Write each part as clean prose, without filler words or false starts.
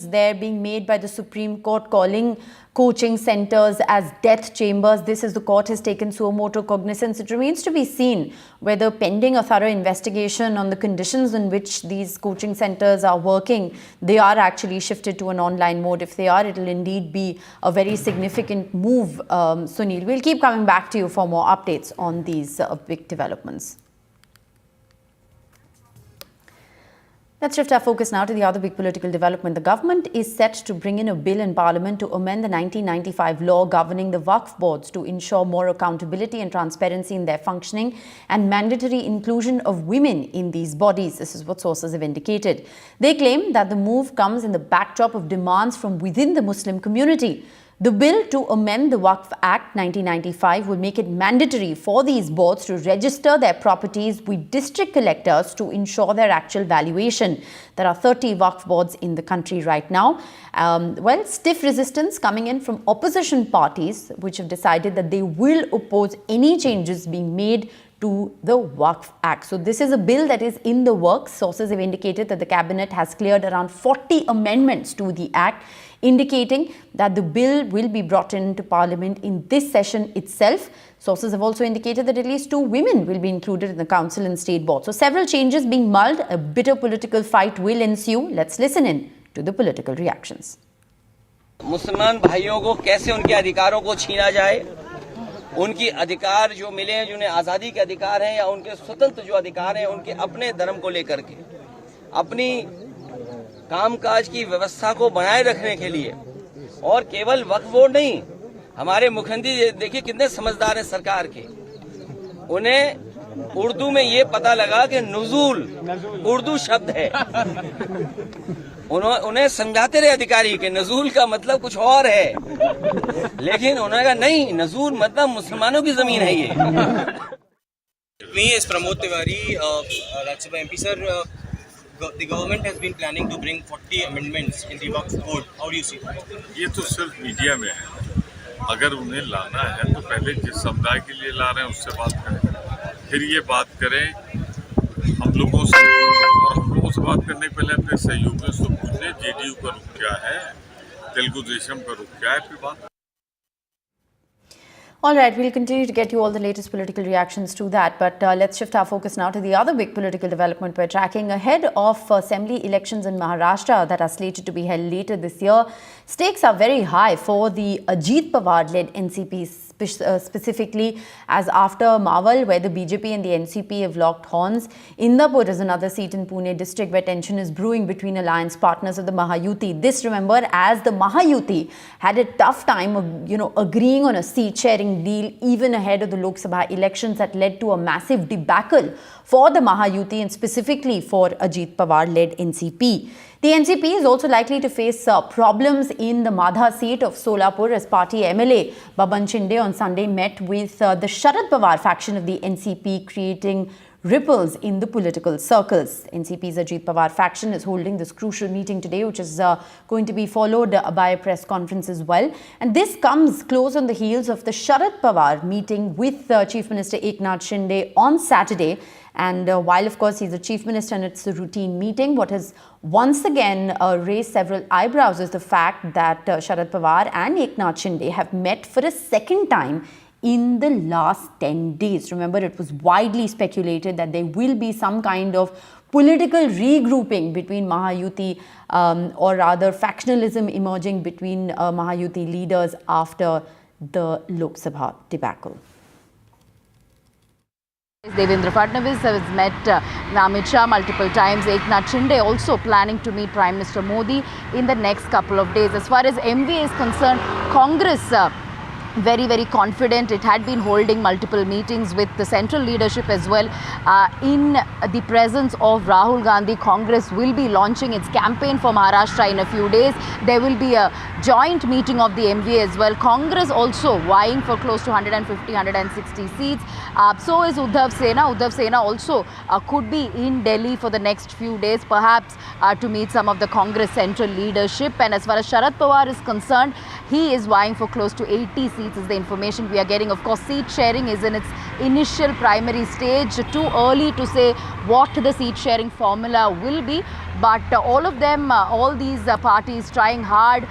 There being made by the Supreme Court calling coaching centers as death chambers. This is the court has taken suo motu cognizance. It remains to be seen whether pending a thorough investigation on the conditions in which these coaching centers are working, they are actually shifted to an online mode. If they are, it will indeed be a very significant move. Sunil, we'll keep coming back to you for more updates on these big developments. Let's shift our focus now to the other big political development. The government is set to bring in a bill in Parliament to amend the 1995 law governing the Waqf boards to ensure more accountability and transparency in their functioning and mandatory inclusion of women in these bodies. This is what sources have indicated. They claim that the move comes in the backdrop of demands from within the Muslim community. The bill to amend the Waqf Act 1995 will make it mandatory for these boards to register their properties with district collectors to ensure their actual valuation. There are 30 Waqf boards in the country right now. Stiff resistance coming in from opposition parties, which have decided that they will oppose any changes being made to the Waqf Act. So this is a bill that is in the works. Sources have indicated that the cabinet has cleared around 40 amendments to the Act, indicating that the bill will be brought into Parliament in this session itself. Sources have also indicated that at least 2 women will be included in the Council and State Board. So several changes being mulled. A bitter political fight will ensue. Let's listen in to the political reactions. मुसलमान भाइयों को कैसे उनके अधिकारों को छीना जाए, उनकी अधिकार जो मिले हैं, जिन्हें आज़ादी के अधिकार हैं या उनके स्वतंत्र जो अधिकार हैं, उनके अपने धर्म को लेकर के अपनी कामकाज की व्यवस्था को बनाए रखने के लिए, और केवल वक्फ बोर्ड नहीं, हमारे मुख्यमंत्री देखिए कितने समझदार हैं सरकार के, उन्हें उर्दू में ये पता लगा कि नुज़ूल उर्दू शब्द है, उन्हें समझाते रहे अधिकारी कि नज़ूल का मतलब कुछ और है, लेकिन उन्होंने कहा नहीं, नज़ूल मतलब मुसलमानों की जमीन है ये. Me is Pramod Tiwari, Rajya Sabha MP sir. The government has been planning to bring 40 amendments in the Waqf Code. How do you see that? ये तो सिर्फ मीडिया में है. अगर उन्हें लाना है तो पहले जिस समुदाय के लिए ला रहे हैं उससे बात करें, फिर ये बात करें हम लोगों से, और हम लोगों से बात करने के पहले अपने सहयोगियों से पूछ लें जेडीयू का रुख क्या है, तेलुगु देशम का रुख क्या है, फिर बात. All right, we'll continue to get you all the latest political reactions to that. But let's shift our focus now to the other big political development we're tracking. Ahead of assembly elections in Maharashtra that are slated to be held later this year, stakes are very high for the Ajit Pawar-led NCP, specifically as after Mawal, where the BJP and the NCP have locked horns. Indapur is another seat in Pune district where tension is brewing between alliance partners of the Mahayuti. This, remember, as the Mahayuti had a tough time of, agreeing on a seat-sharing deal even ahead of the Lok Sabha elections that led to a massive debacle for the Mahayuti and specifically for Ajit Pawar-led NCP. The NCP is also likely to face problems in the Madha seat of Solapur as party MLA Baban Shinde on Sunday met with the Sharad Pawar faction of the NCP, creating ripples in the political circles. NCP's Ajit Pawar faction is holding this crucial meeting today, which is going to be followed by a press conference as well. And this comes close on the heels of the Sharad Pawar meeting with Chief Minister Eknath Shinde on Saturday. And while, of course, he's the Chief Minister and it's a routine meeting, what has once again raised several eyebrows is the fact that Sharad Pawar and Eknath Shinde have met for a second time in the last 10 days. Remember, it was widely speculated that there will be some kind of political regrouping between Mahayuti, or rather factionalism emerging between Mahayuti leaders after the Lok Sabha debacle. Devendra Fadnavis has met Amit Shah multiple times. Eknath Shinde also planning to meet Prime Minister Modi in the next couple of days. As far as MV is concerned, Congress very, very confident. It had been holding multiple meetings with the central leadership as well. In the presence of Rahul Gandhi, Congress will be launching its campaign for Maharashtra in a few days. There will be a joint meeting of the MVA as well. Congress also vying for close to 150, 160 seats. So is Uddhav Sena. Uddhav Sena also could be in Delhi for the next few days, perhaps to meet some of the Congress central leadership. And as far as Sharad Pawar is concerned, he is vying for close to 80 seats is the information we are getting. Of course, seat sharing is in its initial primary stage. Too early to say what the seat sharing formula will be. But all of them, all these parties trying hard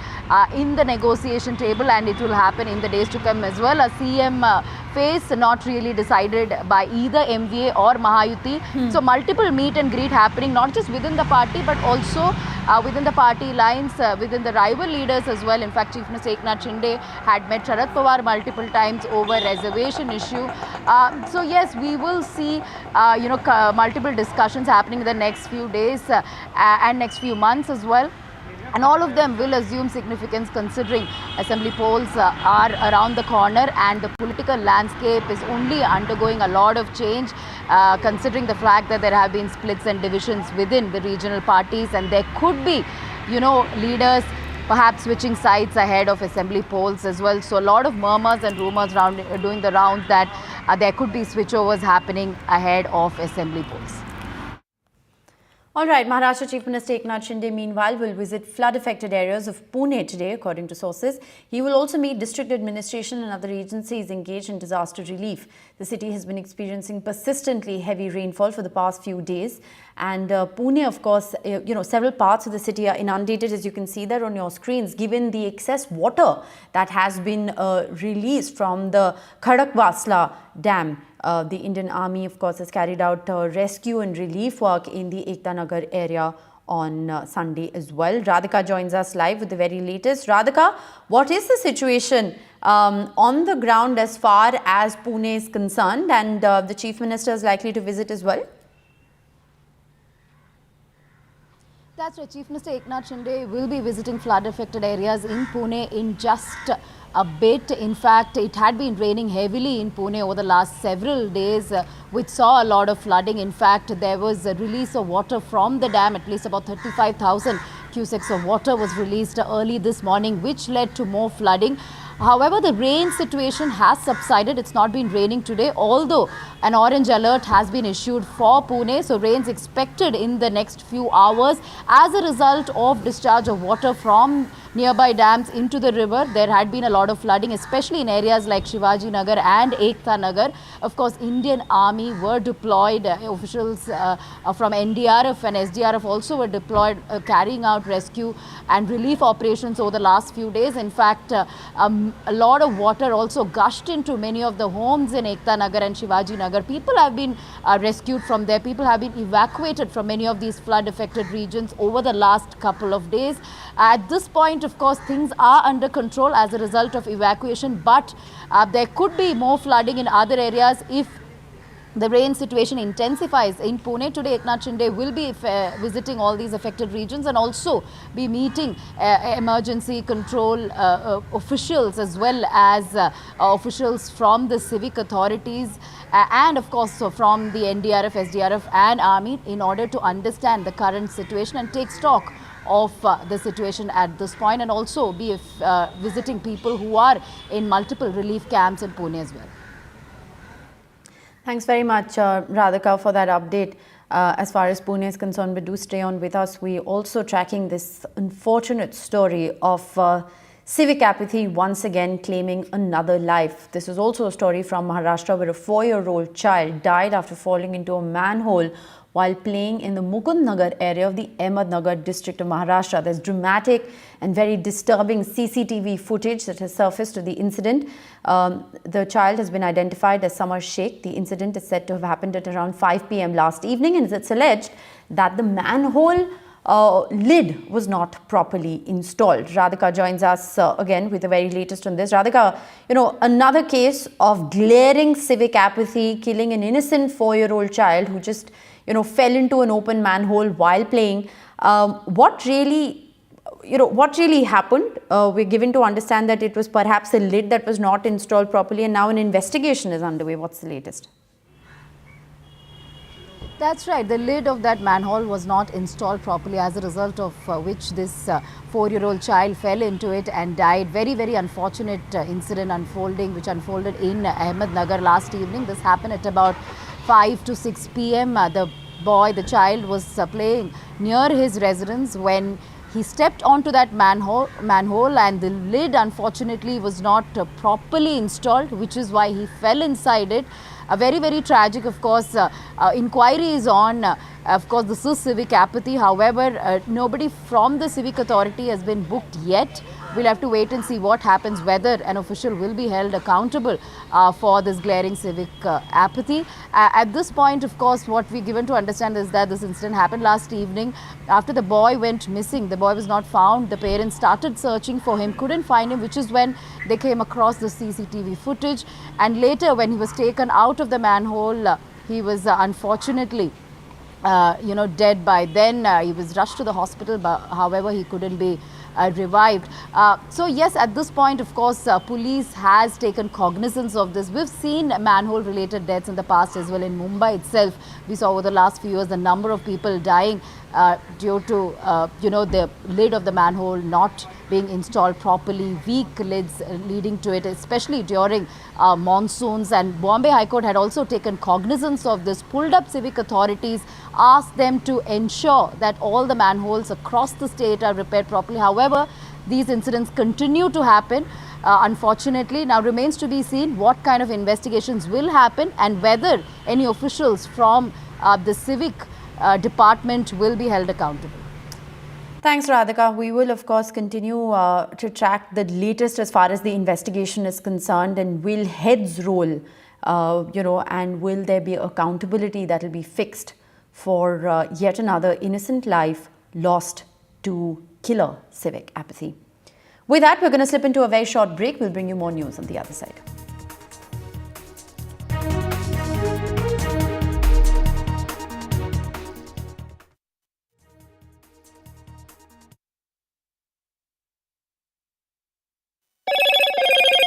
in the negotiation table, and it will happen in the days to come as well. A CM phase not really decided by either MVA or Mahayuti. So multiple meet and greet happening, not just within the party but also within the party lines, within the rival leaders as well. In fact, Chief Minister Eknath Shinde had met Sharad Pawar multiple times over reservation issue. So yes, we will see multiple discussions happening in the next few days and next few months as well. And all of them will assume significance considering assembly polls are around the corner and the political landscape is only undergoing a lot of change, considering the fact that there have been splits and divisions within the regional parties, and there could be, leaders perhaps switching sides ahead of assembly polls as well. So a lot of murmurs and rumors doing the rounds that there could be switchovers happening ahead of assembly polls. All right, Maharashtra Chief Minister Eknath Shinde, meanwhile, will visit flood-affected areas of Pune today, according to sources. He will also meet district administration and other agencies engaged in disaster relief. The city has been experiencing persistently heavy rainfall for the past few days. And Pune, of course, several parts of the city are inundated, as you can see there on your screens, given the excess water that has been released from the Khadakvasla Dam. The Indian Army, of course, has carried out rescue and relief work in the Ekta Nagar area on Sunday as well. Radhika joins us live with the very latest. Radhika, what is the situation on the ground as far as Pune is concerned, and the Chief Minister is likely to visit as well? That's right. Chief Minister Eknath Shinde will be visiting flood-affected areas in Pune in just a bit. In fact, it had been raining heavily in Pune over the last several days, which saw a lot of flooding. In fact, there was a release of water from the dam. At least about 35,000 cusecs of water was released early this morning, which led to more flooding. However, the rain situation has subsided. It's not been raining today, although an orange alert has been issued for Pune. So rains expected in the next few hours as a result of discharge of water from nearby dams into the river. There had been a lot of flooding, especially in areas like Shivaji Nagar and Ekta Nagar. Of course, Indian Army were deployed. Officials from NDRF and SDRF also were deployed, carrying out rescue and relief operations over the last few days. In fact, a lot of water also gushed into many of the homes in Ekta Nagar and Shivaji Nagar. People have been rescued from there. People have been evacuated from many of these flood-affected regions over the last couple of days. At this point, of course, things are under control as a result of evacuation, but there could be more flooding in other areas if the rain situation intensifies. In Pune today, Eknath Shinde will be visiting all these affected regions and also be meeting emergency control officials as well as officials from the civic authorities and of course from the NDRF, SDRF and Army in order to understand the current situation and take stock of the situation at this point, and also be visiting people who are in multiple relief camps in Pune as well. Thanks very much, Radhika, for that update. As far as Pune is concerned, but do stay on with us. We also tracking this unfortunate story of civic apathy once again claiming another life. This is also a story from Maharashtra where a 4-year-old child died after falling into a manhole while playing in the Mukund Nagar area of the Ahmednagar district of Maharashtra. There's dramatic and very disturbing CCTV footage that has surfaced of the incident. The child has been identified as Samar Sheikh. The incident is said to have happened at around 5 p.m. last evening, and it's alleged that the manhole lid was not properly installed. Radhika joins us again with the very latest on this. Radhika, another case of glaring civic apathy, killing an innocent 4-year-old child who just fell into an open manhole while playing. What really happened? We're given to understand that it was perhaps a lid that was not installed properly, and now an investigation is underway. What's the latest? That's right. The lid of that manhole was not installed properly, as a result of which this 4-year-old child fell into it and died. Very, very unfortunate incident which unfolded in Ahmednagar last evening. This happened at about 5 to 6 p.m. The child was playing near his residence when he stepped onto that manhole and the lid unfortunately was not properly installed, which is why he fell inside it. Very, very tragic, of course. Inquiry is on. Of course, this is civic apathy. However, nobody from the civic authority has been booked yet. We'll have to wait and see what happens, whether an official will be held accountable for this glaring civic apathy. At this point, of course, what we're given to understand is that this incident happened last evening. After the boy went missing, the boy was not found. The parents started searching for him, couldn't find him, which is when they came across the CCTV footage. And later, when he was taken out of the manhole, he was unfortunately dead by then. He was rushed to the hospital, but however, he couldn't be revived. So yes, at this point, of course, police has taken cognizance of this. We've seen manhole related deaths in the past as well. In Mumbai itself, we saw over the last few years the number of people dying due to the lid of the manhole not being installed properly, weak lids leading to it, especially during monsoons. And Bombay High Court had also taken cognizance of this, pulled up civic authorities, asked them to ensure that all the manholes across the state are repaired properly. However, these incidents continue to happen. Unfortunately, now remains to be seen what kind of investigations will happen and whether any officials from the civic department will be held accountable. Thanks, Radhika. We will, of course, continue to track the latest as far as the investigation is concerned, and will heads roll, and will there be accountability that will be fixed for yet another innocent life lost to killer civic apathy. With that, we're going to slip into a very short break. We'll bring you more news on the other side.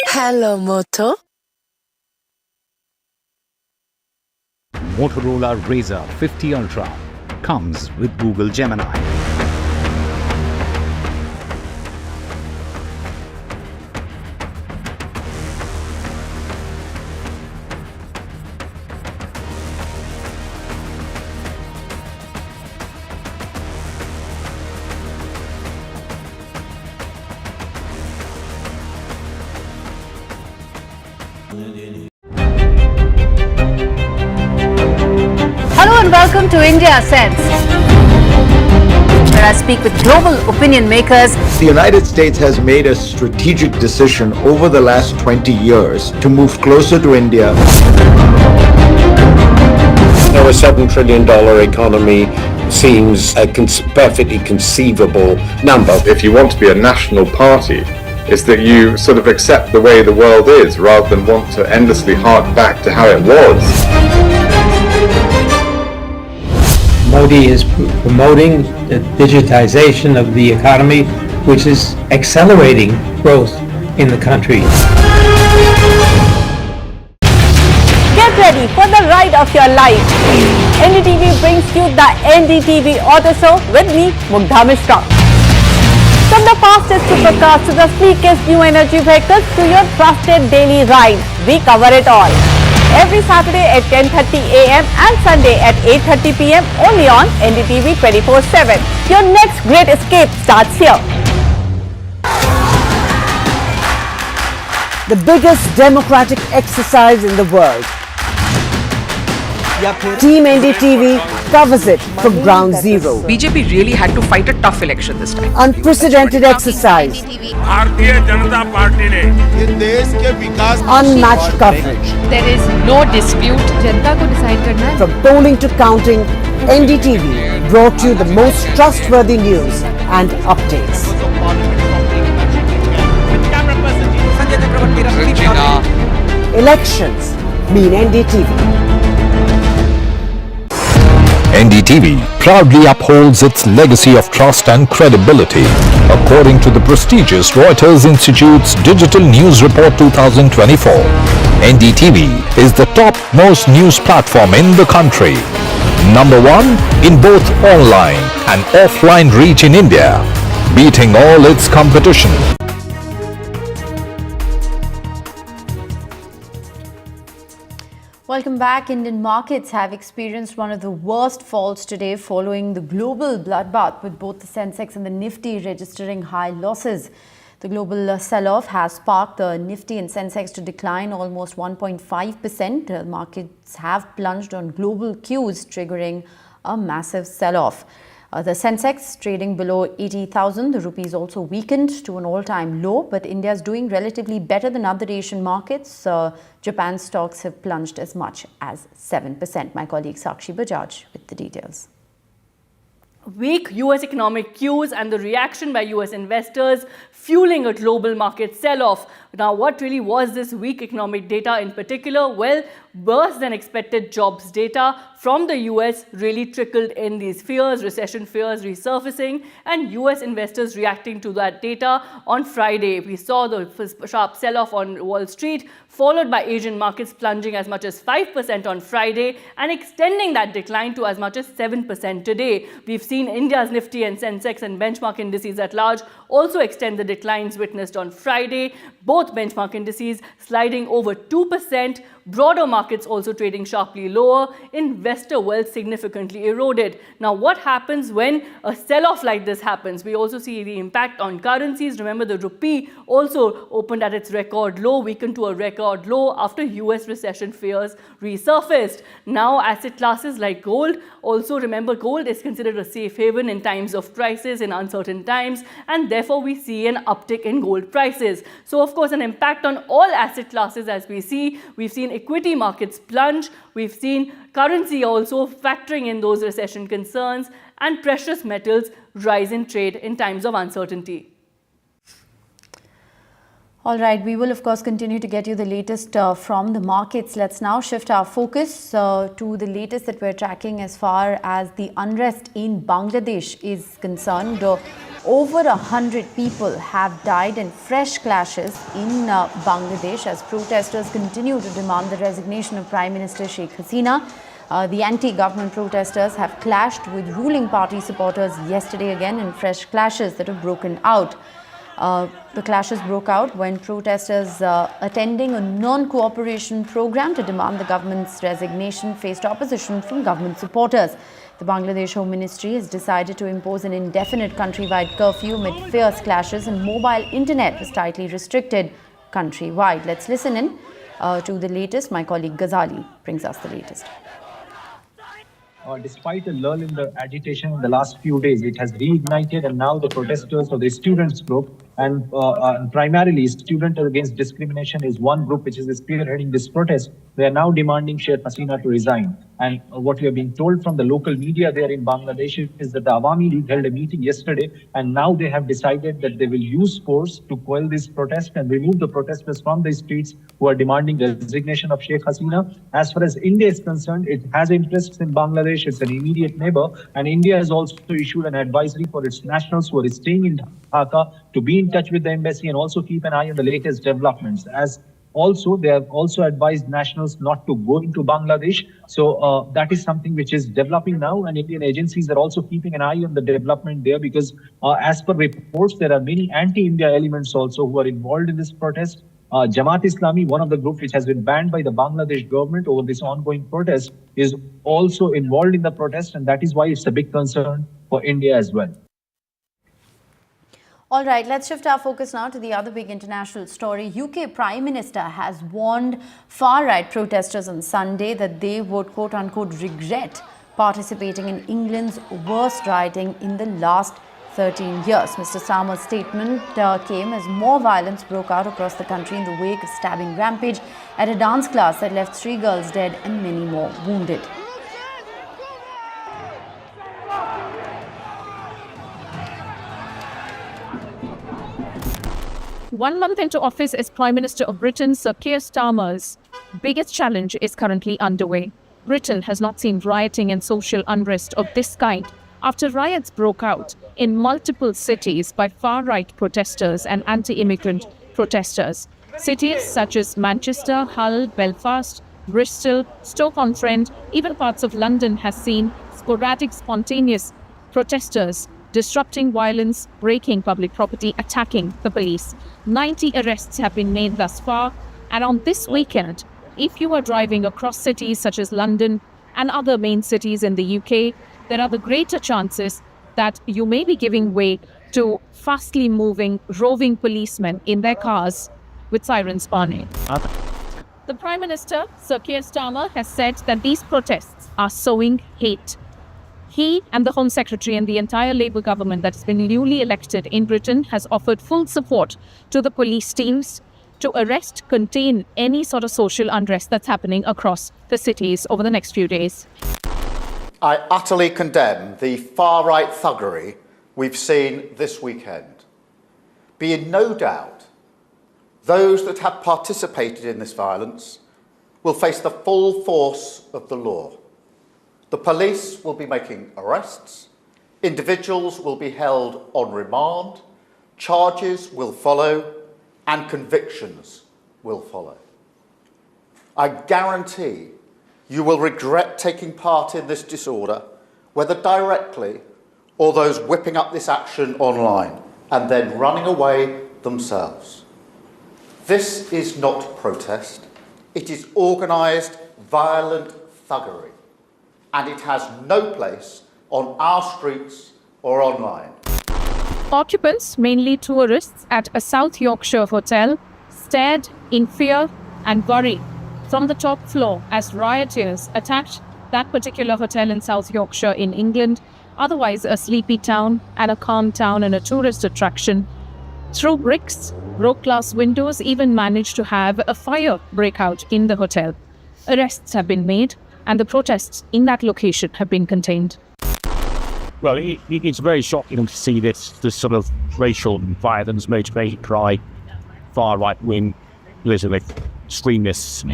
Hello, Moto. Motorola Razr 50 Ultra comes with Google Gemini. Hello and welcome to India Sense, where I speak with global opinion makers. The United States has made a strategic decision over the last 20 years to move closer to India. Now, a $7 trillion economy seems a perfectly conceivable number. If you want to be a national party, it's that you sort of accept the way the world is rather than want to endlessly hark back to how it was. Modi is promoting the digitization of the economy, which is accelerating growth in the country. Get ready for the ride of your life. NDTV brings you the NDTV Auto Show with me, Mugdha Mishra. From the fastest supercars to the sleekest new energy vehicles to your trusted daily ride, we cover it all. Every Saturday at 10:30 a.m. and Sunday at 8:30 p.m. only on NDTV 24/7. Your next great escape starts here. The biggest democratic exercise in the world. Team NDTV covers it from ground zero. BJP really had to fight a tough election this time. Unprecedented exercise. Unmatched coverage. There is no dispute. जनता को decide करना है. From polling to counting, NDTV brought you the most trustworthy news and updates. Elections mean NDTV. NDTV proudly upholds its legacy of trust and credibility. According to the prestigious Reuters Institute's Digital News Report 2024, NDTV is the top-most news platform in the country. Number one in both online and offline reach in India, beating all its competition. Welcome back. Indian markets have experienced one of the worst falls today following the global bloodbath, with both the Sensex and the Nifty registering high losses. The global sell-off has sparked the Nifty and Sensex to decline almost 1.5%. Markets have plunged on global cues, triggering a massive sell-off. The Sensex trading below 80,000. The rupee is also weakened to an all-time low, but India is doing relatively better than other Asian markets. Japan's stocks have plunged as much as 7%. My colleague Sakshi Bajaj with the details. Weak US economic cues and the reaction by US investors fueling a global market sell-off. Now, what really was this weak economic data in particular? Well, worse than expected jobs data from the US really trickled in these fears, recession fears resurfacing, and US investors reacting to that data on Friday. We saw the sharp sell-off on Wall Street, followed by Asian markets plunging as much as 5% on Friday and extending that decline to as much as 7% today. We've seen India's Nifty and Sensex and benchmark indices at large also extend the declines witnessed on Friday. Both benchmark indices sliding over 2%, broader markets also trading sharply lower, investor wealth significantly eroded. Now, what happens when a sell-off like this happens? We also see the impact on currencies. Remember, the rupee also opened at its record low, weakened to a record low after US recession fears resurfaced. Now, asset classes like gold, also remember, gold is considered a safe haven in times of crisis, in uncertain times, and therefore we see an uptick in gold prices. So, of course, an impact on all asset classes as we see. We've seen equity markets plunge. We've seen currency also factoring in those recession concerns, and precious metals rise in trade in times of uncertainty. All right, we will of course continue to get you the latest from the markets. Let's now shift our focus to the latest that we're tracking as far as the unrest in Bangladesh is concerned. Over 100 people have died in fresh clashes in Bangladesh as protesters continue to demand the resignation of Prime Minister Sheikh Hasina. The anti-government protesters have clashed with ruling party supporters yesterday again in fresh clashes that have broken out. The clashes broke out when protesters attending a non-cooperation program to demand the government's resignation faced opposition from government supporters. The Bangladesh Home Ministry has decided to impose an indefinite countrywide curfew amid fierce clashes, and mobile internet was tightly restricted countrywide. Let's listen in to the latest. My colleague Ghazali brings us the latest. Despite a lull in the agitation in the last few days, it has reignited, and now the protesters of the students group and primarily Student Against Discrimination is one group which is spearheading this protest. They are now demanding Sheikh Hasina to resign. And what we are being told from the local media there in Bangladesh is that the Awami League held a meeting yesterday, and now they have decided that they will use force to quell this protest and remove the protesters from the streets who are demanding the resignation of Sheikh Hasina. As far as India is concerned, it has interests in Bangladesh. It's an immediate neighbor, and India has also issued an advisory for its nationals who are staying in Dhaka to be in touch with the embassy and also keep an eye on the latest developments. As also, they have also advised nationals not to go into Bangladesh. So that is something which is developing now, and Indian agencies are also keeping an eye on the development there because as per reports, there are many anti-India elements also who are involved in this protest. Jamaat Islami, one of the groups which has been banned by the Bangladesh government over this ongoing protest, is also involved in the protest, and that is why it's a big concern for India as well. All right, let's shift our focus now to the other big international story. UK Prime Minister has warned far-right protesters on Sunday that they would quote-unquote regret participating in England's worst rioting in the last 13 years. Mr. Starmer's statement came as more violence broke out across the country in the wake of stabbing rampage at a dance class that left 3 girls dead and many more wounded. One month into office as Prime Minister of Britain, Sir Keir Starmer's biggest challenge is currently underway. Britain has not seen rioting and social unrest of this kind after riots broke out in multiple cities by far-right protesters and anti-immigrant protesters. Cities such as Manchester, Hull, Belfast, Bristol, Stoke-on-Trent, even parts of London has seen sporadic spontaneous protesters disrupting violence, breaking public property, attacking the police. 90 arrests have been made thus far, and on this weekend, if you are driving across cities such as London and other main cities in the UK, there are the greater chances that you may be giving way to fastly moving, roving policemen in their cars with sirens burning. The Prime Minister, Sir Keir Starmer, has said that these protests are sowing hate. He and the Home Secretary and the entire Labour government that has been newly elected in Britain has offered full support to the police teams to arrest, contain any sort of social unrest that's happening across the cities over the next few days. I utterly condemn the far-right thuggery we've seen this weekend. Be in no doubt, those that have participated in this violence will face the full force of the law. The police will be making arrests, individuals will be held on remand, charges will follow, and convictions will follow. I guarantee you will regret taking part in this disorder, whether directly or those whipping up this action online and then running away themselves. This is not protest, it is organised, violent thuggery, and it has no place on our streets or online. Occupants, mainly tourists, at a South Yorkshire hotel stared in fear and worry from the top floor as rioters attacked that particular hotel in South Yorkshire in England, otherwise a sleepy town and a calm town and a tourist attraction. Through bricks, broke glass windows, even managed to have a fire break out in the hotel. Arrests have been made and the protests in that location have been contained. Well, it's very shocking to see this sort of racial violence motivated by far-right-wing Elizabeth extremists.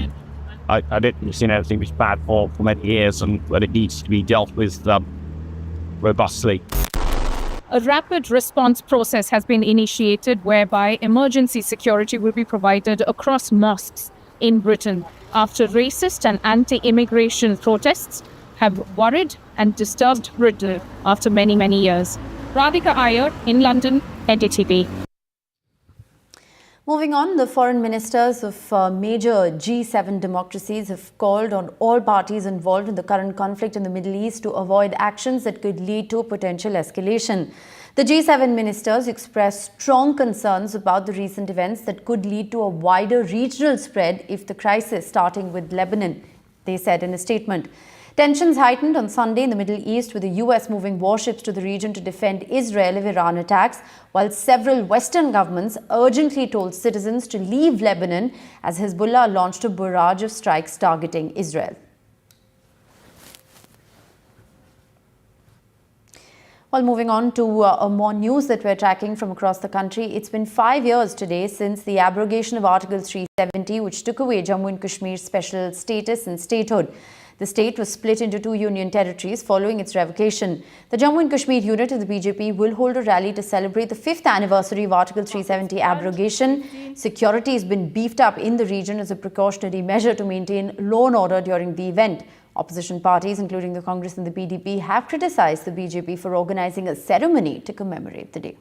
I don't see anything that's bad for many years, but it needs to be dealt with robustly. A rapid response process has been initiated whereby emergency security will be provided across mosques in Britain after racist and anti-immigration protests have worried and disturbed Britain after many, many years. Radhika Iyer in London, NDTV. Moving on, the foreign ministers of major G7 democracies have called on all parties involved in the current conflict in the Middle East to avoid actions that could lead to potential escalation. The G7 ministers expressed strong concerns about the recent events that could lead to a wider regional spread if the crisis starting with Lebanon, they said in a statement. Tensions heightened on Sunday in the Middle East with the US moving warships to the region to defend Israel if Iran attacks, while several Western governments urgently told citizens to leave Lebanon as Hezbollah launched a barrage of strikes targeting Israel. Well, moving on to more news that we're tracking from across the country. It's been 5 years today since the abrogation of Article 370, which took away Jammu and Kashmir's special status and statehood. The state was split into 2 union territories following its revocation. The Jammu and Kashmir unit of the BJP will hold a rally to celebrate the 5th anniversary of Article 370 abrogation. Security has been beefed up in the region as a precautionary measure to maintain law and order during the event. Opposition parties, including the Congress and the PDP, have criticised the BJP for organising a ceremony to commemorate the day.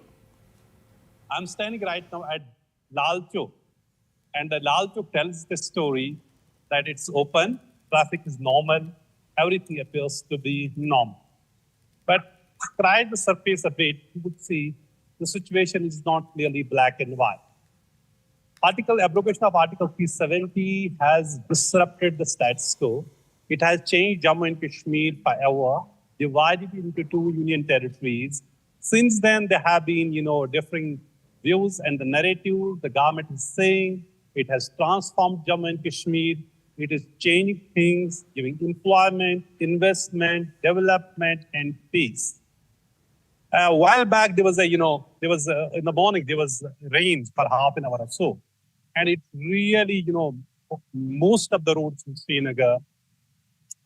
I'm standing right now at Lal Chowk, and the Lal Chowk tells the story that it's open, traffic is normal, everything appears to be normal. But scratch the surface a bit, you would see the situation is not clearly black and white. Abrogation of Article 370 has disrupted the status quo. It has changed Jammu and Kashmir forever, divided into 2 union territories. Since then, there have been, differing views and the narrative. The government is saying it has transformed Jammu and Kashmir. It is changing things, giving employment, investment, development, and peace. A while back, in the morning, there was rain for half an hour or so. And it really, most of the roads in Srinagar,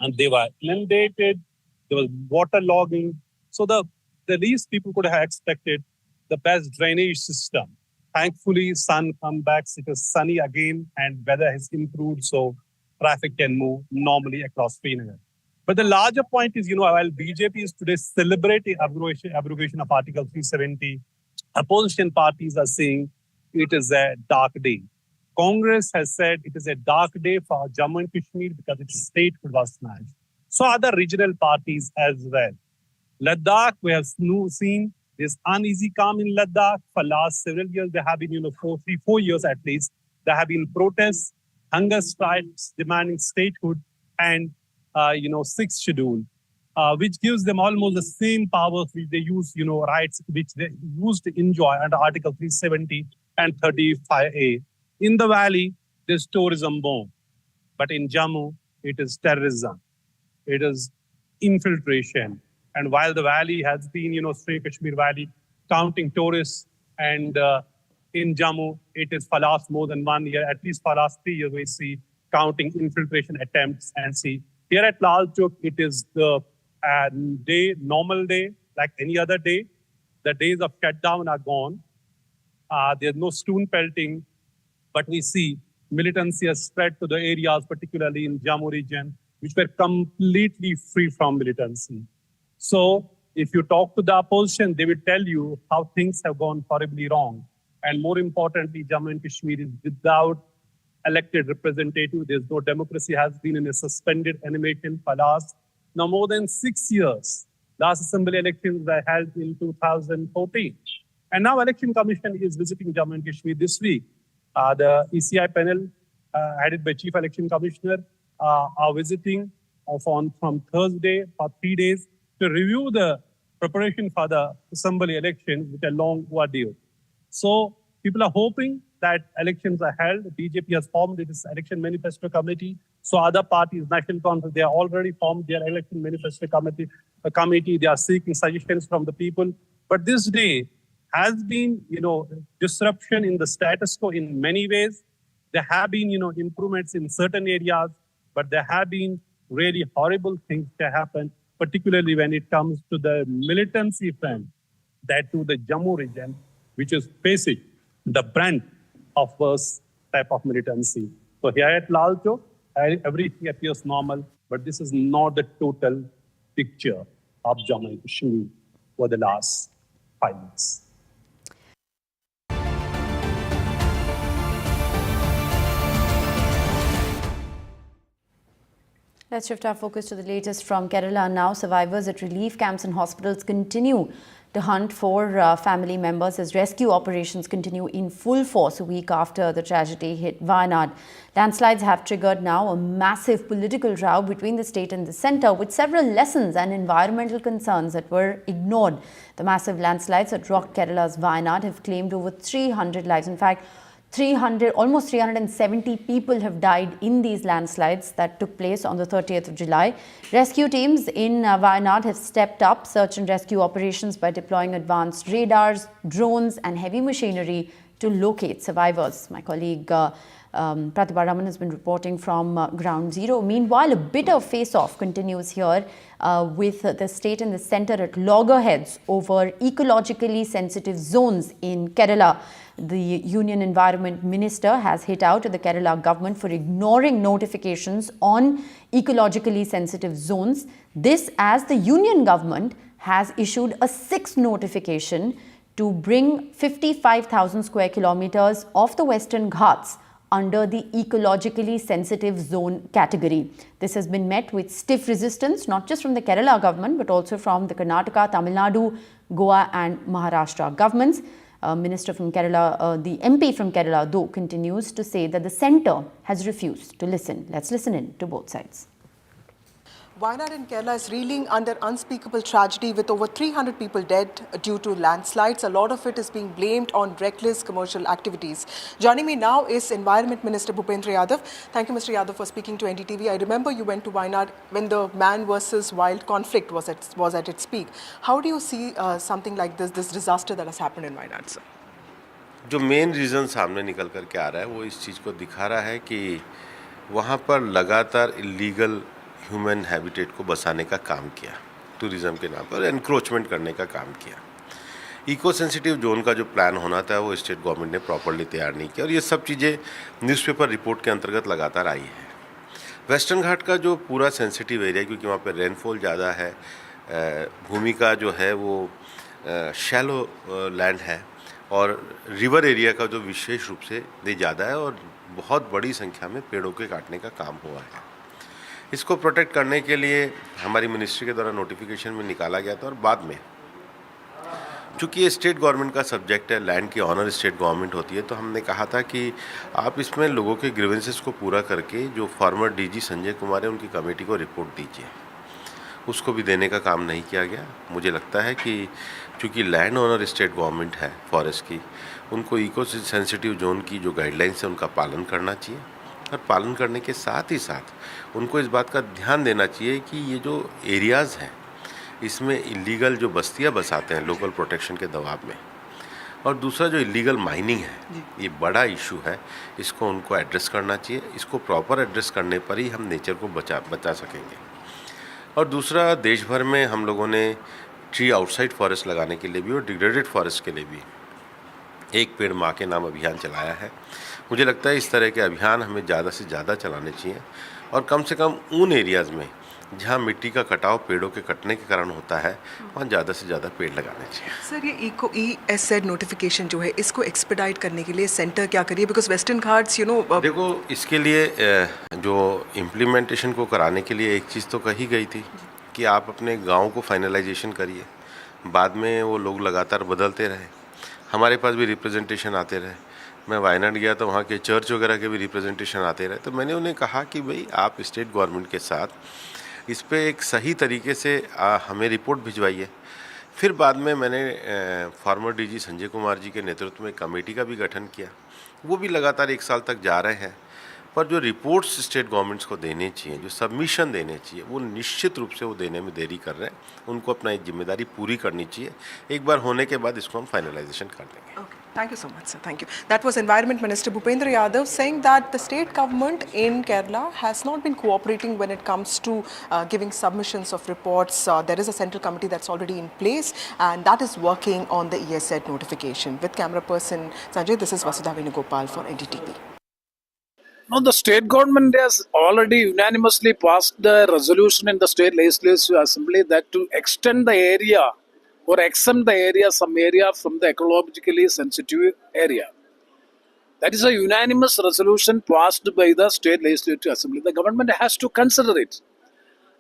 and they were inundated, there was water logging. So the least people could have expected the best drainage system. Thankfully, sun come back, it is sunny again, and weather has improved, so traffic can move normally across Srinagar. But the larger point is, while BJP is today celebrating abrogation of Article 370, opposition parties are saying it is a dark day. Congress has said it is a dark day for Jammu and Kashmir because its statehood was snatched. So other regional parties as well. Ladakh, we have seen this uneasy calm in Ladakh for last several years. There have been, 4 years at least, there have been protests, hunger strikes demanding statehood and, sixth schedule, which gives them almost the same powers which they use, rights which they used to enjoy under Article 370 and 35A. In the valley, there's tourism boom. But in Jammu, it is terrorism. It is infiltration. And while the valley has been, Sri Kashmir Valley, counting tourists, and in Jammu, it is for last more than 1 year, at least for last 3 years, we see counting infiltration attempts and see. Here at Lal Chowk, it is the normal day, like any other day. The days of shutdown are gone. There's no stone pelting, but we see militancy has spread to the areas, particularly in Jammu region, which were completely free from militancy. So if you talk to the opposition, they will tell you how things have gone horribly wrong. And more importantly, Jammu and Kashmir is without elected representative. There's no democracy, has been in a suspended animation for last now more than 6 years. Last assembly elections were held in 2014. And now Election Commission is visiting Jammu and Kashmir this week. The ECI panel, headed by Chief Election Commissioner, are visiting from Thursday for 3 days to review the preparation for the assembly elections, which are long overdue. So people are hoping that elections are held. BJP has formed its election manifesto committee. So other parties, National Congress, they are already formed their election manifesto committee. They are seeking suggestions from the people. But this day has been, disruption in the status quo in many ways. There have been, improvements in certain areas, but there have been really horrible things that happen, particularly when it comes to the militancy front, that to the Jammu region, which is facing the brunt of worst type of militancy. So here at Lal Chowk, everything appears normal, but this is not the total picture of Jammu and Kashmir for the last 5 months. Let's shift our focus to the latest from Kerala now. Survivors at relief camps and hospitals continue to hunt for family members as rescue operations continue in full force a week after the tragedy hit Wayanad. Landslides have triggered now a massive political row between the state and the centre, with several lessons and environmental concerns that were ignored. The massive landslides that rocked Kerala's Wayanad have claimed over 300 lives. In fact, almost 370 people have died in these landslides that took place on the 30th of July. Rescue teams in Wayanad have stepped up search and rescue operations by deploying advanced radars, drones and heavy machinery to locate survivors. My colleague Pratibha Raman has been reporting from Ground Zero. Meanwhile, a bitter face-off continues here with the state and the centre at loggerheads over ecologically sensitive zones in Kerala. The Union Environment Minister has hit out at the Kerala government for ignoring notifications on ecologically sensitive zones. This as the Union government has issued a 6th notification to bring 55,000 square kilometers of the Western Ghats under the ecologically sensitive zone category. This has been met with stiff resistance, not just from the Kerala government, but also from the Karnataka, Tamil Nadu, Goa and Maharashtra governments. Minister from Kerala, the MP from Kerala, though, continues to say that the centre has refused to listen. Let's listen in to both sides. Wayanad in Kerala is reeling under unspeakable tragedy with over 300 people dead due to landslides. A lot of it is being blamed on reckless commercial activities. Joining me now is Environment Minister Bhupendra Yadav. Thank you, Mr. Yadav, for speaking to NDTV. I remember you went to Wayanad when the man versus wild conflict was at its peak. How do you see something like this disaster that has happened in Wayanad, sir? जो main reason सामने निकल कर के आ रहा है वो इस चीज़ को दिखा रहा है कि वहाँ पर लगातार इलीगल ह्यूमन हैबिटेट को बसाने का काम किया, टूरिज़्म के नाम पर एनक्रोचमेंट करने का काम किया। इको सेंसिटिव जोन का जो प्लान होना था वो स्टेट गवर्नमेंट ने प्रॉपर्ली तैयार नहीं किया और ये सब चीज़ें न्यूज़पेपर रिपोर्ट के अंतर्गत लगातार आई है। वेस्टर्न घाट का जो पूरा सेंसिटिव एरिया, क्योंकि वहाँ पर रेनफॉल ज़्यादा है, भूमि का जो है वो शैलो लैंड है और रिवर एरिया का जो विशेष रूप से ज़्यादा है और बहुत बड़ी संख्या में पेड़ों के काटने का काम हुआ है। इसको प्रोटेक्ट करने के लिए हमारी मिनिस्ट्री के द्वारा नोटिफिकेशन में निकाला गया था और बाद में चूँकि ये स्टेट गवर्नमेंट का सब्जेक्ट है, लैंड की ऑनर स्टेट गवर्नमेंट होती है, तो हमने कहा था कि आप इसमें लोगों के ग्रीवेंसेस को पूरा करके जो फॉर्मर डीजी संजय कुमार है उनकी कमेटी को रिपोर्ट दीजिए। उसको भी देने का काम नहीं किया गया। मुझे लगता है कि चूँकि लैंड ऑनर स्टेट गवर्नमेंट है फॉरेस्ट की, उनको इको सेंसिटिव जोन की जो गाइडलाइंस है उनका पालन करना चाहिए और पालन करने के साथ ही साथ उनको इस बात का ध्यान देना चाहिए कि ये जो एरियाज़ हैं इसमें इलीगल जो बस्तियां बसाते हैं लोकल प्रोटेक्शन के दबाव में, और दूसरा जो इलीगल माइनिंग है ये बड़ा इशू है, इसको उनको एड्रेस करना चाहिए। इसको प्रॉपर एड्रेस करने पर ही हम नेचर को बचा सकेंगे। और दूसरा, देश भर में हम लोगों ने ट्री आउटसाइड फॉरेस्ट लगाने के लिए भी और डिग्रेडेड फॉरेस्ट के लिए भी एक पेड़ माँ के नाम अभियान चलाया है। मुझे लगता है इस तरह के अभियान हमें ज़्यादा से ज़्यादा चलाने चाहिए और कम से कम उन एरियाज़ में जहाँ मिट्टी का कटाव पेड़ों के कटने के कारण होता है वहाँ ज़्यादा से ज़्यादा पेड़ लगाने चाहिए। सर, ये ESZ नोटिफिकेशन जो है इसको एक्सपेडाइट करने के लिए सेंटर क्या करिए? बिकॉज वेस्टर्न घाट्स देखो, इसके लिए जो इम्प्लीमेंटेशन को कराने के लिए एक चीज़ तो कही गई थी कि आप अपने गाँव को फाइनलाइजेशन करिए। बाद में वो लोग लगातार बदलते रहे, हमारे पास भी रिप्रेजेंटेशन आते रहे। मैं वायनाड गया तो वहाँ के चर्च वगैरह के भी रिप्रेजेंटेशन आते रहे। तो मैंने उन्हें कहा कि भाई आप स्टेट गवर्नमेंट के साथ इस पे एक सही तरीके से हमें रिपोर्ट भिजवाइए। फिर बाद में मैंने फॉर्मर डीजी संजय कुमार जी के नेतृत्व में कमेटी का भी गठन किया। वो भी लगातार 1 साल तक जा रहे हैं, पर जो रिपोर्ट्स स्टेट गवर्नमेंट्स को देने चाहिए, जो सबमिशन देने चाहिए, वो निश्चित रूप से वो देने में देरी कर रहे हैं। उनको अपना एक जिम्मेदारी पूरी करनी चाहिए। एक बार होने के बाद इसको हम फाइनलाइजेशन कर देंगे। Thank you so much, sir. Thank you. That was Environment Minister Bhupendra Yadav saying that the state government in Kerala has not been cooperating when it comes to giving submissions of reports. There is a central committee that's already in place and that is working on the ESZ notification. With camera person Sanjay, this is Vasudha Venugopal for NDTV. No, the state government has already unanimously passed the resolution in the state legislative assembly that to extend the area or exempt the area, some area from the ecologically sensitive area. That is a unanimous resolution passed by the state legislative assembly. The government has to consider it.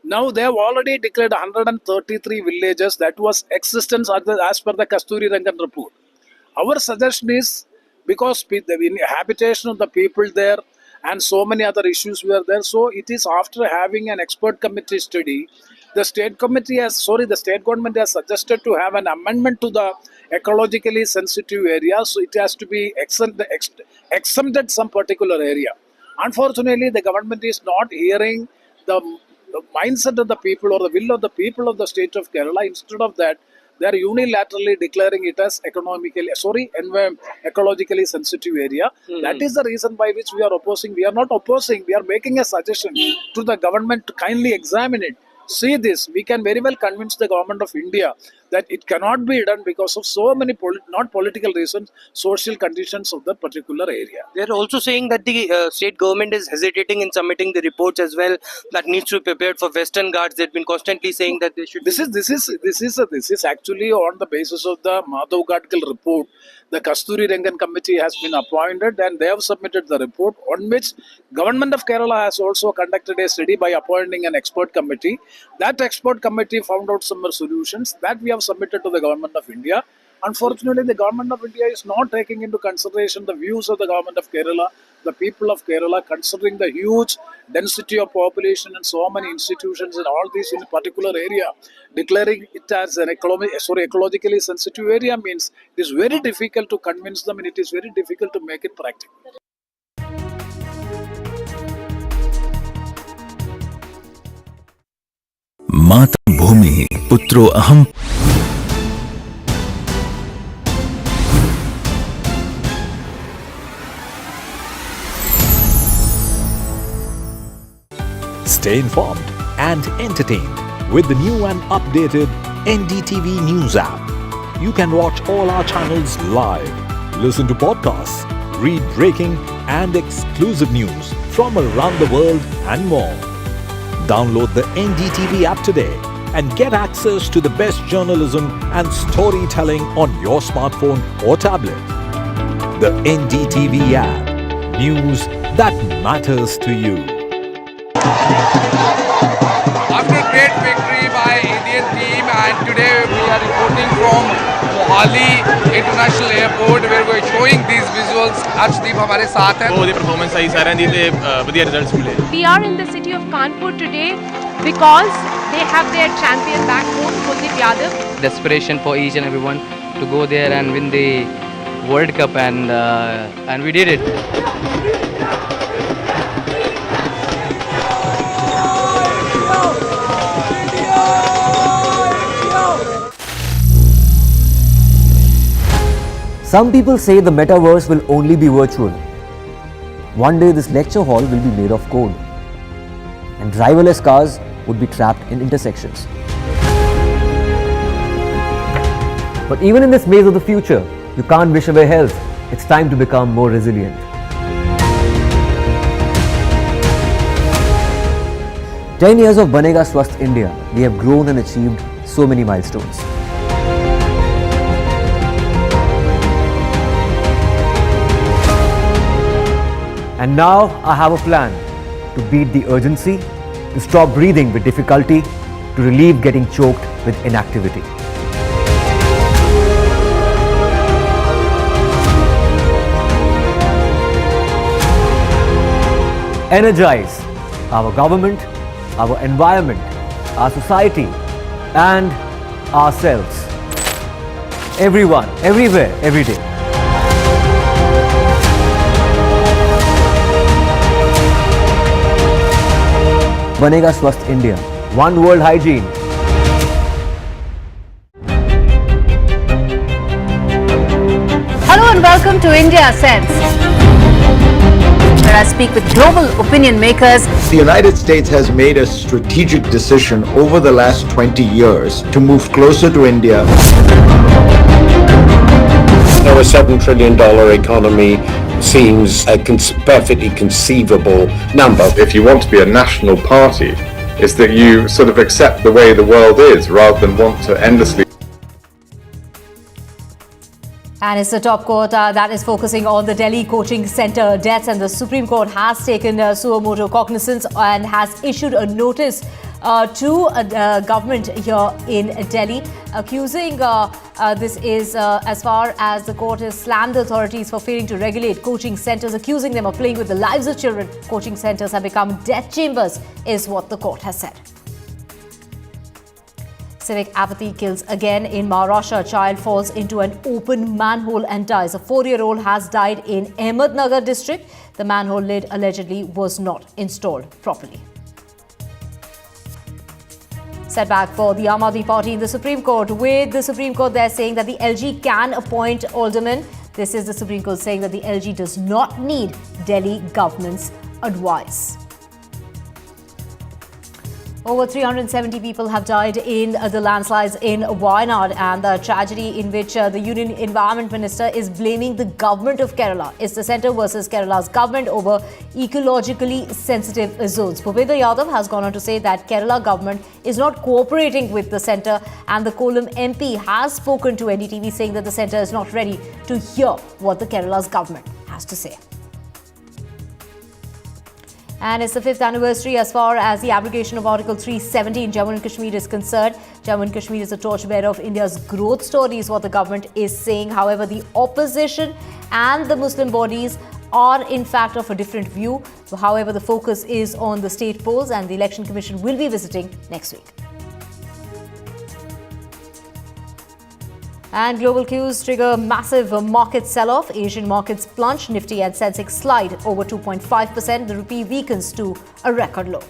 Now they have already declared 133 villages that was existence as per the Kasturi Rangan report. Our suggestion is, because the habitation of the people there and so many other issues were there, so it is after having an expert committee study, the state government has suggested to have an amendment to the ecologically sensitive area, so it has to be exempted some particular area. Unfortunately, the government is not hearing the mindset of the people or the will of the people of the state of Kerala. Instead of that, they are unilaterally declaring it as ecologically sensitive area. That is the reason by which we are opposing. We are not opposing, we are making a suggestion to the government to kindly examine it. See this, we can very well convince the government of India that it cannot be done because of so many not political reasons, social conditions of that particular area. They are also saying that the state government is hesitating in submitting the reports as well that needs to be prepared for Western Ghats. They've been constantly saying that they should. This is actually on the basis of the Madhav Gadkal report. The Kasturi Rangan committee has been appointed and they have submitted the report, on which government of Kerala has also conducted a study by appointing an expert committee. That expert committee found out some solutions that we have submitted to the government of India. Unfortunately, the government of India is not taking into consideration the views of the government of Kerala, the people of Kerala, considering the huge density of population and so many institutions and all these in a particular area. Declaring it as an ecologically sensitive area means it is very difficult to convince them and it is very difficult to make it practical. माता भूमि पुत्रो अहम. Stay informed and entertained with the new and updated NDTV News app. You can watch all our channels live, listen to podcasts, read breaking and exclusive news from around the world and more. Download the NDTV app today and get access to the best journalism and storytelling on your smartphone or tablet. The NDTV app. news that matters to you. After a great victory by Indian team, and today we are reporting from Mohali International Airport where we are showing these visuals. Arshdeep हमारे साथ हैं. बहुत ही performance आई सारे दी ते बढ़िया results मिले. We are in the city of Kanpur today because they have their champion back home, Kuldeep Yadav. Desperation for each and everyone to go there and win the World Cup, and we did it. Some people say the metaverse will only be virtual. One day this lecture hall will be made of code, and driverless cars would be trapped in intersections. But even in this maze of the future, you can't wish away health. It's time to become more resilient. "10 years of Banega Swasth India, we have grown and achieved so many milestones. And now I have a plan to beat the urgency, to stop breathing with difficulty, to relieve getting choked with inactivity. Energize our government, our environment, our society, and ourselves. Everyone, everywhere, every day. Banega Swasth India. One world hygiene. Hello and welcome to India Sense, where I speak with global opinion makers. The United States has made a strategic decision over the last 20 years to move closer to India. Now a $7 trillion economy seems a perfectly conceivable number. If you want to be a national party, it's that you sort of accept the way the world is rather than want to endlessly. And it's the top court that is focusing on the Delhi coaching centre deaths, and the Supreme Court has taken suo motu cognizance and has issued a notice to government here in Delhi, accusing this is as far as the court has slammed the authorities for failing to regulate coaching centres, accusing them of playing with the lives of children. Coaching centres have become death chambers, is what the court has said. Civic apathy kills again in Maharashtra. A child falls into an open manhole and dies. A 4-year-old has died in Ahmednagar district. The manhole lid allegedly was not installed properly. Setback for the Aam Aadmi Party in the Supreme Court. With the Supreme Court there saying that the LG can appoint aldermen. This is the Supreme Court saying that the LG does not need Delhi government's advice. Over 370 people have died in the landslides in Wayanad, and the tragedy in which the Union Environment Minister is blaming the government of Kerala. It's the centre versus Kerala's government over ecologically sensitive zones. Bhupendra Yadav has gone on to say that Kerala government is not cooperating with the centre, and the Kollam MP has spoken to NDTV saying that the centre is not ready to hear what the Kerala's government has to say. And it's the 5th anniversary as far as the abrogation of Article 370 in Jammu and Kashmir is concerned. Jammu and Kashmir is a torchbearer of India's growth story, is what the government is saying. However, the opposition and the Muslim bodies are in fact of a different view. However, the focus is on the state polls, and the Election Commission will be visiting next week. And global cues trigger massive market sell-off. Asian markets plunge. Nifty and Sensex slide over 2.5%. The rupee weakens to a record low.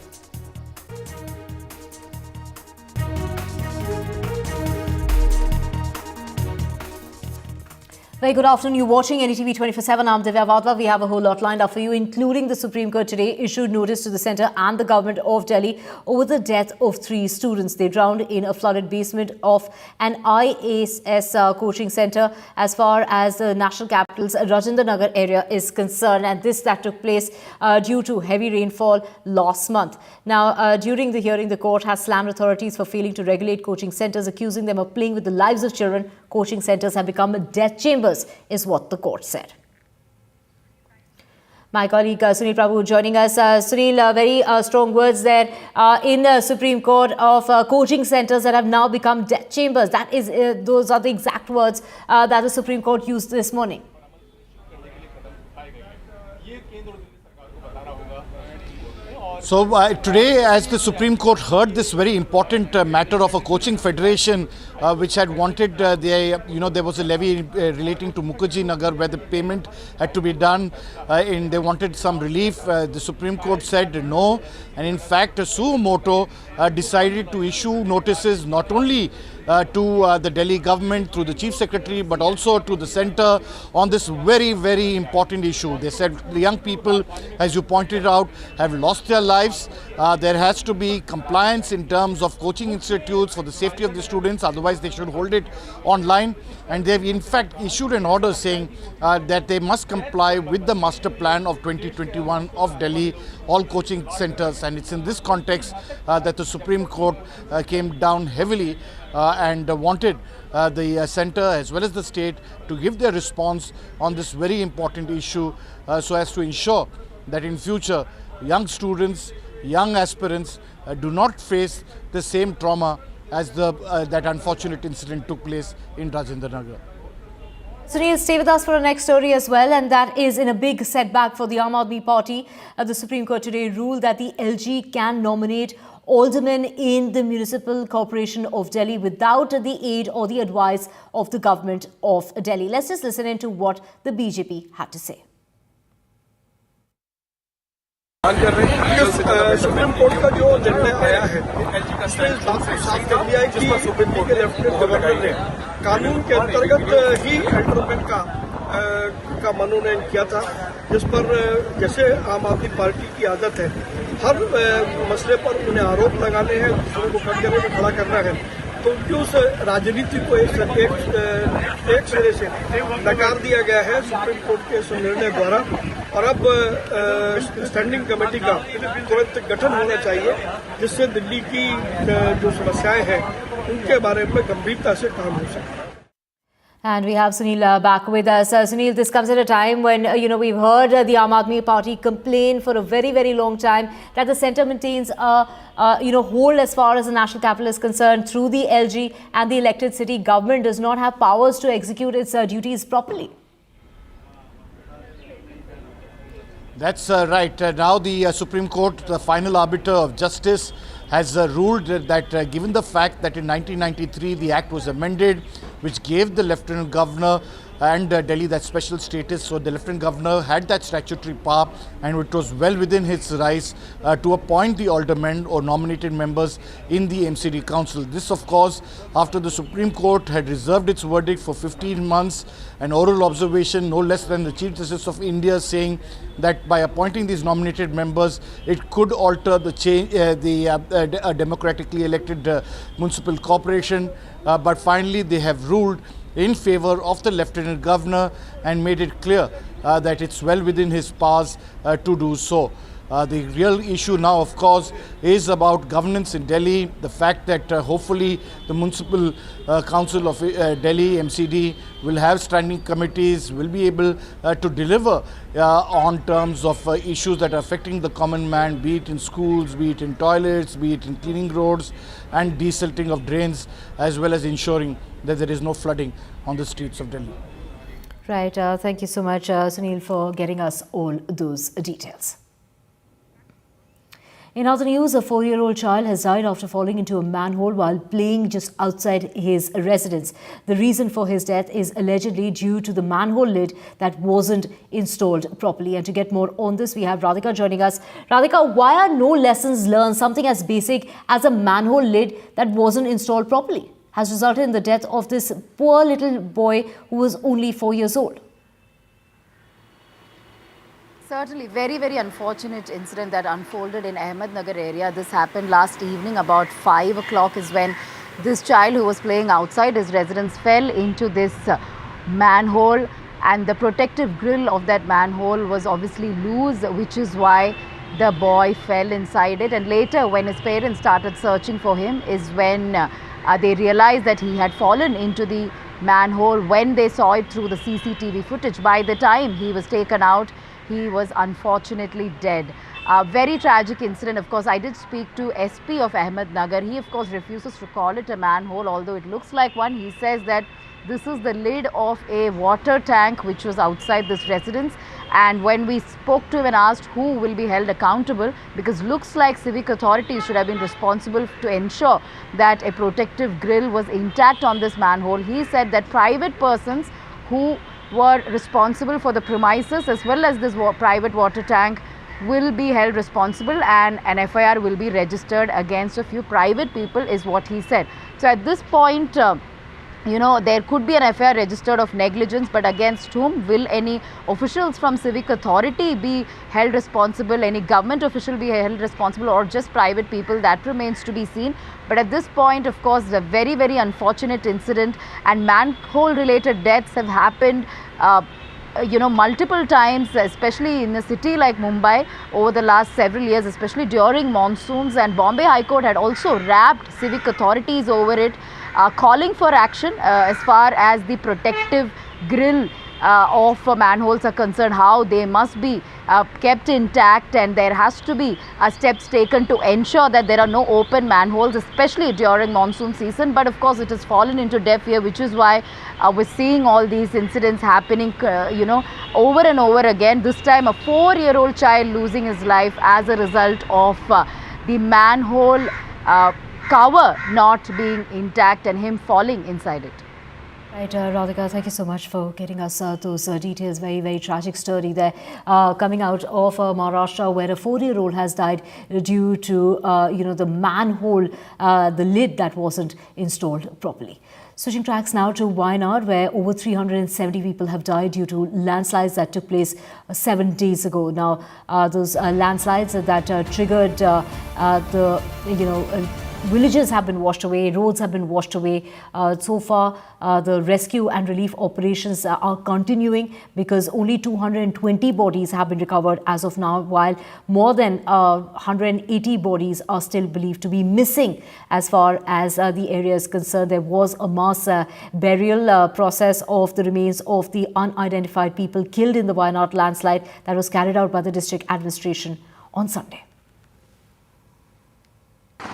Very good afternoon. You're watching NDTV 24/7. I'm Divya Vadva. We have a whole lot lined up for you, including the Supreme Court today issued notice to the centre and the government of Delhi over the death of 3 students. They drowned in a flooded basement of an IAS coaching centre as far as the national capital's Rajendra Nagar area is concerned, and that took place due to heavy rainfall last month. Now, during the hearing, the court has slammed authorities for failing to regulate coaching centres, accusing them of playing with the lives of children. Coaching centres have become death chambers, is what the court said. My colleague Sunil Prabhu joining us. Sunil, very strong words there in the Supreme Court of coaching centres that have now become death chambers. That is, those are the exact words that the Supreme Court used this morning. So today, as the Supreme Court heard this very important matter of a coaching federation which had wanted, there was a levy relating to Mukherjee Nagar where the payment had to be done and they wanted some relief. The Supreme Court said no, and in fact suo moto decided to issue notices not only to the Delhi government through the Chief Secretary but also to the centre on this very, very important issue. They said the young people, as you pointed out, have lost their lives. There has to be compliance in terms of coaching institutes for the safety of the students, otherwise they should hold it online. And they've in fact issued an order saying that they must comply with the master plan of 2021 of Delhi, all coaching centres. And it's in this context that the Supreme Court came down heavily and wanted the centre as well as the state to give their response on this very important issue so as to ensure that in future young students, young aspirants do not face the same trauma as that unfortunate incident took place in Rajendra Nagar. Sunil, stay with us for our next story as well, and that is in a big setback for the Aam Aadmi Party. The Supreme Court today ruled that the LG can nominate aldermen in the Municipal Corporation of Delhi without the aid or the advice of the government of Delhi. Let's just listen into what the BJP had to say. Supreme court का जो निर्णय आया है उसने इस बात को साफ कर दिया है कि दिल्ली के लेफ्टिनेंट गवर्नर ने कानून के अंतर्गत ही एल्डरमैन का मनोनयन किया था, जिस पर जैसे आम आदमी पार्टी की आदत है हर मसले पर उन्हें आरोप लगाने हैं, दूसरों को कटघरे में खड़ा करना है, तो उनकी उस राजनीति को एक सिरे से नकार दिया गया है सुप्रीम कोर्ट के इस निर्णय द्वारा। और अब स्टैंडिंग कमेटी का तुरंत गठन होना चाहिए जिससे दिल्ली की जो समस्याएं हैं उनके बारे में गंभीरता से काम हो सके। And we have Sunil back with us. Sunil, this comes at a time when, we've heard the Aam Aadmi Party complain for a very, very long time that the centre maintains a, hold as far as the national capital is concerned through the LG, and the elected city government does not have powers to execute its duties properly. That's right. Now the Supreme Court, the final arbiter of justice, has ruled that given the fact that in 1993 the Act was amended, which gave the Lieutenant Governor and Delhi that special status, so the Lieutenant Governor had that statutory power and it was well within his rights to appoint the aldermen or nominated members in the MCD Council. This, of course, after the Supreme Court had reserved its verdict for 15 months, an oral observation no less than the Chief Justice of India saying that by appointing these nominated members, it could alter the democratically elected municipal corporation. But finally, they have ruled in favour of the Lieutenant Governor and made it clear that it's well within his powers to do so. The real issue now, of course, is about governance in Delhi. The fact that hopefully the Municipal Council of Delhi, MCD, will have standing committees, will be able to deliver on terms of issues that are affecting the common man, be it in schools, be it in toilets, be it in cleaning roads and desilting of drains, as well as ensuring that there is no flooding on the streets of Delhi. Right. Thank you so much, Sunil, for getting us all those details. In other news, a 4-year-old child has died after falling into a manhole while playing just outside his residence. The reason for his death is allegedly due to the manhole lid that wasn't installed properly. And to get more on this, we have Radhika joining us. Radhika, why are no lessons learned? Something as basic as a manhole lid that wasn't installed properly has resulted in the death of this poor little boy who was only 4 years old. Certainly, very, very unfortunate incident that unfolded in Ahmednagar area. This happened last evening about 5 o'clock is when this child who was playing outside his residence fell into this manhole, and the protective grill of that manhole was obviously loose, which is why the boy fell inside it. And later, when his parents started searching for him, is when they realized that he had fallen into the manhole when they saw it through the CCTV footage. By the time he was taken out, he was unfortunately dead. Very tragic incident. Of course, I did speak to SP of Ahmednagar. He, of course, refuses to call it a manhole, although it looks like one. He says that this is the lid of a water tank which was outside this residence. And when we spoke to him and asked who will be held accountable, because looks like civic authorities should have been responsible to ensure that a protective grill was intact on this manhole, he said that private persons who were responsible for the premises as well as this private water tank will be held responsible, and an FIR will be registered against a few private people, is what he said. So at this point, there could be an FIR registered of negligence, but against whom? Will any officials from civic authority be held responsible, any government official be held responsible, or just private people? That remains to be seen. But at this point, of course, a very, very unfortunate incident, and manhole related deaths have happened multiple times, especially in a city like Mumbai over the last several years, especially during monsoons. And Bombay High Court had also rapped civic authorities over it, calling for action as far as the protective grill of manholes are concerned, how they must be kept intact, and there has to be steps taken to ensure that there are no open manholes, especially during monsoon season. But of course, it has fallen into deaf ear, which is why we're seeing all these incidents happening, over and over again. This time, a 4-year-old child losing his life as a result of the manhole cover not being intact and him falling inside it. Right, Radhika, thank you so much for getting us those details. Very, very tragic story there coming out of Maharashtra, where a 4-year-old has died due to, the manhole, the lid that wasn't installed properly. Switching tracks now to Wayanad, where over 370 people have died due to landslides that took place 7 days ago. Now, those landslides that triggered villages have been washed away, roads have been washed away. So far, the rescue and relief operations are continuing because only 220 bodies have been recovered as of now, while more than 180 bodies are still believed to be missing. As far as the area is concerned, there was a mass burial process of the remains of the unidentified people killed in the Wayanad landslide that was carried out by the district administration on Sunday.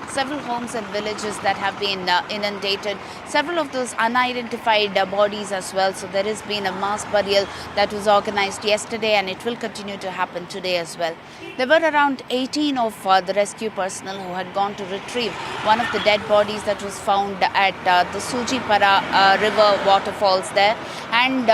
Several homes and villages that have been inundated, several of those unidentified bodies as well. So there has been a mass burial that was organized yesterday, and it will continue to happen today as well. There were around 18 of the rescue personnel who had gone to retrieve one of the dead bodies that was found at the Sujipara river waterfalls there, and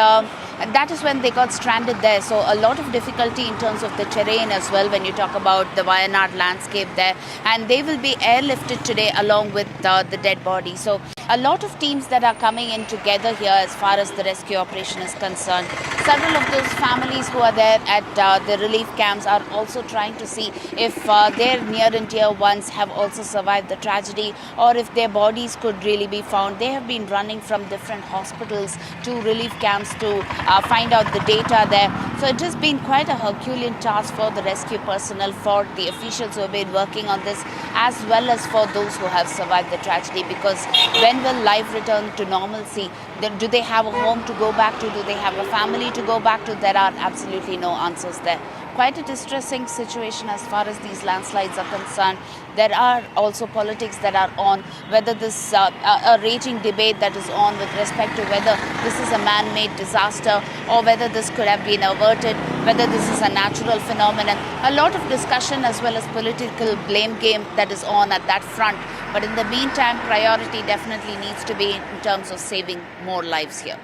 that is when they got stranded there. So a lot of difficulty in terms of the terrain as well when you talk about the Wayanad landscape there, and they will be airlifted today along with the dead body. So a lot of teams that are coming in together here as far as the rescue operation is concerned. Several of those families who are there at the relief camps are also trying to see if their near and dear ones have also survived the tragedy, or if their bodies could really be found. They have been running from different hospitals to relief camps to find out the data there. So it has been quite a Herculean task for the rescue personnel, for the officials who have been working on this, as well as for those who have survived the tragedy, because when will life return to normalcy? Do they have a home to go back to? Do they have a family to go back to? There are absolutely no answers there. Quite a distressing situation as far as these landslides are concerned. There are also politics that are on, whether this a raging debate that is on with respect to whether this is a man-made disaster or whether this could have been averted, whether this is a natural phenomenon. A lot of discussion as well as political blame game that is on at that front. But in the meantime, priority definitely needs to be in terms of saving more lives here.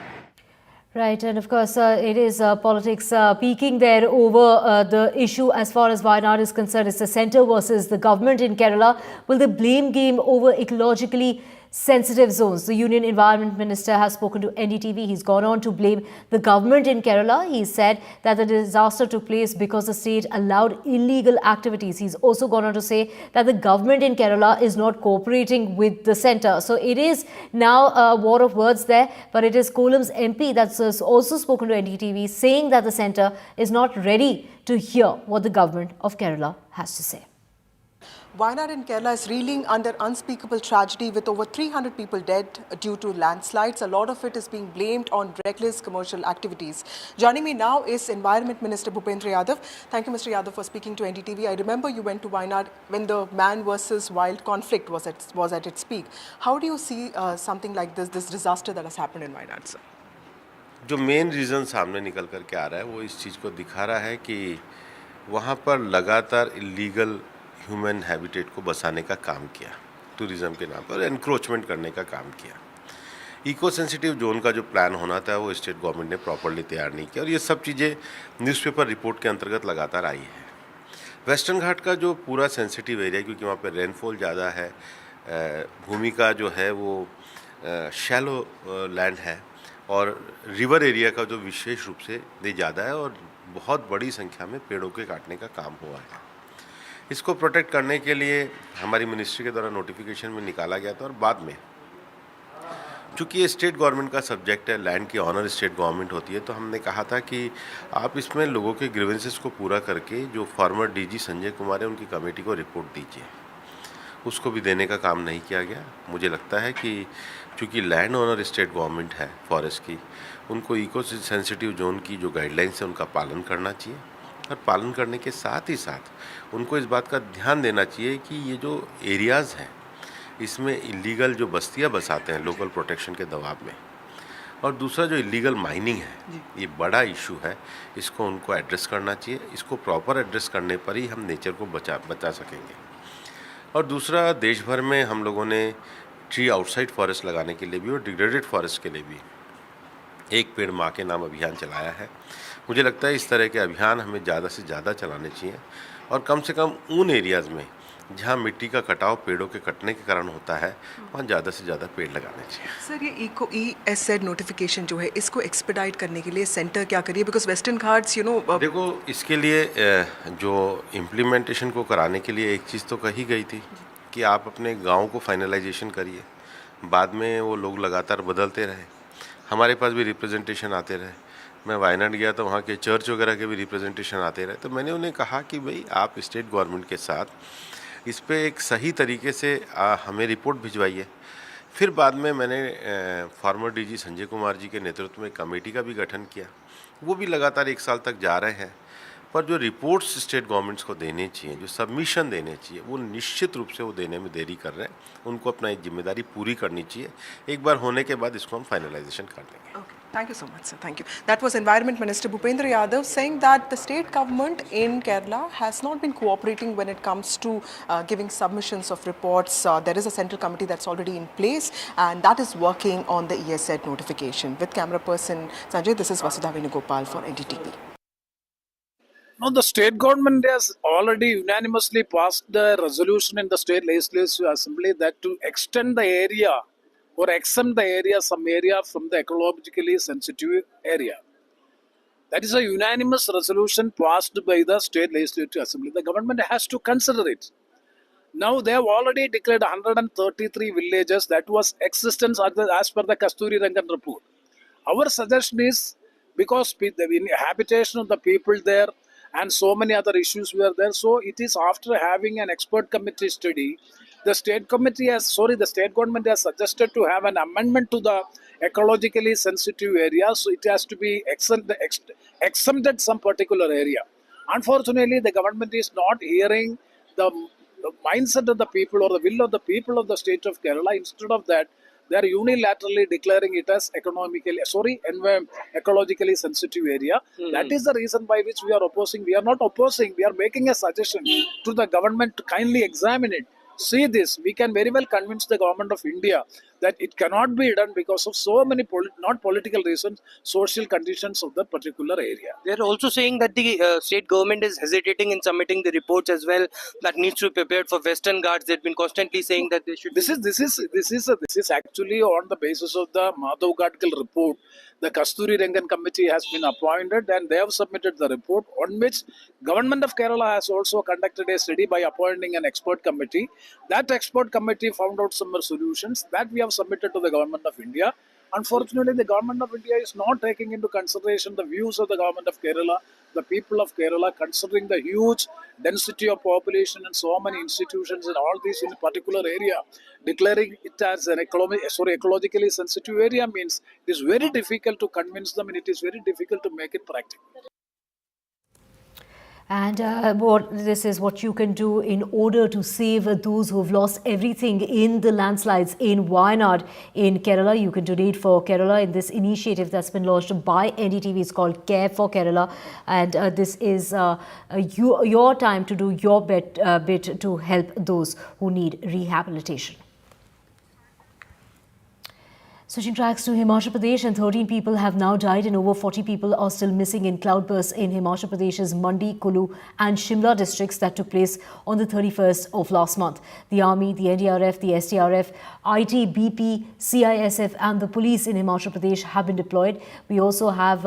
Right, and of course, it is politics peaking there over the issue as far as Wayanad is concerned. It's the centre versus the government in Kerala. Will the blame game over ecologically sensitive zones? The Union Environment Minister has spoken to NDTV. He's gone on to blame the government in Kerala. He said that the disaster took place because the state allowed illegal activities. He's also gone on to say that the government in Kerala is not cooperating with the centre. So it is now a war of words there, but it is Kolam's MP that's also spoken to NDTV, saying that the centre is not ready to hear what the government of Kerala has to say. Wayanad in Kerala is reeling under unspeakable tragedy with over 300 people dead due to landslides. A lot of it is being blamed on reckless commercial activities. Joining me now is Environment Minister Bhupendra Yadav. Thank you, Mr. Yadav, for speaking to NDTV. I remember you went to Wayanad when the man versus wild conflict was at its peak. How do you see something like this disaster that has happened in Wayanad, sir? जो main reason सामने निकल कर के आ रहा है वो इस चीज़ को दिखा रहा है कि वहाँ पर लगातार इलीगल ह्यूमन हैबिटेट को बसाने का काम किया, टूरिज़्म के नाम पर एनक्रोचमेंट करने का काम किया। इको सेंसिटिव जोन का जो प्लान होना था वो स्टेट गवर्नमेंट ने प्रॉपर्ली तैयार नहीं किया और ये सब चीज़ें न्यूज़पेपर रिपोर्ट के अंतर्गत लगातार आई है। वेस्टर्न घाट का जो पूरा सेंसिटिव एरिया, क्योंकि वहाँ पर रेनफॉल ज़्यादा है, भूमि का जो है वो शैलो लैंड है और रिवर एरिया का जो विशेष रूप से ज़्यादा है और बहुत बड़ी संख्या में पेड़ों के काटने का काम हुआ है। इसको प्रोटेक्ट करने के लिए हमारी मिनिस्ट्री के द्वारा नोटिफिकेशन में निकाला गया था और बाद में चूँकि ये स्टेट गवर्नमेंट का सब्जेक्ट है, लैंड की ऑनर स्टेट गवर्नमेंट होती है, तो हमने कहा था कि आप इसमें लोगों के ग्रीवेंसेस को पूरा करके जो फॉर्मर डीजी संजय कुमार है उनकी कमेटी को रिपोर्ट दीजिए। उसको भी देने का काम नहीं किया गया। मुझे लगता है कि चूँकि लैंड ओनर स्टेट गवर्नमेंट है फॉरेस्ट की, उनको इको सेंसिटिव जोन की जो गाइडलाइंस है उनका पालन करना चाहिए और पालन करने के साथ ही साथ उनको इस बात का ध्यान देना चाहिए कि ये जो एरियाज़ हैं इसमें इलीगल जो बस्तियां बसाते हैं लोकल प्रोटेक्शन के दबाव में, और दूसरा जो इलीगल माइनिंग है ये बड़ा इशू है, इसको उनको एड्रेस करना चाहिए। इसको प्रॉपर एड्रेस करने पर ही हम नेचर को बचा सकेंगे। और दूसरा, देश भर में हम लोगों ने ट्री आउटसाइड फॉरेस्ट लगाने के लिए भी और डिग्रेडेड फॉरेस्ट के लिए भी एक पेड़ माँ के नाम अभियान चलाया है। मुझे लगता है इस तरह के अभियान हमें ज़्यादा से ज़्यादा चलाने चाहिए और कम से कम उन एरियाज़ में जहाँ मिट्टी का कटाव पेड़ों के कटने के कारण होता है वहाँ ज़्यादा से ज़्यादा पेड़ लगाने चाहिए। सर, ये ESZ नोटिफिकेशन जो है इसको एक्सपेडाइट करने के लिए सेंटर क्या करिए? बिकॉज वेस्टर्न घाट्स देखो, इसके लिए जो इम्प्लीमेंटेशन को कराने के लिए एक चीज़ तो कही गई थी कि आप अपने गाँव को फाइनलाइजेशन करिए। बाद में वो लोग लगातार बदलते रहे, हमारे पास भी रिप्रेजेंटेशन आते रहे। मैं वायनाड गया तो वहाँ के चर्च वगैरह के भी रिप्रेजेंटेशन आते रहे, तो मैंने उन्हें कहा कि भाई आप स्टेट गवर्नमेंट के साथ इस पे एक सही तरीके से हमें रिपोर्ट भिजवाइए। फिर बाद में मैंने फॉर्मर डीजी संजय कुमार जी के नेतृत्व में कमेटी का भी गठन किया। वो भी लगातार 1 साल तक जा रहे हैं, पर जो रिपोर्ट्स स्टेट गवर्नमेंट्स को देने चाहिए, जो सबमिशन देने चाहिए, वो निश्चित रूप से वो देने में देरी कर रहे हैं। उनको अपना एक जिम्मेदारी पूरी करनी चाहिए। एक बार होने के बाद इसको हम फाइनलाइजेशन कर देंगे। Okay. Thank you so much, sir. Thank you. That was Environment Minister Bhupendra Yadav saying that the state government in Kerala has not been cooperating when it comes to giving submissions of reports. There is a central committee that's already in place and that is working on the ESZ notification. With camera person Sanjay, this is Vasudha Venugopal for NDTV. No, the state government has already unanimously passed the resolution in the state legislative assembly that to extend the area or exempt the area, some area from the ecologically sensitive area. That is a unanimous resolution passed by the state legislative assembly. The government has to consider it. Now they have already declared 133 villages that was existence as per the Kasturi Rangan report. Our suggestion is, because the habitation of the people there and so many other issues were there, so it is after having an expert committee study, the state government has suggested to have an amendment to the ecologically sensitive area, so it has to be exempted some particular area. Unfortunately, the government is not hearing the mindset of the people or the will of the people of the state of Kerala. Instead of that, they are unilaterally declaring it as ecologically sensitive area. That is the reason by which we are opposing. We are not opposing, we are making a suggestion to the government to kindly examine it. See this, we can very well convince the government of India that it cannot be done because of so many not political reasons, social conditions of the particular area. They are also saying that the state government is hesitating in submitting the reports as well that needs to be prepared for Western Ghats. They've been constantly saying that they should. This is actually on the basis of the Madhav Gadkal report. The Kasturi Rangan committee has been appointed and they have submitted the report, on which government of Kerala has also conducted a study by appointing an expert committee. That expert committee found out some solutions that we have submitted to the government of India. Unfortunately, the government of India is not taking into consideration the views of the government of Kerala, the people of Kerala, considering the huge density of population and so many institutions and all these in a particular area. Declaring it as an ecologically sensitive area means it is very difficult to convince them, and it is very difficult to make it practical. And this is what you can do in order to save those who've lost everything in the landslides in Wayanad in Kerala. You can donate for Kerala in this initiative that's been launched by NDTV. It's called Care for Kerala. And this is your time to do your bit to help those who need rehabilitation. Switching tracks to Himachal Pradesh, and 13 people have now died and over 40 people are still missing in cloudbursts in Himachal Pradesh's Mandi, Kullu and Shimla districts that took place on the 31st of last month. The Army, the NDRF, the SDRF, ITBP, CISF and the police in Himachal Pradesh have been deployed. We also have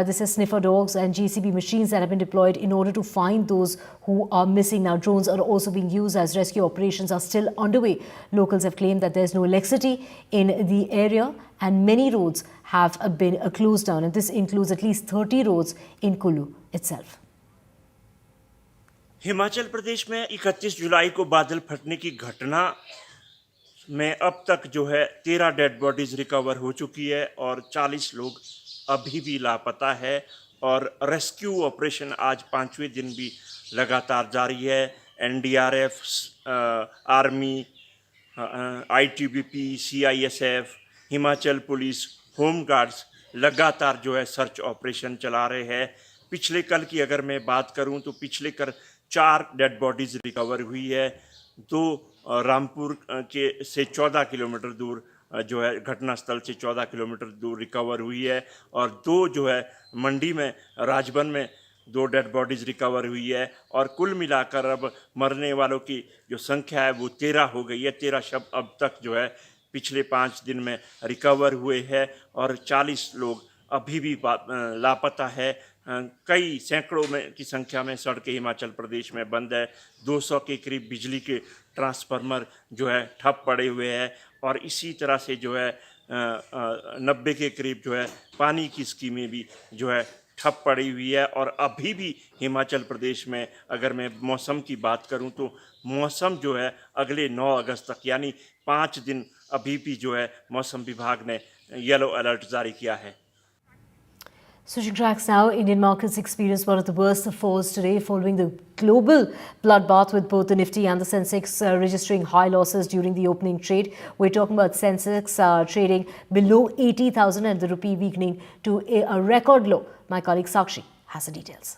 this is sniffer dogs and JCB machines that have been deployed in order to find those who are missing. Now, drones are also being used as rescue operations are still underway. Locals have claimed that there's no electricity in the area and many roads have been closed down, and this includes at least 30 roads in Kullu itself. Himachal Pradesh में 31 जुलाई को बादल फटने की घटना में अब तक जो है 13 डेड बॉडीज रिकवर हो चुकी है और 40 लोग अभी भी लापता है और रेस्क्यू ऑपरेशन आज 5वें दिन भी लगातार जारी है। NDRF, army, ITBP, CISF, Himachal police, home guards लगातार जो है सर्च ऑपरेशन चला रहे हैं। पिछले कल की अगर मैं बात करूं तो पिछले कल 4 डेड बॉडीज रिकवर हुई है। 2 रामपुर के से 14 किलोमीटर दूर जो है घटनास्थल से 14 किलोमीटर दूर रिकवर हुई है और 2 जो है मंडी में राजबन में 2 डेड बॉडीज रिकवर हुई है और कुल मिलाकर अब मरने वालों की जो संख्या है वो 13 हो गई है। 13 शव अब तक जो है पिछले 5 दिन में रिकवर हुए हैं और 40 लोग अभी भी लापता है। कई सैकड़ों में की संख्या में सड़कें हिमाचल प्रदेश में बंद है। 200 के करीब बिजली के ट्रांसफार्मर जो है ठप पड़े हुए हैं और इसी तरह से जो है 90 के करीब जो है पानी की स्कीमें भी जो है ठप पड़ी हुई है। और अभी भी हिमाचल प्रदेश में अगर मैं मौसम की बात करूं तो मौसम जो है अगले 9 अगस्त तक यानी 5 दिन अभी भी जो है मौसम विभाग ने येलो अलर्ट जारी किया है। Switching tracks now, Indian markets experienced one of the worst falls today following the global bloodbath with both the Nifty and the Sensex registering high losses during the opening trade. We're talking about Sensex trading below 80,000 and the rupee weakening to a record low. My colleague Sakshi has the details.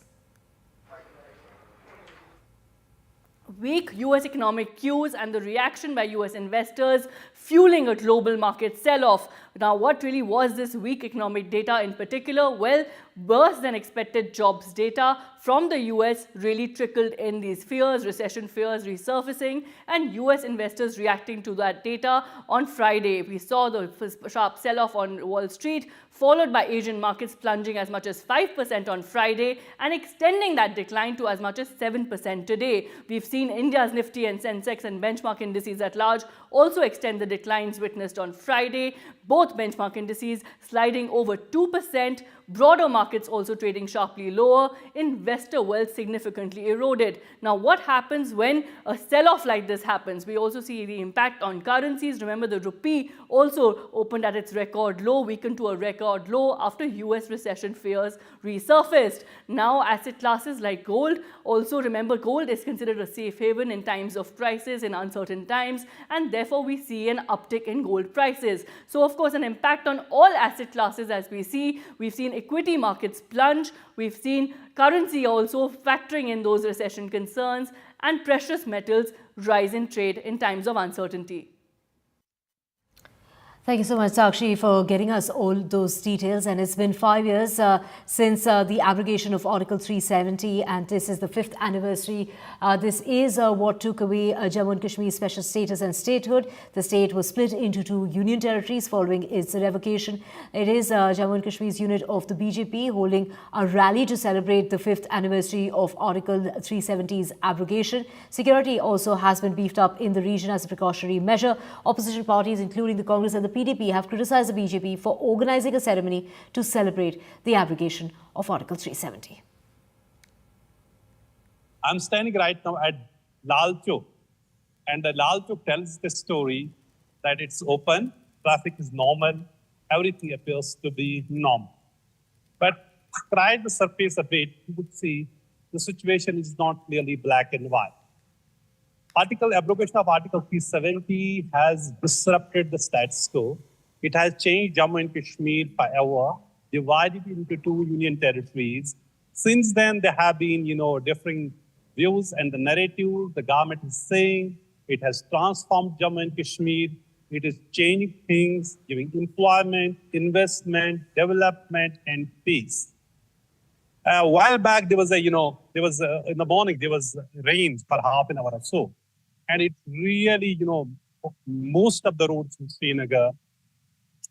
Weak US economic cues and the reaction by US investors fueling a global market sell-off. Now, what really was this weak economic data in particular? Well, worse than expected jobs data from the US really trickled in these fears, recession fears resurfacing, and US investors reacting to that data on Friday. We saw the sharp sell-off on Wall Street, followed by Asian markets plunging as much as 5% on Friday and extending that decline to as much as 7% today. We've seen India's Nifty and Sensex and benchmark indices at large also extend the declines witnessed on Friday. Both benchmark indices sliding over 2%. Broader markets also trading sharply lower. Investor wealth significantly eroded. Now, what happens when a sell-off like this happens? We also see the impact on currencies. Remember, the rupee also opened at its record low, weakened to a record low after US recession fears resurfaced. Now, asset classes like gold, also remember gold is considered a safe haven in times of crisis, in uncertain times, and therefore we see an uptick in gold prices. So, of course, an impact on all asset classes as we see. We've seen equity markets plunge. We've seen currency also factoring in those recession concerns, and precious metals rise in trade in times of uncertainty. Thank you so much, Sakshi, for getting us all those details. And it's been 5 years since the abrogation of Article 370, and this is the 5th anniversary. This is what took away Jammu and Kashmir's special status and statehood. The state was split into 2 union territories following its revocation. It is Jammu and Kashmir's unit of the BJP holding a rally to celebrate the 5th anniversary of Article 370's abrogation. Security also has been beefed up in the region as a precautionary measure. Opposition parties, including the Congress and the PDP have criticized the BJP for organizing a ceremony to celebrate the abrogation of Article 370. I'm standing right now at Lal Chowk, and the Lal Chowk tells the story that it's open, traffic is normal, everything appears to be normal. But try the surface a bit, you would see the situation is not clearly black and white. Abrogation of Article 370 has disrupted the status quo. It has changed Jammu and Kashmir forever, divided into two union territories. Since then, there have been, differing views and the narrative. The government is saying it has transformed Jammu and Kashmir. It is changing things, giving employment, investment, development, and peace. A while back, in the morning, there was rain for half an hour or so. And it really, most of the roads in Srinagar,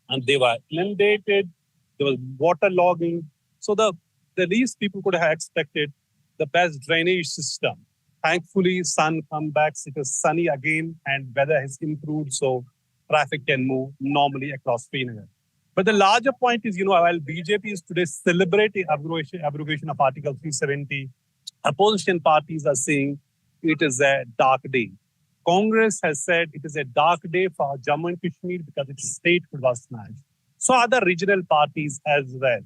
and they were inundated, there was water logging. So the least people could have expected the best drainage system. Thankfully, sun comes back, it is sunny again, and weather has improved, so traffic can move normally across Srinagar. But the larger point is, while BJP is today celebrating abrogation of Article 370, opposition parties are saying it is a dark day. Congress has said it is a dark day for Jammu and Kashmir because its statehood was snatched. So are the regional parties as well.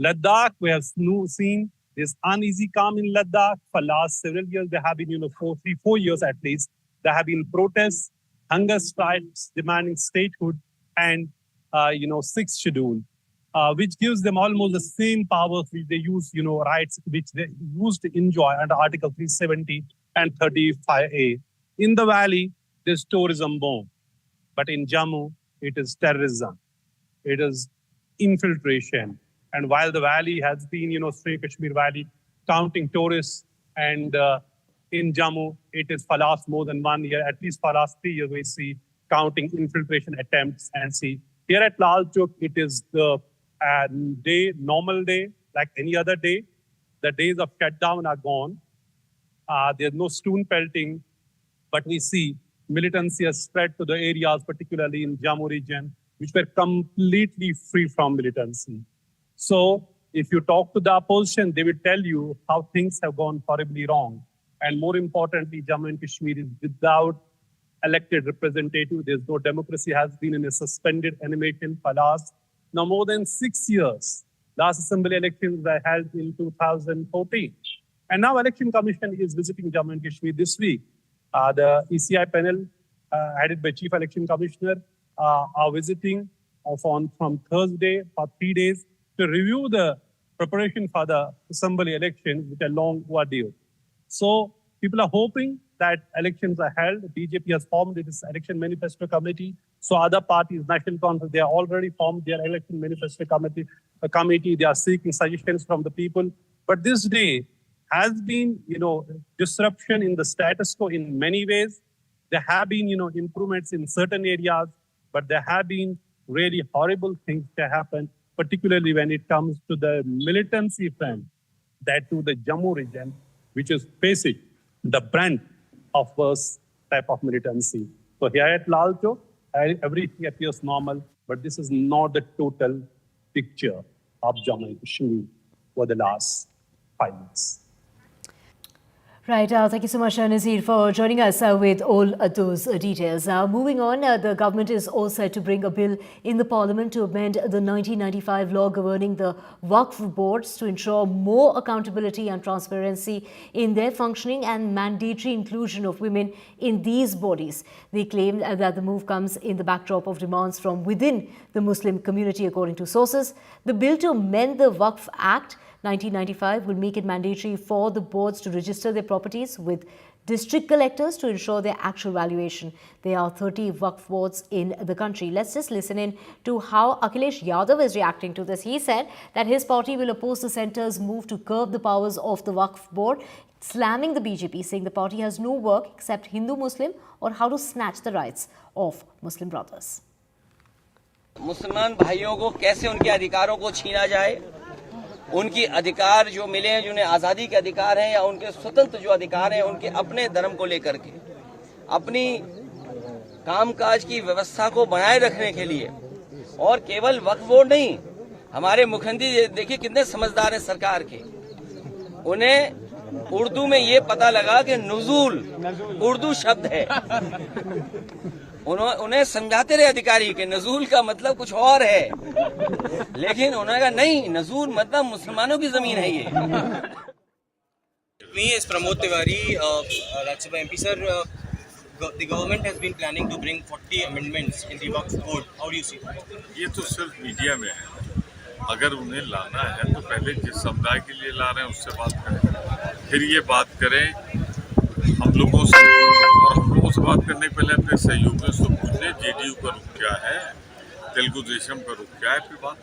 Ladakh, we have seen this uneasy calm in Ladakh. For last several years, there have been, 4 years at least, there have been protests, hunger strikes demanding statehood and, 6th schedule, which gives them almost the same powers which they use, rights which they used to enjoy under Article 370 and 35A. In the valley, there's tourism boom. But in Jammu, it is terrorism. It is infiltration. And while the valley has been, Sri Kashmir Valley, counting tourists, and in Jammu, it is for last more than 1 year, at least for last 3 years, we see counting infiltration attempts and see. Here at Lal Chowk, it is the normal day, like any other day. The days of shutdown are gone. There's no stone pelting, but we see militancy has spread to the areas, particularly in Jammu region, which were completely free from militancy. So if you talk to the opposition, they will tell you how things have gone horribly wrong. And more importantly, Jammu and Kashmir is without elected representative. There's no democracy, has been in a suspended animation for last now more than 6 years. Last assembly elections were held in 2014. And now Election Commission is visiting Jammu and Kashmir this week. The ECI panel, headed by Chief Election Commissioner, are visiting from Thursday for 3 days to review the preparation for the assembly elections, which are long ordeal. So people are hoping that elections are held. BJP has formed its election manifesto committee. So other parties, National Congress, they are already formed their election manifesto committee. They are seeking suggestions from the people. But this day has been, disruption in the status quo in many ways. There have been, improvements in certain areas, but there have been really horrible things that happen, particularly when it comes to the militancy front, that to the Jammu region, which is facing the brunt of worst type of militancy. So here at Lal Chowk, everything appears normal, but this is not the total picture of Jammu and Kashmir for the last 5 months. Right, thank you so much, Nazir, for joining us with all those details. Moving on, the government is all set to bring a bill in the parliament to amend the 1995 law governing the Waqf boards to ensure more accountability and transparency in their functioning and mandatory inclusion of women in these bodies. They claim that the move comes in the backdrop of demands from within the Muslim community, according to sources. The bill to amend the Waqf Act 1995 will make it mandatory for the boards to register their properties with district collectors to ensure their actual valuation. There are 30 Waqf boards in the country. Let's just listen in to how Akhilesh Yadav is reacting to this. He said that his party will oppose the centre's move to curb the powers of the Waqf board, slamming the BJP, saying the party has no work except Hindu-Muslim or how to snatch the rights of Muslim brothers. मुसलमान भाइयों को कैसे उनके अधिकारों को छीना जाए, उनकी अधिकार जो मिले हैं, जिन्हें आज़ादी के अधिकार हैं या उनके स्वतंत्र जो अधिकार हैं, उनके अपने धर्म को लेकर के, अपनी कामकाज की व्यवस्था को बनाए रखने के लिए, और केवल वक्फ बोर्ड नहीं, हमारे मुख्यमंत्री देखिए कितने समझदार हैं सरकार के, उन्हें उर्दू में ये पता लगा कि नुज़ूल उर्दू शब्द है, उन्हें समझाते रहे अधिकारी कि नजूल का मतलब कुछ और है, लेकिन उन्होंने कहा नहीं, नजूल मतलब मुसलमानों की जमीन है ये। Me as Pramod Tiwari, Rajya Sabha MP sir, the government has been planning to bring 40 amendments in the Waqf Code. How do you see that? ये तो सिर्फ मीडिया में है, अगर उन्हें लाना है तो पहले जिस समुदाय के लिए ला रहे हैं उससे बात करें, फिर ये बात करें हम लोगों से, और हम लोगों से बात करने के पहले अपने सहयोगियों से पूछ लें जेडीयू का रुख क्या है, तेलुगु देशम का रुख क्या है, फिर बात।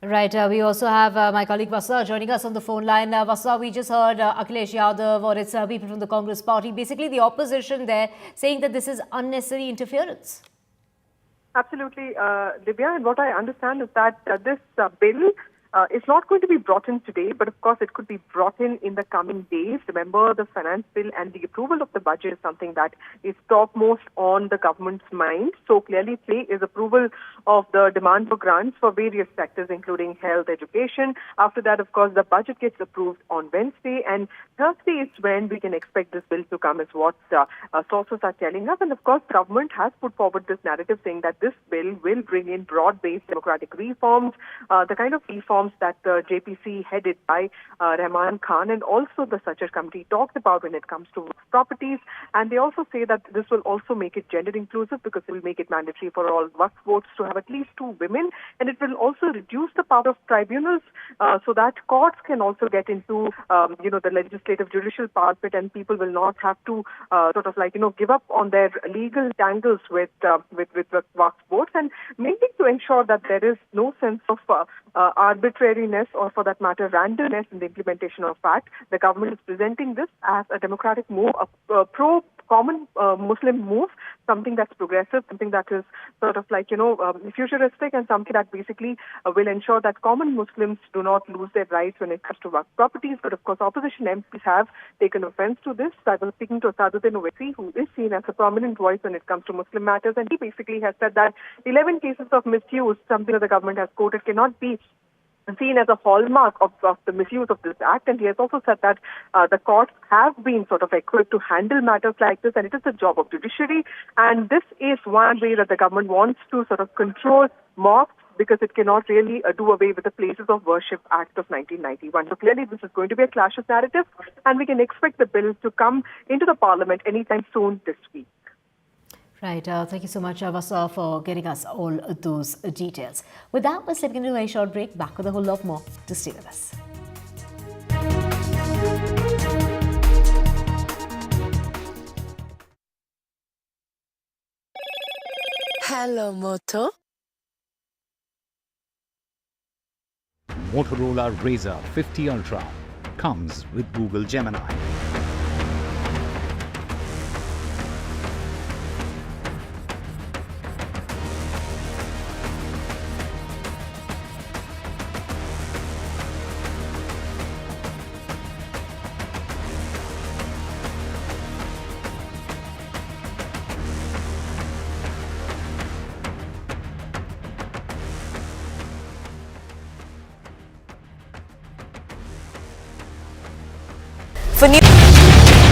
Right, we also have my colleague Vasa joining us on the phone line. Vasa, we just heard Akhilesh Yadav or its people from the Congress party, basically the opposition there, saying that this is unnecessary interference. Absolutely, Divya, and what I understand is that this bill is not going to be brought in today, but of course it could be brought in the coming days. Remember, the finance bill and the approval of the budget is something that is topmost on the government's mind. So clearly play is approval of the demand for grants for various sectors, including health, education. After that, of course, the budget gets approved on Wednesday, and Thursday is when we can expect this bill to come, is what sources are telling us. And of course, government has put forward this narrative saying that this bill will bring in broad-based democratic reforms, the kind of reforms that the JPC headed by Rahman Khan and also the Sachar committee talked about when it comes to properties. And they also say that this will also make it gender inclusive because it will make it mandatory for all waqf boards to have at least 2 women. And it will also reduce the power of tribunals so that courts can also get into, the legislative judicial part of it, and people will not have to give up on their legal tangles with waqf boards, and mainly to ensure that there is no sense of arbitrariness or, for that matter, randomness in the implementation of fact. The government is presenting this as a democratic move, a pro-common Muslim move, something that's progressive, something that is futuristic, and something that basically will ensure that common Muslims do not lose their rights when it comes to waqf properties. But of course, opposition MPs have taken offense to this. I was speaking to Asaduddin Owaisi, who is seen as a prominent voice when it comes to Muslim matters, and he basically has said that 11 cases of misuse, something that the government has quoted, cannot be seen as a hallmark of the misuse of this act. And he has also said that the courts have been equipped to handle matters like this, and it is the job of judiciary. And this is one way that the government wants to control mosques, because it cannot really do away with the Places of Worship Act of 1991. So clearly this is going to be a clash of narratives, and we can expect the bill to come into the parliament anytime soon this week. Right. Thank you so much, Vasa, for getting us all those details. With that, we're slipping into a short break. Back with a whole lot more. To stay with us. Hello, Moto. Motorola Razr 50 Ultra comes with Google Gemini.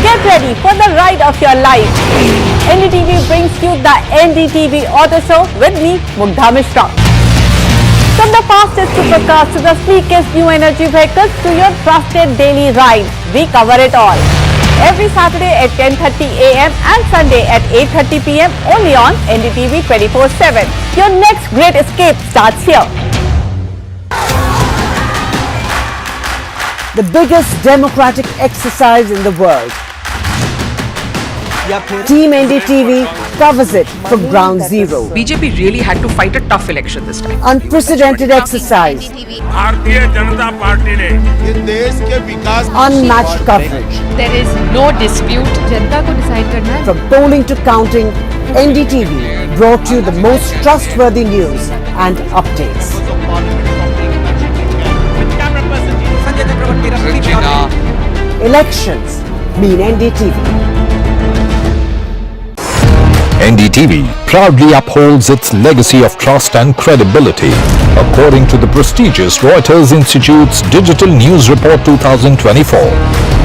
Get ready for the ride of your life. NDTV brings you the NDTV Auto Show with me, Mugdha Mishra. From the fastest supercars to the sleekest new energy vehicles to your trusted daily ride, we cover it all. Every Saturday at 10:30 a.m. and Sunday at 8:30 p.m. only on NDTV 24/7. Your next great escape starts here. The biggest democratic exercise in the world. Team NDTV covers it from ground zero. BJP really had to fight a tough election this time. Unprecedented exercise. Unmatched coverage. There is no dispute. जनता को decide करना है. From polling to counting, NDTV brought you the most trustworthy news and updates. Elections mean NDTV. NDTV proudly upholds its legacy of trust and credibility. According to the prestigious Reuters Institute's Digital News Report 2024,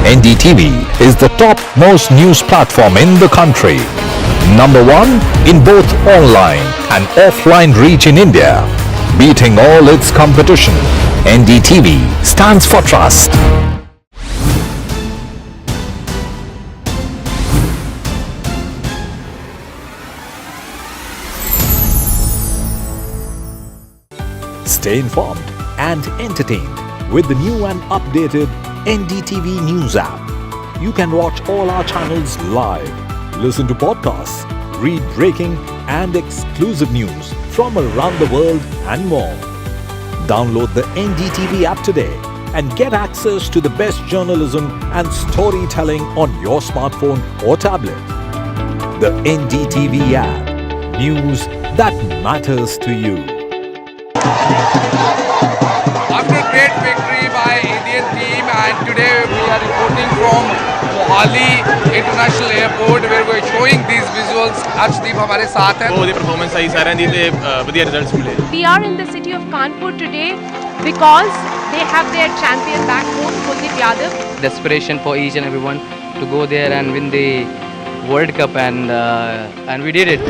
NDTV is the top-most news platform in the country. Number 1 in both online and offline reach in India. Beating all its competition, NDTV stands for trust. Stay informed and entertained with the new and updated NDTV News app. You can watch all our channels live, listen to podcasts, read breaking and exclusive news from around the world and more. Download the NDTV app today and get access to the best journalism and storytelling on your smartphone or tablet. The NDTV app. News that matters to you. After great victory by Indian team, and today we are reporting from Mohali International Airport where we are showing these visuals. Arshdeep हमारे साथ हैं. बहुत performance सही सारे दी थे बढ़िया results मिले. We are in the city of Kanpur today because they have their champion back home, Kuldeep Yadav. Desperation for each and everyone to go there and win the World Cup, and we did it.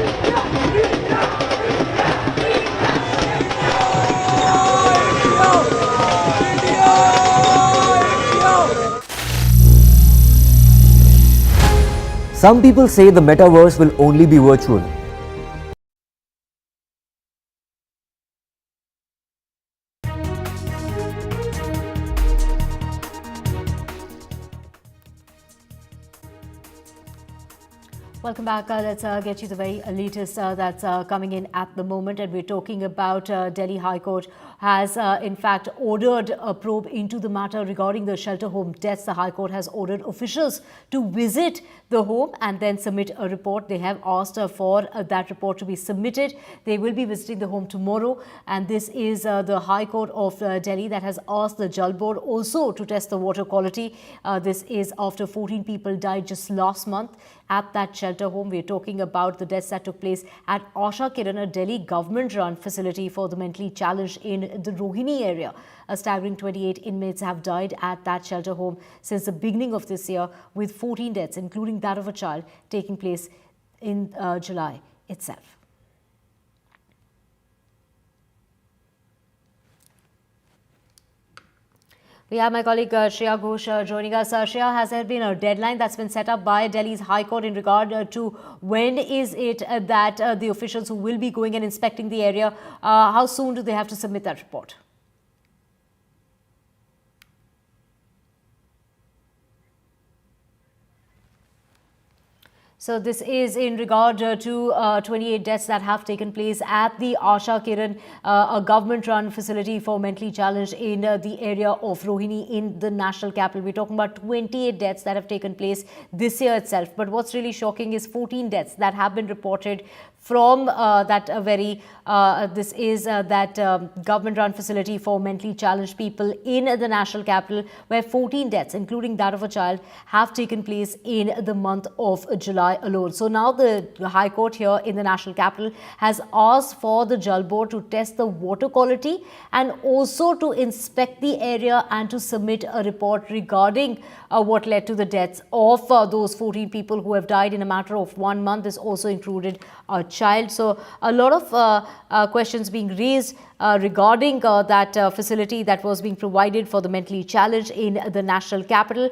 Some people say the metaverse will only be virtual. Welcome back. Let's get you the very latest that's coming in at the moment. And we're talking about Delhi High Court has in fact ordered a probe into the matter regarding the shelter home deaths. The High Court has ordered officials to visit the home and then submit a report. They have asked for that report to be submitted. They will be visiting the home tomorrow. And this is the High Court of Delhi that has asked the Jal Board also to test the water quality. This is after 14 people died just last month at that shelter home. We're talking about the deaths that took place at Asha Kiran, a Delhi government-run facility for the mentally challenged in the Rohini area. A staggering 28 inmates have died at that shelter home since the beginning of this year, with 14 deaths, including that of a child, taking place in July itself. We have my colleague Shreya Ghosh joining us. Shreya, has there been a deadline that's been set up by Delhi's High Court in regard to when is it that the officials who will be going and inspecting the area, how soon do they have to submit that report? So this is in regard to 28 deaths that have taken place at the Asha Kiran, a government-run facility for mentally challenged in the area of Rohini in the national capital. We're talking about 28 deaths that have taken place this year itself. But what's really shocking is 14 deaths that have been reported from that government-run facility for mentally challenged people in the national capital, where 14 deaths, including that of a child, have taken place in the month of July alone. So now the High Court here in the national capital has asked for the Jal Board to test the water quality and also to inspect the area and to submit a report regarding what led to the deaths of those 14 people who have died in a matter of 1 month. This also included a child. So a lot of questions being raised regarding that facility that was being provided for the mentally challenged in the national capital.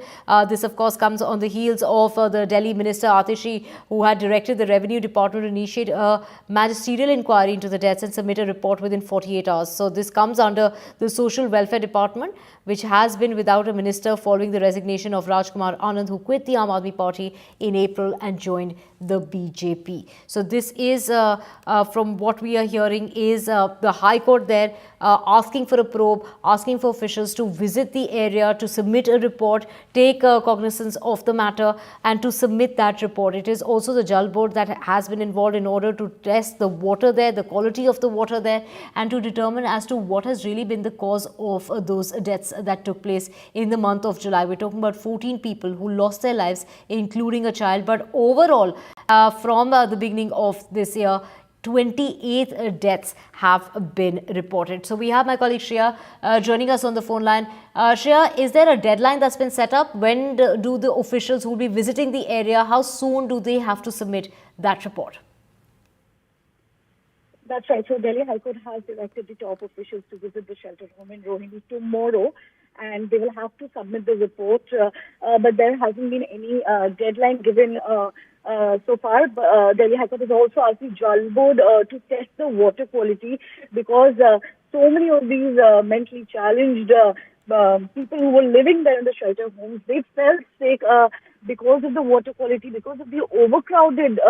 This of course comes on the heels of the Delhi Minister Atishi, who had directed the Revenue Department to initiate a magisterial inquiry into the deaths and submit a report within 48 hours. So this comes under the Social Welfare Department, which has been without a minister following the resignation of Rajkumar Anand, who quit the Aam Aadmi Party in April and joined the BJP. So this is from what we are hearing is the High Court there asking for a probe, asking for officials to visit the area, to submit a report, take cognizance of the matter and to submit that report. It is also the Jal Board that has been involved in order to test the water there, the quality of the water there, and to determine as to what has really been the cause of those deaths that took place in the month of July. We're talking about 14 people who lost their lives, including a child. But overall, From the beginning of this year, 28 deaths have been reported. So we have my colleague Shreya joining us on the phone line. Shreya, is there a deadline that's been set up? When do the officials who will be visiting the area, how soon do they have to submit that report? That's right. So Delhi High Court has directed the top officials to visit the shelter home in Rohini tomorrow, and they will have to submit the report. But there hasn't been any deadline given so far. Delhi High Court has also asked the Jal Board to test the water quality because so many of these mentally challenged people who were living there in the shelter homes, they felt sick because of the water quality, because of the overcrowded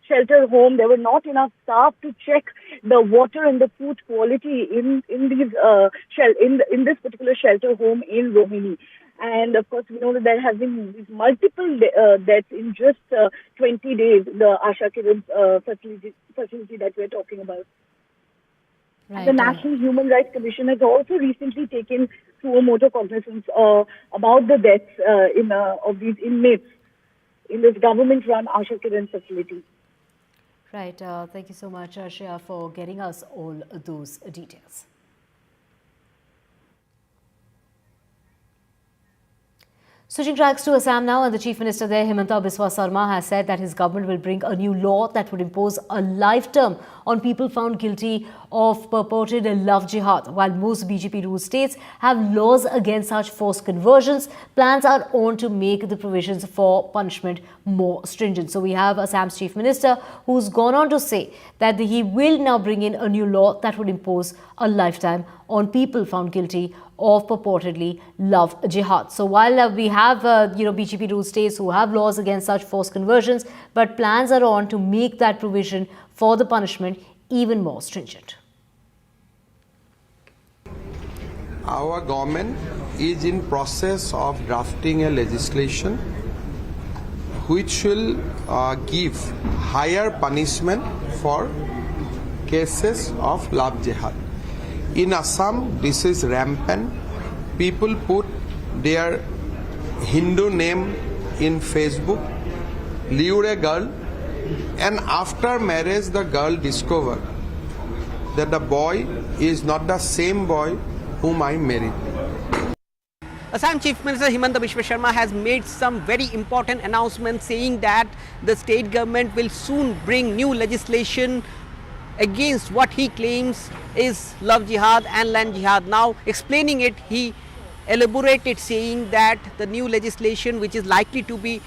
shelter home. There were not enough staff to check the water and the food quality in these in this particular shelter home in Rohini. And of course, we know that there have been multiple deaths in just 20 days. The Asha Kiran facility that we're talking about. Right. The National Human Rights Commission has also recently taken suo motu cognizance about the deaths of these inmates in this government-run Asha Kiran facility. Right. Thank you so much, Shreya, for getting us all those details. Switching tracks to Assam now, and the Chief Minister there, Himanta Biswa Sarma, has said that his government will bring a new law that would impose a life term on people found guilty of purported love jihad. While most BJP-ruled states have laws against such forced conversions, plans are on to make the provisions for punishment more stringent. So we have Assam's Chief Minister who's gone on to say that he will now bring in a new law that would impose a lifetime on people found guilty of purportedly love jihad. So while we have BJP-ruled states who have laws against such forced conversions, but plans are on to make that provision for the punishment even more stringent. Our government is in process of drafting a legislation which will give higher punishment for cases of love jihad. In Assam, this is rampant. People put their Hindu name in Facebook, lure a girl, and after marriage the girl discovered that the boy is not the same boy whom I married. Assam Chief Minister Himanta Biswa Sarma has made some very important announcements saying that the state government will soon bring new legislation against what he claims is love jihad and land jihad. Now explaining it, he elaborated saying that the new legislation which is likely to be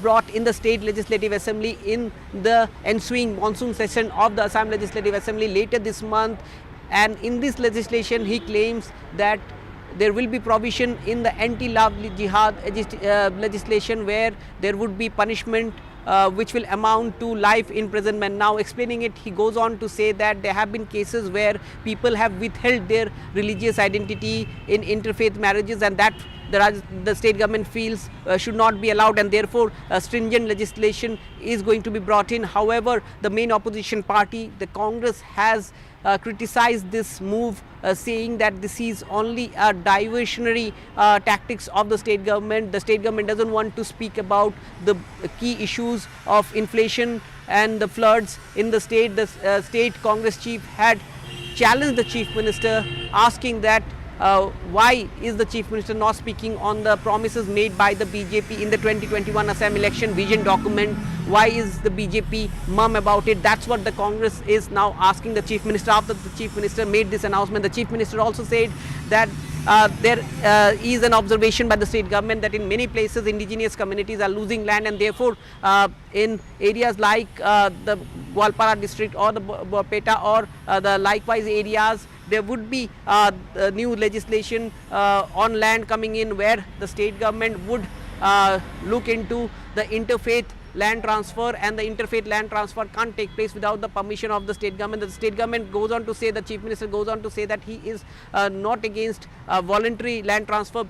brought in the State Legislative Assembly in the ensuing monsoon session of the Assam Legislative Assembly later this month, and in this legislation he claims that there will be provision in the anti-love jihad legislation where there would be punishment which will amount to life imprisonment. Now explaining it, he goes on to say that there have been cases where people have withheld their religious identity in interfaith marriages, and that the state government feels should not be allowed, and therefore stringent legislation is going to be brought in. However, the main opposition party, the Congress, has criticized this move, saying that this is only a diversionary tactics of the state government. The state government doesn't want to speak about the key issues of inflation and the floods in the state. The state Congress chief had challenged the chief minister, asking that why is the chief minister not speaking on the promises made by the BJP in the 2021 Assam election vision document? Why is the BJP mum about it? That's what the Congress is now asking the chief minister. After the chief minister made this announcement, the chief minister also said that there is an observation by the state government that in many places indigenous communities are losing land, and therefore in areas like the Gwalpara district or the Borpeta or the likewise areas, there would be new legislation on land coming in where the state government would look into the interfaith land transfer, and the interfaith land transfer can't take place without the permission of the state government. The state government goes on to say, the chief minister goes on to say that he is not against voluntary land transfer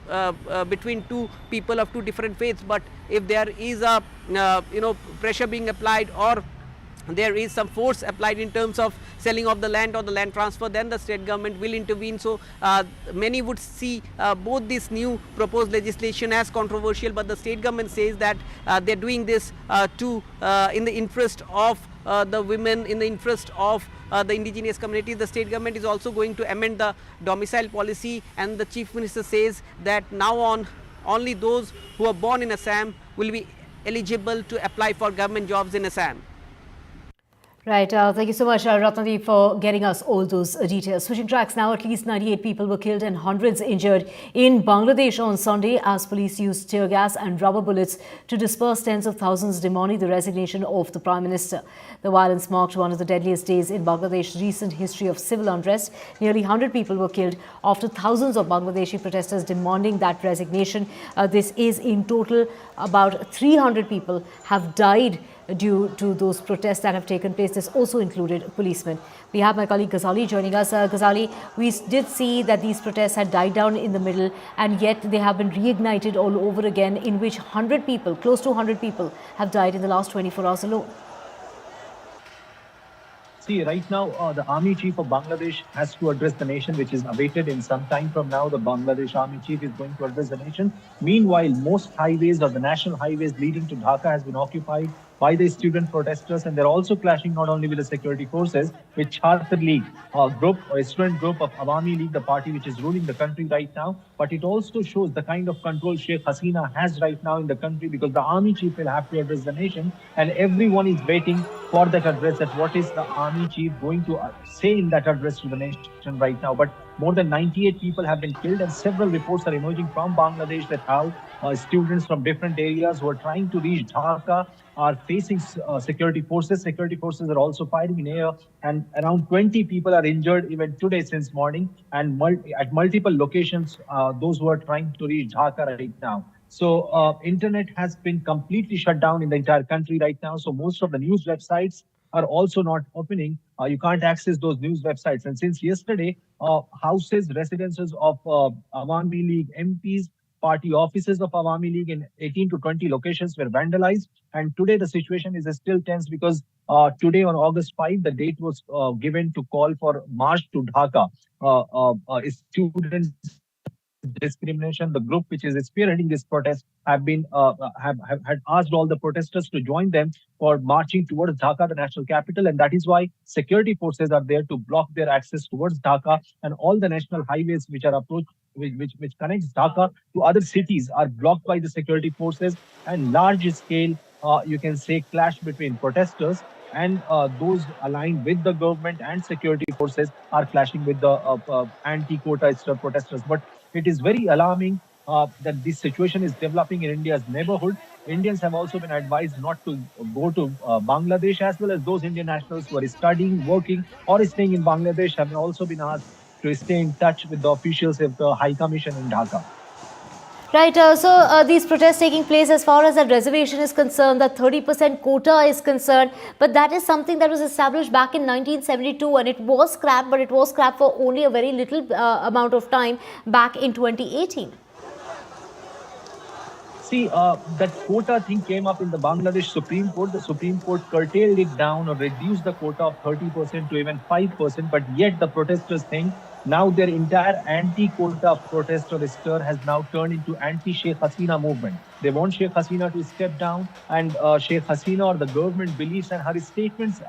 between two people of two different faiths, but if there is a pressure being applied or there is some force applied in terms of selling of the land or the land transfer, then the state government will intervene. So many would see both this new proposed legislation as controversial, but the state government says that they are doing this in the interest of the women, in the interest of the indigenous community. The state government is also going to amend the domicile policy, and the chief minister says that now on only those who are born in Assam will be eligible to apply for government jobs in Assam. Right. Thank you so much, Ratnadeep, for getting us all those details. Switching tracks now, at least 98 people were killed and hundreds injured in Bangladesh on Sunday as police used tear gas and rubber bullets to disperse tens of thousands, demanding the resignation of the Prime Minister. The violence marked one of the deadliest days in Bangladesh's recent history of civil unrest. Nearly 100 people were killed after thousands of Bangladeshi protesters demanding that resignation. This is in total about 300 people have died due to those protests that have taken place. This also included policemen. We have my colleague Ghazali joining us. Ghazali, we did see that these protests had died down in the middle, and yet they have been reignited all over again, in which 100 people, close to 100 people, have died in the last 24 hours alone. See, right now, the Army Chief of Bangladesh has to address the nation, which is awaited in some time from now. The Bangladesh Army Chief is going to address the nation. Meanwhile, most highways or the national highways leading to Dhaka has been occupied by the student protesters, and they're also clashing not only with the security forces, with Chhatra League, a group or a student group of Awami League, the party which is ruling the country right now. But it also shows the kind of control Sheikh Hasina has right now in the country, because the army chief will have to address the nation, and everyone is waiting for that address, that what is the army chief going to say in that address to the nation right now. But more than 98 people have been killed, and several reports are emerging from Bangladesh that how students from different areas who are trying to reach Dhaka are facing security forces. Security forces are also firing in air, and around 20 people are injured even today since morning, and at multiple locations, those who are trying to reach Dhaka right now. So internet has been completely shut down in the entire country right now. So most of the news websites are also not opening. You can't access those news websites. And since yesterday, houses, residences of Awami League MPs, party offices of Awami League in 18 to 20 locations were vandalized. And today the situation is still tense, because today on August 5, the date was given to call for march to Dhaka. Students discrimination, the group which is spearheading this protest, have had asked all the protesters to join them for marching towards Dhaka, the national capital, and that is why security forces are there to block their access towards Dhaka, and all the national highways which are approached, which connects Dhaka to other cities, are blocked by the security forces, and large scale, you can say, clash between protesters and those aligned with the government and security forces are clashing with the anti-quota protesters. But it is very alarming that this situation is developing in India's neighborhood. Indians have also been advised not to go to Bangladesh, as well as those Indian nationals who are studying, working, or staying in Bangladesh have also been asked to stay in touch with the officials of the High Commission in Dhaka. Right, so these protests taking place, as far as that reservation is concerned, that 30% quota is concerned, but that is something that was established back in 1972, and it was scrapped, but it was scrapped for only a very little amount of time back in 2018. See, that quota thing came up in the Bangladesh Supreme Court. The Supreme Court curtailed it down or reduced the quota of 30% to even 5%, but yet the protesters think now their entire anti-quota protest or stir has now turned into anti-Sheikh Hasina movement. They want Sheikh Hasina to step down, and Sheikh Hasina or the government believes, and her statements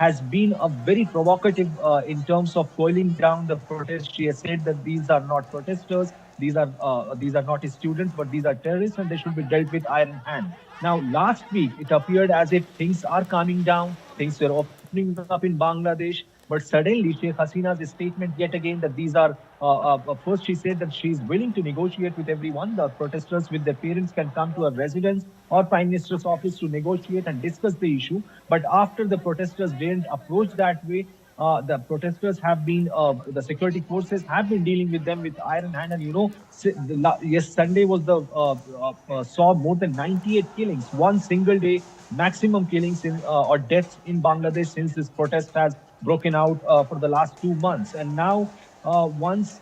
has been a very provocative in terms of coiling down the protest. She has said that these are not protesters, these are not students, but these are terrorists, and they should be dealt with iron hand. Now, last week, it appeared as if things are calming down, things were opening up in Bangladesh. But suddenly, Sheikh Hasina's statement yet again that these are, first she said that she is willing to negotiate with everyone. The protesters with their parents can come to her residence or Prime Minister's office to negotiate and discuss the issue. But after the protesters didn't approach that way, the protesters have been, the security forces have been dealing with them with iron hand. And you know, yes, Sunday was saw more than 98 killings, one single day, maximum killings or deaths in Bangladesh since this protest has broken out for the last 2 months. And now once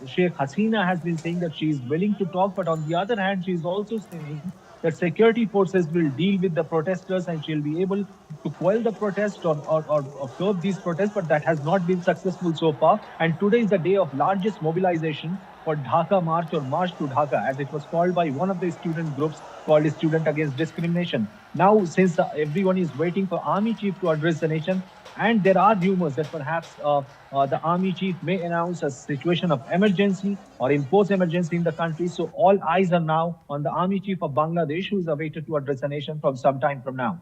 Sheikh Hasina has been saying that she is willing to talk, but on the other hand, she is also saying that security forces will deal with the protesters and she'll be able to quell the protest or curb these protests, but that has not been successful so far. And today is the day of largest mobilization for Dhaka March or March to Dhaka, as it was called by one of the student groups called Student Against Discrimination. Now, since everyone is waiting for Army Chief to address the nation, and there are rumors that perhaps the Army Chief may announce a situation of emergency or impose emergency in the country. So all eyes are now on the Army Chief of Bangladesh, who is awaited to address the nation from some time from now.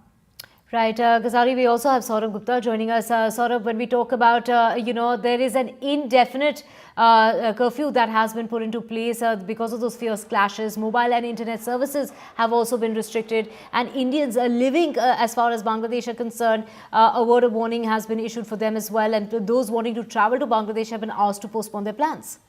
Right, Ghazali, we also have Saurabh Gupta joining us. Saurabh, when we talk about, there is an indefinite curfew that has been put into place because of those fierce clashes. Mobile and internet services have also been restricted, and Indians living as far as Bangladesh are concerned, a word of warning has been issued for them as well, and those wanting to travel to Bangladesh have been asked to postpone their plans.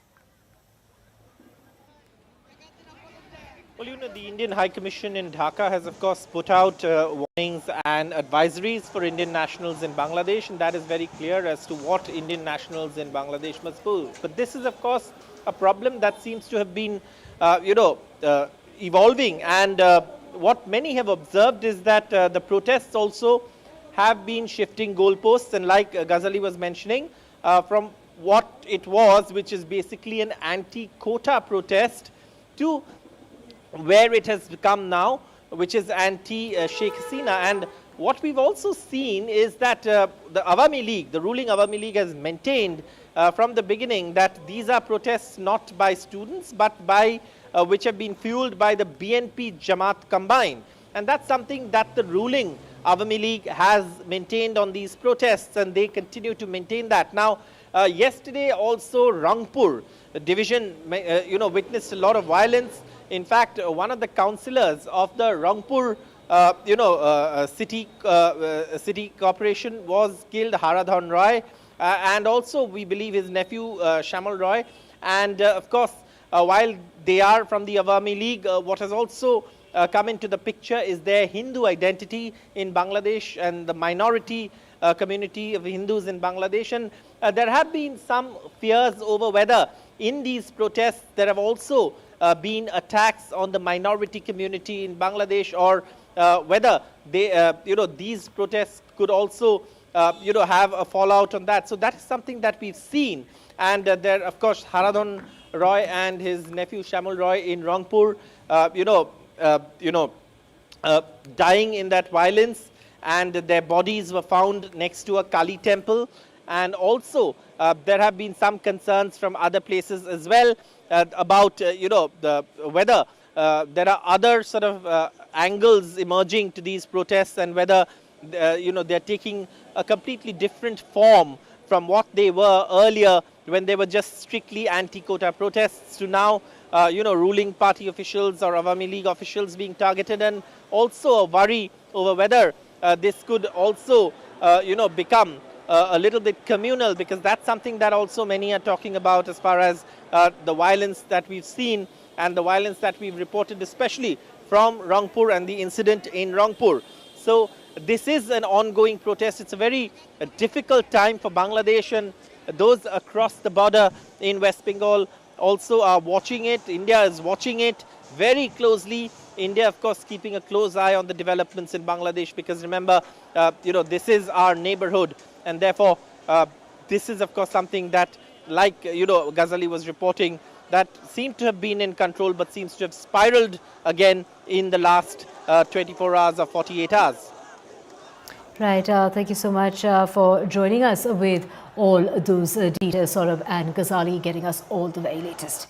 Well, the Indian High Commission in Dhaka has, of course, put out warnings and advisories for Indian nationals in Bangladesh, and that is very clear as to what Indian nationals in Bangladesh must do. But this is, of course, a problem that seems to have been, evolving. And what many have observed is that the protests also have been shifting goalposts. And like Ghazali was mentioning, from what it was, which is basically an anti-quota protest, to where it has become now, which is anti-Sheikh Hasina. And what we've also seen is that the Awami League, the ruling Awami League, has maintained from the beginning that these are protests not by students, but by which have been fueled by the BNP Jamaat combined. And that's something that the ruling Awami League has maintained on these protests, and they continue to maintain that. Now, yesterday also Rangpur division, witnessed a lot of violence. In fact, one of the councillors of the Rangpur, city corporation was killed, Haradhan Roy, and also we believe his nephew Shamal Roy. And of course, while they are from the Awami League, what has also come into the picture is their Hindu identity in Bangladesh and the minority community of Hindus in Bangladesh. And there have been some fears over whether in these protests there have also been attacks on the minority community in Bangladesh, or whether they, these protests could also, have a fallout on that. So that is something that we've seen. And there, of course, Haradhan Roy and his nephew Shamal Roy in Rangpur, dying in that violence, and their bodies were found next to a Kali temple. And also, there have been some concerns from other places as well about, whether there are other sort of angles emerging to these protests, and whether, they're taking a completely different form from what they were earlier, when they were just strictly anti-quota protests, to now, ruling party officials or Awami League officials being targeted, and also a worry over whether this could also, become a little bit communal, because that's something that also many are talking about as far as the violence that we've seen and the violence that we've reported, especially from Rangpur and the incident in Rangpur. So this is an ongoing protest. It's a very difficult time for Bangladesh, and those across the border in West Bengal also are watching it. India is watching it very closely. India, of course, keeping a close eye on the developments in Bangladesh, because remember, this is our neighborhood. And therefore, this is, of course, something that, like, Ghazali was reporting, that seemed to have been in control, but seems to have spiraled again in the last 24 hours or 48 hours. Right. Thank you so much for joining us with all those details, Saurabh and Ghazali, getting us all the very latest.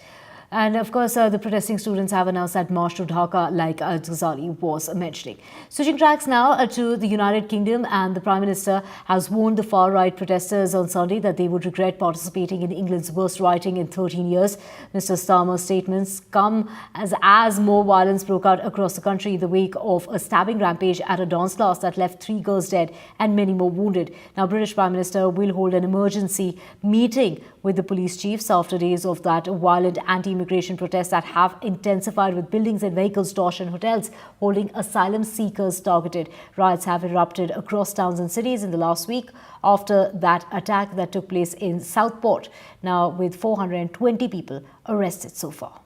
And of course, the protesting students have announced that march to Dhaka, like Ghazali was mentioning. Switching tracks now to the United Kingdom, and the Prime Minister has warned the far-right protesters on Sunday that they would regret participating in England's worst rioting in 13 years. Mr. Starmer's statements come as more violence broke out across the country in the wake of a stabbing rampage at a dance class that left 3 girls dead and many more wounded. Now, British Prime Minister will hold an emergency meeting with the police chiefs after days of that violent anti-immigration protests that have intensified, with buildings and vehicles torched and hotels holding asylum seekers targeted. Riots have erupted across towns and cities in the last week after that attack that took place in Southport, now with 420 people arrested so far.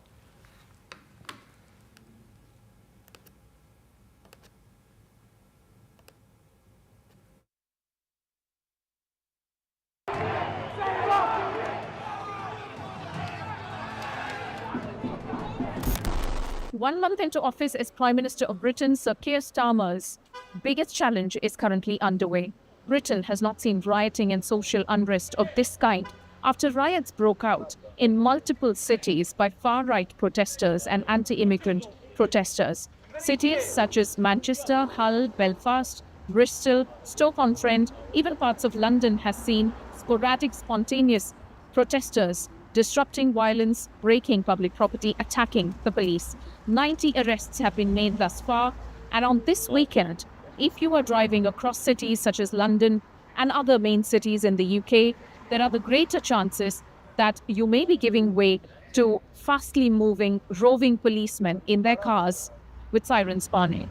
1 month into office as Prime Minister of Britain, Sir Keir Starmer's biggest challenge is currently underway. Britain has not seen rioting and social unrest of this kind after riots broke out in multiple cities by far-right protesters and anti-immigrant protesters. Cities such as Manchester, Hull, Belfast, Bristol, Stoke-on-Trent, even parts of London has seen sporadic, spontaneous protesters disrupting violence, breaking public property, attacking the police. 90 arrests have been made thus far, and on this weekend, if you are driving across cities such as London and other main cities in the UK, there are the greater chances that you may be giving way to fastly moving, roving policemen in their cars with sirens burning.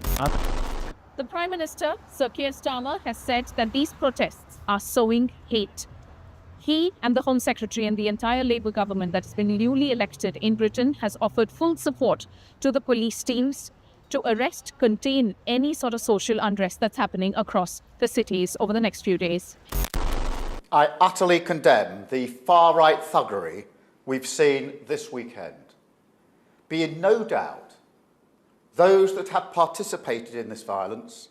The Prime Minister, Sir Keir Starmer, has said that these protests are sowing hate. He and the Home Secretary and the entire Labour government that has been newly elected in Britain has offered full support to the police teams to arrest, contain any sort of social unrest that's happening across the cities over the next few days. I utterly condemn the far-right thuggery we've seen this weekend. Be in no doubt, those that have participated in this violence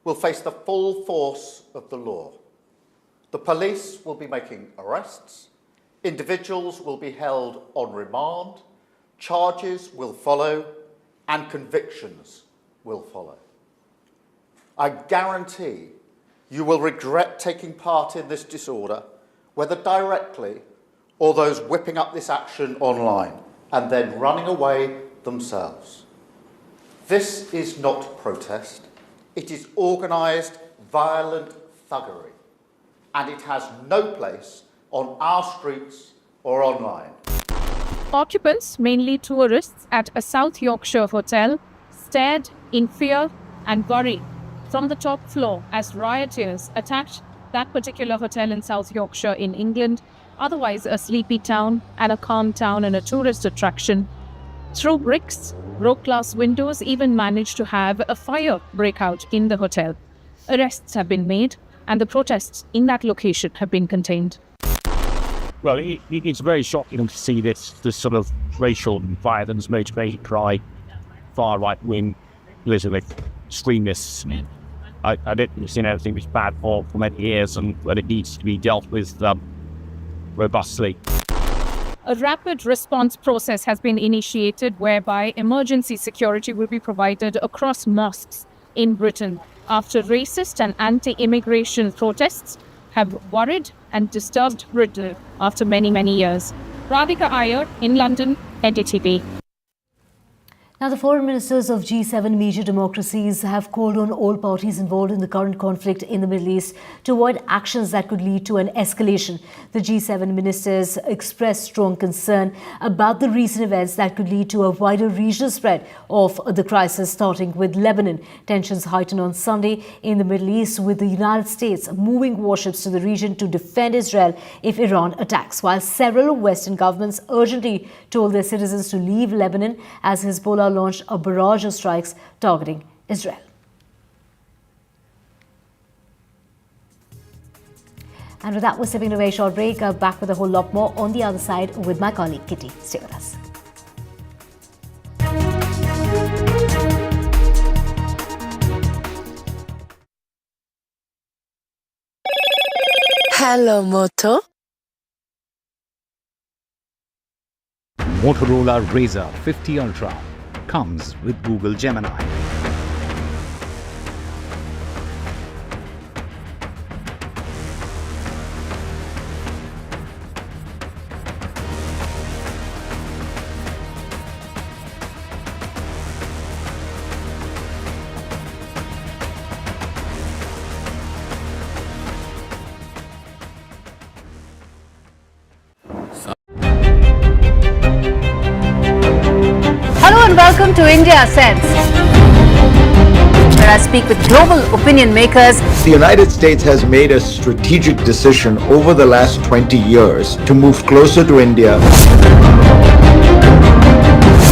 will face the full force of the law. The police will be making arrests, individuals will be held on remand, charges will follow, and convictions will follow. I guarantee you will regret taking part in this disorder, whether directly or those whipping up this action online and then running away themselves. This is not protest, it is organised, violent thuggery, and it has no place on our streets or online. Occupants, mainly tourists, at a South Yorkshire hotel stared in fear and worry from the top floor as rioters attacked that particular hotel in South Yorkshire in England, otherwise a sleepy town and a calm town and a tourist attraction. Through bricks, broke glass windows, even managed to have a fire break out in the hotel. Arrests have been made and the protests in that location have been contained. Well, it's very shocking to see this sort of racial violence motivated by far-right-wing Elizabeth extremists. I didn't see anything was bad for many years, but it needs to be dealt with robustly. A rapid response process has been initiated whereby emergency security will be provided across mosques in Britain after racist and anti-immigration protests have worried and disturbed Britain after many, many years. Radhika Iyer in London, NDTV. Now, the foreign ministers of G7 major democracies have called on all parties involved in the current conflict in the Middle East to avoid actions that could lead to an escalation. The G7 ministers expressed strong concern about the recent events that could lead to a wider regional spread of the crisis, starting with Lebanon. Tensions heightened on Sunday in the Middle East, with the United States moving warships to the region to defend Israel if Iran attacks, while several Western governments urgently told their citizens to leave Lebanon as Hezbollah launched a barrage of strikes targeting Israel. And with that, we're stepping away a short break. Back with a whole lot more on the other side with my colleague Kitty. Stay with us. Hello, Moto. Motorola Razr 50 Ultra comes with Google Gemini. Hello and welcome to India Sense, where I speak with global opinion makers. The United States has made a strategic decision over the last 20 years to move closer to India.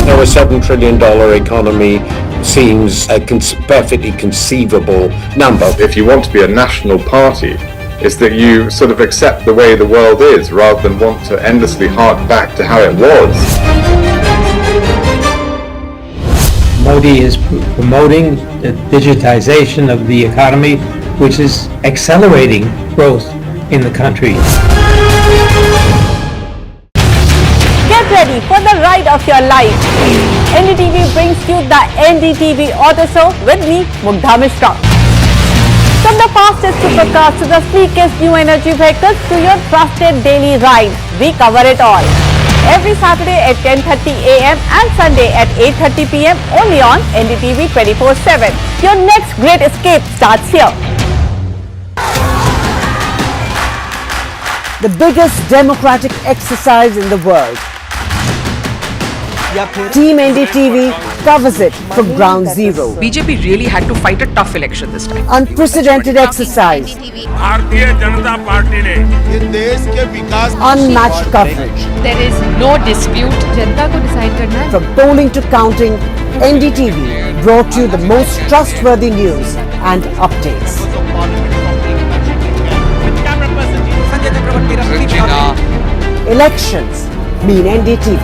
Now, a $7 trillion economy seems a perfectly conceivable number. If you want to be a national party, it's that you sort of accept the way the world is rather than want to endlessly hark back to how it was. Modi is promoting the digitization of the economy, which is accelerating growth in the country. Get ready for the ride of your life. NDTV brings you the NDTV Auto Show with me, Mugdha Mishra. From the fastest supercars to the sleekest new energy vehicles to your trusted daily ride, we cover it all. Every Saturday at 10:30 a.m. and Sunday at 8:30 p.m. only on NDTV 24/7. Your next great escape starts here. The biggest democratic exercise in the world. Team NDTV covers it from ground zero. BJP really had to fight a tough election this time. Unprecedented exercise. Unmatched coverage. There is no dispute. जनता को decide करना है. From polling to counting, NDTV brought you the most trustworthy news and updates. Elections mean NDTV.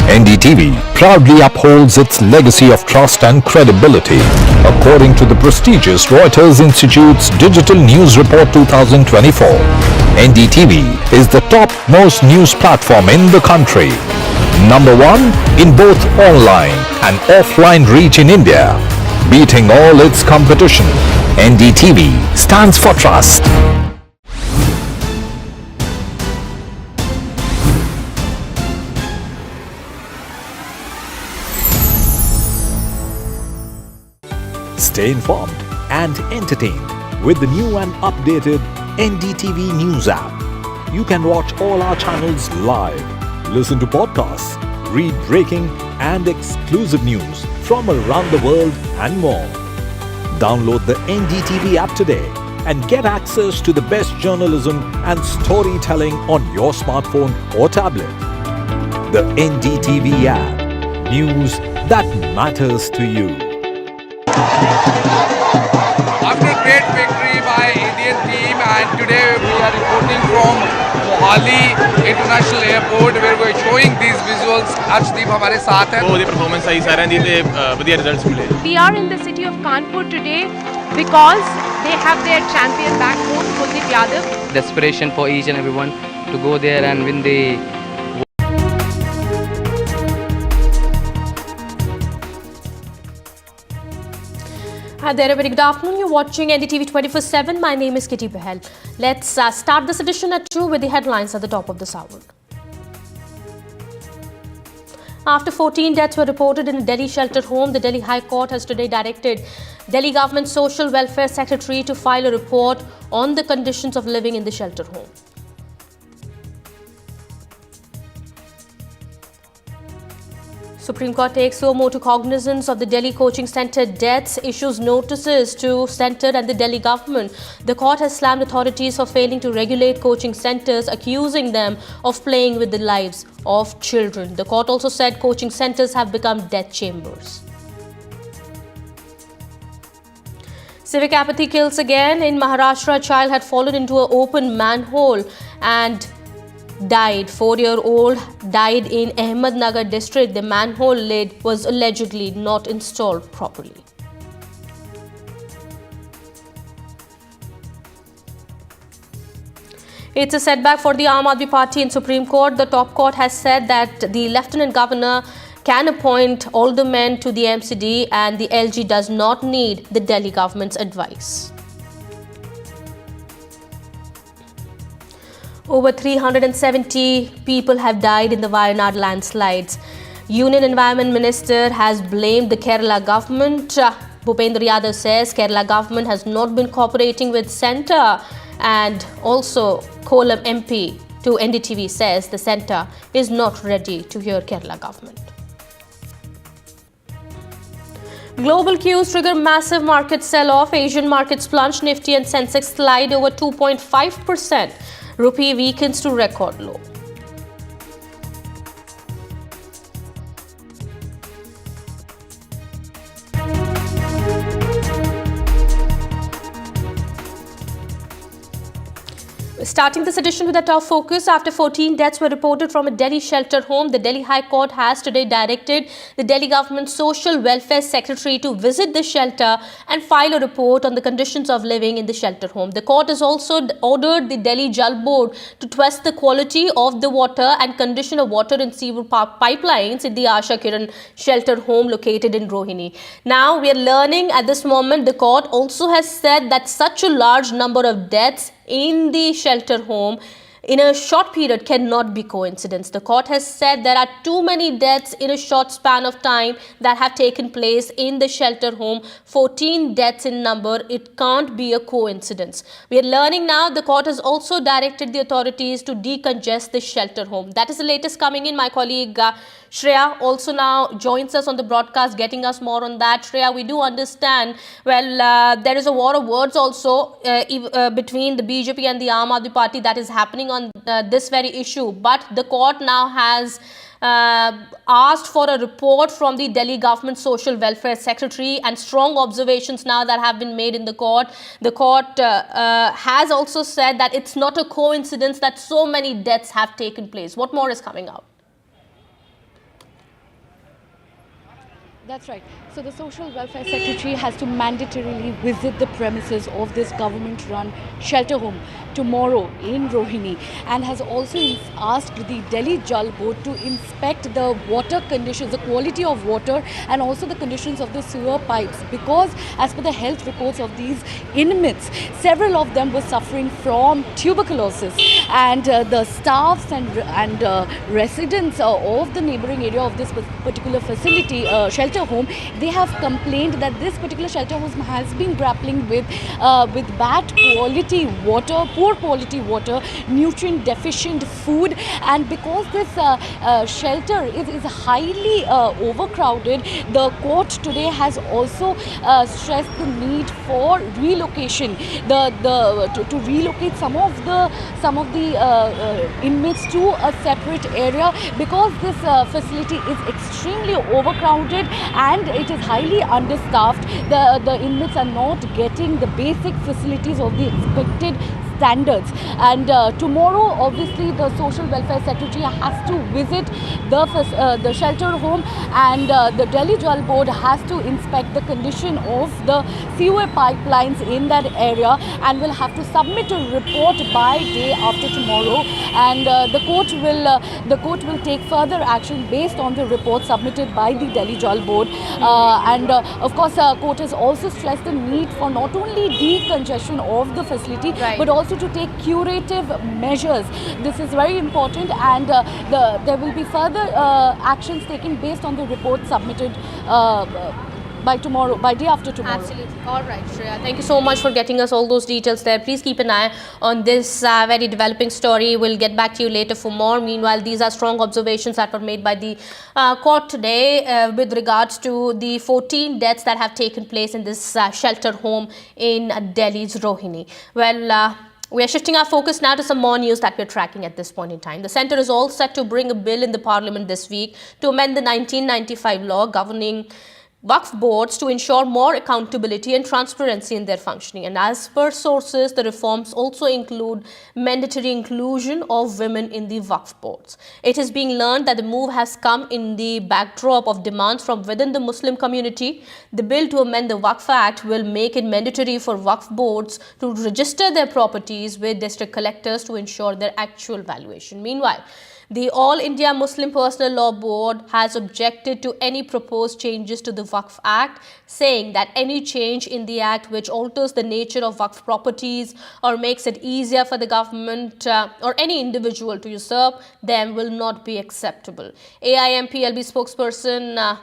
NDTV proudly upholds its legacy of trust and credibility. According to the prestigious Reuters Institute's Digital News Report 2024, NDTV is the top-most news platform in the country. Number one in both online and offline reach in India. Beating all its competition, NDTV stands for trust. Stay informed and entertained with the new and updated NDTV News app. You can watch all our channels live, listen to podcasts, read breaking and exclusive news from around the world and more. Download the NDTV app today and get access to the best journalism and storytelling on your smartphone or tablet. The NDTV app. News that matters to you. After great victory by Indian team, and today we are reporting from Mohali International Airport where we are showing these visuals. Arshdeep हमारे साथ हैं. बहुत ही performance आई सारन दी बढ़िया results मिले. We are in the city of Kanpur today because they have their champion back home, Kuldeep Yadav. Desperation for each and everyone to go there and win the. Hi there, a very good afternoon. You're watching NDTV 24/7. My name is Kitty Behel. Let's start this edition at 2 with the headlines at the top of this hour. After 14 deaths were reported in a Delhi shelter home, the Delhi High Court has today directed Delhi Government Social Welfare Secretary to file a report on the conditions of living in the shelter home. Supreme Court takes no more to cognizance of the Delhi coaching centre deaths, issues notices to centre and the Delhi government. The court has slammed authorities for failing to regulate coaching centres, accusing them of playing with the lives of children. The court also said coaching centres have become death chambers. Civic apathy kills again. In Maharashtra, a child had fallen into an open manhole and died. 4-year-old died in Ahmednagar district. The manhole lid was allegedly not installed properly. It's a setback for the Aam Aadmi Party in Supreme Court. The top court has said that the Lieutenant Governor can appoint aldermen to the MCD and the LG does not need the Delhi government's advice. Over 370 people have died in the Wayanad landslides. Union Environment Minister has blamed the Kerala government. Bhupendra Yadav says Kerala government has not been cooperating with centre, and also Kollam MP to NDTV says the centre is not ready to hear Kerala government. Global cues trigger massive market sell-off. Asian markets plunge. Nifty and Sensex slide over 2.5%. Rupee weakens to record low. Starting this edition with a top focus, after 14 deaths were reported from a Delhi shelter home, the Delhi High Court has today directed the Delhi government Social Welfare Secretary to visit the shelter and file a report on the conditions of living in the shelter home. The court has also ordered the Delhi Jal Board to test the quality of the water and condition of water and sewer pipelines in the Asha Kiran shelter home located in Rohini. Now we are learning at this moment the court also has said that such a large number of deaths in the shelter home in a short period cannot be coincidence. The court has said there are too many deaths in a short span of time that have taken place in the shelter home. 14 deaths in number. It can't be a coincidence. We are learning now the court has also directed the authorities to decongest the shelter home. That is the latest coming in. My colleague Shreya also now joins us on the broadcast, getting us more on that. Shreya, we do understand, well, there is a war of words also between the BJP and the Aam Aadmi Party that is happening on this very issue. But the court now has asked for a report from the Delhi government Social Welfare Secretary, and strong observations now that have been made in the court. The court has also said that it's not a coincidence that so many deaths have taken place. What more is coming out? That's right. So the Social Welfare Secretary has to mandatorily visit the premises of this government-run shelter home tomorrow in Rohini, and has also asked the Delhi Jal Board to inspect the water conditions, the quality of water, and also the conditions of the sewer pipes, because as per the health reports of these inmates, several of them were suffering from tuberculosis, and the staffs and residents of the neighboring area of this particular facility, shelter home, they have complained that this particular shelter home has been grappling with bad quality water, poor quality water, nutrient deficient food, and because this shelter is highly overcrowded, the court today has also stressed the need for relocation, to relocate some of the inmates to a separate area, because this facility is extremely overcrowded and it is highly understaffed. The inmates are not getting the basic facilities of the expected standards. And tomorrow, obviously, the Social Welfare Secretary has to visit the shelter home, and the Delhi Jal Board has to inspect the condition of the sewer pipelines in that area, and will have to submit a report by day after tomorrow. And the court will take further action based on the report submitted by the Delhi Jal Board. Of course, court has also stressed the need for not only decongestion of the facility, but also to take curative measures. This is very important, and there will be further actions taken based on the report submitted by day after tomorrow. Absolutely. All right, Shreya. Thank you so much for getting us all those details there. Please keep an eye on this very developing story. We'll get back to you later for more. Meanwhile, these are strong observations that were made by the court today with regards to the 14 deaths that have taken place in this shelter home in Delhi's Rohini. Well, we are shifting our focus now to some more news that we're tracking at this point in time. The centre is all set to bring a bill in the parliament this week to amend the 1995 law governing Waqf boards to ensure more accountability and transparency in their functioning. And as per sources, the reforms also include mandatory inclusion of women in the Waqf boards. It is being learned that the move has come in the backdrop of demands from within the Muslim community. The bill to amend the Waqf Act will make it mandatory for Waqf boards to register their properties with district collectors to ensure their actual valuation. Meanwhile, the All India Muslim Personal Law Board has objected to any proposed changes to the Waqf Act, saying that any change in the Act which alters the nature of Waqf properties or makes it easier for the government or any individual to usurp them will not be acceptable. AIMPLB spokesperson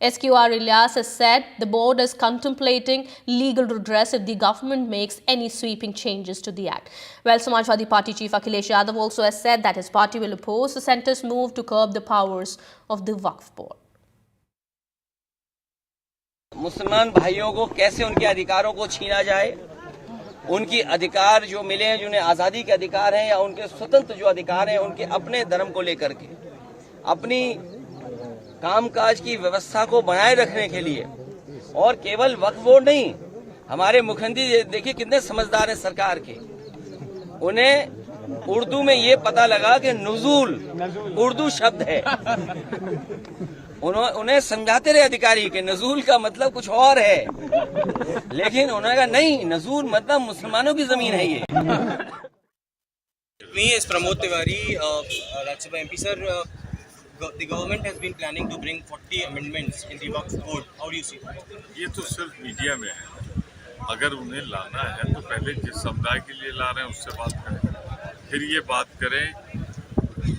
SQR Ilyas has said the board is contemplating legal redress if the government makes any sweeping changes to the act. Well, Samajwadi Party Chief Akhilesh Yadav also has said that his party will oppose the centre's move to curb the powers of the Waqf board. मुसलमान भाइयों को कैसे उनके अधिकारों को छीना जाए, उनकी अधिकार जो मिले हैं, जिन्हें आज़ादी के अधिकार हैं या उनके स्वतंत्र जो अधिकार हैं, उनके अपने धर्म को लेकर के अपनी कामकाज की व्यवस्था को बनाए रखने के लिए, और केवल वक्फ बोर्ड नहीं, हमारे मुख्यमंत्री देखिए कितने समझदार हैं सरकार के, उन्हें उर्दू में ये पता लगा कि नुज़ूल उर्दू शब्द है। उन्हें समझाते रहे अधिकारी कि नज़ूल का मतलब कुछ और है, लेकिन उन्होंने कहा नहीं, नज़ूल मतलब मुसलमानों की जमीन है ये। Me as Pramod Tiwari, Rajya Sabha MP sir, the government has been planning to bring 40 amendments in the Waqf Code. How do you see that? ये तो सिर्फ मीडिया में है। अगर उन्हें लाना है तो पहले जिस समुदाय के लिए ला रहे हैं उससे बात करें, फिर ये बात करें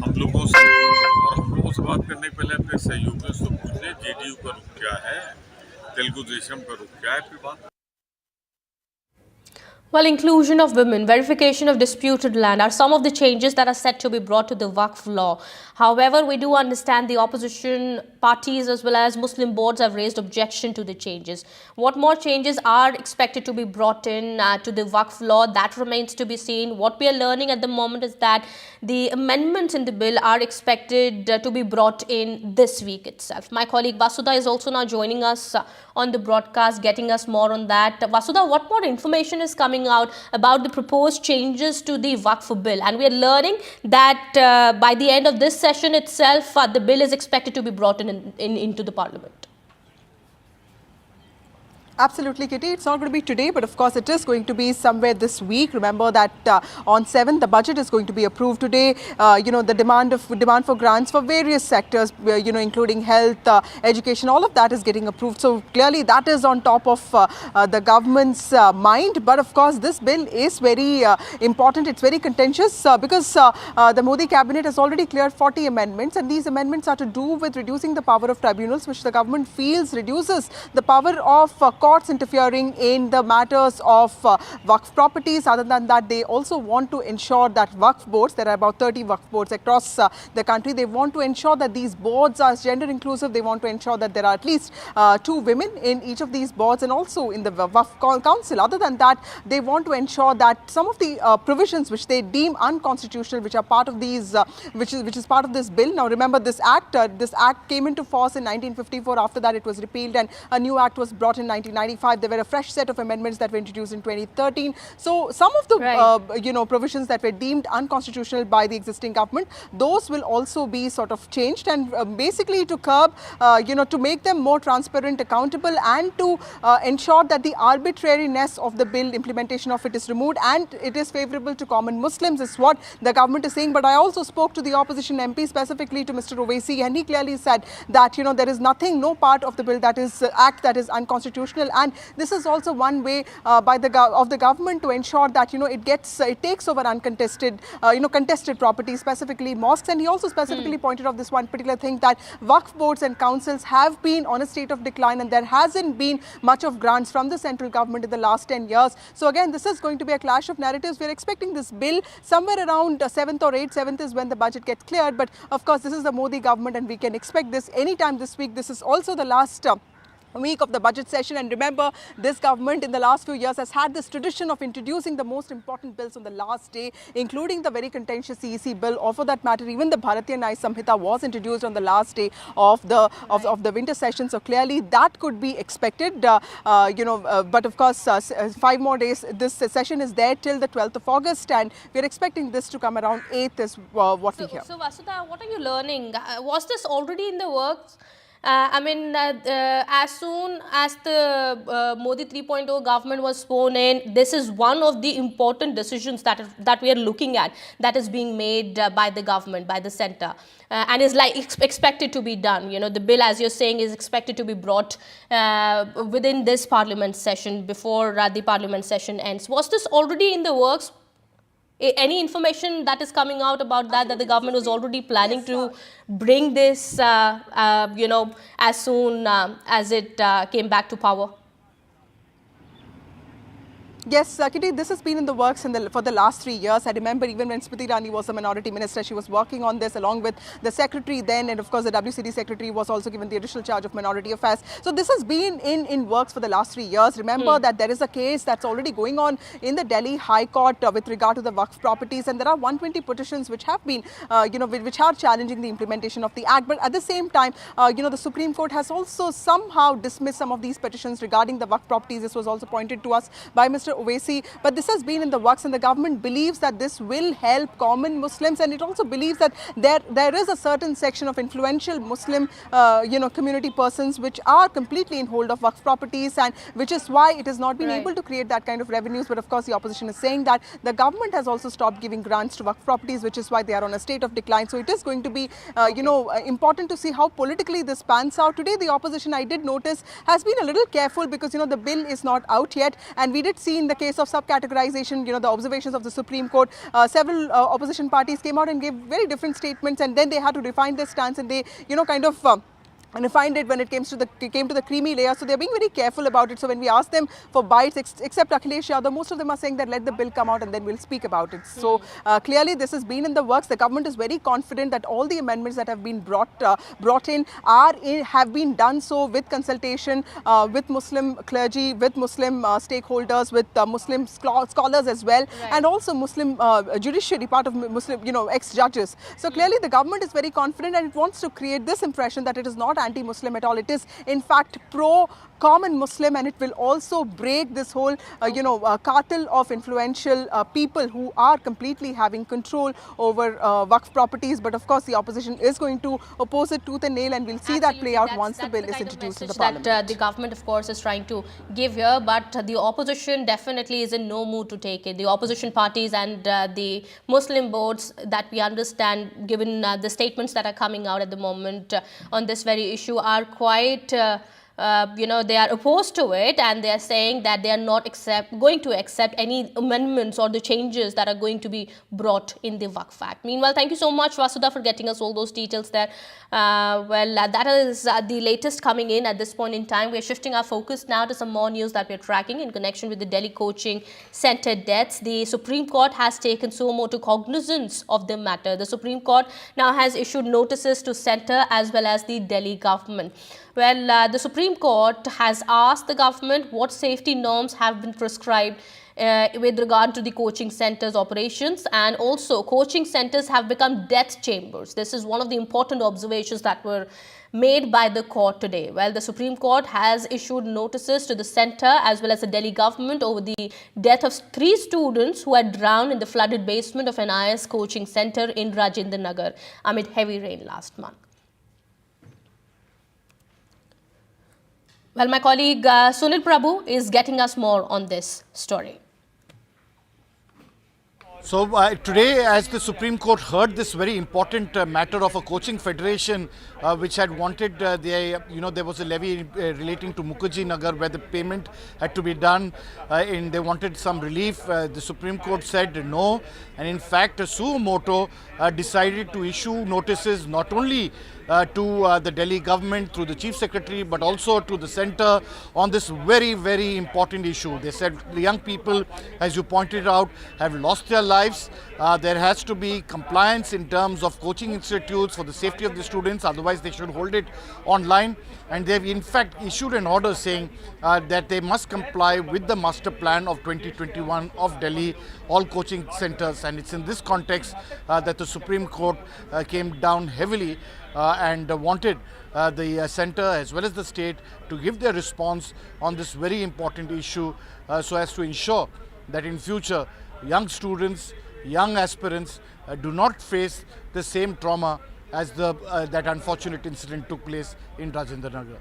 हम लोगों से, और हम लोगों से बात करने के पहले अपने सहयोगियों से पूछ लें जेडीयू का रुख क्या है, तेलुगु देशम का रुख क्या है, फिर बात। Well, inclusion of women, verification of disputed land are some of the changes that are set to be brought to the Waqf law. However, we do understand the opposition parties as well as Muslim boards have raised objection to the changes. What more changes are expected to be brought in to the Waqf law? That remains to be seen. What we are learning at the moment is that the amendments in the bill are expected to be brought in this week itself. My colleague Vasudha is also now joining us on the broadcast, getting us more on that. Vasudha, what more information is coming out about the proposed changes to the Waqf bill? And we are learning that by the end of this session itself, the bill is expected to be brought into the parliament. Absolutely, Kitty. It's not going to be today, but of course it is going to be somewhere this week. Remember that on 7th, the budget is going to be approved today. The demand for grants for various sectors, including health, education, all of that is getting approved. So clearly that is on top of the government's mind. But of course, this bill is very important. It's very contentious because the Modi cabinet has already cleared 40 amendments, and these amendments are to do with reducing the power of tribunals, which the government feels reduces the power of courts interfering in the matters of Waqf properties. Other than that, they also want to ensure that Waqf boards, there are about 30 Waqf boards across the country, they want to ensure that these boards are gender inclusive. They want to ensure that there are at least 2 women in each of these boards and also in the Waqf council. Other than that, they want to ensure that some of the provisions which they deem unconstitutional, which are part of these, which is part of this bill. Now remember, this act came into force in 1954. After that, it was repealed and a new act was brought in 1995. There were a fresh set of amendments that were introduced in 2013. So some of the provisions that were deemed unconstitutional by the existing government, those will also be sort of changed, and basically to curb, to make them more transparent, accountable, and to ensure that the arbitrariness of the bill, implementation of it is removed, and it is favourable to common Muslims, is what the government is saying. But I also spoke to the opposition MP, specifically to Mr. Owaisi, and he clearly said that there is nothing, no part of the bill that is act that is unconstitutional, and this is also one way of the government to ensure that it takes over uncontested contested property, specifically mosques. And he also specifically pointed out this one particular thing, that Waqf boards and councils have been on a state of decline, and there hasn't been much of grants from the central government in the last 10 years. So again, this is going to be a clash of narratives. We're expecting this bill somewhere around 7th or 8th. 7th is when the budget gets cleared, but of course this is the Modi government and we can expect this anytime this week. This is also the last week of the budget session, and remember, this government in the last few years has had this tradition of introducing the most important bills on the last day, including the very contentious CEC bill, or for that matter even the Bharatiya Nyaya Samhita was introduced on the last day of the winter session. So clearly that could be expected, but of course 5 more days. This session is there till the 12th of August, and we're expecting this to come around 8th is what we hear. So Vasudha, what are you learning? Was this already in the works? As soon as the Modi 3.0 government was sworn in, this is one of the important decisions that we are looking at, that is being made by the government, by the centre, and is expected to be done. The bill, as you're saying, is expected to be brought within this parliament session, before the parliament session ends. Was this already in the works? Any information that is coming out about that the government was already planning to bring this, as soon as it came back to power? Yes, Kitty, this has been in the works for the last 3 years. I remember even when Smriti Irani was a minority minister, she was working on this along with the secretary then, and of course the WCD secretary was also given the additional charge of minority affairs. So this has been in works for the last 3 years. Remember that there is a case that's already going on in the Delhi High Court with regard to the Waqf properties, and there are 120 petitions which have been, which are challenging the implementation of the act. But at the same time, the Supreme Court has also somehow dismissed some of these petitions regarding the Waqf properties. This was also pointed to us by Mr. Owaisi, but this has been in the works, and the government believes that this will help common Muslims, and it also believes that there is a certain section of influential Muslim community persons which are completely in hold of Waqf properties, and which is why it has not been able to create that kind of revenues. But of course the opposition is saying that the government has also stopped giving grants to Waqf properties, which is why they are on a state of decline. So it is going to be important to see how politically this pans out. Today the opposition, I did notice, has been a little careful because the bill is not out yet, and we did see in the case of subcategorization, the observations of the Supreme Court, several opposition parties came out and gave very different statements, and then they had to refine their stance, and they and refined it when it came to the creamy layer. So they're being very careful about it. So when we ask them for bites, except Akhilesh Yadav, most of them are saying that let the bill come out and then we'll speak about it. So clearly this has been in the works. The government is very confident that all the amendments that have been brought in have been done so with consultation with Muslim clergy, with Muslim stakeholders, with Muslim scholars as well, and also Muslim judiciary, part of Muslim ex-judges. So clearly the government is very confident, and it wants to create this impression that it is not anti-Muslim at all. It is in fact pro-common Muslim, and it will also break this whole cartel of influential people who are completely having control over Waqf properties. But of course the opposition is going to oppose it tooth and nail, and we'll see that play out once the bill is introduced in the parliament. That the government of course is trying to give here, but the opposition definitely is in no mood to take it. The opposition parties and the Muslim boards that we understand, given the statements that are coming out at the moment on this very issue, are quite they are opposed to it, and they are saying that they are not going to accept any amendments or the changes that are going to be brought in the Waqf Act. Meanwhile, thank you so much, Vasudha, for getting us all those details there. That is the latest coming in at this point in time. We are shifting our focus now to some more news that we are tracking in connection with the Delhi coaching center deaths. The Supreme Court has taken suo motu cognizance of the matter. The Supreme Court now has issued notices to center as well as the Delhi government. Well, the Supreme Court has asked the government what safety norms have been prescribed with regard to the coaching centers operations, and also coaching centers have become death chambers. This is one of the important observations that were made by the court today. Well, the Supreme Court has issued notices to the center as well as the Delhi government over the death of 3 students who had drowned in the flooded basement of an IS coaching center in Rajendra Nagar amid heavy rain last month. Well, my colleague Sunil Prabhu is getting us more on this story. So today, as the Supreme Court heard this very important matter of a coaching federation which had wanted, there was a levy relating to Mukherjee Nagar where the payment had to be done and they wanted some relief. The Supreme Court said no, and in fact suo motu decided to issue notices not only to the Delhi government through the Chief Secretary, but also to the centre on this very, very important issue. They said the young people, as you pointed out, have lost their lives. There has to be compliance in terms of coaching institutes for the safety of the students, otherwise they should hold it online. And they've in fact issued an order saying that they must comply with the master plan of 2021 of Delhi, all coaching centres. And it's in this context that the Supreme Court came down heavily and wanted the centre as well as the state to give their response on this very important issue so as to ensure that in future young students, young aspirants do not face the same trauma as that unfortunate incident took place in Rajendra Nagar.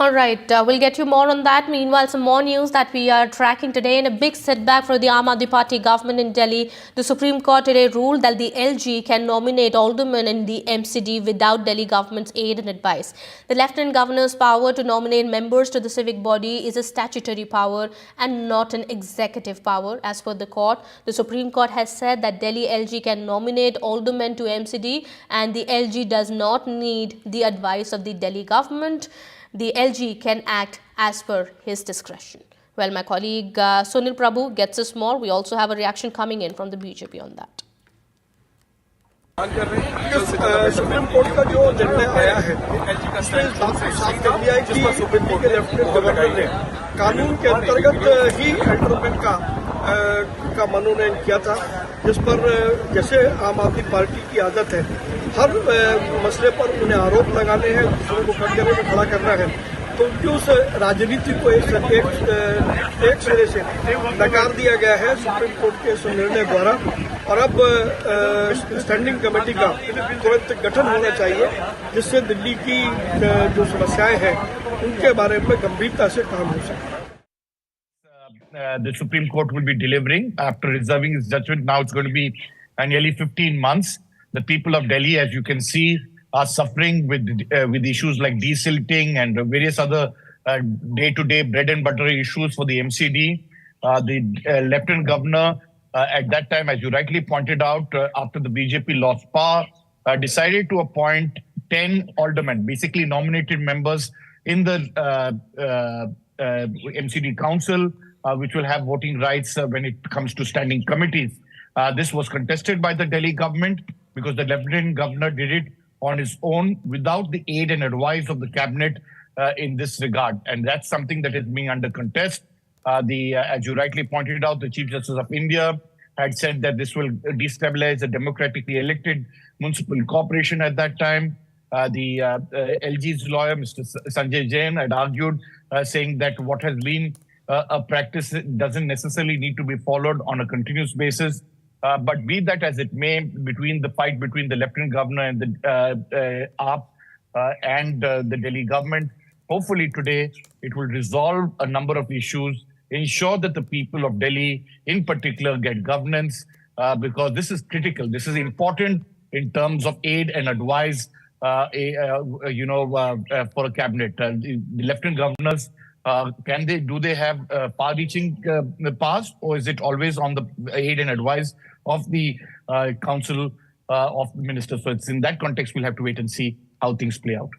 All right, we'll get you more on that. Meanwhile, some more news that we are tracking today. In a big setback for the Aam Aadmi Party government in Delhi, the Supreme Court today ruled that the LG can nominate aldermen in the MCD without Delhi government's aid and advice. The Lieutenant Governor's power to nominate members to the civic body is a statutory power and not an executive power. As per the court, the Supreme Court has said that Delhi LG can nominate aldermen to MCD and the LG does not need the advice of the Delhi government. The LG can act as per his discretion. Well, my colleague Sunil Prabhu gets us more. We also have a reaction coming in from the BJP on that. Supreme court का जो निर्णय आया है उसने इस बात को साफ कर दिया है कि दिल्ली के लेफ्टिनेंट गवर्नर ने कानून के अंतर्गत ही एंडोमेंट का मनोनयन किया था, जिस पर जैसे आम आदमी पार्टी की आदत है हर मसले पर उन्हें आरोप लगाने हैं, दूसरों को कटघरे में खड़ा करना है। क्योंकि उस राजनीति को एक सिरे से नकार दिया गया है सुप्रीम कोर्ट के इस निर्णय द्वारा और अब स्टैंडिंग कमेटी का तुरंत गठन होना चाहिए जिससे दिल्ली की जो समस्याएं हैं उनके बारे में गंभीरता से काम हो सके. The Supreme Court will be delivering after reserving its judgment. Now it's going to be nearly 15 months. The people of Delhi, as you can see, are suffering with issues like desilting and various other day-to-day bread and butter issues for the MCD. The Lieutenant Governor, at that time, as you rightly pointed out, after the BJP lost power, decided to appoint 10 aldermen, basically nominated members in the MCD Council, which will have voting rights when it comes to standing committees. This was contested by the Delhi government because the Lieutenant Governor did it on his own without the aid and advice of the cabinet in this regard. And that's something that is being under contest. As you rightly pointed out, the Chief Justice of India had said that this will destabilize a democratically elected municipal corporation at that time. The LG's lawyer, Mr. Sanjay Jain, had argued, saying that what has been a practice doesn't necessarily need to be followed on a continuous basis. But be that as it may, between the fight between the Lieutenant Governor and the AAP and the Delhi government, hopefully today it will resolve a number of issues, ensure that the people of Delhi in particular get governance, because this is critical. This is important in terms of aid and advice, for a cabinet. The Lieutenant Governors, do they have far-reaching powers, or is it always on the aid and advice of the Council of Ministers? So it's in that context we'll have to wait and see how things play out.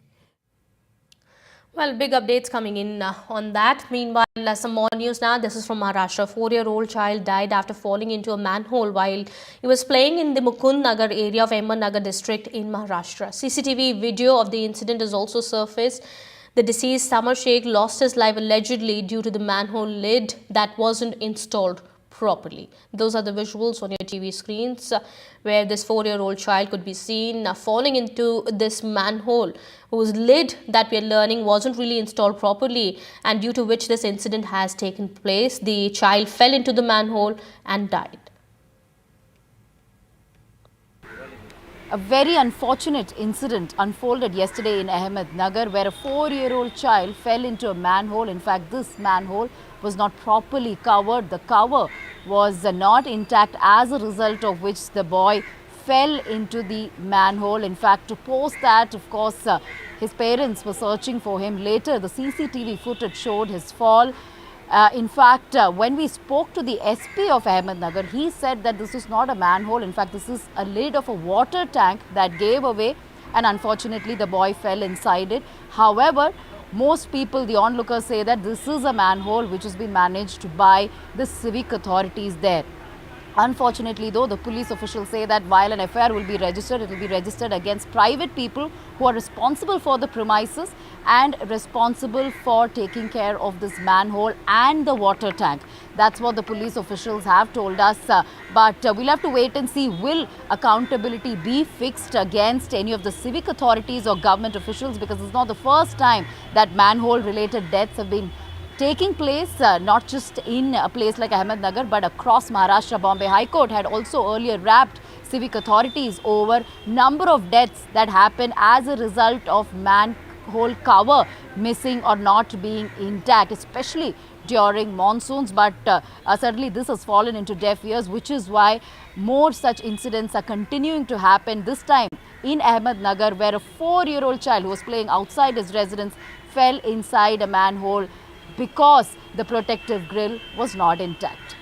Well, big updates coming in on that. Meanwhile, some more news now. This is from Maharashtra. A 4-year-old child died after falling into a manhole while he was playing in the Mukund Nagar area of Ahmed Nagar district in Maharashtra. CCTV video of the incident has also surfaced. The deceased Samar Sheikh lost his life allegedly due to the manhole lid that wasn't installed properly. Those are the visuals on your TV screens where this 4-year-old child could be seen falling into this manhole whose lid that we are learning wasn't really installed properly, and due to which this incident has taken place. The child fell into the manhole and died. A very unfortunate incident unfolded yesterday in Ahmed Nagar where a 4-year-old child fell into a manhole. In fact, this manhole was not properly covered. The cover was not intact, as a result of which the boy fell into the manhole. In fact, to post that, of course, his parents were searching for him. Later, the CCTV footage showed his fall. In fact, when we spoke to the SP of Ahmed Nagar, he said that this is not a manhole. In fact, this is a lid of a water tank that gave away, and unfortunately the boy fell inside it. However, most people, the onlookers, say that this is a manhole which has been managed by the civic authorities there. Unfortunately, though, the police officials say that while an FIR will be registered, it will be registered against private people who are responsible for the premises and responsible for taking care of this manhole and the water tank. That's what the police officials have told us. But we'll have to wait and see, will accountability be fixed against any of the civic authorities or government officials, because it's not the first time that manhole-related deaths have been taking place, not just in a place like Ahmed Nagar, but across Maharashtra. Bombay High Court had also earlier wrapped civic authorities over number of deaths that happen as a result of manhole cover missing or not being intact, especially during monsoons. But certainly this has fallen into deaf ears, which is why more such incidents are continuing to happen. This time in Ahmed Nagar, where a 4-year-old child who was playing outside his residence fell inside a manhole because the protective grille was not intact.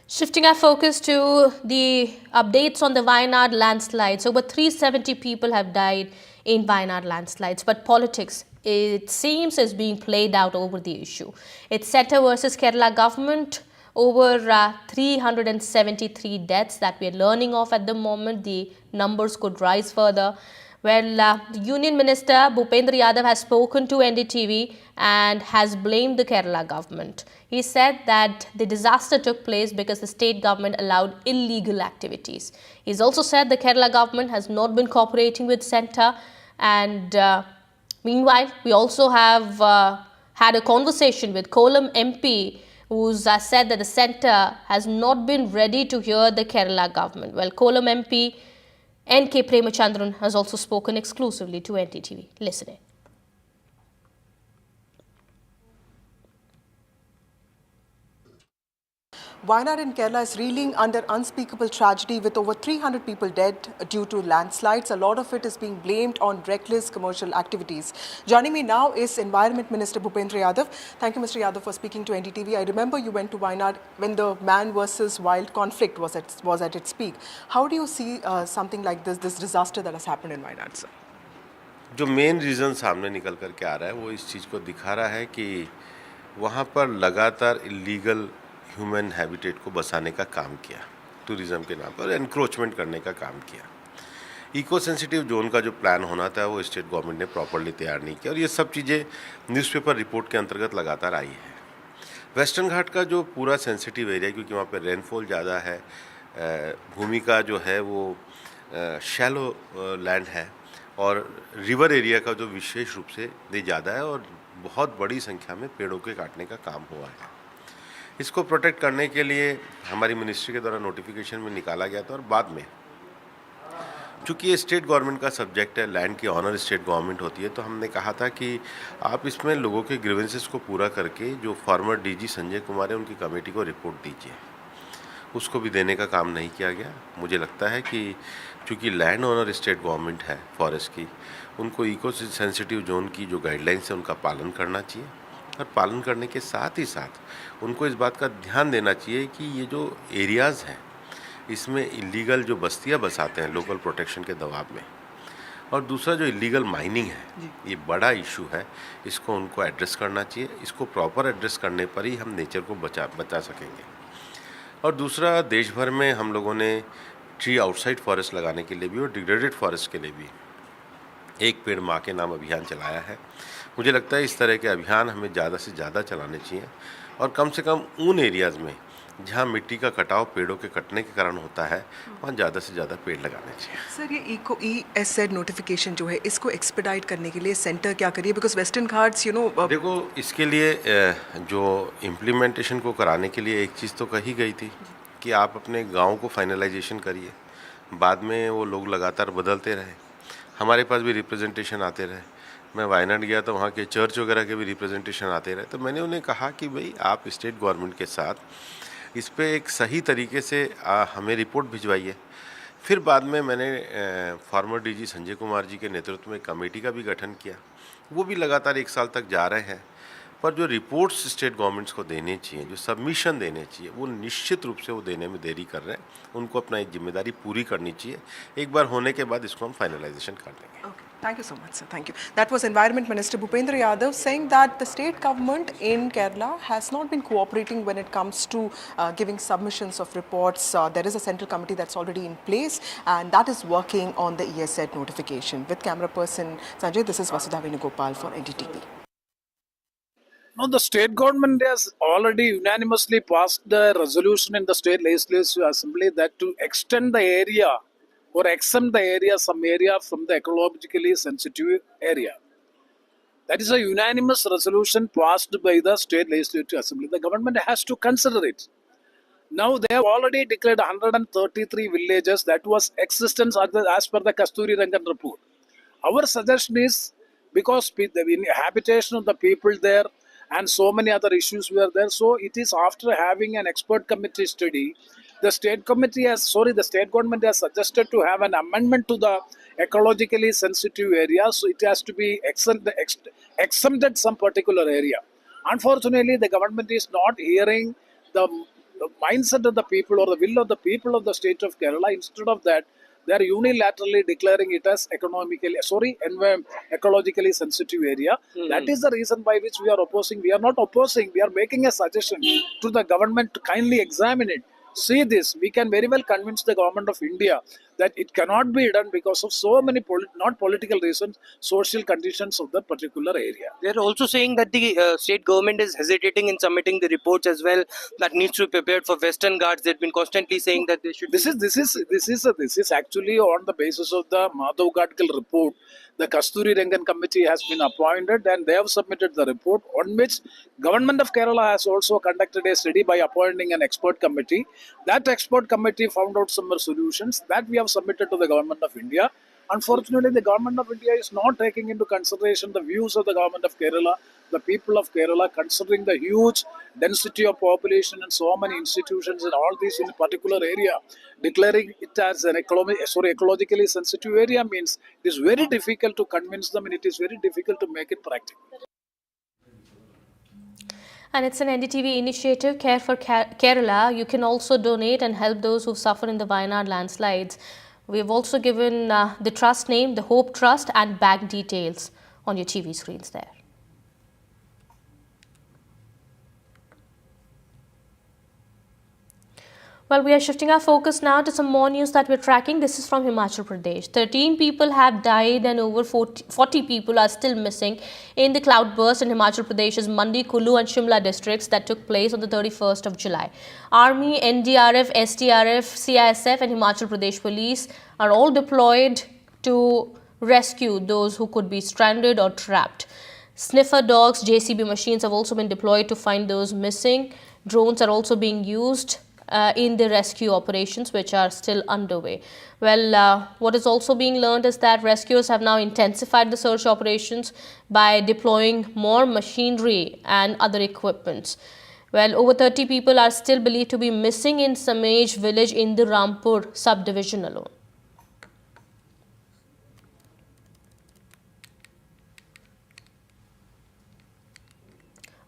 Shifting our focus to the updates on the Wayanad landslides. Over 370 people have died in Wayanad landslides, but politics, it seems, is being played out over the issue. It's Centre versus Kerala government. Over 373 deaths that we are learning of at the moment. The numbers could rise further. Well, the Union Minister Bhupendra Yadav has spoken to NDTV and has blamed the Kerala government. He said that the disaster took place because the state government allowed illegal activities. He's also said the Kerala government has not been cooperating with centre, and meanwhile, we also have had a conversation with Kollam MP, who's said that the centre has not been ready to hear the Kerala government. Well, Kollam MP N.K. Premachandran has also spoken exclusively to NDTV. Listen in. Wayanad in Kerala is reeling under unspeakable tragedy with over 300 people dead due to landslides. A lot of it is being blamed on reckless commercial activities. Joining me now is Environment Minister Bhupendra Yadav. Thank you, Mr. Yadav, for speaking to NDTV. I remember you went to Wayanad when the man versus wild conflict was at its peak. How do you see something like this disaster that has happened in Wayanad, sir? जो main reason सामने निकल कर के आ रहा है वो इस चीज़ को दिखा रहा है कि वहाँ पर लगातार इलीगल ह्यूमन हैबिटेट को बसाने का काम किया, टूरिज़्म के नाम पर एनक्रोचमेंट करने का काम किया। इको सेंसिटिव जोन का जो प्लान होना था वो स्टेट गवर्नमेंट ने प्रॉपर्ली तैयार नहीं किया और ये सब चीज़ें न्यूज़पेपर रिपोर्ट के अंतर्गत लगातार आई है। वेस्टर्न घाट का जो पूरा सेंसिटिव एरिया, क्योंकि वहाँ पर रेनफॉल ज़्यादा है, भूमि का जो है वो शैलो लैंड है और रिवर एरिया का जो विशेष रूप से ज़्यादा है और बहुत बड़ी संख्या में पेड़ों के काटने का काम हुआ है। इसको प्रोटेक्ट करने के लिए हमारी मिनिस्ट्री के द्वारा नोटिफिकेशन में निकाला गया था और बाद में चूँकि ये स्टेट गवर्नमेंट का सब्जेक्ट है, लैंड की ऑनर स्टेट गवर्नमेंट होती है, तो हमने कहा था कि आप इसमें लोगों के ग्रीवेंसेस को पूरा करके जो फॉर्मर डीजी संजय कुमार है उनकी कमेटी को रिपोर्ट दीजिए। उसको भी देने का काम नहीं किया गया। मुझे लगता है कि चूँकि लैंड ओनर स्टेट गवर्नमेंट है फॉरेस्ट की, उनको इको सेंसिटिव जोन की जो गाइडलाइंस है उनका पालन करना चाहिए और पालन करने के साथ ही साथ उनको इस बात का ध्यान देना चाहिए कि ये जो एरियाज़ हैं इसमें इलीगल जो बस्तियां बसाते हैं लोकल प्रोटेक्शन के दबाव में, और दूसरा जो इलीगल माइनिंग है ये बड़ा इशू है, इसको उनको एड्रेस करना चाहिए। इसको प्रॉपर एड्रेस करने पर ही हम नेचर को बचा सकेंगे। और दूसरा, देश भर में हम लोगों ने ट्री आउटसाइड फॉरेस्ट लगाने के लिए भी और डिग्रेडेड फॉरेस्ट के लिए भी एक पेड़ माँ के नाम अभियान चलाया है। मुझे लगता है इस तरह के अभियान हमें ज़्यादा से ज़्यादा चलाने चाहिए और कम से कम उन एरियाज़ में जहाँ मिट्टी का कटाव पेड़ों के कटने के कारण होता है वहाँ ज़्यादा से ज़्यादा पेड़ लगाने चाहिए। सर, ये ESZ नोटिफिकेशन जो है इसको एक्सपेडाइट करने के लिए सेंटर क्या करिए? बिकॉज वेस्टर्न घाट्स देखो, इसके लिए जो इम्प्लीमेंटेशन को कराने के लिए एक चीज़ तो कही गई थी कि आप अपने गाँव को फाइनलाइजेशन करिए। बाद में वो लोग लगातार बदलते रहे, हमारे पास भी रिप्रेजेंटेशन आते रहे। मैं वायनाड गया तो वहाँ के चर्च वगैरह के भी रिप्रेजेंटेशन आते रहे, तो मैंने उन्हें कहा कि भाई आप स्टेट गवर्नमेंट के साथ इस पे एक सही तरीके से हमें रिपोर्ट भिजवाइए। फिर बाद में मैंने फॉर्मर डीजी संजय कुमार जी के नेतृत्व में कमेटी का भी गठन किया। वो भी लगातार 1 साल तक जा रहे हैं, पर जो रिपोर्ट्स स्टेट गवर्नमेंट्स को देने चाहिए, जो सबमिशन देने चाहिए, वो निश्चित रूप से वो देने में देरी कर रहे हैं। उनको अपना एक जिम्मेदारी पूरी करनी चाहिए। एक बार होने के बाद इसको हम फाइनलाइजेशन कर देंगे। Thank you so much, sir. Thank you. That was Environment Minister Bhupendra Yadav saying that the state government in Kerala has not been cooperating when it comes to giving submissions of reports. There is a central committee that's already in place and that is working on the ESZ notification. With camera person Sanjay, this is Vasudha Venugopal for NDTV. No, the state government has already unanimously passed the resolution in the state legislative assembly that to extend the area or exempt the area, some area from the ecologically sensitive area. That is a unanimous resolution passed by the state legislative assembly. The government has to consider it. Now they have already declared 133 villages that was existence as per the Kasturi Rangan report. Our suggestion is, because the habitation of the people there and so many other issues were there, so it is after having an expert committee study, the state government has suggested to have an amendment to the ecologically sensitive area, so it has to be exempted some particular area. Unfortunately, the government is not hearing the mindset of the people or the will of the people of the state of Kerala. Instead of that, they are unilaterally declaring it as ecologically sensitive area. That is the reason by which we are opposing. We are not opposing, we are making a suggestion to the government to kindly examine it. see this, we can very well convince the government of India that it cannot be done because of so many not political reasons, social conditions of that particular area. They are also saying that the state government is hesitating in submitting the reports as well that needs to be prepared for Western Ghats. They've been constantly saying that they should. This is actually on the basis of the Madhav Gadkal report. The Kasturi Rangan committee has been appointed and they have submitted the report, on which government of Kerala has also conducted a study by appointing an expert committee. That expert committee found out some solutions that we have submitted to the government of India. Unfortunately, the government of India is not taking into consideration the views of the government of Kerala, the people of Kerala, considering the huge density of population and so many institutions and all these in a particular area. Declaring it as an ecologically sensitive area means it is very difficult to convince them and it is very difficult to make it practical. And it's an NDTV initiative, Care for Kerala. You can also donate and help those who suffer in the Wayanad landslides. We've also given the trust name, the Hope Trust, and bank details on your TV screens there. Well, we are shifting our focus now to some more news that we're tracking. This is from Himachal Pradesh. 13 people have died and over 40 people are still missing in the cloudburst in Himachal Pradesh's Mandi, Kullu and Shimla districts that took place on the 31st of July. Army, NDRF, SDRF, CISF and Himachal Pradesh Police are all deployed to rescue those who could be stranded or trapped. Sniffer dogs, JCB machines have also been deployed to find those missing. Drones are also being used in the rescue operations, which are still underway. Well, what is also being learned is that rescuers have now intensified the search operations by deploying more machinery and other equipments. Well, over 30 people are still believed to be missing in Samej village in the Rampur subdivision alone.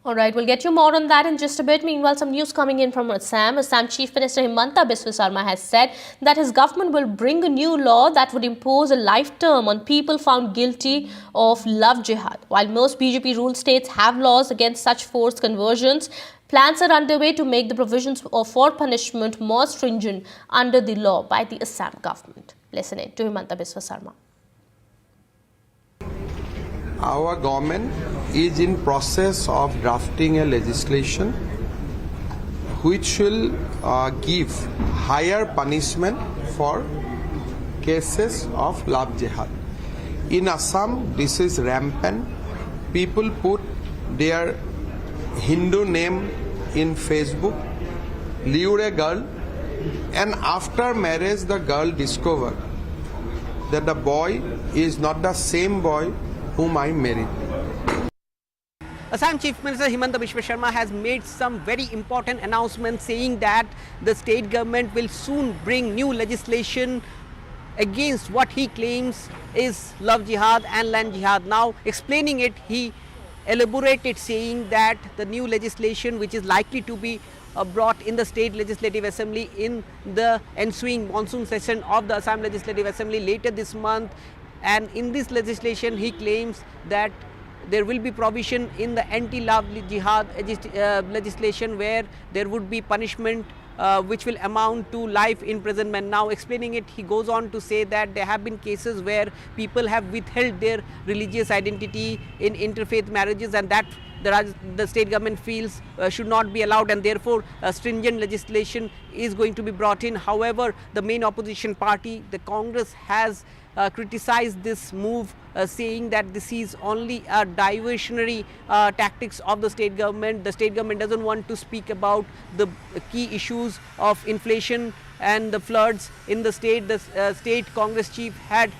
All right, we'll get you more on that in just a bit. Meanwhile, some news coming in from Assam. Assam Chief Minister Himanta Biswa Sarma has said that his government will bring a new law that would impose a life term on people found guilty of love jihad. While most BJP-ruled states have laws against such forced conversions, plans are underway to make the provisions for punishment more stringent under the law by the Assam government. Listen in to Himanta Biswa Sarma. Our government is in process of drafting a legislation which will give higher punishment for cases of love jihad. In Assam, this is rampant. People put their Hindu name in Facebook, lure a girl, and after marriage the girl discovered that the boy is not the same boy whom I married. Assam Chief Minister Himanta Biswa Sarma has made some very important announcements saying that the state government will soon bring new legislation against what he claims is love jihad and land jihad. Now explaining it, he elaborated saying that the new legislation which is likely to be brought in the State Legislative Assembly in the ensuing monsoon session of the Assam Legislative Assembly later this month. And in this legislation, he claims that there will be provision in the anti-love jihad legislation where there would be punishment which will amount to life imprisonment. Now explaining it, he goes on to say that there have been cases where people have withheld their religious identity in interfaith marriages, and that the state government feels should not be allowed, and therefore stringent legislation is going to be brought in. However, the main opposition party, the Congress, has criticized this move, saying that this is only a diversionary tactics of the state government. The state government doesn't want to speak about the key issues of inflation and the floods in the state. The state Congress chief had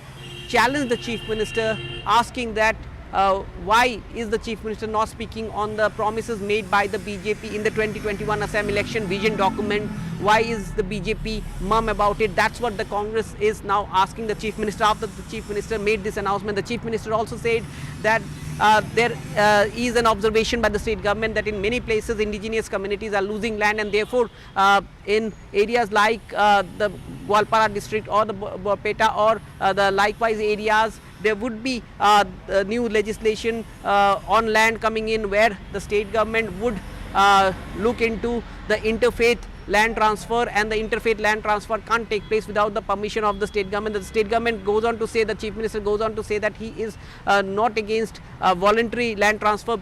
challenged the chief minister, asking that why is the chief minister not speaking on the promises made by the BJP in the 2021 Assam election vision document? Why is the BJP mum about it? That's what the Congress is now asking the chief minister. After the chief minister made this announcement, the chief minister also said that there is an observation by the state government that in many places indigenous communities are losing land, and therefore in areas like the Gwalpara district or the Borpeta or the likewise areas, there would be new legislation on land coming in where the state government would look into the interfaith land transfer and the interfaith land transfer can't take place without the permission of the state government. The state government goes on to say, the chief minister goes on to say that he is not against voluntary land transfer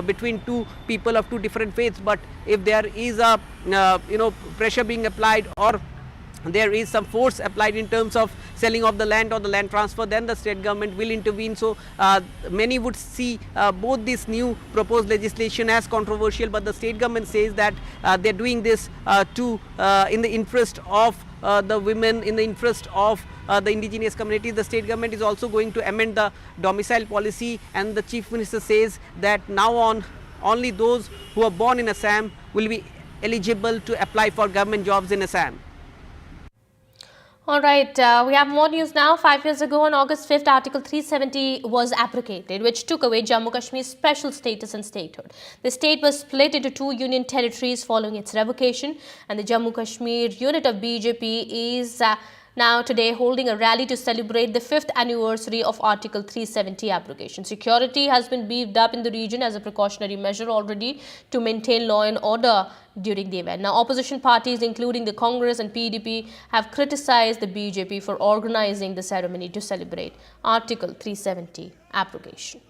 between two people of two different faiths, but if there is a pressure being applied, or there is some force applied in terms of selling of the land or the land transfer, then the state government will intervene. So many would see both this new proposed legislation as controversial, but the state government says that they are doing this in the interest of the women, in the interest of the indigenous community. The state government is also going to amend the domicile policy, and the chief minister says that now on only those who are born in Assam will be eligible to apply for government jobs in Assam. All right, we have more news now. 5 years ago, on August 5th, Article 370 was abrogated, which took away Jammu Kashmir's special status and statehood. The state was split into two union territories following its revocation, and the Jammu Kashmir unit of BJP is now today holding a rally to celebrate the 5th anniversary of Article 370 abrogation. Security has been beefed up in the region as a precautionary measure already to maintain law and order during the event. Now, opposition parties including the Congress and PDP have criticized the BJP for organizing the ceremony to celebrate Article 370 abrogation.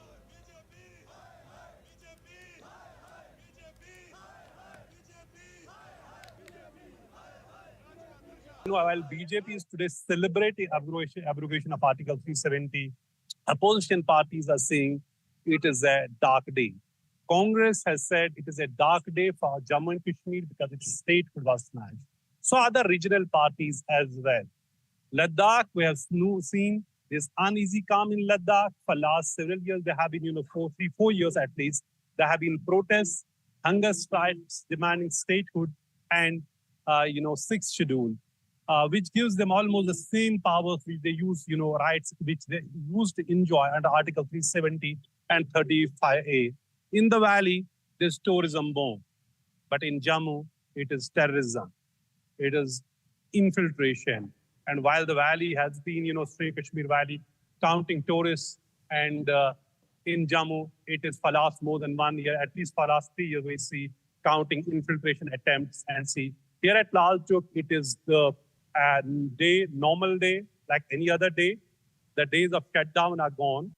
While BJP is today celebrating abrogation of Article 370, opposition parties are saying it is a dark day. Congress has said it is a dark day for Jammu and Kashmir because its statehood was smashed. So are the regional parties as well. Ladakh, we have seen this uneasy calm in Ladakh for last several years. There have been, 4 years at least, there have been protests, hunger strikes demanding statehood and, 6th schedule. Which gives them almost the same powers which they use, rights which they used to enjoy under Article 370 and 35A. In the valley, there's tourism boom. But in Jammu, it is terrorism. It is infiltration. And while the valley has been, Sri Kashmir Valley, counting tourists, and in Jammu, it is for last more than 1 year, at least for last 3 years, we see counting infiltration attempts and see. Here at Lal Chowk, it is the normal day, like any other day. The days of shutdown are gone.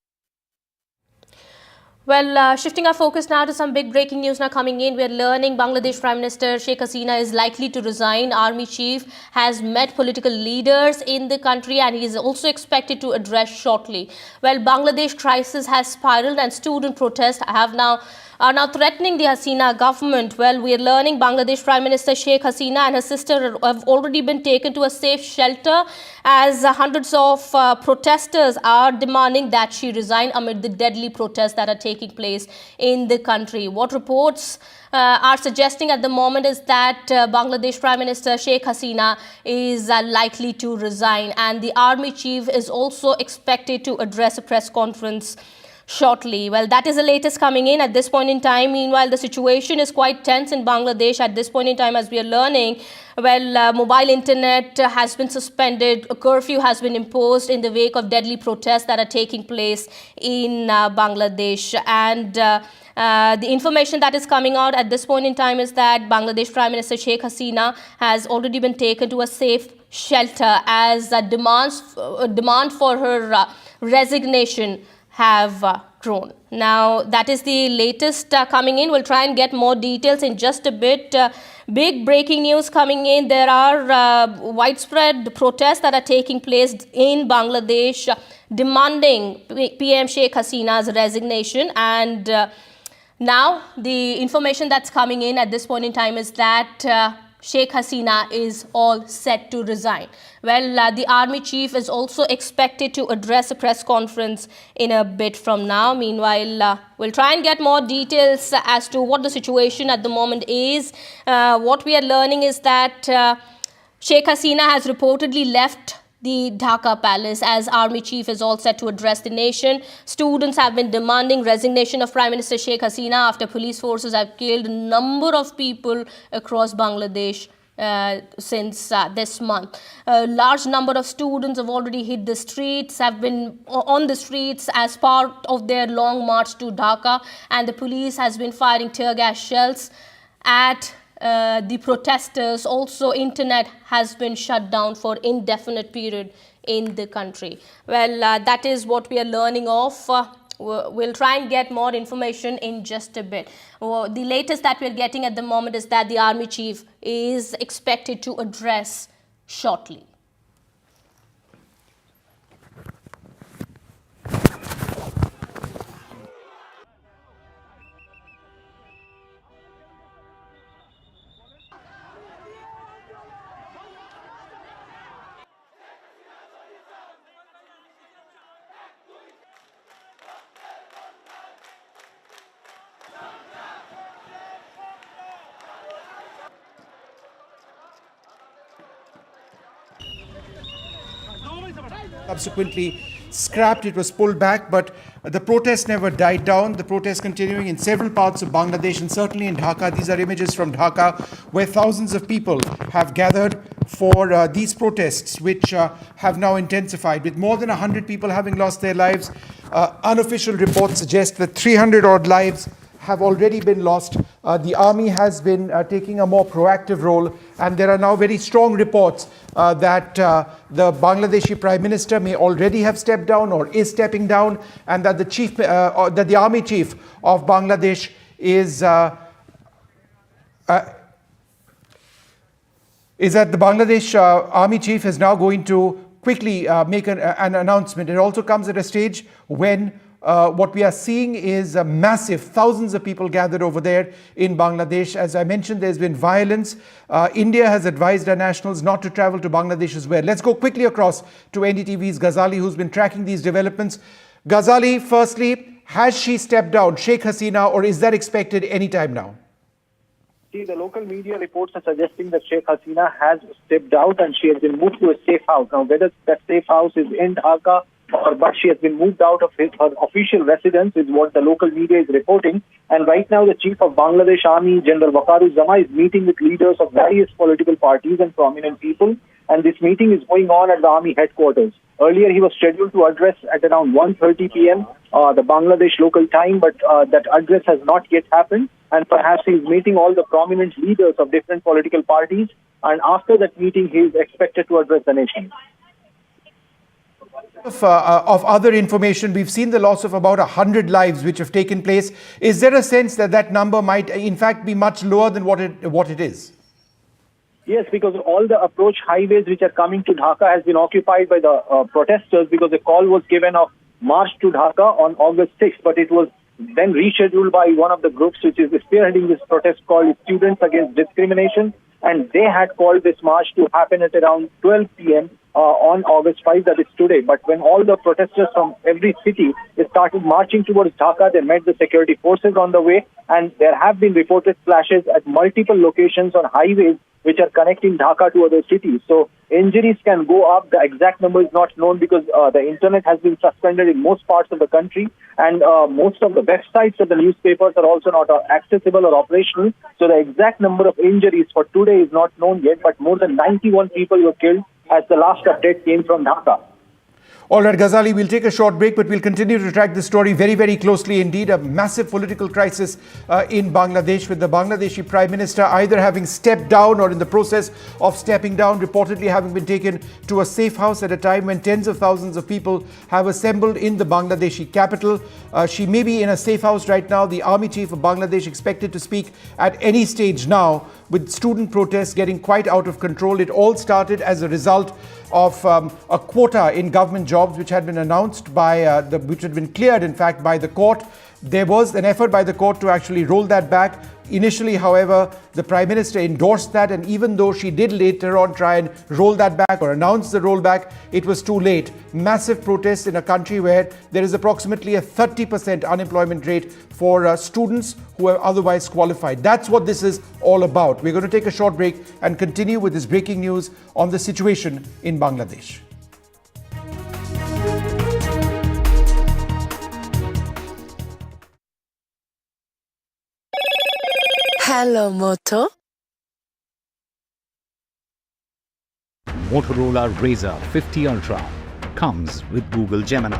Well, shifting our focus now to some big breaking news now coming in. We're learning Bangladesh Prime Minister Sheikh Hasina is likely to resign. Army chief has met political leaders in the country and he is also expected to address shortly. Well, Bangladesh crisis has spiraled and student protests are now threatening the Hasina government. Well, we are learning Bangladesh Prime Minister Sheikh Hasina and her sister have already been taken to a safe shelter as hundreds of protesters are demanding that she resign amid the deadly protests that are taking place in the country. What reports are suggesting at the moment is that Bangladesh Prime Minister Sheikh Hasina is likely to resign, and the army chief is also expected to address a press conference shortly. Well, that is the latest coming in at this point in time. Meanwhile, the situation is quite tense in Bangladesh at this point in time as we are learning. Well, mobile internet has been suspended. A curfew has been imposed in the wake of deadly protests that are taking place in Bangladesh. And the information that is coming out at this point in time is that Bangladesh Prime Minister Sheikh Hasina has already been taken to a safe shelter as demand for her resignation have grown. Now, that is the latest coming in. We'll try and get more details in just a bit. Big breaking news coming in. There are widespread protests that are taking place in Bangladesh demanding PM Sheikh Hasina's resignation. And now the information that's coming in at this point in time is that Sheikh Hasina is all set to resign. Well, the army chief is also expected to address a press conference in a bit from now. Meanwhile, we'll try and get more details as to what the situation at the moment is. What we are learning is that Sheikh Hasina has reportedly left the Dhaka Palace as army chief is all set to address the nation. Students have been demanding resignation of Prime Minister Sheikh Hasina after police forces have killed a number of people across Bangladesh since this month. A large number of students have already hit the streets, have been on the streets as part of their long march to Dhaka, and the police has been firing tear gas shells at the protesters. Also, internet has been shut down for indefinite period in the country. Well, that is what we are learning of. We'll try and get more information in just a bit. The latest that we're getting at the moment is that the army chief is expected to address shortly. Subsequently scrapped, it was pulled back, but the protest never died down. The protest continuing in several parts of Bangladesh and certainly in Dhaka. These are images from Dhaka where thousands of people have gathered for these protests, which have now intensified, with more than 100 people having lost their lives. Unofficial reports suggest that 300 odd lives have already been lost. The army has been taking a more proactive role, and there are now very strong reports that the Bangladeshi Prime Minister may already have stepped down or is stepping down, and that the army chief of Bangladesh is that the Bangladesh army chief is now going to quickly make an announcement. It also comes at a stage when what we are seeing is massive, thousands of people gathered over there in Bangladesh. As I mentioned, there's been violence. India has advised our nationals not to travel to Bangladesh as well. Let's go quickly across to NDTV's Ghazali, who's been tracking these developments. Ghazali, firstly, has she stepped down, Sheikh Hasina, or is that expected any time now? See, the local media reports are suggesting that Sheikh Hasina has stepped out and she has been moved to a safe house. Now, whether that safe house is in Dhaka but she has been moved out of her official residence is what the local media is reporting. And right now, the Chief of Bangladesh Army, General Waqaruzzama, is meeting with leaders of various political parties and prominent people. And this meeting is going on at the Army headquarters. Earlier, he was scheduled to address at around 1:30 p.m., the Bangladesh local time, but that address has not yet happened. And perhaps he is meeting all the prominent leaders of different political parties. And after that meeting, he is expected to address the nation. Of other information, we've seen the loss of about 100 lives which have taken place. Is there a sense that that number might in fact be much lower than what it is? Yes, because all the approach highways which are coming to Dhaka has been occupied by the protesters, because a call was given of march to Dhaka on August 6th, but it was then rescheduled by one of the groups which is spearheading this protest called Students Against Discrimination, and they had called this march to happen at around 12 p.m. On August 5, that is today. But when all the protesters from every city started marching towards Dhaka, they met the security forces on the way, and there have been reported clashes at multiple locations on highways which are connecting Dhaka to other cities. So injuries can go up. The exact number is not known because the internet has been suspended in most parts of the country, and most of the websites of the newspapers are also not accessible or operational. So the exact number of injuries for today is not known yet, but more than 91 people were killed as the last update came from Dhaka. All right, Ghazali, we'll take a short break, but we'll continue to track this story very, very closely indeed. A massive political crisis in Bangladesh, with the Bangladeshi Prime Minister either having stepped down or in the process of stepping down, reportedly having been taken to a safe house at a time when tens of thousands of people have assembled in the Bangladeshi capital. She may be in a safe house right now. The Army Chief of Bangladesh expected to speak at any stage now, with student protests getting quite out of control. It all started as a result of a quota in government jobs which had been announced by which had been cleared in fact by the court. There was an effort by the court to actually roll that back. Initially, however, the Prime Minister endorsed that, and even though she did later on try and roll that back or announce the rollback, it was too late. Massive protests in a country where there is approximately a 30% unemployment rate for students who are otherwise qualified. That's what this is all about. We're going to take a short break and continue with this breaking news on the situation in Bangladesh. Hello, Moto. Motorola Razr 50 Ultra comes with Google Gemini.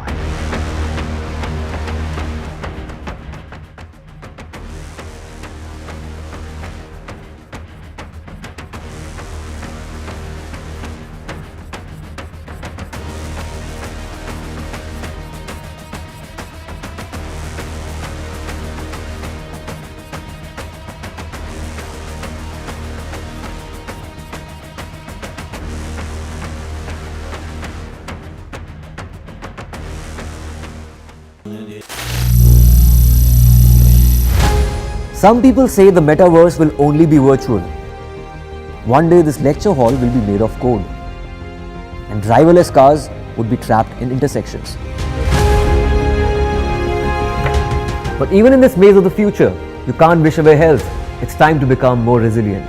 Some people say the metaverse will only be virtual. One day this lecture hall will be made of code, and driverless cars would be trapped in intersections. But even in this maze of the future, you can't wish away health. It's time to become more resilient.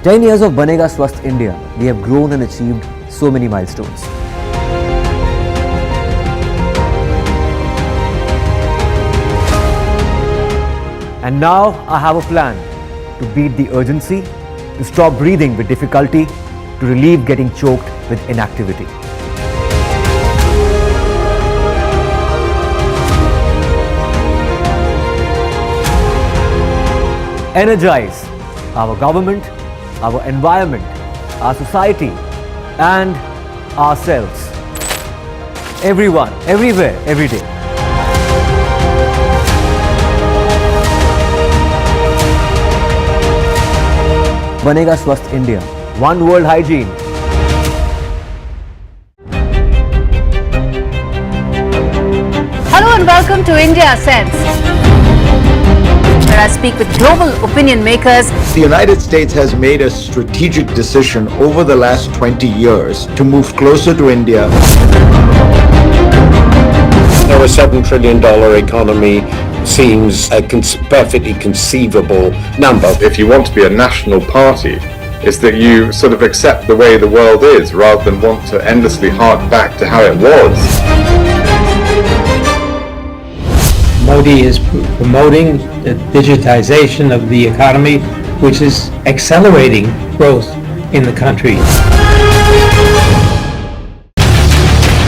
10 years of Banega Swasth India, we have grown and achieved so many milestones. And now I have a plan to beat the urgency, to stop breathing with difficulty, to relieve getting choked with inactivity. Energize our government, our environment, our society, and ourselves. Everyone, everywhere, every day. Banega Swasth India. One world hygiene. Hello and welcome to India Sense, where I speak with global opinion makers. The United States has made a strategic decision over the last 20 years to move closer to India. Our $7 trillion economy seems a perfectly conceivable number. If you want to be a national party, it's that you sort of accept the way the world is rather than want to endlessly hark back to how it was. Modi is promoting the digitization of the economy, which is accelerating growth in the country.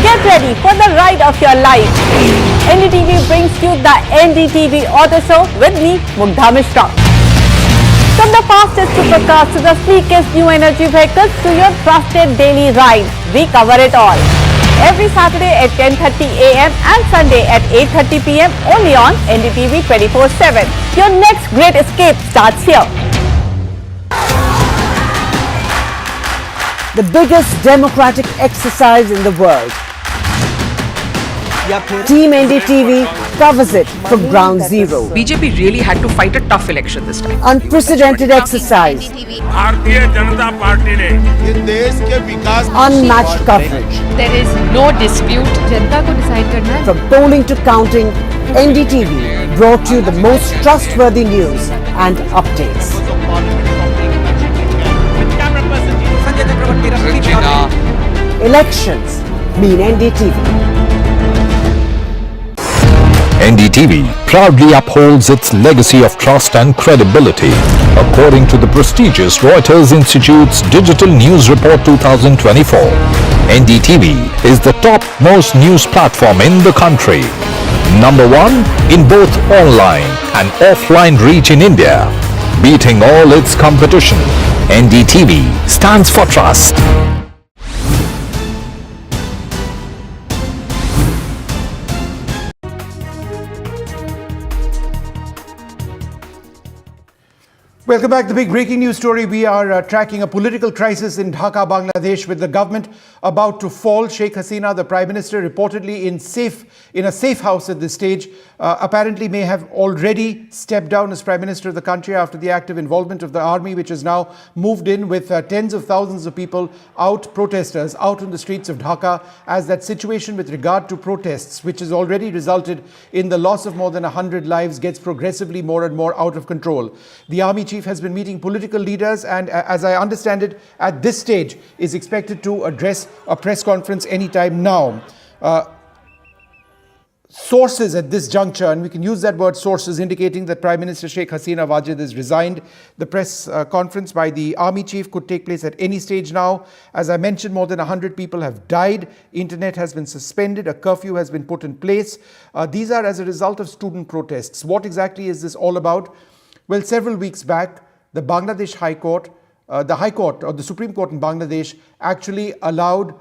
Get ready for the ride of your life. NDTV brings you the NDTV Auto Show with me, Mugdha Mishra. From the fastest supercars to the sleekest new energy vehicles to your trusted daily ride, we cover it all. Every Saturday at 10:30 a.m. and Sunday at 8:30 p.m. only on NDTV 24/7. Your next great escape starts here. The biggest democratic exercise in the world. Team NDTV covers it from ground zero. BJP really had to fight a tough election this time. Unprecedented exercise. Unmatched coverage. There is no dispute. जनता को decide करना है. From polling to counting, NDTV brought you the most trustworthy news and updates. Elections mean NDTV. NDTV proudly upholds its legacy of trust and credibility. According to the prestigious Reuters Institute's Digital News Report 2024, NDTV is the top-most news platform in the country. Number one in both online and offline reach in India. Beating all its competition, NDTV stands for trust. Welcome back. The big breaking news story. We are tracking a political crisis in Dhaka, Bangladesh, with the government about to fall. Sheikh Hasina, the Prime Minister, reportedly in a safe house at this stage, apparently may have already stepped down as Prime Minister of the country after the active involvement of the army, which has now moved in with tens of thousands of people protesters out on the streets of Dhaka, as that situation with regard to protests, which has already resulted in the loss of more than 100 lives, gets progressively more and more out of control. The army chief has been meeting political leaders and, as I understand it, at this stage is expected to address a press conference anytime now. Sources at this juncture, and we can use that word sources, indicating that Prime Minister Sheikh Hasina Wajid has resigned. The press conference by the army chief could take place at any stage now. As I mentioned, more than 100 people have died. Internet has been suspended. A curfew has been put in place. These are as a result of student protests. What exactly is this all about? Well, several weeks back, the Bangladesh High Court, the Supreme Court in Bangladesh actually allowed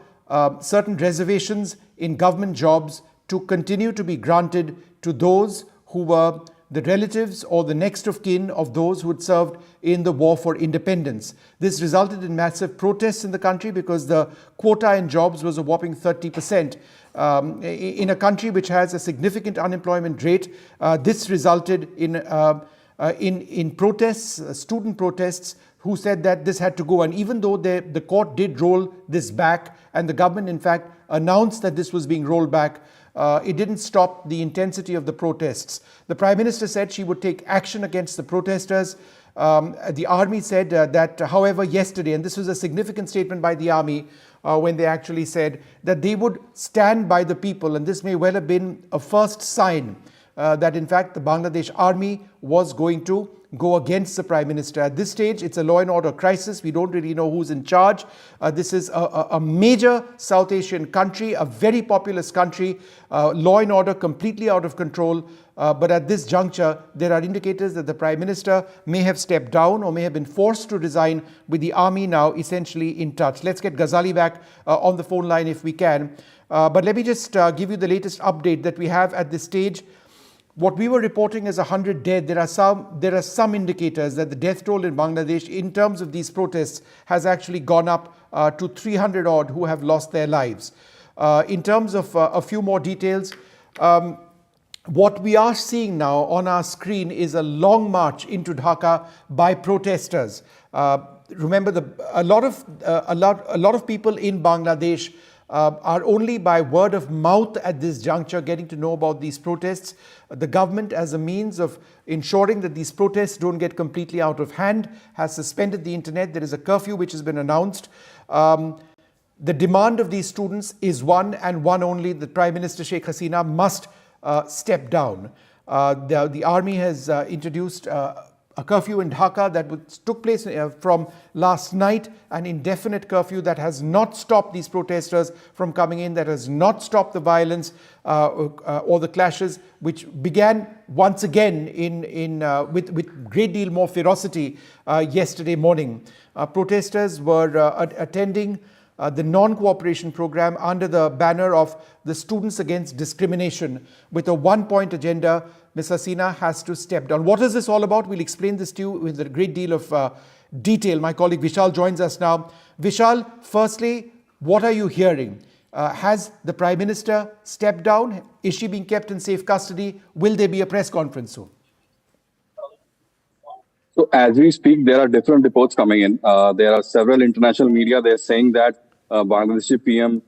certain reservations in government jobs to continue to be granted to those who were the relatives or the next of kin of those who had served in the war for independence. This resulted in massive protests in the country because the quota in jobs was a whopping 30%. in a country which has a significant unemployment rate. This resulted in protests, student protests, who said that this had to go. And even though the court did roll this back, and the government in fact announced that this was being rolled back, it didn't stop the intensity of the protests. The Prime Minister said she would take action against the protesters. The army said that, however, yesterday, and this was a significant statement by the army, when they actually said that they would stand by the people, and this may well have been a first sign that in fact the Bangladesh army was going to go against the Prime Minister. At this stage, it's a law and order crisis. We don't really know who's in charge. This is a major South Asian country, a very populous country, law and order completely out of control. But at this juncture, there are indicators that the Prime Minister may have stepped down or may have been forced to resign, with the army now essentially in touch. Let's get Ghazali back on the phone line if we can. But let me just give you the latest update that we have at this stage. What we were reporting as 100 dead, there are some indicators that the death toll in Bangladesh in terms of these protests has actually gone up to 300 odd who have lost their lives. In terms of a few more details, what we are seeing now on our screen is a long march into Dhaka by protesters. Remember, a lot of people in Bangladesh are only by word of mouth at this juncture getting to know about these protests. The government, as a means of ensuring that these protests don't get completely out of hand, has suspended the internet. There is a curfew which has been announced. The demand of these students is one and one only: the Prime Minister Sheikh Hasina must step down. The army has introduced a curfew in Dhaka that took place from last night, an indefinite curfew that has not stopped these protesters from coming in, that has not stopped the violence or the clashes, which began once again with great deal more ferocity yesterday morning. Protesters were attending the non-cooperation program under the banner of the Students Against Discrimination, with a one-point agenda: Ms. Hasina has to step down. What is this all about? We'll explain this to you with a great deal of detail. My colleague Vishal joins us now. Vishal, firstly, what are you hearing? Has the Prime Minister stepped down? Is she being kept in safe custody? Will there be a press conference soon? So as we speak, there are different reports coming in. There are several international media. They're saying that Bangladeshi PM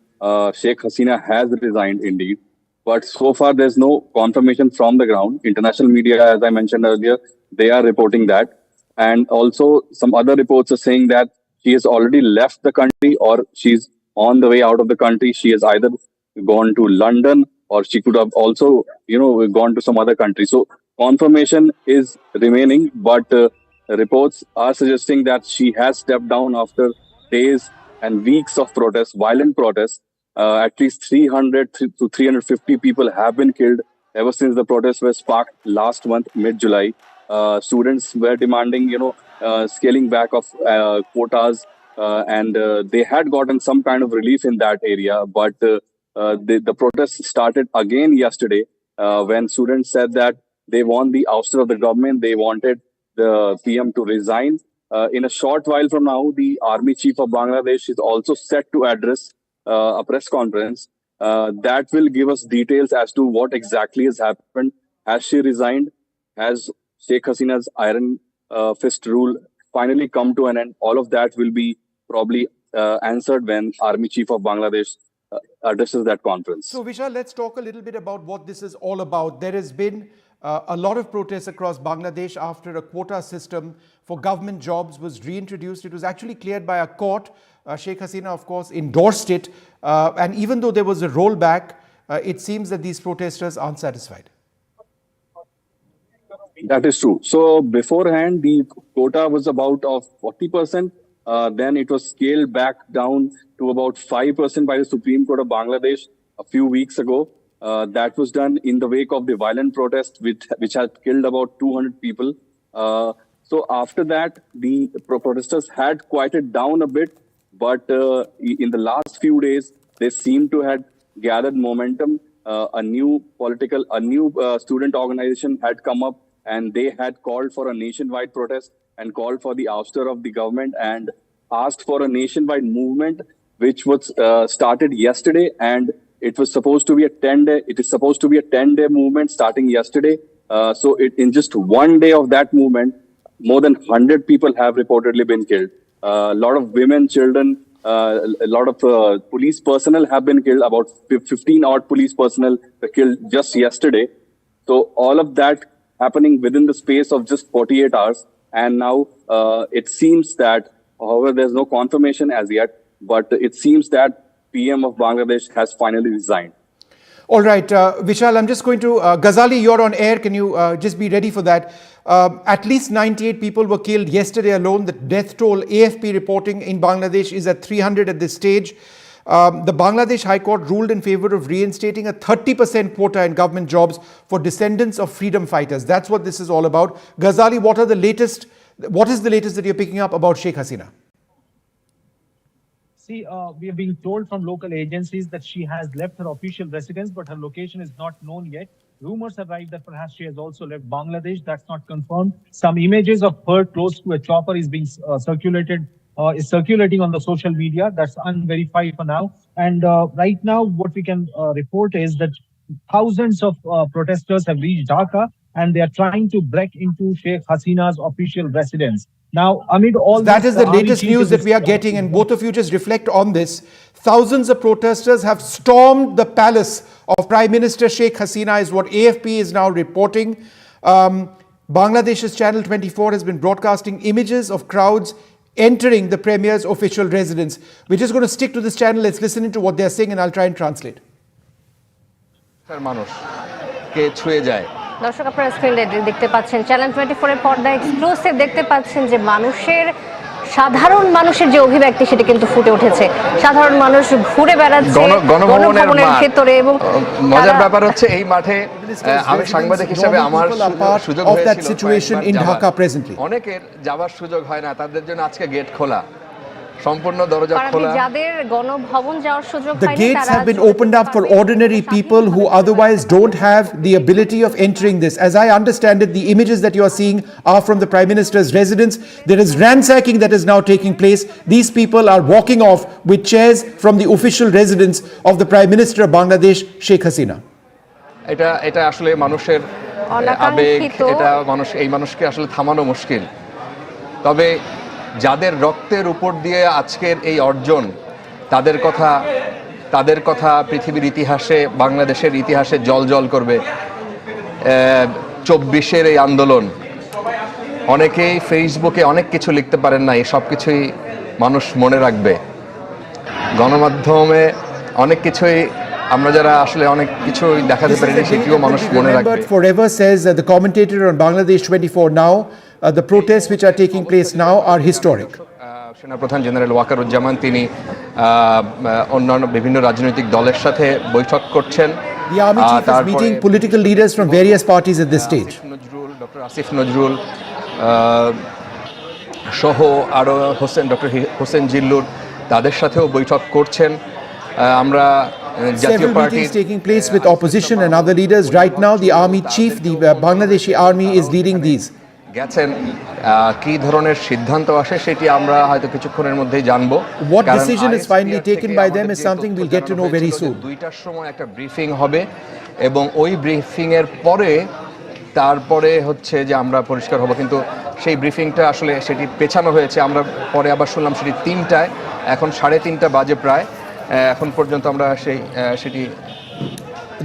Sheikh Hasina has resigned indeed. But so far, there's no confirmation from the ground. International media, as I mentioned earlier, they are reporting that. And also some other reports are saying that she has already left the country, or she's on the way out of the country. She has either gone to London, or she could have also, gone to some other country. So confirmation is remaining, but reports are suggesting that she has stepped down after days and weeks of protests, violent protests. At least 300 to 350 people have been killed ever since the protests were sparked last month, mid-July. Students were demanding, scaling back of quotas, and they had gotten some kind of relief in that area. But the protests started again yesterday when students said that they want the ouster of the government. They wanted the PM to resign. In a short while from now, the Army Chief of Bangladesh is also set to address a press conference that will give us details as to what exactly has happened. Has she resigned? Has Sheikh Hasina's iron fist rule finally come to an end? All of that will be probably answered when Army Chief of Bangladesh addresses that conference. So Vishal, let's talk a little bit about what this is all about. There has been a lot of protests across Bangladesh after a quota system for government jobs was reintroduced. It was actually cleared by a court. Sheikh Hasina, of course, endorsed it. And even though there was a rollback, it seems that these protesters aren't satisfied. That is true. So beforehand, the quota was about of 40%. Then it was scaled back down to about 5% by the Supreme Court of Bangladesh a few weeks ago. That was done in the wake of the violent protest, which had killed about 200 people. So after that, the protesters had quieted down a bit. But in the last few days, they seem to have gathered momentum. A new student organization had come up, and they had called for a nationwide protest and called for the ouster of the government and asked for a nationwide movement, which was started yesterday. And It was supposed to be a 10-day. It is supposed to be a 10-day movement starting yesterday. So in just one day of that movement, more than 100 people have reportedly been killed. A lot of women, children, a lot of police personnel have been killed. About 15 odd police personnel were killed just yesterday. So all of that happening within the space of just 48 hours. And now it seems that, however, there's no confirmation as yet, but it seems that PM of Bangladesh has finally resigned. All right, Vishal, I'm just going to, Ghazali, you're on air. Can you just be ready for that? At least 98 people were killed yesterday alone. The death toll, AFP reporting in Bangladesh, is at 300 at this stage. The Bangladesh High Court ruled in favor of reinstating a 30% quota in government jobs for descendants of freedom fighters. That's what this is all about. Ghazali, what is the latest that you're picking up about Sheikh Hasina? See, we are being told from local agencies that she has left her official residence, but her location is not known yet. Rumors arrived that perhaps she has also left Bangladesh. That's not confirmed. Some images of her close to a chopper is being circulating on the social media. That's unverified for now. And right now, what we can report is that thousands of protesters have reached Dhaka, and they are trying to break into Sheikh Hasina's official residence. Now, amid all that is the latest news that we are getting, and both of you just reflect on this. Thousands of protesters have stormed the palace of Prime Minister Sheikh Hasina, is what AFP is now reporting. Bangladesh's Channel 24 has been broadcasting images of crowds entering the Premier's official residence. We're just going to stick to this channel. Let's listen into what they're saying, and I'll try and translate. দর্শক আপনারা স্ক্রিনে দেখতে পাচ্ছেন channel 24 এর পর্দায় exclusive দেখতে পাচ্ছেন যে সাধারণ মানুষের যে অভিব্যক্তি সেটা কিন্তু ফুটে উঠেছে। সাধারণ মানুষ ঘুরে বেড়াচ্ছে গণভবনের ভিতরে, এবং মজার ব্যাপার হচ্ছে এই মাঠে আমি সাংবাদিক হিসেবে আমার সুযোগ হয়েছিল অনেকের যাওয়ার সুযোগ হয় না, তাদের জন্য আজকে গেট খোলা, সম্পূর্ণ দরজা খোলা। যাদের গণভবন যাওয়ার সুযোগ The gates have been opened up for ordinary people who otherwise don't have the ability of entering this. As I understand it, the images that you are seeing are from the Prime Minister's residence. There is ransacking that is now taking place. These people are walking off with chairs from the official residence of the Prime Minister of Bangladesh, Sheikh Hasina. এটা আসলে মানুষের আবেগ, এটা এই মানুষকে আসলে থামানো মুশকিল। তবে যাদের রক্তের উপর দিয়ে আজকের এই অর্জন, তাদের কথা পৃথিবীর ইতিহাসে, বাংলাদেশের ইতিহাসে জল করবে। 24-এর এই আন্দোলন, অনেকেই ফেসবুকে অনেক কিছু লিখতে পারেন না, এই সব কিছুই মানুষ মনে রাখবে। গণমাধ্যমে অনেক কিছুই আমরা যারা আসলে অনেক কিছুই দেখাতে পারিনি, সেটিও মানুষ মনে রাখবে। Forever, says the commentator on Bangladesh 24 now. The protests which are taking place now are historic. সেনাপ্রধান জেনারেল ওয়াকারুজ্জামান তিনি অন্যান্য বিভিন্ন রাজনৈতিক দলের সাথে বৈঠক করছেন। The army chief is meeting political leaders from various parties at this stage. Doctor Asif Nazrul সহ আরো ডক্টর হোসেন জিল্লুর, তাদের সাথেও বৈঠক করছেন। আমরা Several meetings taking place with opposition and other leaders. Right now, the army chief, the Bangladeshi army, is leading these. গেছেন কি ধরনের সিদ্ধান্ত আসে সেটি আমরা হয়তো কিছুক্ষণের মধ্যেই জানবো। What decision is finally taken by them is something we'll get to know very soon. 2টার সময় একটা ব্রিফিং হবে, এবং ওই ব্রিফিং এর তারপরে হচ্ছে যে আমরা পরিষ্কার হব, কিন্তু সেই ব্রিফিংটা আসলে সেটি পেছানো হয়েছে। আমরা পরে আবার শুনলাম সেটি 3টায়, এখন 3:30 বাজে প্রায়। এখন পর্যন্ত আমরা সেটি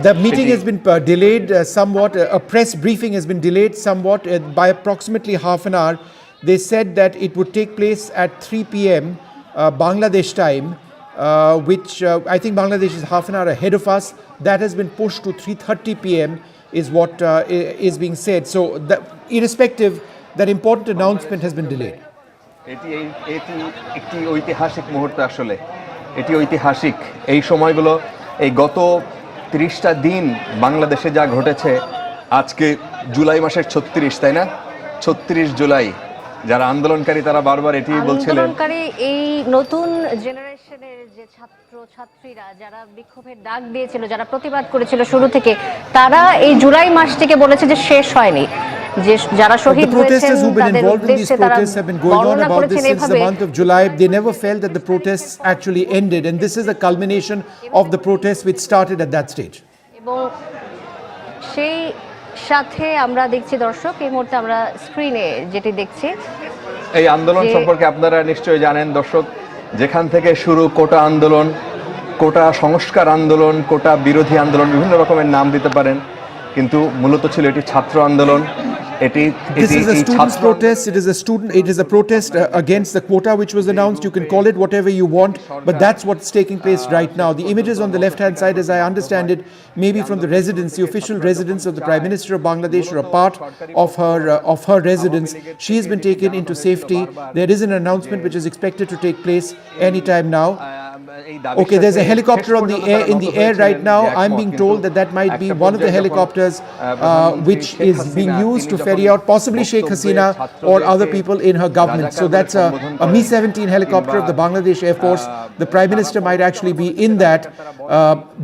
The meeting has been delayed somewhat. A press briefing has been delayed somewhat by approximately half an hour. They said that it would take place at 3 p.m. Bangladesh time, which I think Bangladesh is half an hour ahead of us. That has been pushed to 3:30 p.m. is what is being said. So, irrespective, that important announcement has been delayed. এটি একটি ঐতিহাসিক মুহূর্ত, আসলে এটি ঐতিহাসিক। এই সময়গুলো, এই গত 30টা দিন বাংলাদেশে যা ঘটেছে, আজকে জুলাই মাসের 36, তাই না? 36 জুলাই যারা আন্দোলনকারী তারা বারবার এটি বলছিলেন, আন্দোলনকারী এই নতুন জেনারেশনের যে ছাত্র ছাত্রীরা যারা বিক্ষোভের ডাক দিয়েছিল, যারা প্রতিবাদ করেছিল শুরু থেকে, তারা এই জুলাই মাসটিকে বলেছে যে শেষ হয়নি, যে যারা শহীদ হয়েছেন protesters who've been তাদের involved in these উদ্দেশ্যে তারা protests have been going on বর্ণনা about this করেছেন since the এভাবে month of July. They never felt that the protests actually ended, and this is the culmination of the protests which started at that stage. এবং সেই সাথে আমরা দেখছি দর্শক, এই মুহূর্তে আমরা স্ক্রিনে যেটি দেখছি, এই আন্দোলন সম্পর্কে আপনারা নিশ্চয়ই জানেন দর্শক, যেখান থেকে শুরু কোটা আন্দোলন, কোটা সংস্কার আন্দোলন, কোটা বিরোধী আন্দোলন, বিভিন্ন রকমের নাম দিতে পারেন, কিন্তু মূলত ছিল এটি ছাত্র আন্দোলন। This is a students' protest. It is a protest against the quota which was announced. You can call it whatever you want, but that's what's taking place right now. The images on the left-hand side, as I understand it, maybe from the residence, the official residence of the Prime Minister of Bangladesh, or a part of her residence. She has been taken into safety. There is an announcement which is expected to take place anytime now. Okay, there's a helicopter in the air right now. I'm being told that might be one of the helicopters which is being used to ferry out possibly Sheikh Hasina or other people in her government. So that's a Mi-17 helicopter of the Bangladesh Air Force. The Prime Minister might actually be in that,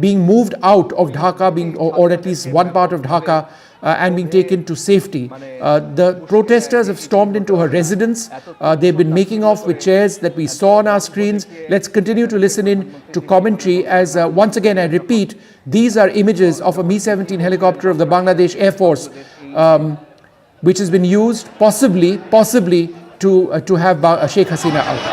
being moved out of Dhaka, or at least one part of Dhaka, and being taken to safety. The protesters have stormed into her residence. They've been making off with chairs that we saw on our screens. Let's continue to listen in to commentary as, once again, I repeat, these are images of a Mi-17 helicopter of the Bangladesh Air Force, which has been used possibly to have Sheikh Hasina out.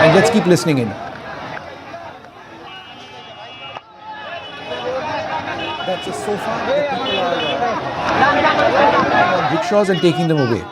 And let's keep listening in. That's a sofa that people are on rickshaws and taking them away.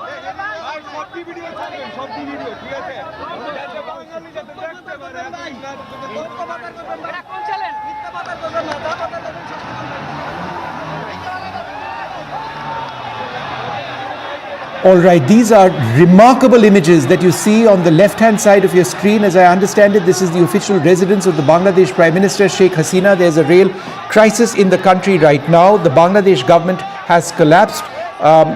All right, these are remarkable images that you see on the left-hand side of your screen. As I understand it, this is the official residence of the Bangladesh Prime Minister, Sheikh Hasina. There's a real crisis in the country right now. The Bangladesh government has collapsed.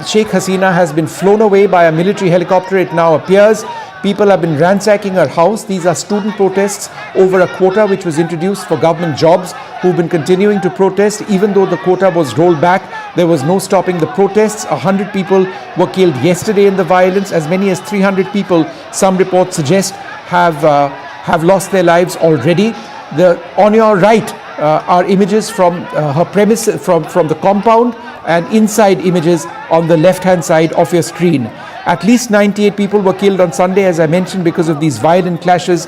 Sheikh Hasina has been flown away by a military helicopter, it now appears. People have been ransacking her house. These are student protests over a quota which was introduced for government jobs, who've been continuing to protest. Even though the quota was rolled back, there was no stopping the protests. 100 people were killed yesterday in the violence. As many as 300 people, some reports suggest, have lost their lives already. On your right are images from her premise, from the compound, and inside images on the left-hand side of your screen. At least 98 people were killed on Sunday, as I mentioned, because of these violent clashes.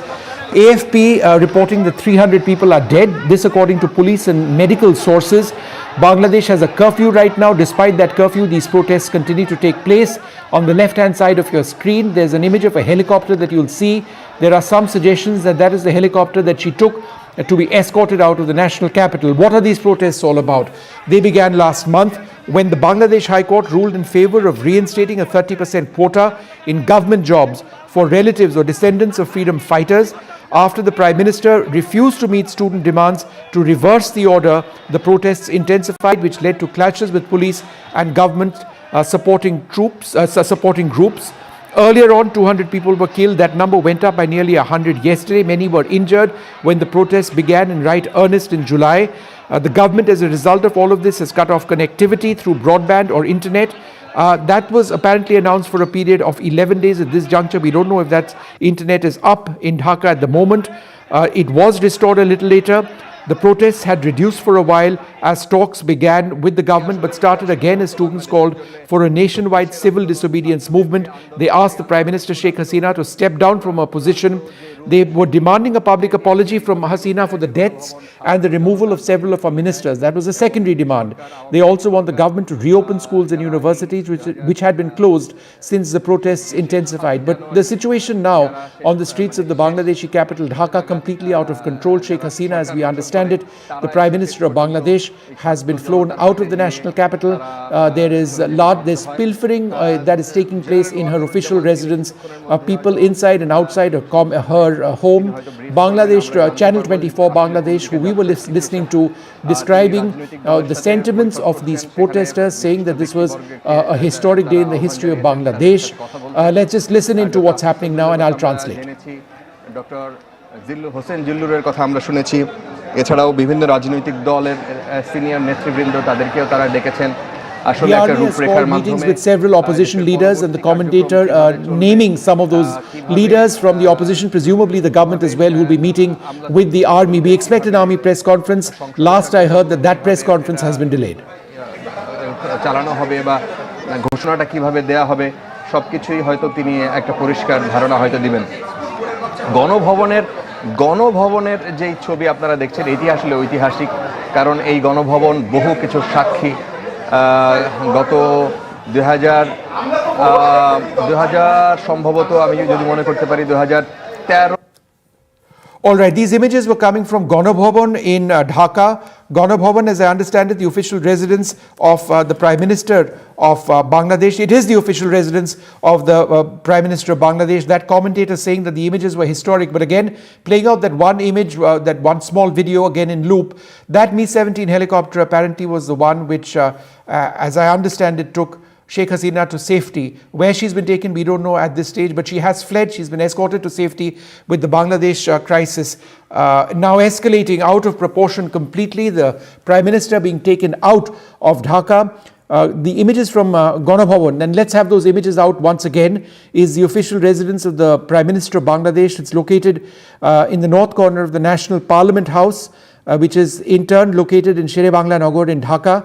AFP reporting that 300 people are dead. This according to police and medical sources. Bangladesh has a curfew right now. Despite that curfew, these protests continue to take place. On the left-hand side of your screen, there's an image of a helicopter that you'll see. There are some suggestions that that is the helicopter that she took to be escorted out of the national capital. What are these protests all about? They began last month when the Bangladesh High Court ruled in favor of reinstating a 30% quota in government jobs for relatives or descendants of freedom fighters. After the Prime Minister refused to meet student demands to reverse the order, the protests intensified, which led to clashes with police and government supporting groups. Earlier on, 200 people were killed. That number went up by nearly 100 yesterday. Many were injured when the protests began in right earnest in July. The government, as a result of all of this, has cut off connectivity through broadband or internet. That was apparently announced for a period of 11 days at this juncture. We don't know if that internet is up in Dhaka at the moment. It was restored a little later. The protests had reduced for a while as talks began with the government, but started again as students called for a nationwide civil disobedience movement. They asked the Prime Minister Sheikh Hasina to step down from her position. They were demanding a public apology from Hasina for the deaths and the removal of several of our ministers. That was a secondary demand. They also want the government to reopen schools and universities which had been closed since the protests intensified. But the situation now on the streets of the Bangladeshi capital, Dhaka, completely out of control. Sheikh Hasina, as we understand it, the Prime Minister of Bangladesh, has been flown out of the national capital. There's pilfering that is taking place in her official residence. People inside and outside her home. Bangladesh, Channel 24 Bangladesh, who we were listening to, describing the sentiments of these protesters, saying that this was a historic day in the history of Bangladesh. Let's just listen into what's happening now and I'll translate. Dr. Hossain জিল্লুরের কথা আমরা শুনেছি, এছাড়াও বিভিন্ন রাজনৈতিক দলের senior নেতৃবৃন্দ তাদেরকেও তারা ডেকেছেন। The army has called meetings with several opposition leaders, and the commentator naming some of those leaders from the opposition, presumably the government as well, who will be meeting with the army. We expect an army press conference. Last I heard that press conference has been delayed. চালানো হবে বা ঘোষণাটা কিভাবে দেয়া হবে সবকিছুই হয়তো তিনি একটা পরিষ্কার ধারণা হয়তো দিবেন। গণভবনের যেই ছবি আপনারা দেখছেন এটি আসলে ঐতিহাসিক, কারণ এই গণভবন বহু কিছু সাক্ষী। গত 2000 সম্ভবত আমি যদি মনে করতে পারি 2013। All right, these images were coming from Ganabhavan in Dhaka. Ganabhavan, as I understand it, the official residence of the Prime Minister of Bangladesh. It is the official residence of the Prime Minister of Bangladesh. That commentator saying that the images were historic, but again, playing out that one image, that one small video again in loop. That Mi-17 helicopter apparently was the one which, as I understand it, took Sheikh Hasina to safety. Where she's been taken, we don't know at this stage, but she has fled. She's been escorted to safety, with the Bangladesh crisis now escalating out of proportion completely. The Prime Minister being taken out of Dhaka. The images from Ganabhavan, and let's have those images out once again, is the official residence of the Prime Minister of Bangladesh. It's located in the north corner of the National Parliament House, which is in turn located in Shere-Bangla Nagar in Dhaka.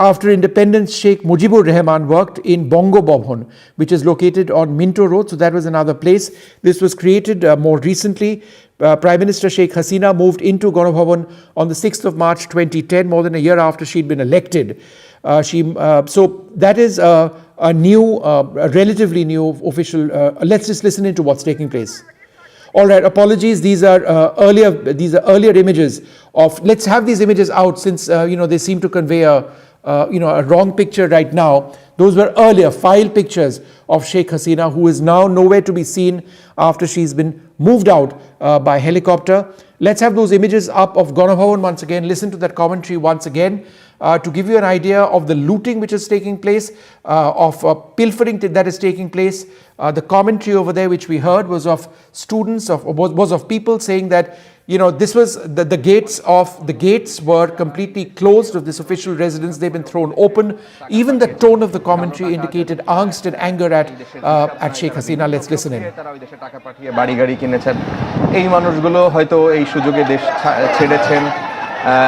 After independence, Sheikh Mujibur Rahman worked in Bongo Bobhon, which is located on Minto Road, so that was another place. This was created more recently. Prime Minister Sheikh Hasina moved into Ganabhavan on the 6th of March 2010, more than a year after she'd been elected. So that is a new, relatively new official. Let's just listen into what's taking place. All right, apologies. These are earlier images of. Let's have these images out, since they seem to convey a wrong picture right now. Those were earlier file pictures of Sheikh Hasina, who is now nowhere to be seen after she's been moved out by helicopter. Let's have those images up of Ganabhavan once again. Listen to that commentary once again. To give you an idea of the looting which is taking place, of pilfering that is taking place. The commentary over there which we heard was of students, was of people saying that this was the gates were completely closed of this official residence. They've been thrown open. Even the tone of the commentary indicated angst and anger at Sheikh Hasina. Let's listen in. বাড়ি গাড়ি কিনেছেন এই মানুষগুলো হয়তো এই সুযোগে দেশ ছেড়েছেন,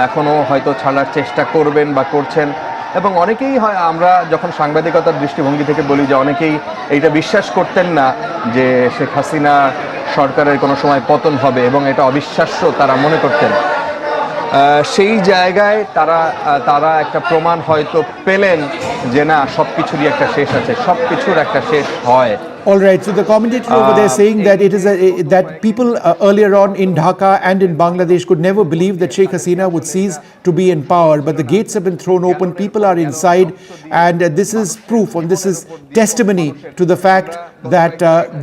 এখনো হয়তো ছাড়ার চেষ্টা করবেন বা করছেন, এবং অনেকেই হয় আমরা যখন সাংবাদিকতার দৃষ্টিভঙ্গি থেকে বলি যে অনেকেই এইটা বিশ্বাস করতেন না যে শেখ হাসিনা সরকারের কোনো সময় পতন হবে, এবং এটা অবিশ্বাস্য তারা মনে করতেন। সেই জায়গায় তারা একটা প্রমাণ হয়তো পেলেন যে না, সবকিছুরই একটা শেষ আছে, সবকিছুর একটা শেষ হয়। All right, so the commentator over there saying that it is that people earlier on in Dhaka and in Bangladesh could never believe that Sheikh Hasina would cease to be in power, but the gates have been thrown open, people are inside, and this is proof, and this is testimony to the fact that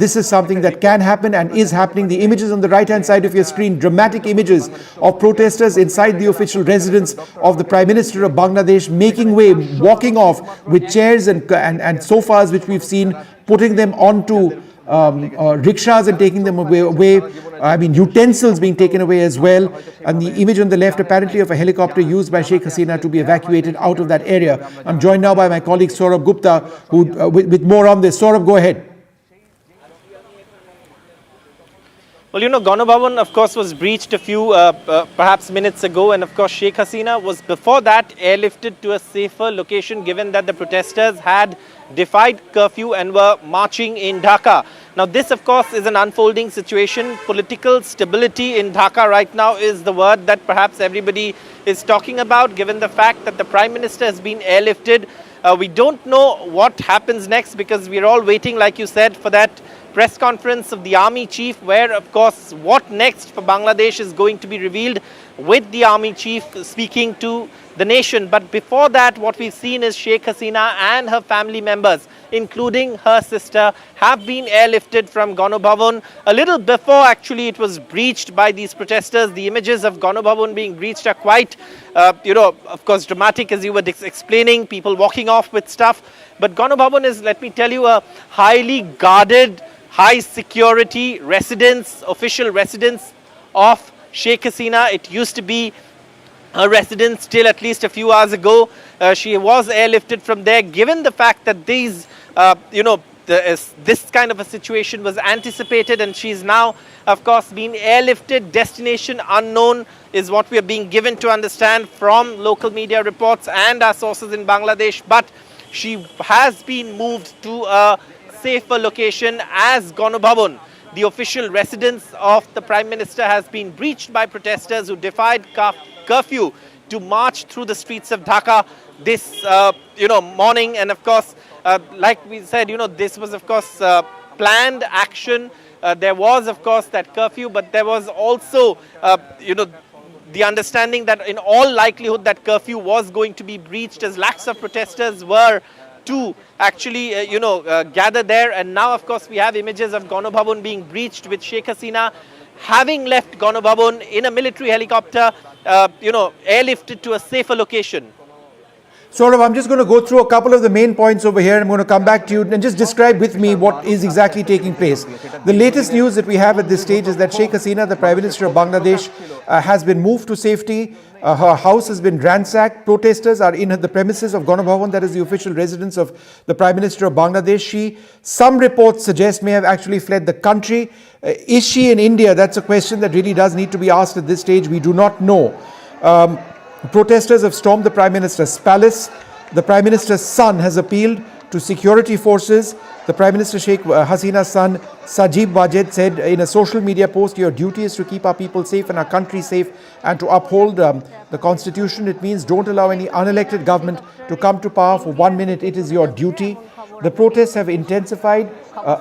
this is something that can happen and is happening. The images on the right-hand side of your screen, dramatic images of protesters inside the official residence of the Prime Minister of Bangladesh, making way, walking off with chairs and sofas, which we've seen, putting them onto rickshaws and taking them away. Utensils being taken away as well. And the image on the left, apparently of a helicopter used by Sheikh Hasina to be evacuated out of that area. I'm joined now by my colleague Saurabh Gupta, who with more on this. Saurabh, go ahead. Well, Ganabhavan, of course, was breached a few, perhaps minutes ago. And of course, Sheikh Hasina was before that airlifted to a safer location, given that the protesters had defied curfew and were marching in Dhaka. Now this of course is an unfolding situation. Political stability in Dhaka right now is the word that perhaps everybody is talking about, given the fact that the Prime Minister has been airlifted. We don't know what happens next because we're all waiting, like you said, for that press conference of the army chief, where of course what next for Bangladesh is going to be revealed with the army chief speaking to the nation. But before that, what we've seen is Sheikh Hasina and her family members, including her sister, have been airlifted from Gano Bhavan. A little before actually it was breached by these protesters. The images of Gano Bhavan being breached are quite, of course dramatic, as you were explaining, people walking off with stuff. But Gano Bhavan is, let me tell you, a highly guarded, high security residence, official residence of Sheikh Hasina. It used to be her residence till at least a few hours ago. She was airlifted from there, given the fact that these, this kind of a situation was anticipated, and she's now, of course, been airlifted. Destination unknown is what we are being given to understand from local media reports and our sources in Bangladesh. But she has been moved to a safer location as Gano Bhavan, the official residence of the Prime Minister, has been breached by protesters who defied curfew to march through the streets of Dhaka this morning. And of course, like we said, this was of course planned action. There was of course that curfew, but there was also the understanding that in all likelihood that curfew was going to be breached, as lakhs of protesters were to actually gather there. And now of course we have images of Gano Bhavan being breached, with Sheikh Hasina having left Gano Bhavan in a military helicopter, airlifted to a safer location. Saurav, I'm just going to go through a couple of the main points over here. I'm going to come back to you and just describe with me what is exactly taking place. The latest news that we have at this stage is that Sheikh Hasina, the Prime Minister of Bangladesh, has been moved to safety. Her house has been ransacked. Protesters are in the premises of Gano Bhavan, that is the official residence of the Prime Minister of Bangladesh. She, some reports suggest, may have actually fled the country. Is she in India? That's a question that really does need to be asked at this stage. We do not know. Protesters have stormed the Prime Minister's palace. The Prime Minister's son has appealed to security forces. The Prime Minister Sheikh Hasina's son Sajib Wajed said in a social media post, "Your duty is to keep our people safe and our country safe and to uphold the constitution. It means don't allow any unelected government to come to power for 1 minute. It is your duty." The protests have intensified.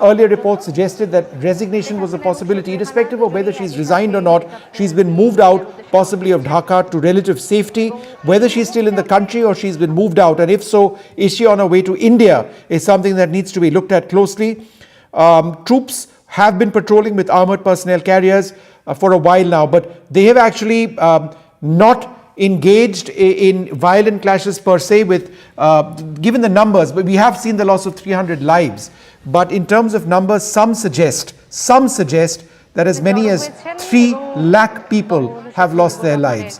Earlier reports suggested that resignation was a possibility. Irrespective of whether she's resigned or not, she's been moved out, possibly of Dhaka, to relative safety. Whether she's still in the country or she's been moved out, and if so, is she on her way to India, is something that needs to be looked at closely. Troops have been patrolling with armored personnel carriers for a while now, but they have actually not engaged in violent clashes per se with, given the numbers, but we have seen the loss of 300 lives. But in terms of numbers, some suggest that as many as 3 lakh people have lost their lives.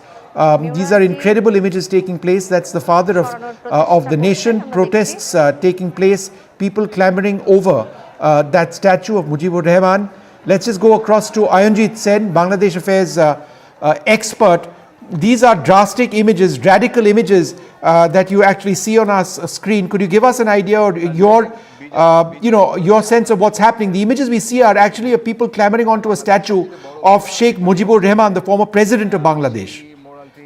These are incredible images taking place. That's the father of the nation. Protests taking place, people clamoring over that statue of Mujibur Rahman. Let's just go across to Ayanjit Sen, Bangladesh Affairs expert. These are drastic images, radical images that you actually see on our screen. Could you give us an idea or your sense of what's happening? The images we see are actually of people clamoring onto a statue of Sheikh Mujibur Rahman, the former president of Bangladesh.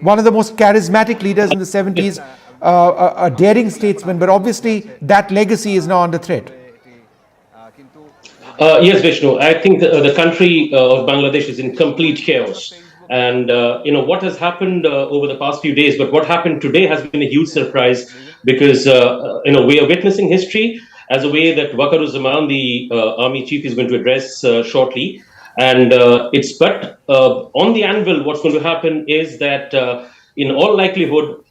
One of the most charismatic leaders in the 70s, a daring statesman, but obviously that legacy is now under threat. Yes, Vishnu, I think the country of Bangladesh is in complete chaos. And what has happened over the past few days, but what happened today has been a huge surprise, because we are witnessing history as a way that Waqaruzzaman, the army chief, is going to address shortly. And on the anvil, what's going to happen is that in all likelihood,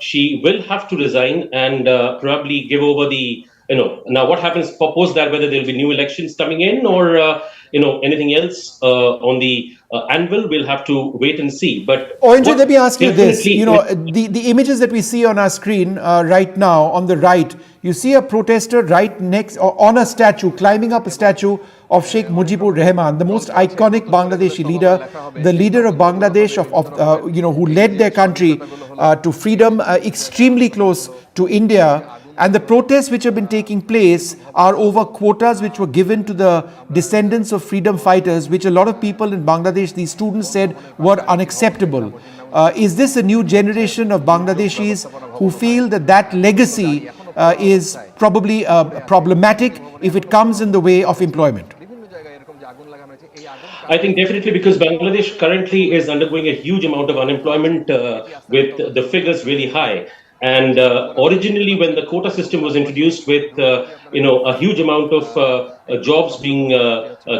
she will have to resign and probably give over the, now what happens post that, whether there'll be new elections coming in or, anything else on the anvil, we'll have to wait and see. But Orange, let me ask you this. The images that we see on our screen right now, on the right, you see a protester right next or on a statue, climbing up a statue of Sheikh Mujibur Rahman, the most iconic Bangladeshi leader, the leader of Bangladesh who led their country to freedom, extremely close to India. And the protests which have been taking place are over quotas which were given to the descendants of freedom fighters, which a lot of people in Bangladesh, these students said, were unacceptable. Is this a new generation of Bangladeshis who feel that that legacy is probably problematic if it comes in the way of employment? I think definitely, because Bangladesh currently is undergoing a huge amount of unemployment with the figures really high. And originally, when the quota system was introduced with a huge amount of jobs being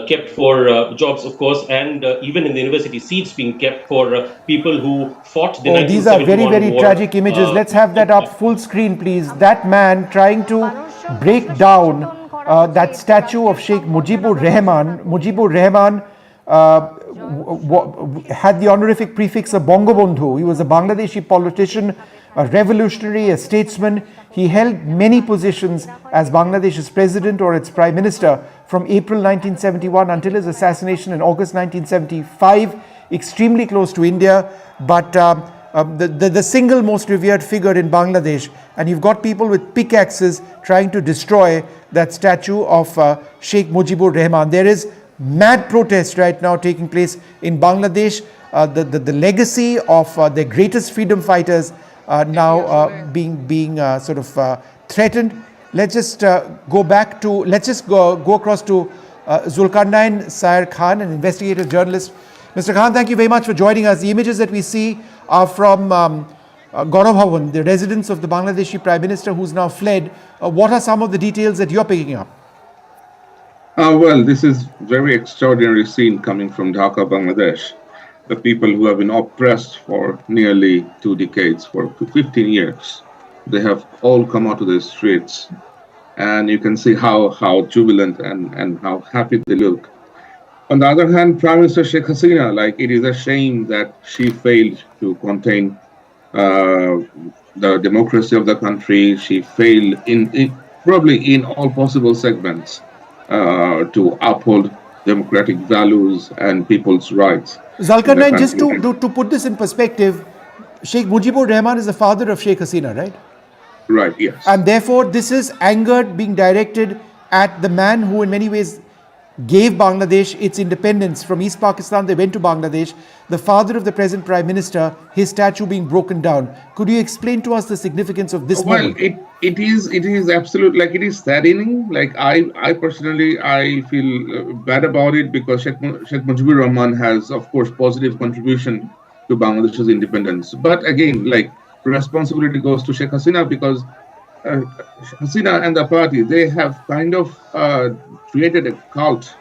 kept for jobs, of course, and even in the university seats being kept for people who fought the 1971 These are very, very war. tragic images. Let's have that up full screen, please. That man trying to break down that statue of Sheikh Mujibur Rahman. Mujibur Rahman had the honorific prefix of Bangabandhu. He was a Bangladeshi politician, a revolutionary, a statesman. He held many positions as Bangladesh's president or its prime minister from April 1971 until his assassination in August 1975, extremely close to India, but the single most revered figure in Bangladesh. And you've got people with pickaxes trying to destroy that statue of Sheikh Mujibur Rahman. There is mad protest right now taking place in Bangladesh. The legacy of their greatest freedom fighters now being sort of threatened. Let's just go across to Zulkarnain Sair Khan, an investigative journalist. Mr. Khan, thank you very much for joining us. The images that we see are from Ganabhavan, the residence of the Bangladeshi Prime Minister who's now fled. What are some of the details that you're picking up? Well, this is very extraordinary scene coming from Dhaka, Bangladesh. The people who have been oppressed for nearly 2 decades, for 15 years, they have all come out to the streets, and you can see how jubilant and how happy they look. On the other hand, Prime Minister Sheikh Hasina, it is a shame that she failed to contain the democracy of the country. She failed probably in all possible segments to uphold democratic values and people's rights. Zulkarnain, just to put this in perspective, Sheikh Mujibur Rahman is the father of Sheikh Hasina, right? Right, yes. And therefore, this is anger being directed at the man who in many ways gave Bangladesh its independence. From East Pakistan, they went to Bangladesh. The father of the present Prime Minister, his statue being broken down. Could you explain to us the significance of this moment? Well, it is absolutely, it is saddening. I personally, I feel bad about it because Sheikh Mujibur Rahman has, of course, positive contribution to Bangladesh's independence. But again, responsibility goes to Sheikh Hasina because Hasina and the party, they have kind of created a cult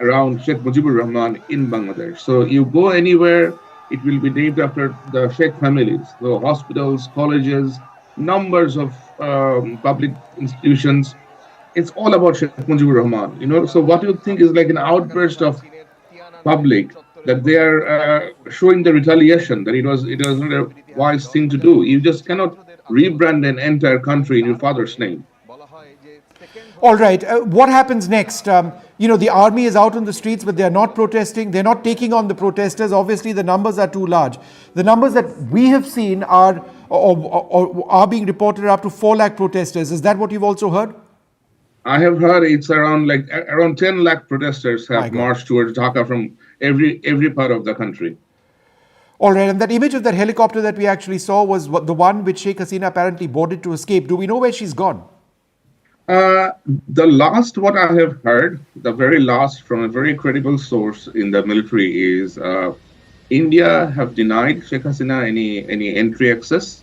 around Sheikh Mujibur Rahman in Bangladesh. So you go anywhere, it will be named after the Sheikh families. So hospitals, colleges, numbers of public institutions, it's all about Sheikh Mujibur Rahman. So what you think is an outburst of public that they are showing the retaliation, that it was not a wise thing to do. You just cannot rebrand an entire country in your father's name. All right. What happens next? The army is out on the streets, but they are not protesting. They're not taking on the protesters. Obviously, the numbers are too large. The numbers that we have seen are being reported up to 4 lakh protesters. Is that what you've also heard? I have heard it's around 10 lakh protesters have marched towards Dhaka from every part of the country. All right. And that image of that helicopter that we actually saw was the one which Sheikh Hasina apparently boarded to escape. Do we know where she's gone? The last what I have heard, the very last from a very credible source in the military is India have denied Sheikh Hasina any entry access,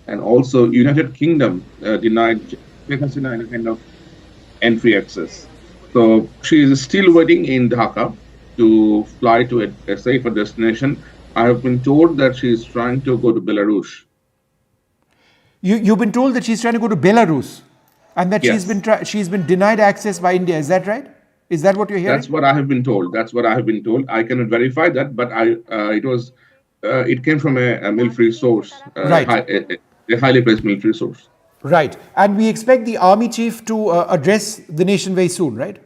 and also United Kingdom denied Sheikh Hasina any kind of entry access. So she is still waiting in Dhaka to fly to a safer destination. I have been told that she is trying to go to Belarus. You've been told that she's trying to go to Belarus? And that Yes. she's been denied access by India. Is that right? Is that what you're hearing? That's what I have been told. I cannot verify that, but it came from a military source, Right. a highly placed military source. Right. And we expect the army chief to address the nation very soon, right?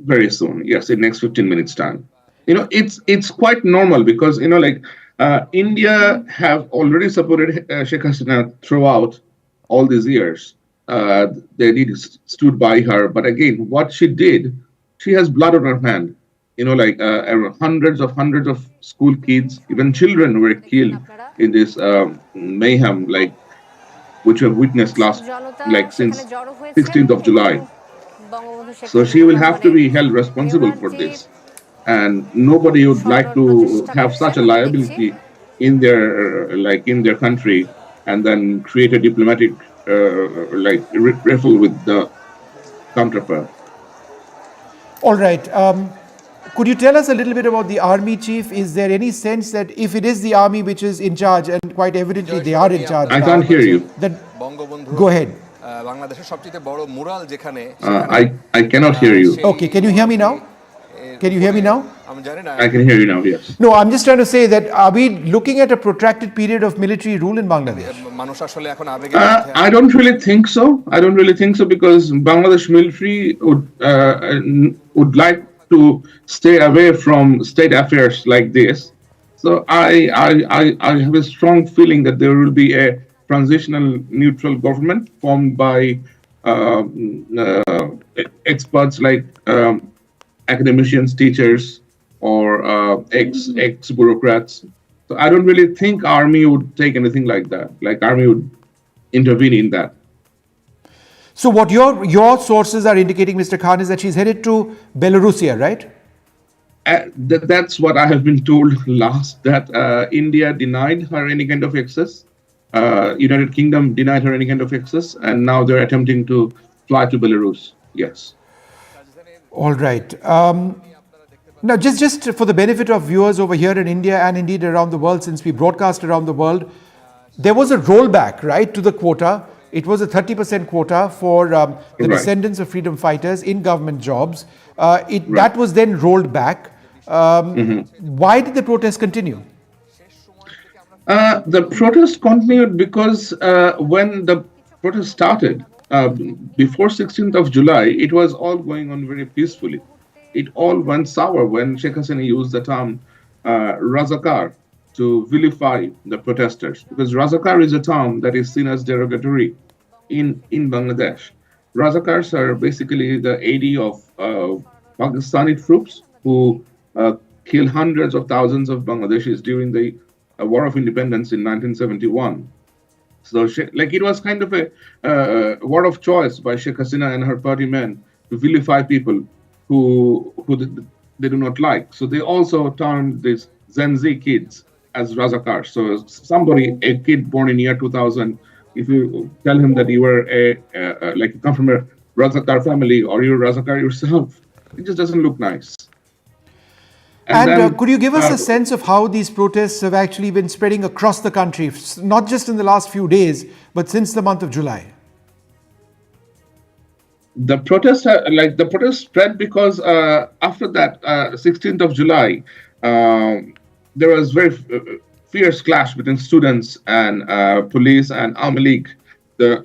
Very soon, yes, in next 15 minutes time. It's quite normal because India have already supported Sheikh Hasina throughout all these years. they did stood by her. But again, what she did, she has blood on her hand. You know, like hundreds of school kids, even children were killed in this mayhem, like which we have witnessed since 16th of July. So she will have to be held responsible for this, and nobody would like to have such a liability in their country, and then create a diplomatic riffle with the counterpart. All right. Could you tell us a little bit about the army chief? Is there any sense that if it is the army which is in charge, and quite evidently they are in charge, I can't hear you. Then go ahead. I cannot hear you. Okay, can you hear me now? Can you hear me now? I can hear you now, yes. No, I'm just trying to say that are we looking at a protracted period of military rule in Bangladesh? I don't really think so. Because Bangladesh military would like to stay away from state affairs like this. So I have a strong feeling that there will be a transitional neutral government formed by experts like academicians, teachers, or ex-bureaucrats. So I don't really think army would take anything like that. Like army would intervene in that. So what your sources are indicating, Mr. Khan, is that she's headed to Belarusia, right? That's what I have been told last, that India denied her any kind of access. United Kingdom denied her any kind of access, and now they're attempting to fly to Belarus. Yes. All right. Now, just for the benefit of viewers over here in India and indeed around the world, since we broadcast around the world, there was a rollback, right, to the quota. It was a 30% quota for the descendants of freedom fighters in government jobs. That was then rolled back. Why did the protest continue? The protest continued because when the protest started, before 16th of July, it was all going on very peacefully. It all went sour when Sheikh Hasina used the term Razakar to vilify the protesters, because Razakar is a term that is seen as derogatory in Bangladesh. Razakars are basically the AD of Pakistani troops who killed hundreds of thousands of Bangladeshis during the War of Independence in 1971. So, it was kind of a war of choice by Sheikh Hasina and her party men to vilify people who they do not like. So they also termed these Gen Z kids as Razakars. So a kid born in year 2000, if you tell him that you were you come from a Razakar family or you're a Razakar yourself, it just doesn't look nice. And then, could you give us a sense of how these protests have actually been spreading across the country, not just in the last few days, but since the month of July? The protests spread because after that 16th of July, there was very fierce clash between students and police and Army League, the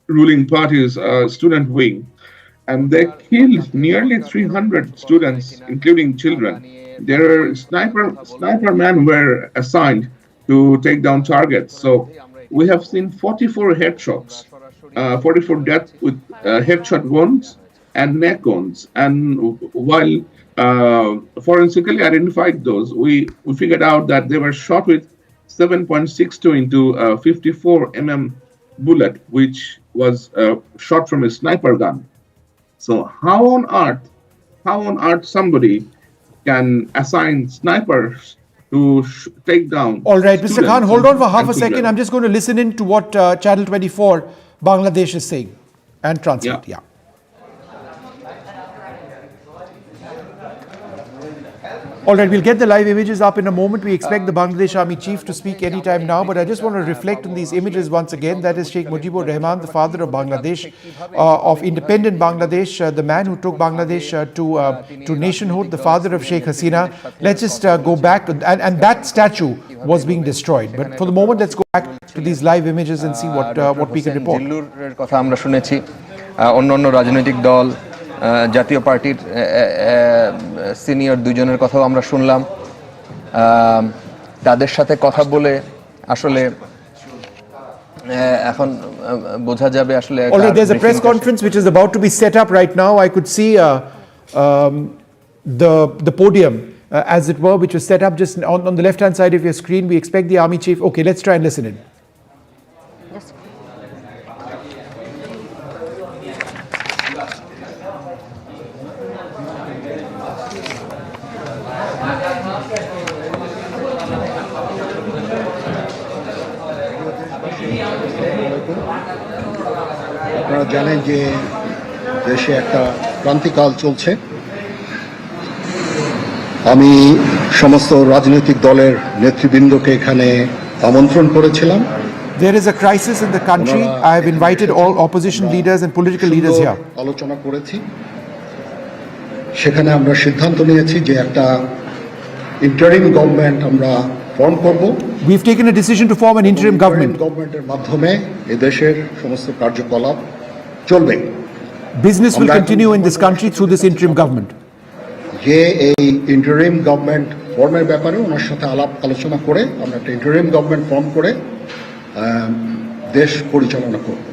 ruling party's student wing, and they killed nearly 300 students, including children. Their sniper men were assigned to take down targets. So we have seen 44 headshots, 44 deaths with headshot wounds and neck wounds. And while forensically identified those, we figured out that they were shot with 7.62 into 54 bullet, which was shot from a sniper gun. So how on earth somebody can assign snipers to take down? All right, Mr. Khan, hold on for half a second. I'm just going to listen in to what Channel 24 Bangladesh is saying and translate. Yeah. All right, we'll get the live images up in a moment. We expect the Bangladesh Army Chief to speak anytime now, but I just want to reflect on these images once again. That is Sheikh Mujibur Rahman, the father of Bangladesh, of independent Bangladesh, the man who took Bangladesh to nationhood, the father of Sheikh Hasina. Let's just go back, and that statue was being destroyed. But for the moment, let's go back to these live images and see what we can report. জাতীয় পার্টির senior দুজনের কথাও আমরা শুনলাম তাদের সাথে কথা বলে আসলে এখন বোঝা যাবে আসলে Alright, there's a press conference which is about to be set up right now. I could see the podium, as it were, which was set up just on the left-hand side of your screen. We expect the Army Chief. Okay, let's try and listen in. আপনারা জানেন যে দেশে একটা ক্রান্তিকাল চলছে। আমি সমস্ত রাজনৈতিক দলের নেতৃবৃন্দকে এখানে আমন্ত্রণ করেছিলাম। There is a crisis in the country. I have invited all opposition leaders and political leaders here. আলোচনা করেছি, সেখানে আমরা সিদ্ধান্ত নিয়েছি যে একটা ইন্টারিম গভর্নমেন্ট আমরা ফর্ম করব। We've taken a decision to form an interim government. গভর্নমেন্টের মাধ্যমে এই দেশের সমস্ত কার্যকলাপ চলবে। Business will continue in this country through this interim government. যে এই ইন্টারিম গভর্নমেন্ট ফর্মের ব্যাপারে ওনার সাথে আলাপ আলোচনা করে আমরা একটা ইন্টারিম গভর্নমেন্ট ফর্ম করে দেশ পরিচালনা করব।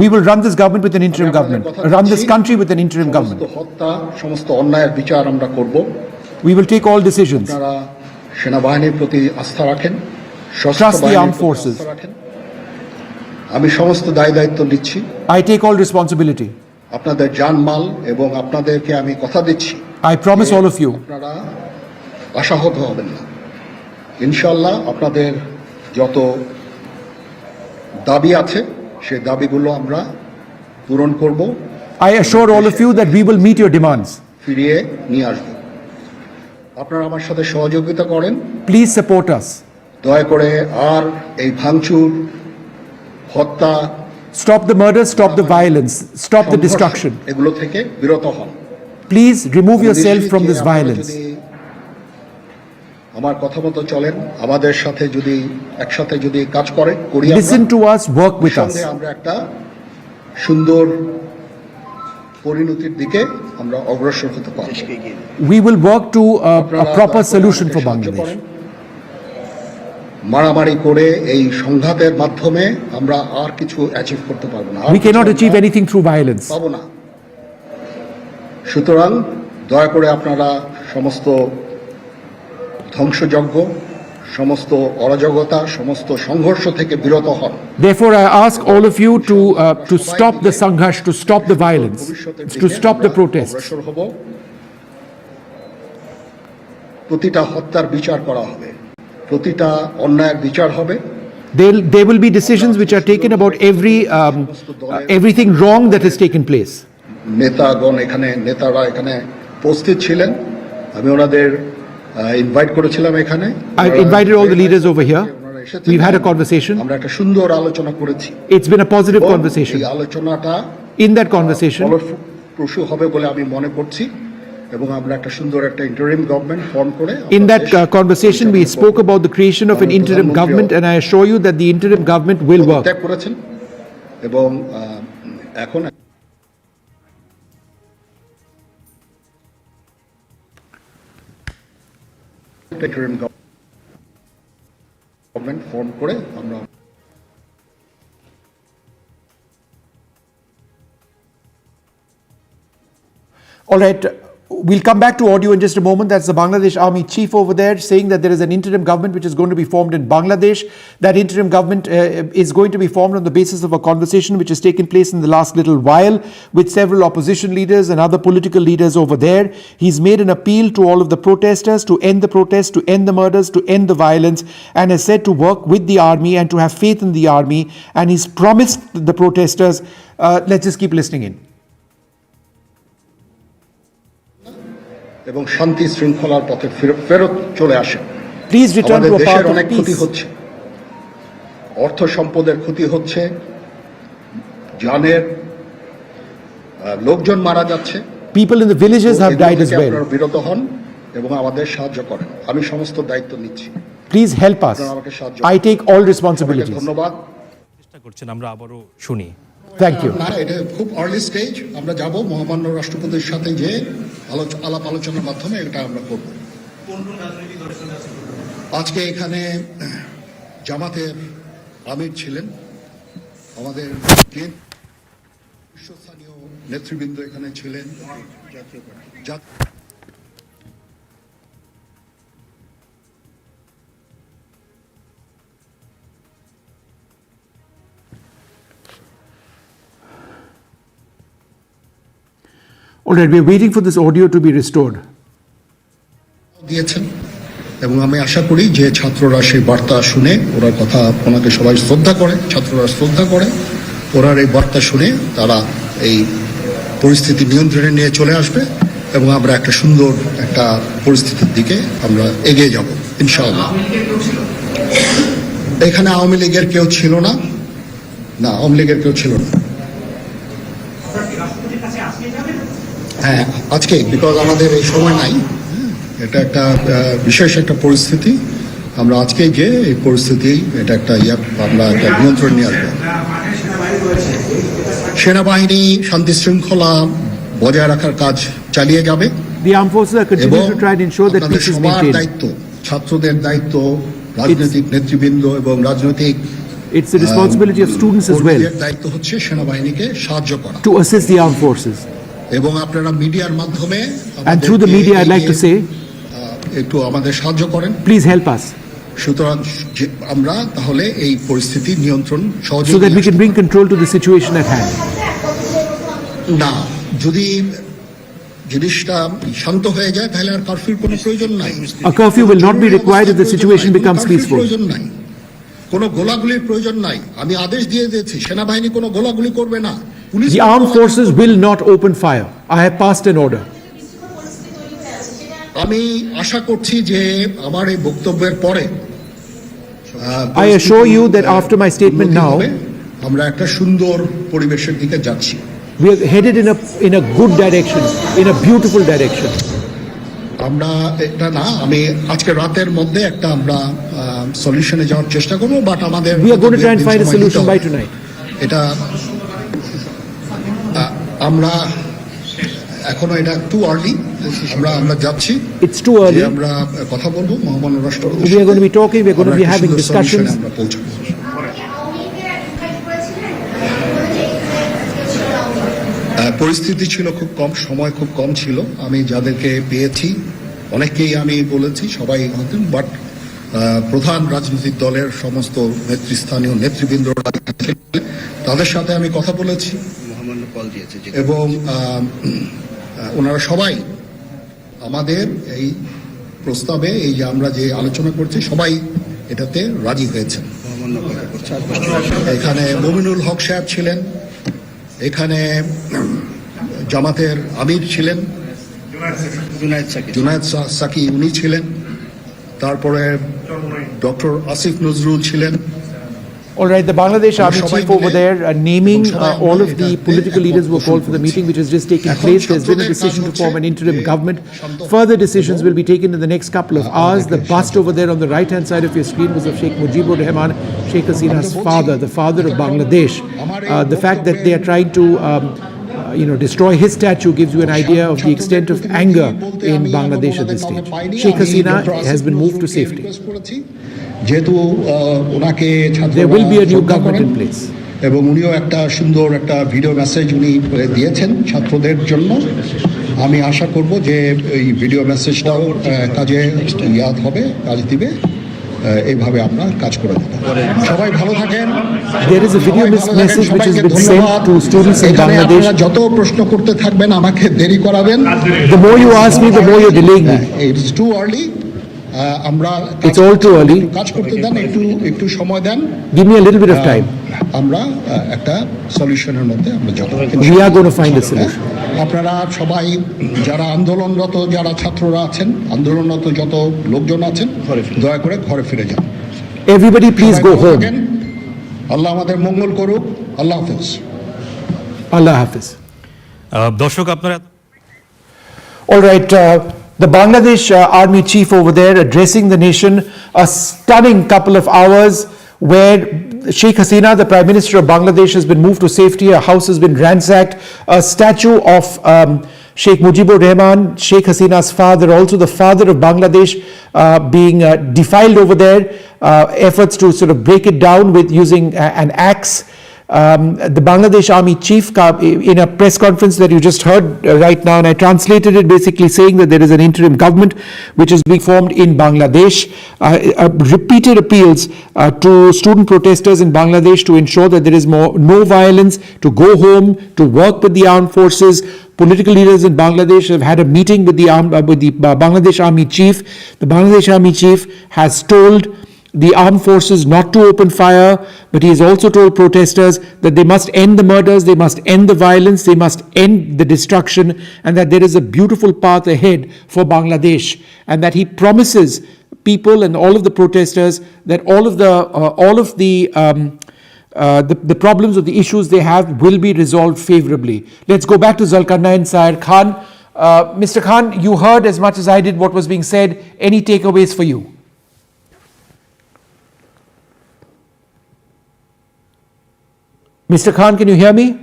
We will run this government with an interim government. Run this country with an interim government. হত্যা সমস্ত অন্যায়ের বিচার আমরা করব। We will take all decisions. আপনারা সেনাবাহিনীর প্রতি আস্থা রাখেন, Trust the armed forces. আমি সমস্ত দায়িত্ব নিচ্ছি। I take all responsibility. আপনাদের জানমাল এবং আপনাদেরকে আমি কথা দিচ্ছি, I promise all of you. আপনারা আশাহত হবেন না। ইনশাআল্লাহ আপনাদের যত দাবি আছে সেই দাবিগুলো আমরা পূরণ করব। I assure all of you that we will meet your demands. ফিরিয়ে নিয়ে আসব। আপনারা আমার সাথে সহযোগিতা করেন। Please support us. দয়া করে আর এই ভাঙচুর, হত্যা, Stop the murder, stop the violence, stop the destruction. এগুলো থেকে বিরত হন। Please remove yourself from this violence. আমার কথা মতো চলেন, আমাদের সাথে যদি একসাথে যদি কাজ করেন, করি আমরা, Listen to us, work with us. আমরা একটা সুন্দর পরিণতির দিকে আমরা অগ্রসর হতে পারব। We will work to a proper solution for Bangladesh. মারামারি করে এই সংঘাতের মাধ্যমে আমরা আর কিছু অ্যাচিভ করতে পারবো না। We cannot achieve anything through violence. পাবো না। সুতরাং দয়া করে আপনারা সমস্ত ধ্বংসযজ্ঞ, সমস্ত অরাজকতা, সমস্ত সংঘর্ষ থেকে বিরত হন। Therefore, I ask all of you to stop the sangharsh, to stop the violence, to stop the protests. প্রতিটা হত্যার বিচার করা হবে, প্রতিটা অন্যায়ের বিচার হবে। There will be decisions which are taken about everything wrong that has taken place. নেতারা এখানে উপস্থিত ছিলেন, আমি ওনাদের ইনভাইট করেছিলাম এখানে। I've invited all the leaders over here. We've had a conversation. আমরা একটা সুন্দর আলোচনা করেছি। It's been a positive conversation. এই আলোচনাটা in that conversation ফলপ্রসূ হবে বলে আমি মনে করছি, এবং আমরা একটা সুন্দর একটা ইন্টারিম গভর্নমেন্ট ফর্ম করে in that conversation we spoke about the creation of an interim government, and I assure you that the interim government will work. ত্যাগ করেছেন এবং এখন ইন্টারিম গভর্নমেন্ট ফর্ম করে আমরা all right. We'll come back to audio in just a moment. That's the Bangladesh Army Chief over there saying that there is an interim government which is going to be formed in Bangladesh. That interim government is going to be formed on the basis of a conversation which has taken place in the last little while with several opposition leaders and other political leaders over there. He's made an appeal to all of the protesters to end the protests, to end the murders, to end the violence, and has said to work with the army and to have faith in the army. And he's promised the protesters, let's just keep listening in. এবং শান্তি শৃঙ্খলার পথে ফেরত চলে আসে। Please return to a path of অনেক ক্ষতি peace. হচ্ছে, অর্থ সম্পদের ক্ষতি হচ্ছে, জানের লোকজন মারা যাচ্ছে। People in the villages have died as well. আপনারা বিরত হন এবং আমাদের সাহায্য করেন। আমি সমস্ত দায়িত্ব নিচ্ছি। Please help us. I take all responsibilities. ধন্যবাদ। চেষ্টা করছেন, আমরা আবারও শুনি। Thank you. না, এটা খুব আর্লি স্টেজ। আমরা যাব মহামান্য রাষ্ট্রপতির সাথে যে আলাপ আলোচনার মাধ্যমে এটা আমরা করব। আজকে এখানে জামাতের আমির ছিলেন, আমাদের শীর্ষস্থানীয় নেতৃবৃন্দ এখানে ছিলেন। All right, we are waiting for this audio to be restored. দিয়েছেন এবং আমি আশা করি যে ছাত্ররা সেই বার্তা শুনে ওরা কথা ওনাকে সবাই শ্রদ্ধা করে, ছাত্ররা শ্রদ্ধা করে, ওনার এই বার্তা শুনে তারা এই পরিস্থিতি নিয়ন্ত্রণে নিয়ে চলে আসবে এবং আমরা একটা সুন্দর একটা পরিস্থিতির দিকে আমরা এগিয়ে যাব ইনশাআল্লাহ। এখানে আওয়ামী লীগের কেউ ছিল না, আওয়ামী লীগের কেউ ছিল না। হ্যাঁ, আজকে বিকজ আমাদের এই সময় নাই, এটা একটা বিশেষ একটা পরিস্থিতি, আমরা আজকে যে এই পরিস্থিতি এটা একটা আমরা একটা নিয়ন্ত্রণ নিয়ে আসবো। সেনাবাহিনী শান্তি শৃঙ্খলা বজায় রাখার কাজ চালিয়ে যাবে। The armed forces are continuing to try and ensure that peace is maintained. দায়িত্ব, ছাত্রদের দায়িত্ব, রাজনৈতিক নেতৃবৃন্দ এবং রাজনৈতিক It's the responsibility of students as well দায়িত্ব হচ্ছে সেনাবাহিনীকে সাহায্য করা, to assist the armed forces. এবং আপনারা মিডিয়ার মাধ্যমে And through the media, I'd like to say, একটু আমাদের সাহায্য করেন, please help us, সুতরাং আমরা তাহলে এই পরিস্থিতি নিয়ন্ত্রণ সহজে, so that we can bring control to the situation at hand. না, যদি জিনিসটা শান্ত হয়ে যায় তাহলে আর কারফিউর কোনো প্রয়োজন নাই। A curfew will not be required if the situation becomes peaceful. প্রয়োজন নাই, কোনো গোলাগুলির প্রয়োজন নাই। আমি আদেশ দিয়ে দিয়েছি সেনাবাহিনী কোনো গোলাগুলি করবে না। The armed forces will not open fire. I have passed an order. আমি আশা করছি যে আমার এই বক্তব্যের পরে I assure you that after my statement now, আমরা একটা সুন্দর পরিবেশের দিকে যাচ্ছি। we are headed in a good direction, in a beautiful direction. আমরা এটা না, আমি আজকে রাতের মধ্যে একটা আমরা সলিউশনে যাওয়ার চেষ্টা করব, বাট আমাদের we are going to try and find a solution by tonight. এটা আমরা এখনো এটা টু আর্লি, আমরা যাচ্ছি, it's too early, আমরা কথা বলবো মহামান্য রাষ্ট্রপতি, we are going to be talking, we are going to be having discussions. আমরা পৌঁছাবো। পরিস্থিতি ছিল খুব কম, সময় খুব কম ছিল, আমি যাদেরকে পেয়েছি অনেককেই আমি বলেছি, সবাই হতেন, বাট প্রধান রাজনৈতিক দলের সমস্ত নেতৃস্থানীয় নেতৃবৃন্দরা তাদের সাথে আমি কথা বলেছি এবং ওনারা সবাই আমাদের এই প্রস্তাবে, এই যে আমরা যে আলোচনা করছি, সবাই এটাতে রাজি হয়েছেন। এখানে মমিনুল হক সাহেব ছিলেন, এখানে জামাতের আমির ছিলেন, জুনায়েদ সাকি উনি ছিলেন, তারপরে ডক্টর আসিফ নজরুল ছিলেন। All right, the Bangladesh Army chief over there naming all of the political leaders who were called for the meeting, which has just taken place. There's been a decision to form an interim government. Further decisions will be taken in the next couple of hours. The bust over there on the right-hand side of your screen was of Sheikh Mujibur Rahman, Sheikh Hasina's father, the father of Bangladesh. The fact that they are trying to destroy his statue gives you an idea of the extent of anger in Bangladesh at this stage. Sheikh Hasina has been moved to safety. যেহেতু ওনাকে there will be a new government in place, এবং উনিও একটা সুন্দর একটা video message উনি দিয়েছেন ছাত্রদের জন্য। আমি আশা করব যে এই ভিডিও মেসেজটাও কাজে হবে, কাজ দিবে, এইভাবে আমরা কাজ করে দেব। সবাই ভালো থাকেন। There is a video message which has been sent to students in Bangladesh. যত প্রশ্ন করতে থাকবেন আমাকে দেরি করাবেন। The more you ask me, the more you're delaying me. It's too early. আমরা It's all too early. কাজ করতে দেন, একটু সময় দেন, give me a little bit of time. আমরা একটা সলিউশনের মধ্যে আমরা যাব। We are going to find a solution. আপনারা সবাই যারা আন্দোলনরত, যারা ছাত্ররা আছেন, আন্দোলনরত যত লোকজন আছেন, দয়া করে ঘরে ফিরে যান। Everybody please go home. আল্লাহ আমাদের মঙ্গল করুক। আল্লাহ হাফেজ। আল্লাহ হাফেজ। দর্শক আপনারা All right, the Bangladesh Army chief over there addressing the nation, a stunning couple of hours where Sheikh Hasina, the Prime Minister of Bangladesh, has been moved to safety. A house has been ransacked. A statue of Sheikh Mujibur Rahman, Sheikh Hasina's father, also the father of Bangladesh, being defiled over there. Efforts to sort of break it down with using an axe. The Bangladesh Army Chief, in a press conference that you just heard right now, and I translated it basically saying that there is an interim government which is being formed in Bangladesh. Repeated appeals to student protesters in Bangladesh to ensure that there is no violence, to go home, to work with the armed forces. Political leaders in Bangladesh have had a meeting with the Bangladesh Army Chief. The Bangladesh Army Chief has told the armed forces not to open fire, but he has also told protesters that they must end the murders, they must end the violence, they must end the destruction, and that there is a beautiful path ahead for Bangladesh, and that he promises people and all of the protesters that all of the problems or the issues they have will be resolved favorably. Let's go back to Zulkarnain Syar Khan. Mr. Khan, you heard as much as I did what was being said. Any takeaways for you? Mr. Khan, can you hear me?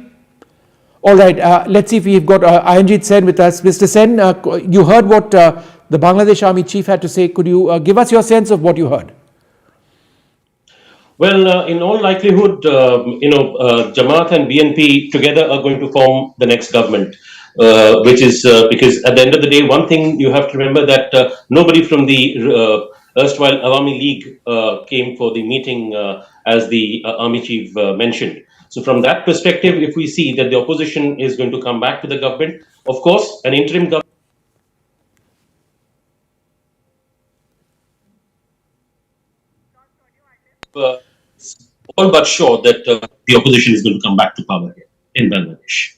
All right, let's see if we've got Ayanjit Sen with us. Mr. Sen, you heard what the Bangladesh Army Chief had to say. Could you give us your sense of what you heard? Well, in all likelihood, Jamaat and BNP together are going to form the next government, which is because at the end of the day, one thing you have to remember that nobody from the erstwhile Awami League came for the meeting, as the Army Chief mentioned. So from that perspective, if we see that the opposition is going to come back to the government, of course, an interim government all but sure that the opposition is going to come back to power here in Bangladesh.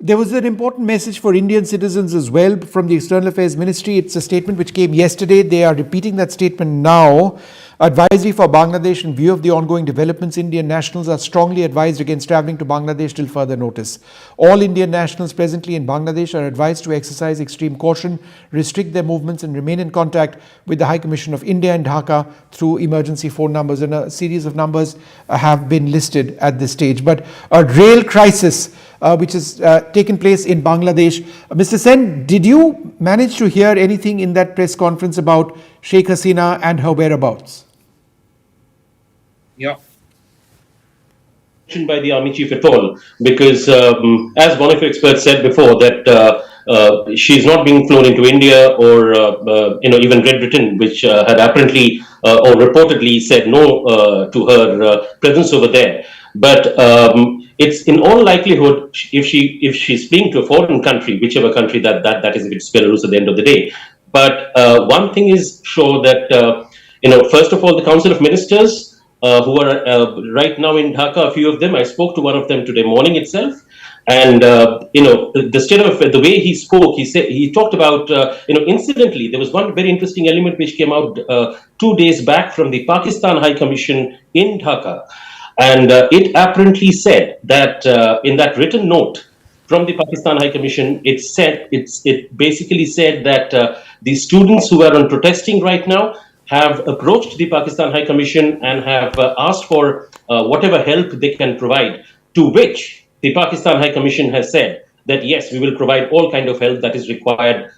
There was an important message for Indian citizens as well from the External Affairs Ministry. It's a statement which came yesterday. They are repeating that statement now. Advisory for Bangladesh: in view of the ongoing developments, Indian nationals are strongly advised against travelling to Bangladesh till further notice. All Indian nationals presently in Bangladesh are advised to exercise extreme caution, restrict their movements and remain in contact with the High Commission of India in Dhaka through emergency phone numbers. And a series of numbers have been listed at this stage. But a rail crisis which has taken place in Bangladesh. Mr. Sen, did you manage to hear anything in that press conference about Sheikh Hasina and her whereabouts? Yeah. By the Army Chief at all, because as one of your experts said before, that she's not being flown into India or even Great Britain, which had apparently or reportedly said no to her presence over there. But it's in all likelihood, if she's fleeing to a foreign country, whichever country that is, if it's Belarus at the end of the day. But one thing is sure that first of all, the Council of Ministers who are right now in Dhaka, a few of them, I spoke to one of them today morning itself, and the state of the way he spoke, he talked about incidentally there was one very interesting element which came out 2 days back from the Pakistan High Commission in Dhaka, and it apparently said that in that written note from the Pakistan High Commission, it basically said that the students who are on protesting right now have approached the Pakistan High Commission and have asked for whatever help they can provide, to which the Pakistan High Commission has said that yes, we will provide all kind of help that is required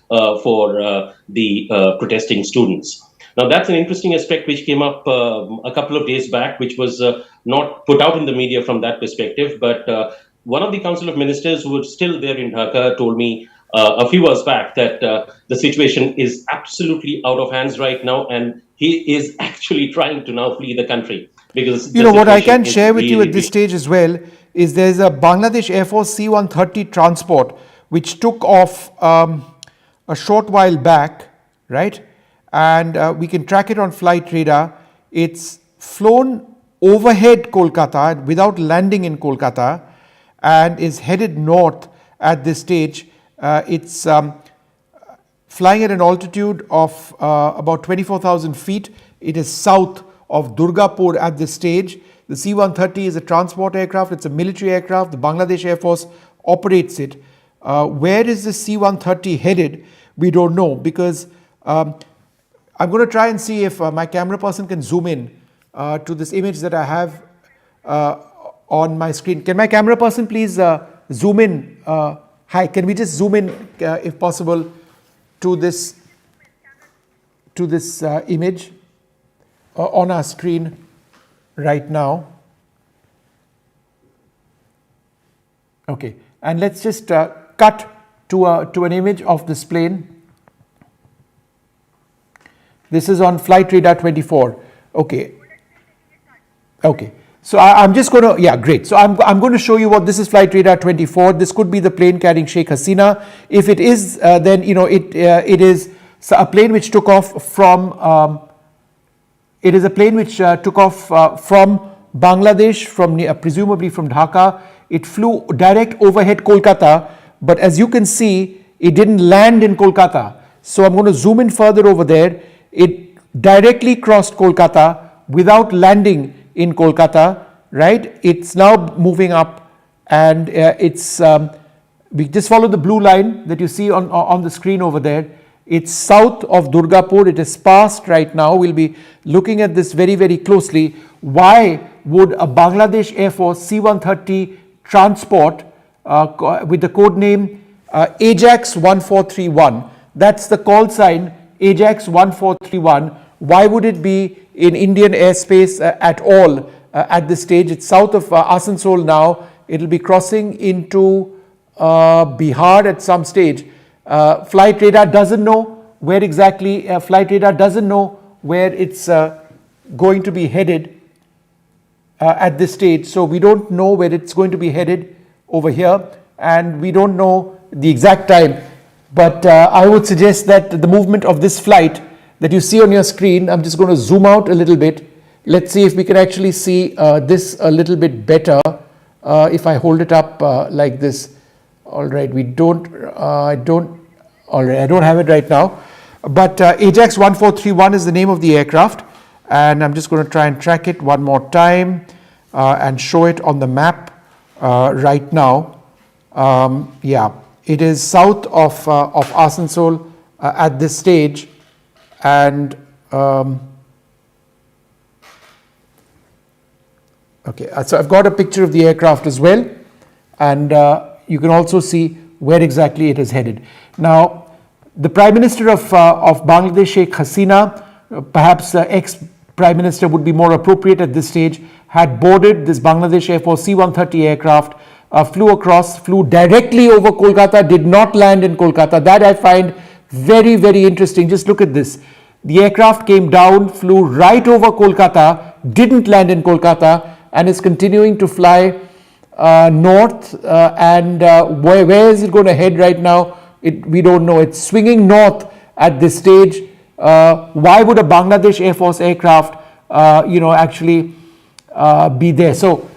for the protesting students. Now that's an interesting aspect which came up a couple of days back, which was not put out in the media from that perspective, but one of the Council of Ministers who was still there in Dhaka told me a few hours back that the situation is absolutely out of hands right now, and he is actually trying to now flee the country. Because what I can share with you at this stage as well is there's a Bangladesh Air Force C-130 transport which took off a short while back, right? And we can track it on flight radar. It's flown overhead Kolkata without landing in Kolkata and is headed north at this stage. It's flying at an altitude of about 24,000 feet. It is south of Durgapur at this stage. The C-130 is a transport aircraft. It's a military aircraft. The Bangladesh Air Force operates it. Where is the C-130 headed? We don't know, because I'm going to try and see if my camera person can zoom in to this image that I have on my screen. Can my camera person please zoom in? Hi, can we just zoom in, if possible, to this image on our screen right now? Okay, and let's just cut to an image of this plane. This is on flight radar 24. Okay. Okay. So I'm just going to, yeah, great. So I'm going to show you what this is, flight radar 24. This could be the plane carrying Sheikh Hasina. If it is, then, you know, it is a plane which took off from, it is a plane which took off from Bangladesh, from presumably from Dhaka. It flew direct overhead Kolkata, but as you can see, it didn't land in Kolkata. So I'm going to zoom in further over there. It directly crossed Kolkata without landing in Kolkata, right? It's now moving up, and we just follow the blue line that you see on the screen over there. It's south of Durgapur. It is past right now. We'll be looking at this very, very closely. Why would a Bangladesh Air Force C-130 transport with the code name Ajax 1431, that's the call sign, Ajax 1431, why would it be in Indian airspace at all at this stage? It's south of Asansol now. It'll be crossing into Bihar at some stage. Flight radar doesn't know where exactly, flight radar doesn't know where it's going to be headed at this stage. So we don't know where it's going to be headed over here, and we don't know the exact time. But I would suggest that the movement of this flight that you see on your screen, I'm just going to zoom out a little bit. Let's see if we can actually see this a little bit better if I hold it up like this. All right, we don't, all right, I don't have it right now. But Ajax 1431 is the name of the aircraft, and I'm just going to try and track it one more time and show it on the map right now. Yeah, it is south of Asansol at this stage, and okay, so I've got a picture of the aircraft as well, and you can also see where exactly it is headed. Now, the Prime Minister of Bangladesh, Sheikh Hasina, perhaps ex-Prime Minister would be more appropriate at this stage, had boarded this Bangladesh Air Force C-130 aircraft, flew directly over Kolkata, did not land in Kolkata. That I find very, very interesting. Just look at this. The aircraft came down, flew right over Kolkata, didn't land in Kolkata, and is continuing to fly north. Where is it going to head right now? We don't know. It's swinging north at this stage. Why would a Bangladesh Air Force aircraft, actually be there? So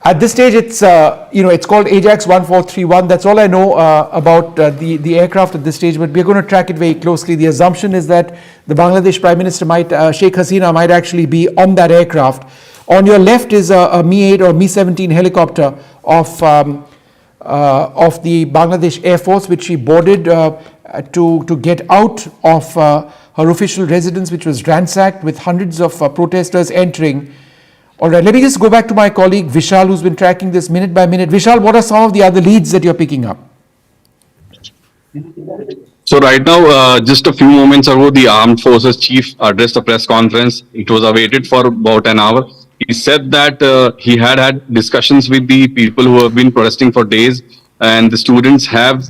at this stage, it's it's called Ajax 1431. That's all I know about the aircraft at this stage. But we're going to track it very closely. The assumption is that the Bangladesh Prime Minister Sheikh Hasina might actually be on that aircraft. On your left is a Mi-8 or Mi-17 helicopter of the Bangladesh Air Force, which she boarded to get out of her official residence, which was ransacked with hundreds of protesters entering. All right, let me just go back to my colleague Vishal, who's been tracking this minute by minute. Vishal, what are some of the other leads that you're picking up? So right now, just a few moments ago, the Armed Forces Chief addressed a press conference. It was awaited for about an hour. He said that he had discussions with the people who have been protesting for days, and the students have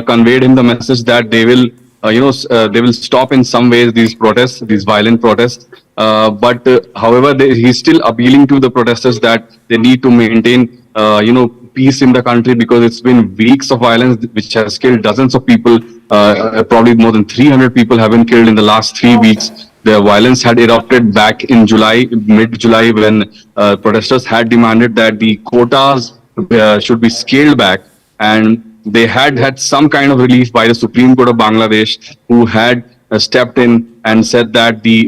conveyed him the message that they will, they will stop in some ways these protests, these violent protests. However, he's still appealing to the protesters that they need to maintain, peace in the country, because it's been weeks of violence which has killed dozens of people. Probably more than 300 people have been killed in the last 3 weeks. The violence had erupted back in July, mid-July, when protesters had demanded that the quotas should be scaled back, and they had some kind of relief by the Supreme Court of Bangladesh, who had stepped in and said that the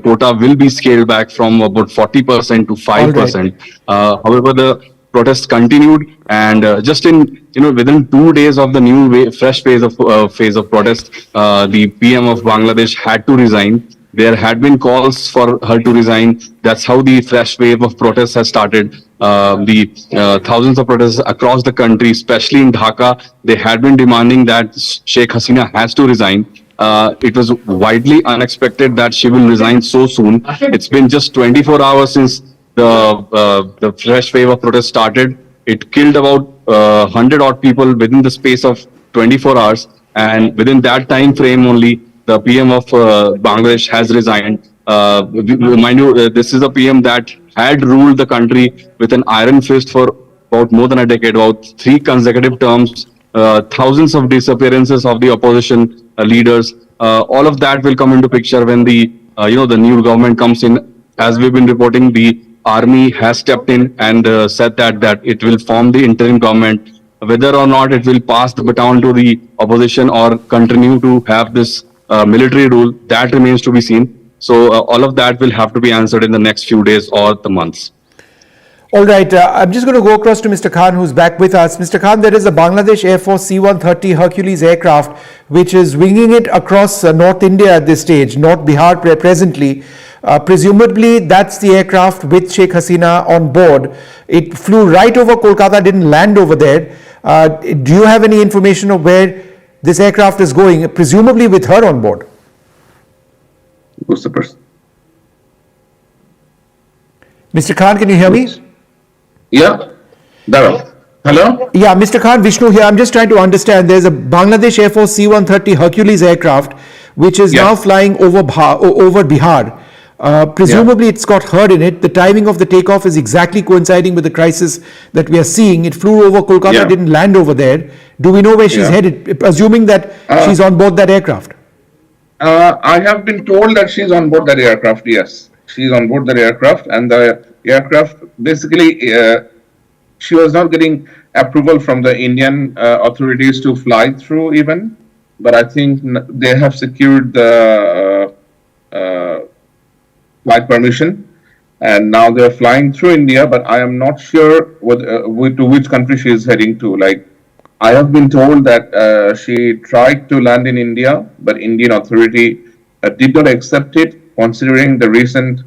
quota will be scaled back from about 40% to 5%. However, the protests continued, and just within 2 days of the new fresh phase of protest, the PM of Bangladesh had to resign. There had been calls for her to resign. That's how the fresh wave of protests has started. Thousands of protests across the country, especially in Dhaka, they had been demanding that Sheikh Hasina has to resign. It was widely unexpected that she will resign so soon. It's been just 24 hours since the fresh wave of protests started, It killed about 100 odd people within the space of 24 hours. And within that time frame only, the PM of Bangladesh has resigned. Mind you, this is a PM that had ruled the country with an iron fist for about more than a decade, about 3 consecutive terms, thousands of disappearances of the opposition leaders. All of that will come into picture when the the new government comes in. As we've been reporting, the army has stepped in and said that it will form the interim government. Whether or not it will pass the baton to the opposition or continue to have this military rule, that remains to be seen. So all of that will have to be answered in the next few days or the months. All right, I'm just going to go across to Mr. Khan, who's back with us. Mr. Khan, there is a Bangladesh Air Force C-130 Hercules aircraft, which is winging it across North India at this stage, North Bihar presently. Presumably, that's the aircraft with Sheikh Hasina on board. It flew right over Kolkata, didn't land over there. Do you have any information of where this aircraft is going, presumably with her on board? Who's the person? Mr. Khan, can you hear me? Yeah. Hello? Yeah, Mr. Khan, Vishnu here. I'm just trying to understand. There's a Bangladesh Air Force C-130 Hercules aircraft, which is now flying over Bihar. Presumably, it's got her in it. The timing of the takeoff is exactly coinciding with the crisis that we are seeing. It flew over Kolkata, didn't land over there. Do we know where she's headed, assuming that she's on board that aircraft? I have been told that she's on board that aircraft, yes. She's on board that aircraft, and the aircraft, basically, she was not getting approval from the Indian authorities to fly through even, but I think they have secured the flight permission, and now they're flying through India, but I am not sure to which country she is heading to. Like, I have been told that she tried to land in India, but Indian authority did not accept it, considering the recent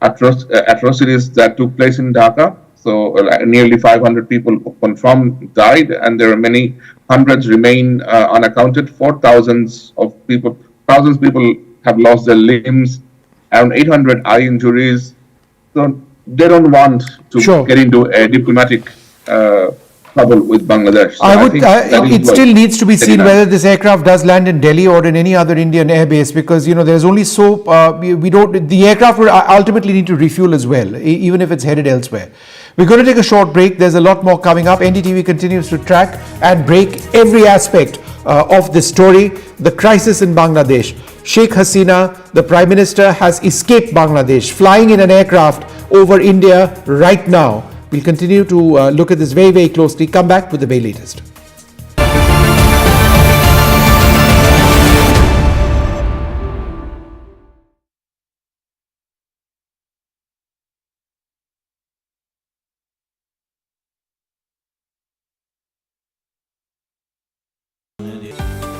atrocities that took place in Dhaka. So nearly 500 people confirmed died, and there are many hundreds remain unaccounted for. Thousands people have lost their limbs, around 800 eye injuries. So they don't want to get into a diplomatic trouble with Bangladesh. So it still needs to be seen whether this aircraft does land in Delhi or in any other Indian airbase, because there's only the aircraft will ultimately need to refuel as well, even if it's headed elsewhere. We're going to take a short break. There's a lot more coming up. NDTV continues to track and break every aspect of this story. The crisis in Bangladesh. Sheikh Hasina, the Prime Minister, has escaped Bangladesh, flying in an aircraft over India right now. We'll continue to look at this very, very closely. Come back with the very latest.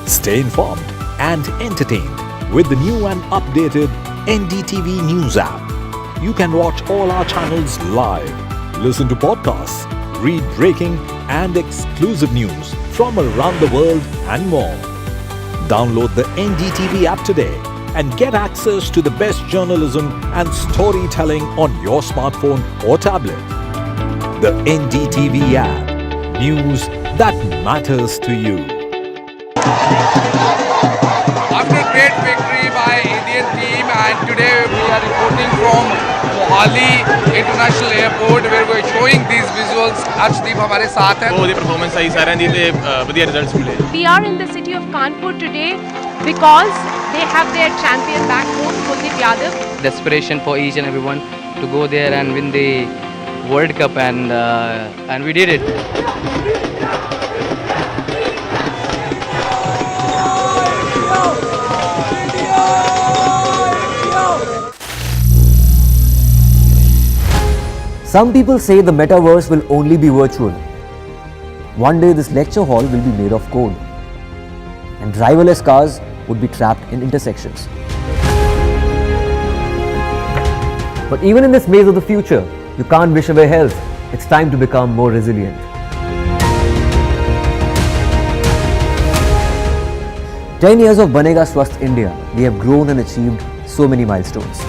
Stay informed and entertained with the new and updated NDTV News app. You can watch all our channels live, listen to podcasts, read breaking and exclusive news from around the world and more. Download the NDTV app today and get access to the best journalism and storytelling on your smartphone or tablet. The NDTV app. News that matters to you. After great victory by Indian team, and today we are reporting from Mohali International Airport where we are showing these visuals. Arshdeep हमारे साथ हैं. बहुत ही performance सही सारे दी थे बढ़िया results मिले. We are in the city of Kanpur today because they have their champion back home, Kuldeep Yadav. Desperation for each and everyone to go there and win the World Cup, and we did it. Some people say the metaverse will only be virtual. One day this lecture hall will be made of code, and driverless cars would be trapped in intersections. But even in this maze of the future, you can't wish away health. It's time to become more resilient. 10 years of Banega Swasth India, we have grown and achieved so many milestones.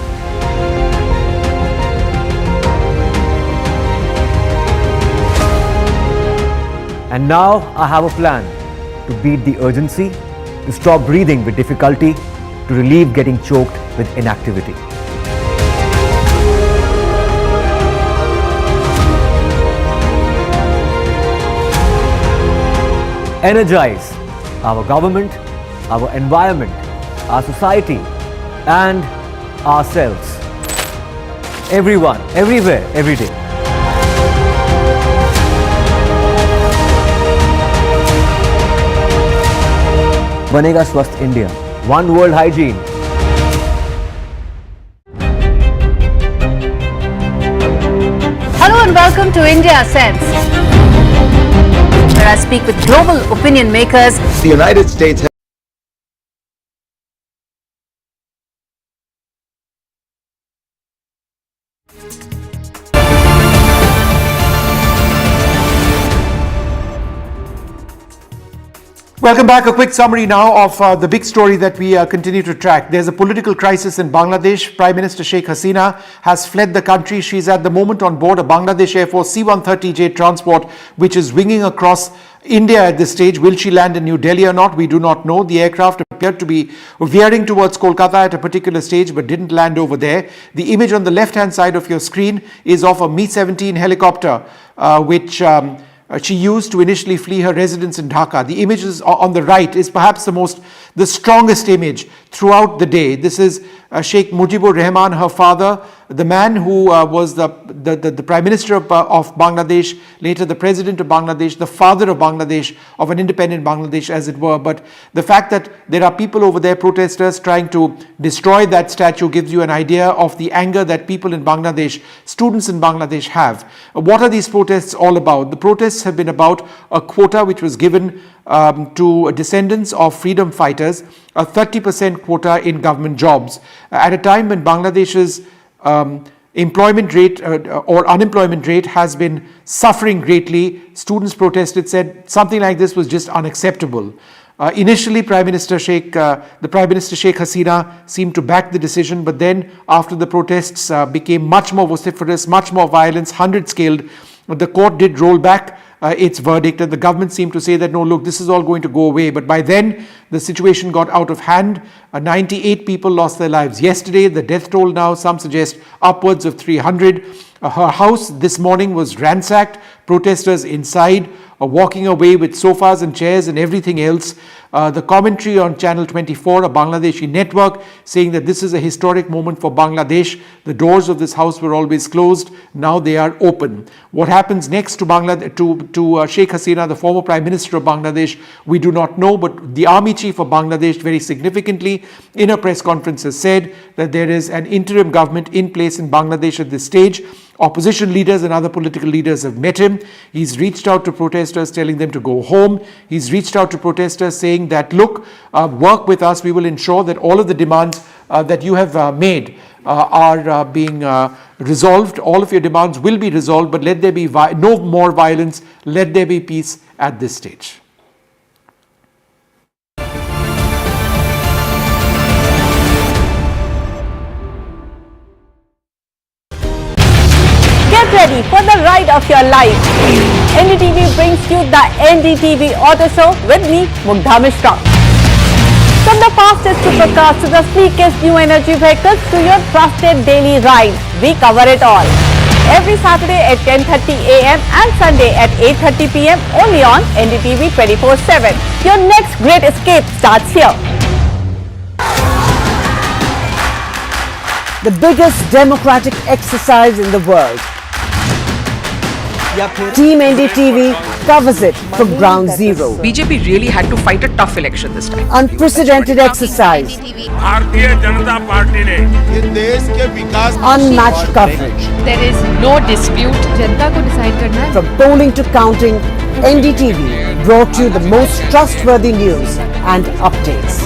And now I have a plan to beat the urgency, to stop breathing with difficulty, to relieve getting choked with inactivity. Energize our government, our environment, our society, and ourselves. Everyone, everywhere, every day. बनेगा स्वस्थ India, One World Hygiene. Hello and welcome to India Sense, where I speak with global opinion makers. The United States Welcome back. A quick summary now of the big story that we continue to track. There's a political crisis in Bangladesh. Prime Minister Sheikh Hasina has fled the country. She's at the moment on board a Bangladesh Air Force C-130J transport, which is winging across India at this stage. Will she land in New Delhi or not? We do not know. The aircraft appeared to be veering towards Kolkata at a particular stage, but didn't land over there. The image on the left-hand side of your screen is of a Mi-17 helicopter, which she used to initially flee her residence in Dhaka. The images on the right is perhaps the strongest image throughout the day. This is Sheikh Mujibur Rahman, her father, the man who was the Prime Minister of Bangladesh, later the President of Bangladesh, the father of Bangladesh, of an independent Bangladesh as it were. But the fact that there are people over there, protesters, trying to destroy that statue gives you an idea of the anger that people in Bangladesh, students in Bangladesh have. What are these protests all about? The protests have been about a quota which was given to descendants of freedom fighters, a 30% quota in government jobs. At a time when Bangladesh's employment rate or unemployment rate has been suffering greatly, students protested, said something like this was just unacceptable. Initially, the Prime Minister Sheikh Hasina seemed to back the decision, but then after the protests became much more vociferous, much more violence, 100 scaled, the court did roll back its verdict, and the government seemed to say that no, look, this is all going to go away. But by then the situation got out of hand. 98 people lost their lives yesterday. The death toll now, some suggest upwards of 300. Her house this morning was ransacked, protesters inside, walking away with sofas and chairs and everything else. The commentary on Channel 24, a Bangladeshi network, saying that this is a historic moment for Bangladesh. The doors of this house were always closed. Now they are open. What happens next to Sheikh Hasina, the former Prime Minister of Bangladesh, we do not know. But the Army Chief of Bangladesh very significantly in a press conference has said that there is an interim government in place in Bangladesh at this stage. Opposition leaders and other political leaders have met him. He's reached out to protesters telling them to go home. He's reached out to protesters saying that, look, work with us. We will ensure that all of the demands that you have made are being resolved. All of your demands will be resolved, but let there be no more violence. Let there be peace at this stage. Get ready for the ride of your life. NDTV brings you the NDTV Auto Show with me, Mugdha Mishra. From the fastest supercars to the sleekest new energy vehicles to your trusted daily ride, we cover it all. Every Saturday at 10:30 a.m. and Sunday at 8:30 p.m. only on NDTV 24/7. Your next great escape starts here. The biggest democratic exercise in the world. Team NDTV covers it from ground zero. BJP really had to fight a tough election this time. Unprecedented exercise. Unmatched coverage. There is no dispute. जनता को decide करना है. From polling to counting, NDTV brought you the most trustworthy news and updates.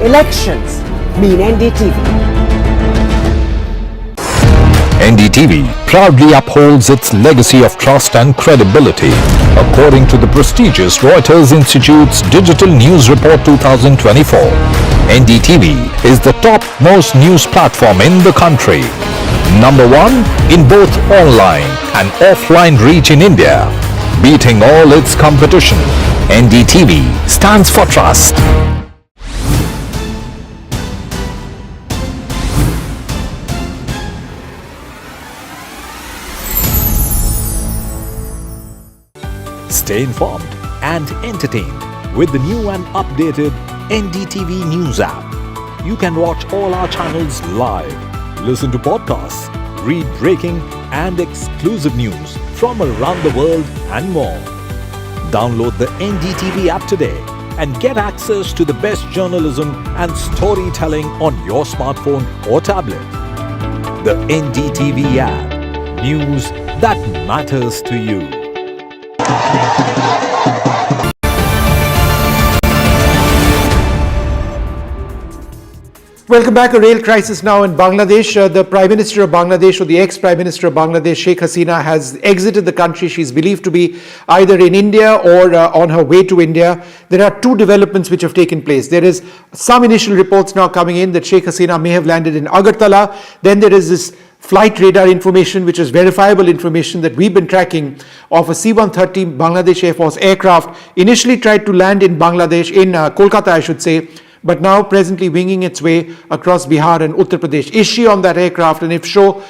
Elections mean NDTV. NDTV proudly upholds its legacy of trust and credibility. According to the prestigious Reuters Institute's Digital News Report 2024, NDTV is the top most news platform in the country. Number 1 in both online and offline reach in India, beating all its competition. NDTV stands for trust. Stay informed and entertained with the new and updated NDTV News app. You can watch all our channels live, listen to podcasts, read breaking and exclusive news from around the world and more. Download the NDTV app today and get access to the best journalism and storytelling on your smartphone or tablet. The NDTV app. News that matters to you. Welcome back. A rail crisis now in Bangladesh. The Prime Minister of Bangladesh, or the ex-Prime Minister of Bangladesh, Sheikh Hasina, has exited the country. She's believed to be either in India or on her way to India. There are two developments which have taken place. There is some initial reports now coming in that Sheikh Hasina may have landed in Agartala. Then there is this flight radar information, which is verifiable information that we've been tracking, of a C-130 Bangladesh Air Force aircraft. Initially tried to land in Bangladesh, in Kolkata I should say, but now presently winging its way across Bihar and Uttar Pradesh. Is she on that aircraft, and if so,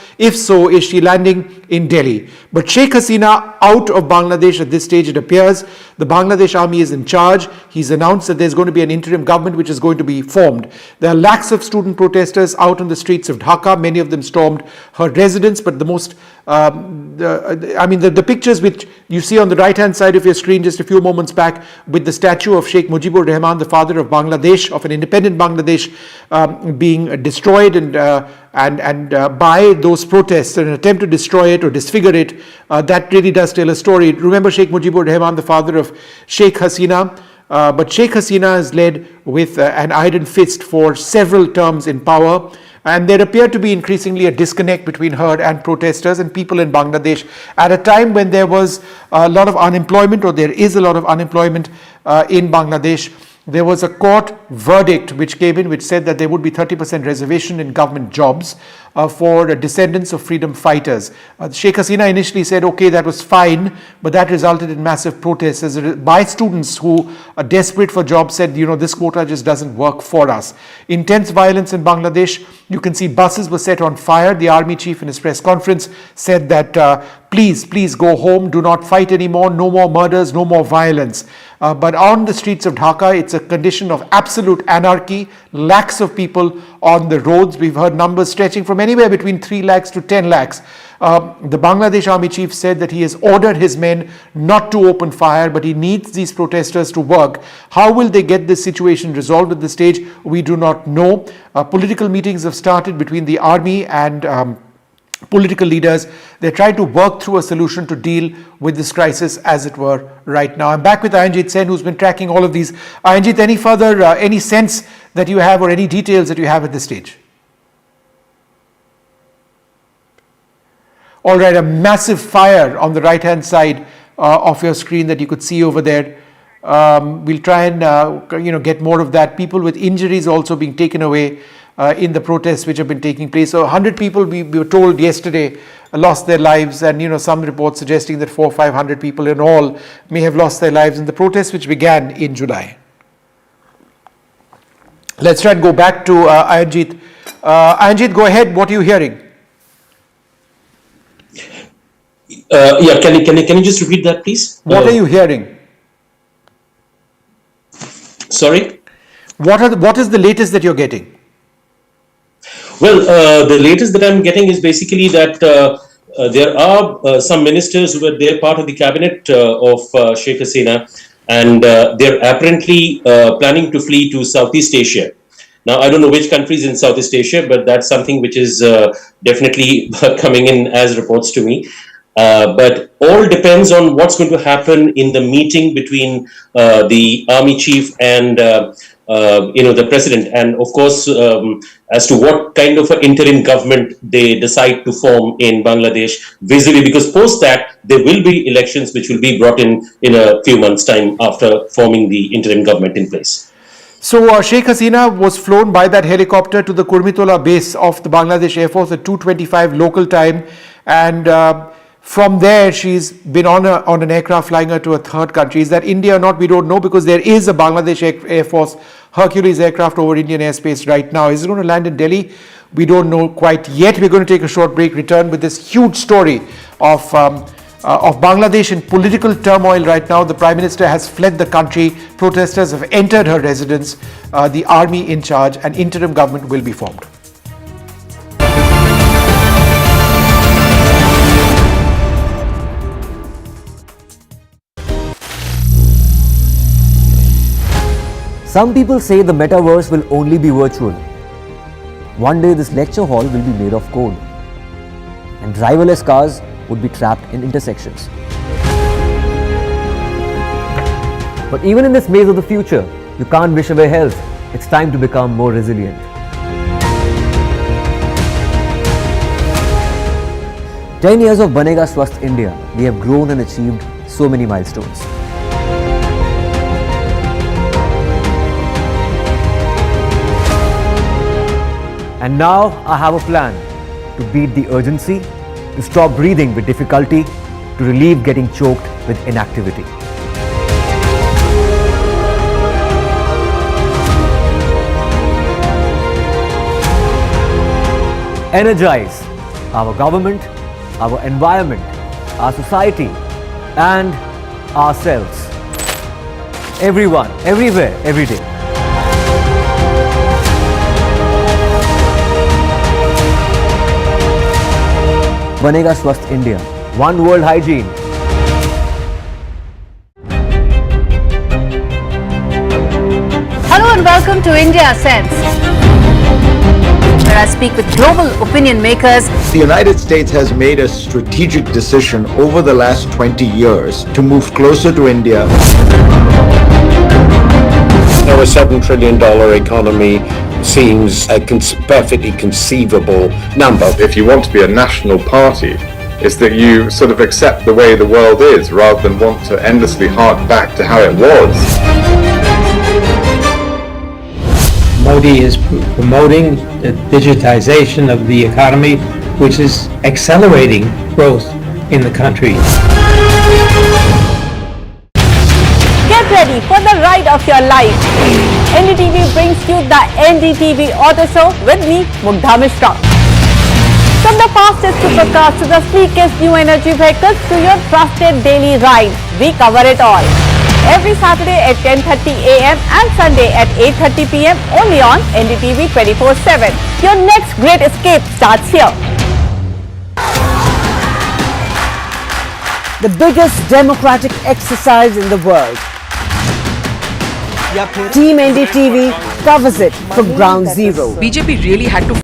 is she landing in Delhi? But Sheikh Hasina out of Bangladesh at this stage, it appears. The Bangladesh army is in charge. He's announced that there's going to be an interim government which is going to be formed. There are lakhs of student protesters out on the streets of Dhaka. Many of them stormed her residence, but the most the pictures which you see on the right hand side of your screen just a few moments back, with the statue of Sheikh Mujibur Rahman, the father of Bangladesh, of an independent Bangladesh, being destroyed and by those protests, an attempt to destroy it or disfigure it, that really does tell a story. Remember Sheikh Mujibur Rahman, the father of Sheikh Hasina, but Sheikh Hasina has led with an iron fist for several terms in power. And there appeared to be increasingly a disconnect between her and protesters and people in Bangladesh at a time when there was a lot of unemployment, or there is a lot of unemployment in Bangladesh. There was a court verdict which came in which said that there would be 30% reservation in government jobs for descendants of freedom fighters. Sheikh Hasina initially said, okay, that was fine, but that resulted in massive protests by students who are desperate for jobs, said, this quota just doesn't work for us. Intense violence in Bangladesh. You can see buses were set on fire. The army chief in his press conference said that please go home, do not fight anymore, no more murders, no more violence. But on the streets of Dhaka, it's a condition of absolute anarchy, lakhs of people on the roads. We've heard numbers stretching from anywhere between 3 lakhs to 10 lakhs. The Bangladesh army chief said that he has ordered his men not to open fire, but he needs these protesters to work. How will they get this situation resolved at this stage? We do not know. Political meetings have started between the army and political leaders. They're trying to work through a solution to deal with this crisis, as it were, right now. I'm back with Ayanjit Sen, who's been tracking all of these. Ayanjit, any further, any sense that you have or any details that you have at this stage? All right, a massive fire on the right-hand side of your screen that you could see over there. We'll try and get more of that. People with injuries also being taken away in the protests which have been taking place. So 100 people, we were told yesterday, lost their lives, and some reports suggesting that 400 or 500 people in all may have lost their lives in the protests which began in July. Let's try and go back to Ayanjit. Ayanjit, go ahead. What are you hearing? Can you just repeat that, please? What are you hearing? Sorry? What is the latest that you're getting? Well, the latest that I'm getting is basically that there are some ministers who were there part of the cabinet of Sheikh Hasina, and they're apparently planning to flee to Southeast Asia. Now, I don't know which countries in Southeast Asia, but that's something which is definitely coming in as reports to me. But all depends on what's going to happen in the meeting between the army chief and the president, and of course as to what kind of an interim government they decide to form in Bangladesh visually, because post that there will be elections which will be brought in a few months' time after forming the interim government in place. So Sheikh Hasina was flown by that helicopter to the Kurmitola base of the Bangladesh Air Force at 2:25 local time, and from there she's been on an aircraft flying her to a third country. Is that India or not? We don't know, because there is a Bangladesh Air Force Hercules aircraft over Indian airspace right now. Is it going to land in Delhi? We don't know quite yet. We're going to take a short break, return with this huge story of Bangladesh in political turmoil right now. The Prime Minister has fled the country. Protesters have entered her residence. The army in charge, an interim government will be formed. Some people say the metaverse will only be virtual. One day this lecture hall will be made of code, and driverless cars would be trapped in intersections. But even in this maze of the future, you can't wish away health. It's time to become more resilient. "10 years of Banega Swasth India, we have grown and achieved so many milestones. And now I have a plan to beat the urgency, to stop breathing with difficulty, to relieve getting choked with inactivity. Energize our government, our environment, our society, and ourselves. Everyone, everywhere, every day. Banega Swasth India, One World Hygiene." Hello and welcome to India Sense, where I speak with global opinion makers. The United States has made a strategic decision over the last 20 years to move closer to India. Now a $7 trillion economy seems a perfectly conceivable number. If you want to be a national party, it's that you sort of accept the way the world is rather than want to endlessly hark back to how it was. Modi is promoting the digitization of the economy, which is accelerating growth in the country. Get ready for the ride of your life. NDTV brings you the NDTV Auto Show with me, Mugdha Mishra. From the fastest supercars to the sleekest new energy vehicles to your trusted daily ride, we cover it all. Every Saturday at 10:30 a.m. and Sunday at 8:30 p.m. only on NDTV 24/7. Your next great escape starts here. The biggest democratic exercise in the world. Team NDTV covers it from ground zero. BJP really had to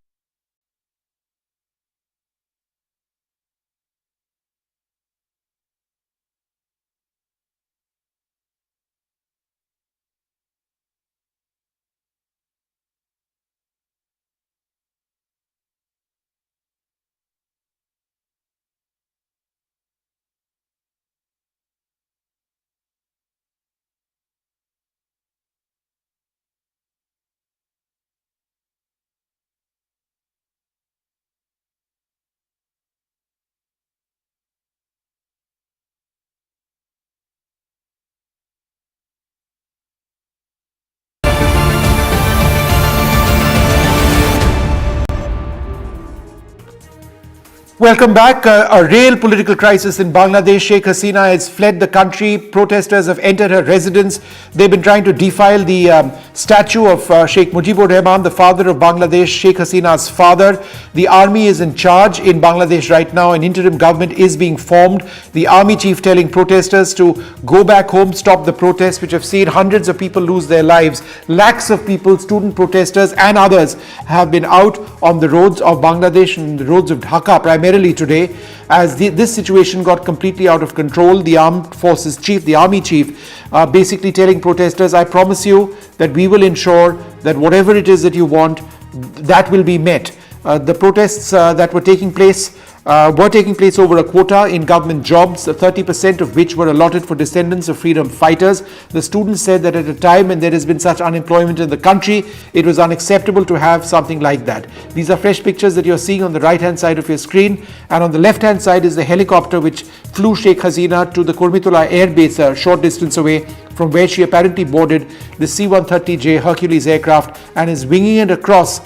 Welcome back. A real political crisis in Bangladesh. Sheikh Hasina has fled the country. Protesters have entered her residence. They've been trying to defile the statue of Sheikh Mujibur Rahman, the father of Bangladesh, Sheikh Hasina's father. The army is in charge in Bangladesh right now. An interim government is being formed. The army chief telling protesters to go back home, stop the protests, which have seen hundreds of people lose their lives. Lakhs of people, student protesters and others, have been out on the roads of Bangladesh and the roads of Dhaka primarily today, as this situation got completely out of control. The armed forces chief, the army chief, basically telling protesters, I promise you that we will ensure that whatever it is that you want, that will be met. The protests that were taking place were taking place over a quota in government jobs, 30% of which were allotted for descendants of freedom fighters. The students said that at a time when there has been such unemployment in the country, it was unacceptable to have something like that. These are fresh pictures that you're seeing on the right-hand side of your screen, and on the left-hand side is the helicopter which flew Sheikh Hasina to the Kurmitullah Air Base, a short distance away from where she apparently boarded the C-130J Hercules aircraft and is winging it across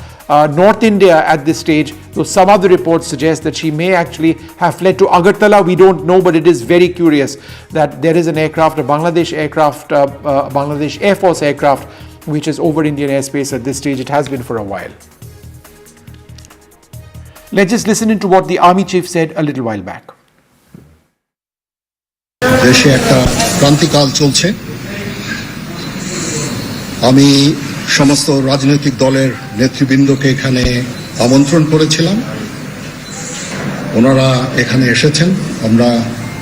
North India at this stage, though some other reports suggest that she may actually have fled to Agartala. We don't know, but it is very curious that there is an aircraft, a Bangladesh aircraft, Bangladesh Air Force aircraft, which is over Indian airspace at this stage. It has been for a while. Let's just listen into what the Army Chief said a little while back. দেশে একটা ক্রান্তিকাল চলছে। আমি সমস্ত রাজনৈতিক দলের নেতৃবৃন্দকে এখানে আমন্ত্রণ করেছিলাম, ওনারা এখানে এসেছেন, আমরা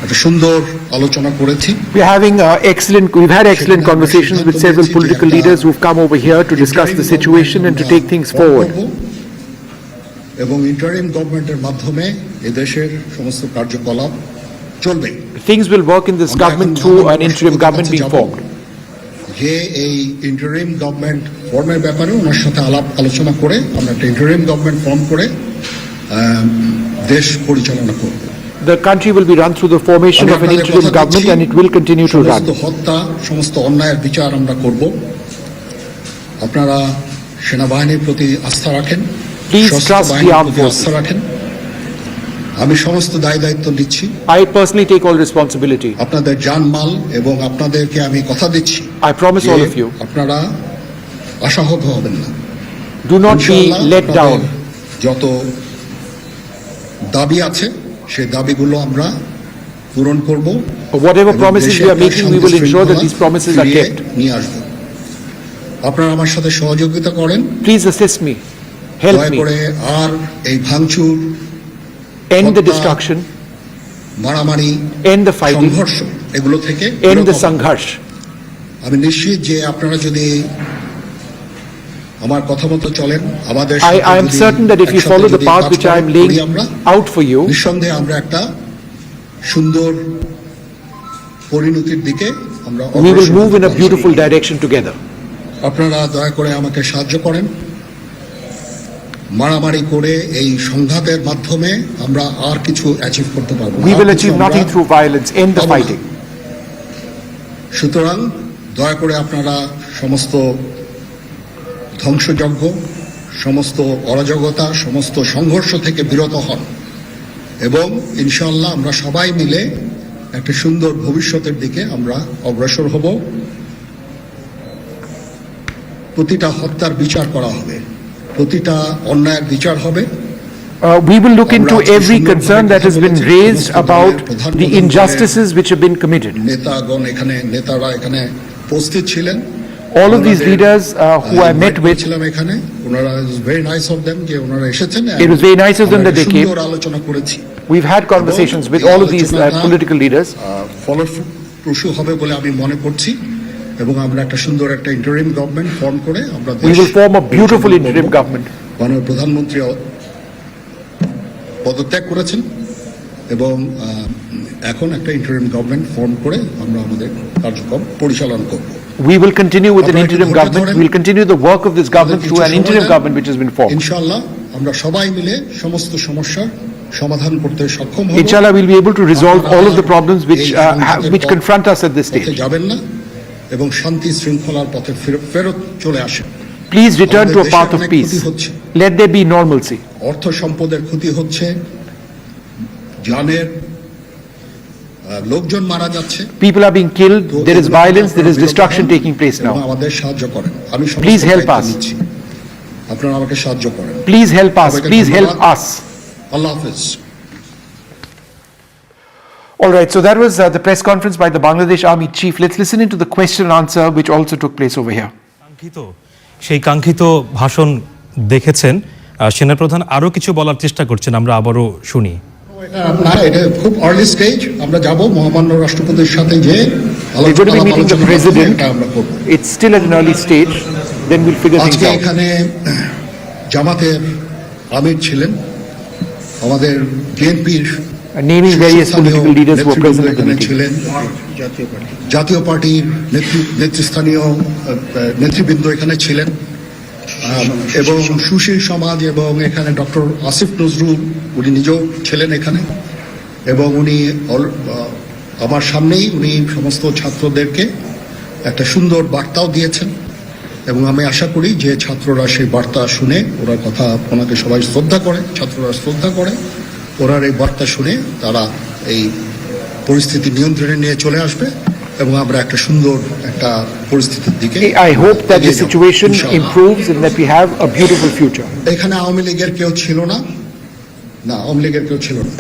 একটা সুন্দর আলোচনা করেছি। We've had excellent conversations with several political leaders who've come over here to discuss the situation and to take things forward. এবং ইন্টারিম গভর্নমেন্টের মাধ্যমে এই দেশের সমস্ত কার্যকলাপ চলবে। Things will work in this government through an interim government being formed. যে এই ইন্টারিম গভর্নমেন্ট ফর্মের ব্যাপারে ওনার সাথে আলোচনা করে আমরা একটা ইন্টারিম গভর্নমেন্ট ফর্ম করে দেশ পরিচালনা করব। The country will be run through the formation of an interim government and it will continue to run. সমস্ত হত্যা, সমস্ত অন্যায়ের বিচার আমরা করব। আপনারা সেনাবাহিনীর প্রতি আস্থা রাখেন, Please trust the armed forces. আস্থা রাখেন। আমি সমস্ত দায়িত্ব নিচ্ছি। I personally take all responsibility. আপনাদের জানমাল এবং আপনাদেরকে আমি কথা দিচ্ছি। I promise all of you. আপনারা আশাহত হবেন না। Do not be let down. যত দাবি আছে সেই দাবিগুলো আমরা পূরণ করব। Whatever promises we are making, we will ensure that these promises are kept. নিয়ে আসব। আপনারা আমার সাথে সহযোগিতা করেন। Please assist me. Help me. দয়া করে আর এই ভাঙচুর, end the destruction, মারামারি, end the fighting, সংঘর্ষ এগুলো থেকে end the sangharsh. আমি নিশ্চিত যে আপনারা যদি আমার কথা মতো চলেন, আমাদের I am certain that if you follow the path which I am laying out for you, নিঃসন্দেহে আমরা একটা সুন্দর পরিণতির দিকে আমরা we will move in a beautiful direction together. আপনারা দয়া করে আমাকে সাহায্য করেন। মারামারি করে এই সংঘাতের মাধ্যমে আমরা আর কিছু অ্যাচিভ করতে পারবো না। We will achieve nothing through violence. End the fighting. সুতরাং দয়া করে আপনারা সমস্ত ধ্বংসযজ্ঞ, সমস্ত অরাজকতা, সমস্ত সংঘর্ষ থেকে বিরত হন এবং ইনশাআল্লাহ আমরা সবাই মিলে একটা সুন্দর ভবিষ্যতের দিকে আমরা অগ্রসর হব। প্রতিটা হত্যার বিচার করা হবে, প্রতিটা অন্যায়ের বিচার হবে। We will look into every concern that has been raised about the injustices which have been committed. নেতাগণ এখানে, নেতারা এখানে উপস্থিত ছিলেন। All of these leaders who I met with, এখানে ওনারা, it was very nice of them যে ওনারা এসেছেন। It was very nice of them that they came. সুন্দর আলোচনা করেছি। We've had conversations with all of these political leaders. ফলপ্রসূ হবে বলে আমি মনে করছি এবং আমরা একটা সুন্দর একটা ইন্টারিম গভর্নমেন্ট ফর্ম করে আমরা We will form a beautiful interim government. মাননীয় প্রধানমন্ত্রী পদত্যাগ করেছেন এবং এখন একটা ইন্টারিম গভর্নমেন্ট ফর্ম করে আমরা আমাদের কার্যক্রম পরিচালনা করব। We will continue with an interim government. We will continue the work of this government through an interim government which has been formed. ইনশাআল্লাহ আমরা সবাই মিলে সমস্ত সমস্যার সমাধান করতে সক্ষম হব। Inshallah, we'll be able to resolve all of the problems which confront us at this stage. যাবেন না এবং শান্তি শৃঙ্খলার পথে ফেরত চলে আসেন। Please return to a path of peace. Let there be normalcy. অর্থ সম্পদের ক্ষতি হচ্ছে, জানের লোকজন মারা যাচ্ছে, people are being killed, there is violence, there is destruction taking place now. আমাদের সাহায্য করেন। আমি Please help us. আপনারা আমাকে সাহায্য করেন। Please help us. Please help us. আল্লাহ হাফেজ। All right, so that was the press conference by the Bangladesh Army Chief. Let's listen into the question and answer which also took place over here. সেই কাঙ্ক্ষিত ভাষণ দেখেছেন, সেনাপ্রধান আরো কিছু বলার চেষ্টা করছেন, আমরা আবারও শুনি। না, এটা খুব আর্লি স্টেজ। আমরা যাব মহামান্য রাষ্ট্রপতির সাথে যে We're going to be meeting the president. It's still at an early stage. Then we'll figure things out. আজকে এখানে জামাতের আমির ছিলেন, আমাদের বিএনপির naming various political leaders who were present at the এখানে meeting. ছিলেন, জাতীয় পার্টির নেতৃস্থানীয় নেতৃবৃন্দ এখানে ছিলেন, এবং সুশীল সমাজ, এবং এখানে ডক্টর আসিফ নজরুল উনি নিজেও ছিলেন এখানে, এবং উনি আমার সামনেই উনি সমস্ত ছাত্রদেরকে একটা সুন্দর বার্তাও দিয়েছেন, এবং আমি আশা করি যে ছাত্ররা সেই বার্তা শুনে ওরা কথা ওনাকে সবাই শ্রদ্ধা করে, ছাত্ররা শ্রদ্ধা করে, ওনার এই বার্তা শুনে তারা এই পরিস্থিতি নিয়ন্ত্রণে নিয়ে চলে আসবে এবং আমরা একটা সুন্দর একটা পরিস্থিতির দিকে I hope that the situation improves and that we have a beautiful future. এখানে আওয়ামী লীগের কেউ ছিল না, আওয়ামী লীগের কেউ ছিল না।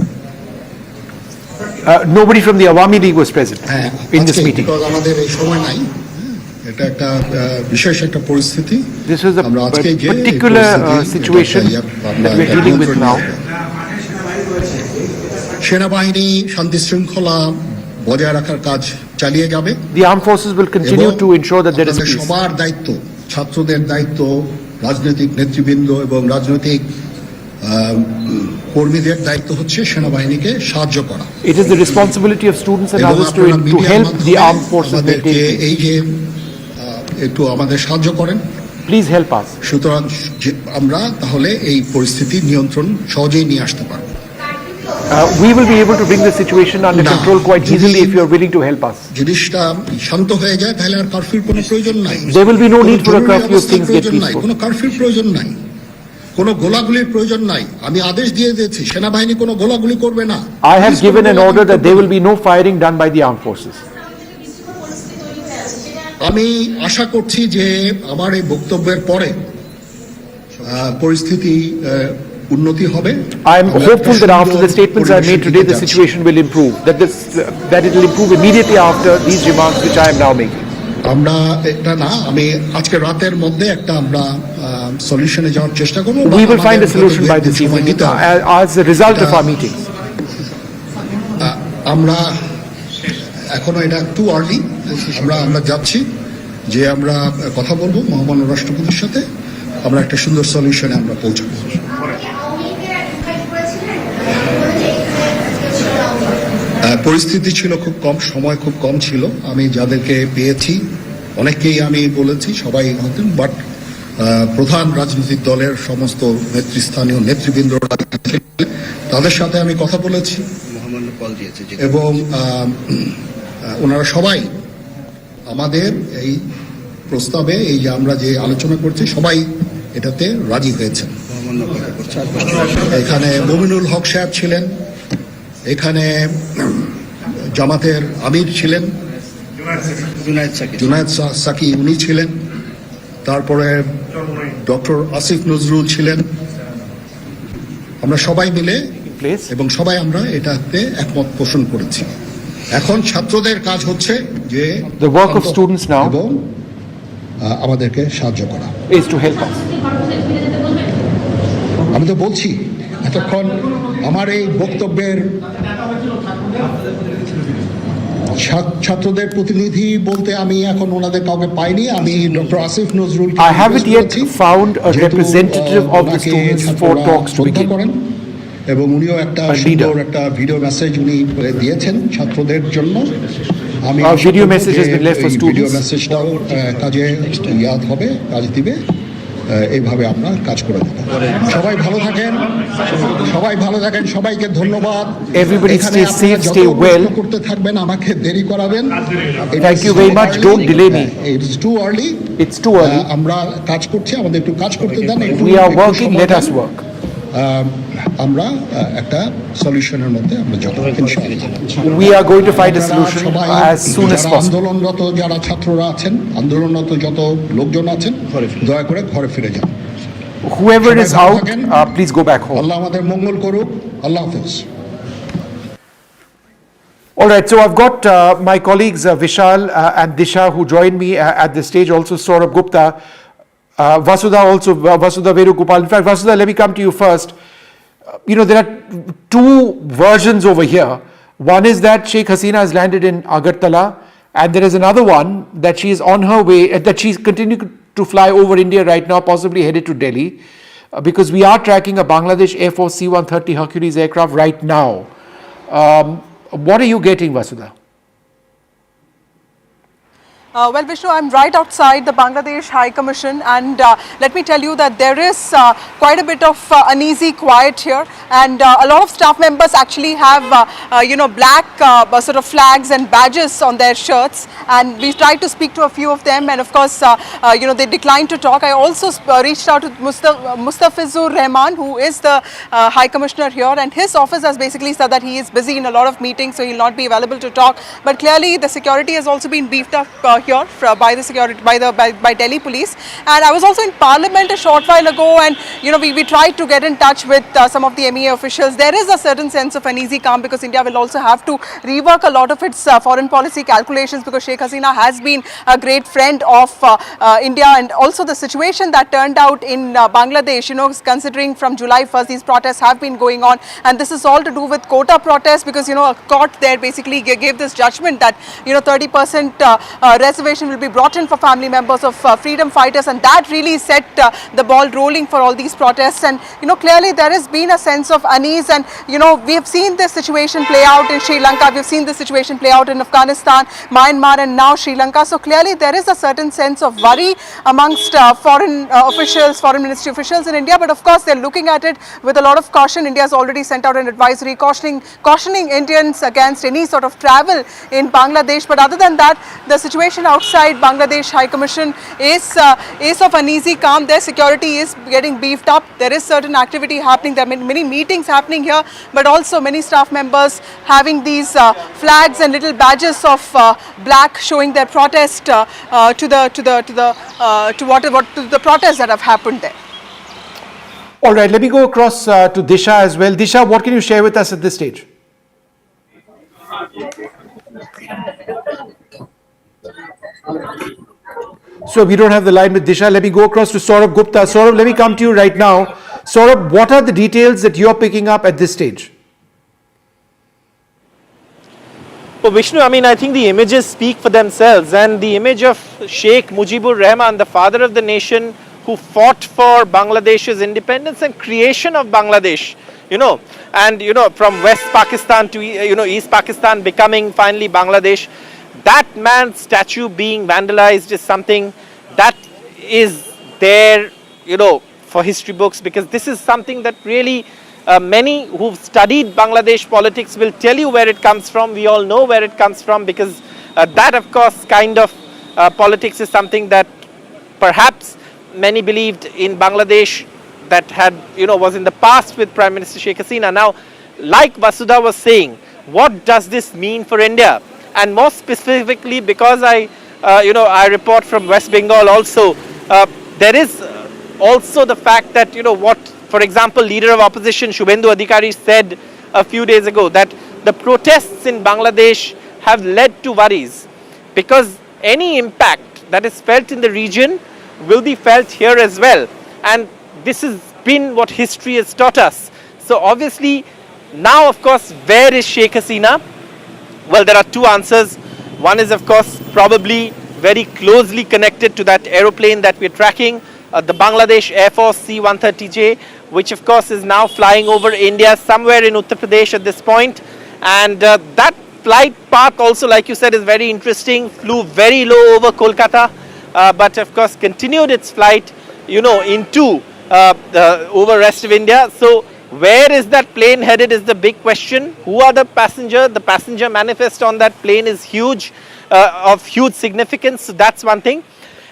Nobody from the Awami League was present in this meeting. আমাদের এই সময় নাই, এটা একটা বিশেষ একটা পরিস্থিতি। This was a particular situation that we are dealing with now. সেনাবাহিনী শান্তি শৃঙ্খলা বজায় রাখার কাজ চালিয়ে যাবে। The armed forces will continue to ensure that there is peace. সবার দায়িত্ব, ছাত্রদের দায়িত্ব, রাজনৈতিক নেতৃবৃন্দ এবং রাজনৈতিক কর্মীদের দায়িত্ব হচ্ছে সেনাবাহিনীকে সাহায্য করা। It is the responsibility of students and others to help the armed forces maintain peace. এই যে একটু আমাদের সাহায্য করেন, Please help us. সুতরাং আমরা তাহলে এই পরিস্থিতি নিয়ন্ত্রণ সহজেই নিয়ে আসতে পারব। We will be able to bring the situation under control quite easily if you are willing to help us. জিনিসটা শান্ত হয়ে যায় তাহলে আর কারফিউর কোনো প্রয়োজন নাই। There will be no need for a curfew if things get peaceful. কোনো কারফিউর প্রয়োজন নাই, কোনো গোলাগুলির প্রয়োজন নাই। আমি আদেশ দিয়ে দিয়েছি সেনাবাহিনী কোনো গোলাগুলি করবে না। I have given an order that there will be no firing done by the armed forces. আমি আশা করছি যে আমার এই বক্তব্যের পরে পরিস্থিতি উন্নতি হবে। I am hopeful that after the statements I made today, the situation will improve. That it will improve immediately after these remarks which I am now making. আমরা এটা না, আমি আজকে রাতের মধ্যে একটা আমরা সলিউশনে যাওয়ার চেষ্টা করব। We will find a solution by this evening as a result of our meetings. আমরা এখনো এটা টু আর্লি, আমরা যাচ্ছি যে আমরা কথা বলবো মহামান্য রাষ্ট্রপতির সাথে, আমরা একটা সুন্দর সলিউশনে আমরা পৌঁছাবো। পরিস্থিতি ছিল খুব কম, সময় খুব কম ছিল। আমি যাদেরকে পেয়েছি অনেককেই আমি বলেছি, সবাই হতেন, বাট প্রধান রাজনৈতিক দলের সমস্ত নেতৃস্থানীয় নেতৃবৃন্দ তাদের সাথে আমি কথা বলেছি এবং ওনারা সবাই আমাদের এই প্রস্তাবে, এই যে আমরা যে আলোচনা করছি, সবাই এটাতে রাজি হয়েছেন। এখানে মমিনুল হক সাহেব ছিলেন, এখানে জামাতের আমির ছিলেন, জুনায়েদ সাকি উনি ছিলেন, তারপরে ডক্টর আসিফ নজরুল ছিলেন। আমরা সবাই মিলে এবং সবাই আমরা এটাতে একমত পোষণ করেছি। এখন ছাত্রদের কাজ হচ্ছে যে the work of students now এবং আমাদেরকে সাহায্য করা is to help us. আমি তো বলছি এতক্ষণ আমার এই বক্তব্যের ছাত্রদের প্রতিনিধি বলতে আমি এখন ওনাদের কাউকে পাইনি। আমি doctor Asif Nazrul I haven't yet found a representative of the students for talks to begin. এবং উনিও একটা সুন্দর একটা ভিডিও মেসেজ উনি দিয়েছেন ছাত্রদের জন্য। আমি video message has been left for students. Video মেসেজটাও কাজে ইয়াদ হবে, কাজ দিবে। এইভাবে আমরা কাজ করে দেব। সবাই ভালো থাকেন, সবাইকে ধন্যবাদ। Everybody stay safe, stay well. করতে থাকবেন, আমাকে দেরি করাবেন। Thank you very much. Don't delay me. It's too early. It's too early. আমরা কাজ করছি, আমাদের একটু কাজ করতে দেন। We are working, let us work. আমরা একটা সলিউশনের মধ্যে আমরা যাব ইনশাআল্লাহ। We are going to find a solution as soon as possible. আন্দোলনরত যারা ছাত্ররা আছেন, আন্দোলনরত যত লোকজন আছেন, দয়া করে ঘরে ফিরে যান। Whoever is out, please go back home. আল্লাহ আমাদের মঙ্গল করুক। আল্লাহ হাফেজ। All right, so I've got my colleagues Vishal and Disha who joined me at the stage, also Saurabh Gupta, Vasudha Venugopal. In fact, Vasudha, let me come to you first. There are two versions over here. One is that Sheikh Hasina has landed in Agartala, and there is another one that she is on her way, that she's continuing to fly over India right now, possibly headed to Delhi. because we are tracking a Bangladesh Air Force C-130 Hercules aircraft right now. What are you getting, Vasudha? Well, Vishnu, I'm right outside the Bangladesh High Commission, and let me tell you that there is quite a bit of uneasy quiet here, and a lot of staff members actually have, black sort of flags and badges on their shirts, and we tried to speak to a few of them, and of course, they declined to talk. I also reached out to Mustafizur Rahman, who is the High Commissioner here, and his office has basically said that he is busy in a lot of meetings, so he'll not be available to talk. But clearly, the security has also been beefed up here by the security by Delhi police. And I was also in Parliament a short while ago, and we tried to get in touch with some of the MEA officials. There is a certain sense of uneasy calm because India will also have to rework a lot of its foreign policy calculations, because Sheikh Hasina has been a great friend of India, and also the situation that turned out in Bangladesh, considering from July 1st these protests have been going on, and this is all to do with quota protests, because a court there basically gave this judgment that 30% reservation will be brought in for family members of freedom fighters, and that really set the ball rolling for all these protests. And clearly there has been a sense of unease, and we have seen this situation play out in Sri Lanka, we have seen this situation play out in Afghanistan, Myanmar, and now Sri Lanka. So clearly there is a certain sense of worry amongst foreign officials, foreign ministry officials in India, but of course they're looking at it with a lot of caution. India has already sent out an advisory cautioning Indians against any sort of travel in Bangladesh. But other than that, the situation outside Bangladesh High Commission is of uneasy calm. Their security is getting beefed up. There is certain activity happening. There are many meetings happening here, but also many staff members having these flags and little badges of black, showing their protest to the protests that have happened there. All right, let me go across to Disha as well. Disha, what can you share with us at this stage? So we don't have the line with Disha. Let me go across to Saurabh Gupta. Saurabh, let me come to you right now. Saurabh, what are the details that you're picking up at this stage? Well, Vishnu, I think the images speak for themselves, and the image of Sheikh Mujibur Rahman, the father of the nation, who fought for Bangladesh's independence and creation of Bangladesh, and from West Pakistan to East Pakistan becoming finally Bangladesh. That man's statue being vandalized is something that is there, for history books, because this is something that really many who've studied Bangladesh politics will tell you where it comes from. We all know where it comes from, because that, of course, kind of politics is something that perhaps many believed in Bangladesh that had, was in the past with Prime Minister Sheikh Hasina. Now, like Vasudha was saying, what does this mean for India? And more specifically, because I report from West Bengal also, there is also the fact that, what, for example, Leader of Opposition Shubhendu Adhikari said a few days ago, that the protests in Bangladesh have led to worries, because any impact that is felt in the region will be felt here as well. And this has been what history has taught us. So obviously, now of course, where is Sheikh Hasina? Well, there are two answers. One is, of course, probably very closely connected to that aeroplane that we're tracking, the Bangladesh Air Force C-130J, which of course is now flying over India somewhere in Uttar Pradesh at this point. And that flight path also, like you said, is very interesting. Flew very low over Kolkata, but of course continued its flight, into over rest of India. So where is that plane headed is the big question. Who are the passenger? The passenger manifest on that plane is huge, of huge significance. So that's one thing.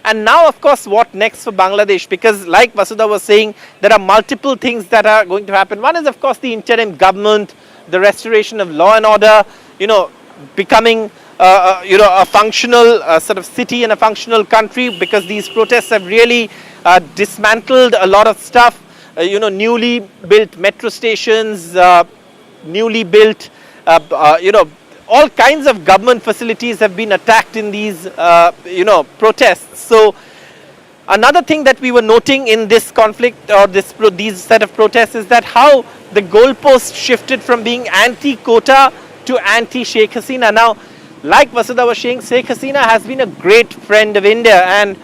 And now, of course, what next for Bangladesh? Because like Vasudha was saying, there are multiple things that are going to happen. One is, of course, the interim government, the restoration of law and order, becoming, a functional sort of city and a functional country, because these protests have really dismantled a lot of stuff. Newly built metro stations, newly built, all kinds of government facilities have been attacked in these, protests. So another thing that we were noting in this conflict or these set of protests is that how the goalpost shifted from being anti-quota to anti-Sheikh Hasina. Now, like Vasudha was saying, Sheikh Hasina has been a great friend of India, and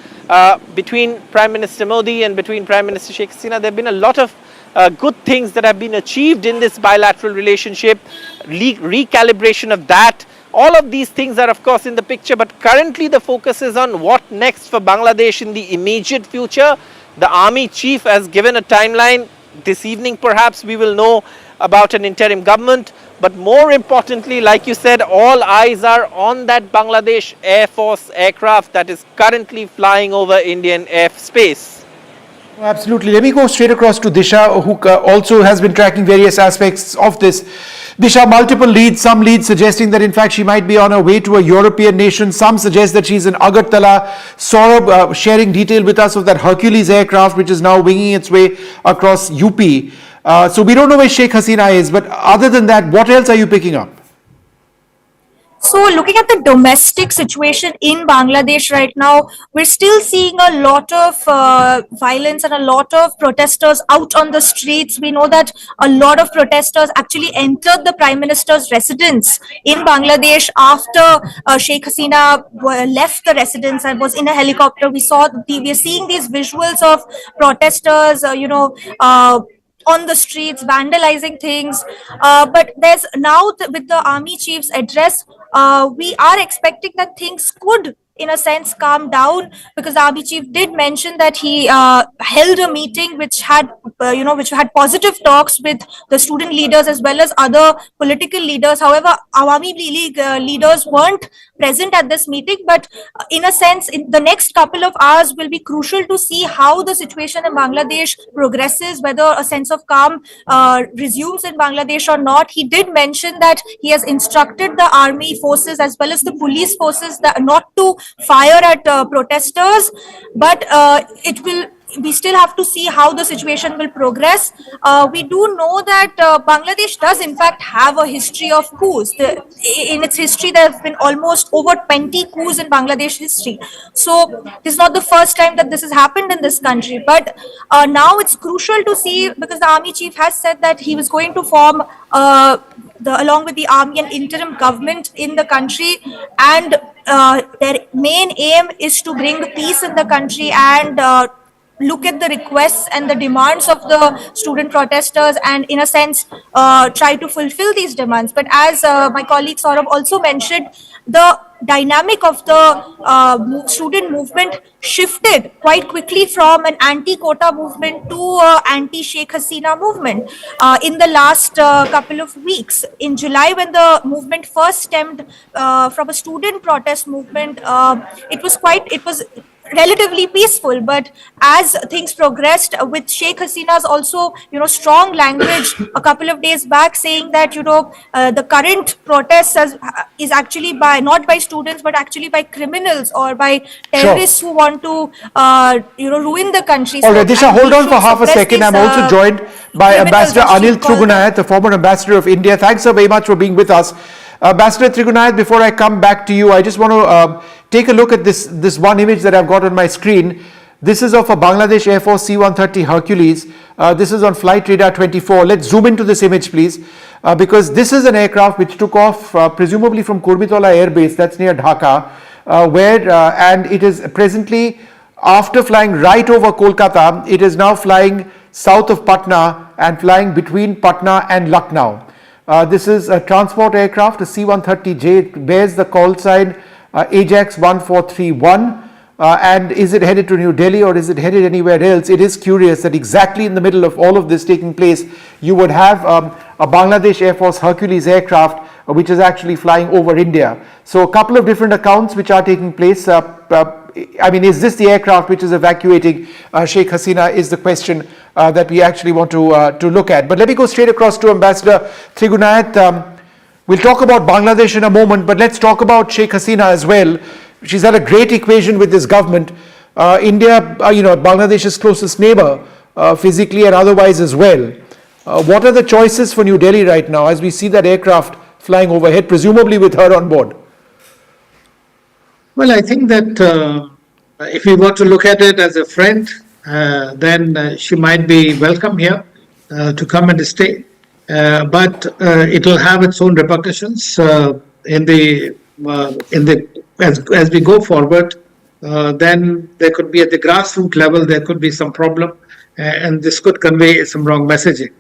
between Prime Minister Modi and between Prime Minister Sheikh Hasina. There have been a lot of good things that have been achieved in this bilateral relationship, recalibration of that. All of these things are of course in the picture, but currently the focus is on what next for Bangladesh in the immediate future. The army chief has given a timeline. This evening perhaps we will know about an interim government, but more importantly, like you said, all eyes are on that Bangladesh Air Force aircraft that is currently flying over Indian airspace. Absolutely. Let me go straight across to Disha, who also has been tracking various aspects of this. Disha, multiple leads, some leads suggesting that in fact she might be on her way to a European nation. Some suggest that she's in Agartala. Saurabh sharing detail with us of that Hercules aircraft, which is now winging its way across UP. So we don't know where Sheikh Hasina is, but other than that, what else are you picking up? So looking at the domestic situation in Bangladesh right now, we're still seeing a lot of violence and a lot of protesters out on the streets. We know that a lot of protesters actually entered the Prime Minister's residence in Bangladesh after Sheikh Hasina left the residence and was in a helicopter. We're seeing these visuals of protesters, on the streets, vandalizing things. But there's now, with the army chief's address, we are expecting that things could, in a sense, calm down, because the army chief did mention that he held a meeting which had positive talks with the student leaders as well as other political leaders. However, Awami League leaders weren't present at this meeting, but in a sense, in the next couple of hours will be crucial to see how the situation in Bangladesh progresses, whether a sense of calm resumes in Bangladesh or not. He did mention that he has instructed the army forces as well as the police forces that not to fire at protesters, but we still have to see how the situation will progress. We do know that Bangladesh does in fact have a history of coups. In its history, there have been almost over 20 coups in Bangladesh history. So this is not the first time that this has happened in this country. But now it's crucial to see, because the army chief has said that he was going to form along with the army, an interim government in the country, and their main aim is to bring peace in the country and look at the requests and the demands of the student protesters and, in a sense, try to fulfill these demands. But as my colleague Saurabh also mentioned, the dynamic of the student movement shifted quite quickly from an anti-quota movement to an anti-Sheikh Hasina movement in the last couple of weeks. In July, when the movement first stemmed from a student protest movement, it was relatively peaceful, but as things progressed with Sheikh Hasina's also, strong language a couple of days back saying that, the current protests is actually not by students, but actually by criminals or by terrorists who want to, ruin the country. All right, Disha, hold on for half a second. I'm also joined by Ambassador Anil Trigunayat, the former ambassador of India. Thanks so very much for being with us. Ambassador Trigunayat, before I come back to you, I just want to take a look at this one image that I've got on my screen. This is of a Bangladesh Air Force C-130 Hercules. This is on Flight Radar 24. Let's zoom into this image, please, because this is an aircraft which took off presumably from Kurbitola Air Base, that's near Dhaka, and it is presently, after flying right over Kolkata, it is now flying south of Patna and flying between Patna and Lucknow. This is a transport aircraft, a C-130J. It bears the call sign Ajax 1431. And is it headed to New Delhi or is it headed anywhere else? It is curious that exactly in the middle of all of this taking place, you would have a Bangladesh Air Force Hercules aircraft which is actually flying over India. So a couple of different accounts which are taking place. Is this the aircraft which is evacuating Sheikh Hasina is the question that we actually want to look at. But let me go straight across to Ambassador Trigunayat. We'll talk about Bangladesh in a moment, but let's talk about Sheikh Hasina as well. She's had a great equation with this government. India, Bangladesh's closest neighbor, physically and otherwise as well. What are the choices for New Delhi right now as we see that aircraft flying overhead, presumably with her on board? Well, I think that if we were to look at it as a friend, then she might be welcome here to come and stay. But it will have its own repercussions as we go forward. then there could be at the grassroots level, there could be some problem, and this could convey some wrong messaging.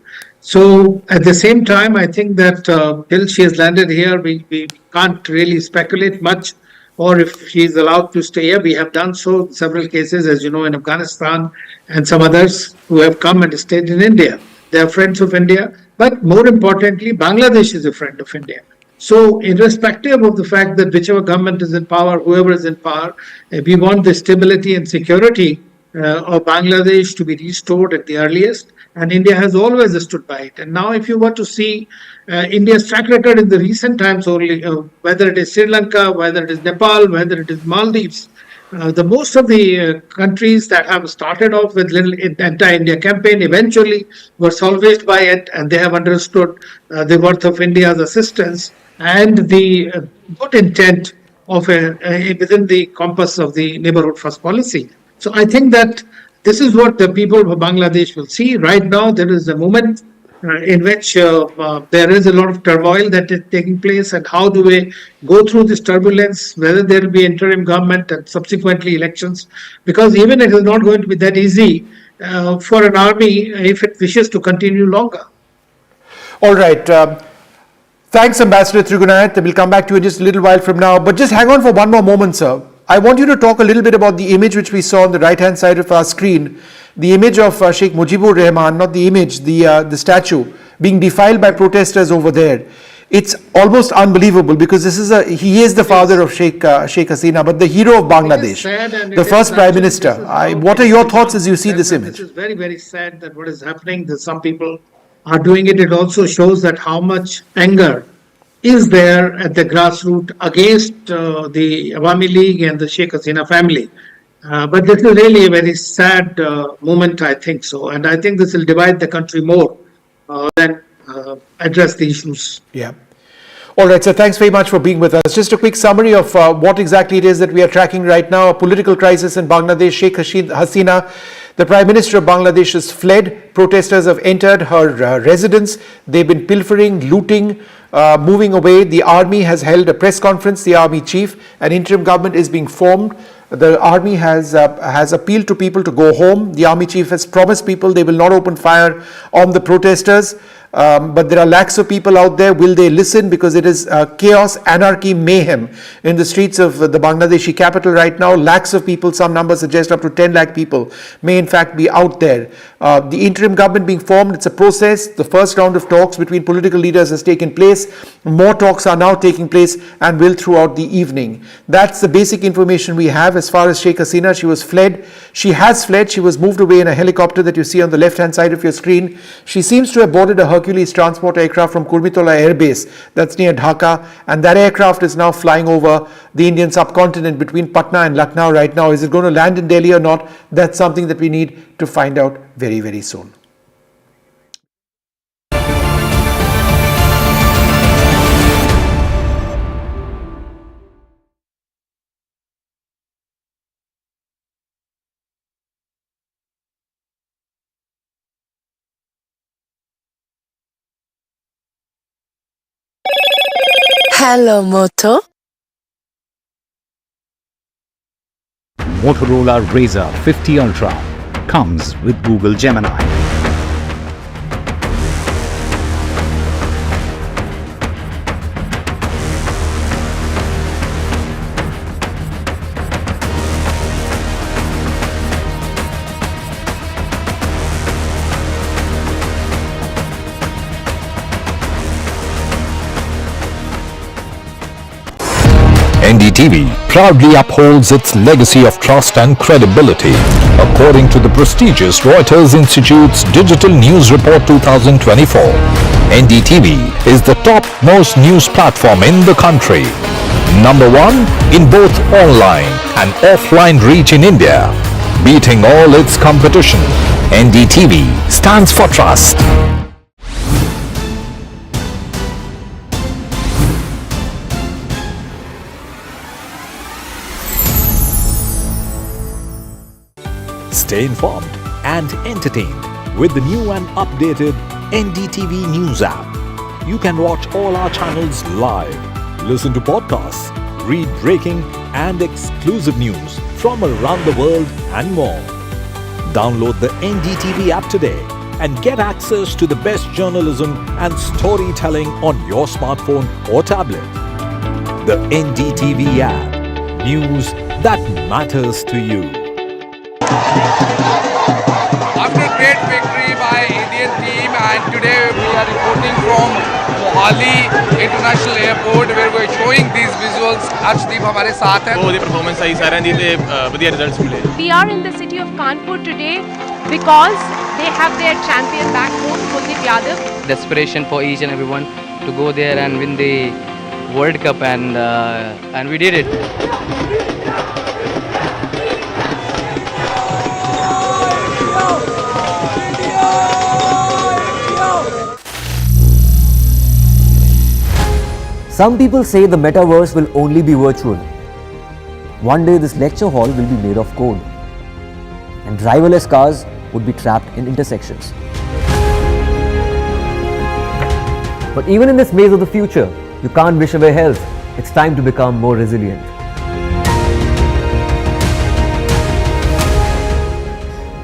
So at the same time, I think that till she has landed here, we can't really speculate much, or if she is allowed to stay here. We have done so in several cases, as you know, in Afghanistan and some others who have come and stayed in India. They are friends of India, but more importantly, Bangladesh is a friend of India. So irrespective of the fact that whichever government is in power, whoever is in power, we want the stability and security of Bangladesh to be restored at the earliest. And India has always stood by it. And now if you were to see India's track record in the recent times only, whether it is Sri Lanka, whether it is Nepal, whether it is Maldives, the most of the countries that have started off with little anti-India campaign eventually were salvaged by it, and they have understood the worth of India's assistance and the good intent of within the compass of the neighborhood first policy. So I think that this is what the people of Bangladesh will see. Right now, there is a moment in which there is a lot of turmoil that is taking place, and how do we go through this turbulence, whether there will be interim government and subsequently elections, because even it is not going to be that easy for an army if it wishes to continue longer. All right. Thanks, Ambassador Trigunayat. We'll come back to you in just a little while from now. But just hang on for one more moment, sir. I want you to talk a little bit about the image which we saw on the right-hand side of our screen, the image of Sheikh Mujibur Rahman, not the image, the statue, being defiled by protesters over there. It's almost unbelievable because he is the father of Sheikh Hasina, but the hero of Bangladesh, the first Prime Minister. What are your thoughts as you see this image? It is very, very sad that what is happening, that some people are doing it. It also shows that how much anger is there at the grassroots against the Awami League and the Sheikh Hasina family. But this is really a very sad moment, I think so. And I think this will divide the country more than address the issues. Yeah. All right, so thanks very much for being with us. Just a quick summary of what exactly it is that we are tracking right now. A political crisis in Bangladesh. Sheikh Hasina, the Prime Minister of Bangladesh, has fled. Protesters have entered her residence. They've been pilfering, looting, moving away. The army has held a press conference, the army chief. An interim government is being formed. The army has appealed to people to go home. The army chief has promised people they will not open fire on the protesters. But there are lakhs of people out there. Will they listen? Because it is chaos, anarchy, mayhem in the streets of the Bangladeshi capital right now. Lakhs of people, some numbers suggest up to 10 lakh people may in fact be out there. The interim government being formed, it's a process. The first round of talks between political leaders has taken place. More talks are now taking place and will throughout the evening. That's the basic information we have as far as Sheikh Hasina. She has fled. She was moved away in a helicopter that you see on the left-hand side of your screen. She seems to have boarded a Hercules transport aircraft from Kurmitola Air Base, that's near Dhaka, and that aircraft is now flying over the Indian subcontinent between Patna and Lucknow right now. Is it going to land in Delhi or not? That's something that we need to find out very, very soon. Hello, Moto. Motorola Razr 50 Ultra comes with Google Gemini. NDTV proudly upholds its legacy of trust and credibility. According to the prestigious Reuters Institute's Digital News Report 2024, NDTV is the top-most news platform in the country. Number one in both online and offline reach in India. Beating all its competition, NDTV stands for trust. Stay informed and entertained with the new and updated NDTV News app. You can watch all our channels live, listen to podcasts, read breaking and exclusive news from around the world and more. Download the NDTV app today and get access to the best journalism and storytelling on your smartphone or tablet. The NDTV app. News that matters to you. After a great victory by Indian team, and today we are reporting from Mohali International Airport where we are showing these visuals. Arshdeep हमारे साथ हैं. बहुत ही performance सही सारे दी थे बढ़िया results मिले. We are in the city of Kanpur today because they have their champion back home, Kuldeep Yadav. Desperation for each and everyone to go there and win the World Cup, and we did it. Some people say the metaverse will only be virtual. One day this lecture hall will be made of code, and driverless cars would be trapped in intersections. But even in this maze of the future, you can't wish away health. It's time to become more resilient.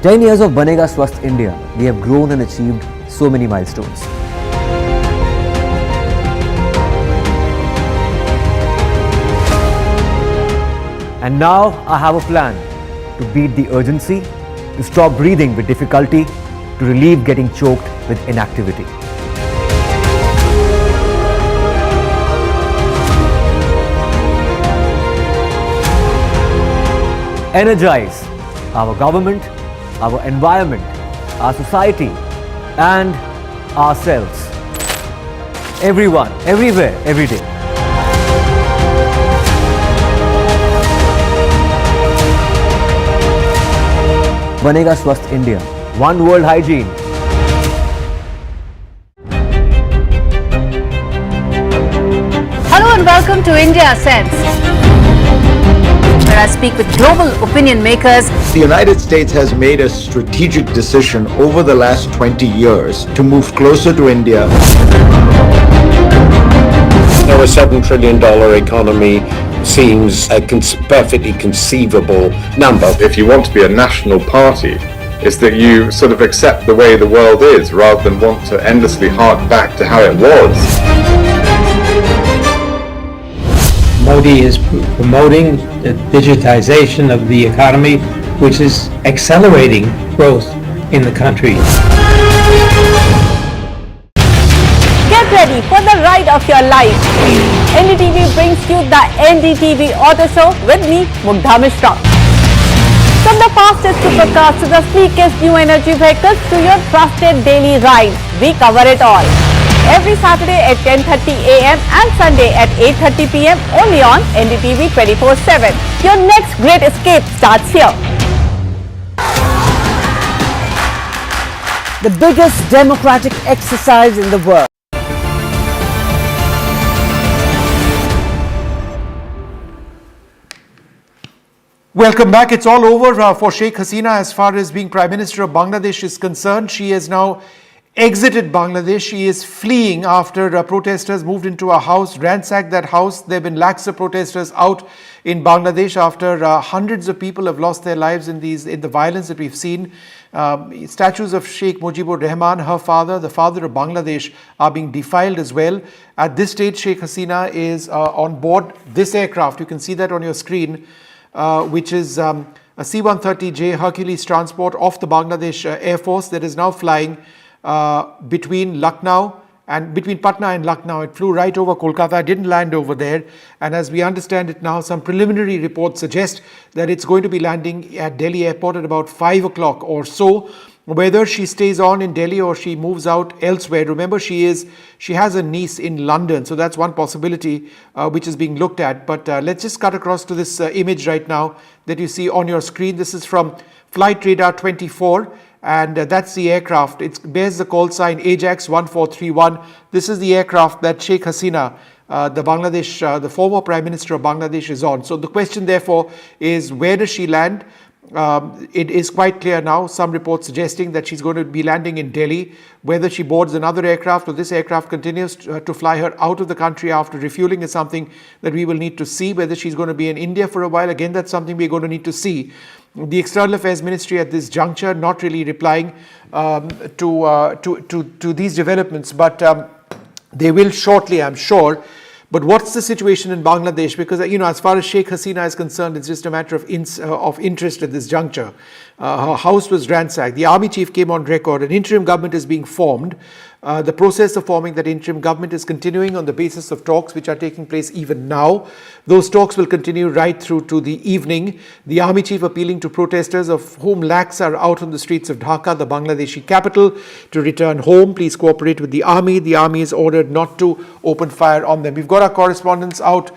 10 years of Banega Swasth India, we have grown and achieved so many milestones. And now I have a plan to beat the urgency, to stop breathing with difficulty, to relieve getting choked with inactivity. Energize our government, our environment, our society, and ourselves. Everyone, everywhere, every day. Banega Swasth India. One world hygiene. Hello and welcome to India Sense, where I speak with global opinion makers. The United States has made a strategic decision over the last 20 years to move closer to India. Now a $7 trillion economy seems a perfectly conceivable number. If you want to be a national party, it's that you sort of accept the way the world is rather than want to endlessly hark back to how it was. Modi is promoting the digitization of the economy, which is accelerating growth in the country. Get ready for the ride of your life. NDTV brings you the NDTV Auto Show with me, Mugdha Mishra. From the fastest supercars to the sleekest new energy vehicles to your trusted daily ride, we cover it all. Every Saturday at 10:30 a.m. and Sunday at 8:30 p.m. only on NDTV 24/7. Your next great escape starts here. The biggest democratic exercise in the world. Welcome back. It's all over for Sheikh Hasina as far as being Prime Minister of Bangladesh is concerned. She has now exited Bangladesh. She is fleeing after protesters moved into a house, ransacked that house. There have been lakhs of protesters out in Bangladesh after hundreds of people have lost their lives in the violence that we've seen. Statues of Sheikh Mujibur Rahman, her father, the father of Bangladesh, are being defiled as well. At this stage, Sheikh Hasina is on board this aircraft. You can see that on your screen. Which is a C-130J Hercules transport of the Bangladesh Air Force that is now flying between Patna and Lucknow. It flew right over Kolkata, didn't land over there. And as we understand it now, some preliminary reports suggest that it's going to be landing at Delhi airport at about 5 o'clock or so. Whether she stays on in Delhi or she moves out elsewhere. Remember, she has a niece in London, so that's one possibility which is being looked at. But let's just cut across to this image right now that you see on your screen. This is from Flight Radar 24, and that's the aircraft. It bears the call sign Ajax 1431. This is the aircraft that Sheikh Hasina, the former Prime Minister of Bangladesh, is on. So the question, therefore, is where does she land? It is quite clear now, some reports suggesting that she's going to be landing in Delhi. Whether she boards another aircraft or this aircraft continues to fly her out of the country after refueling is something that we will need to see. Whether she's going to be in India for a while, again, that's something we're going to need to see. The External Affairs Ministry at this juncture not really replying to these developments, but they will shortly, I'm sure. But what's the situation in Bangladesh? Because, as far as Sheikh Hasina is concerned, it's just a matter of interest at this juncture. Her house was ransacked. The army chief came on record. An interim government is being formed. The process of forming that interim government is continuing on the basis of talks which are taking place even now. Those talks will continue right through to the evening. The army chief appealing to protesters, of whom lakhs are out on the streets of Dhaka, the Bangladeshi capital, to return home. Please cooperate with the army. The army is ordered not to open fire on them. We've got our correspondents out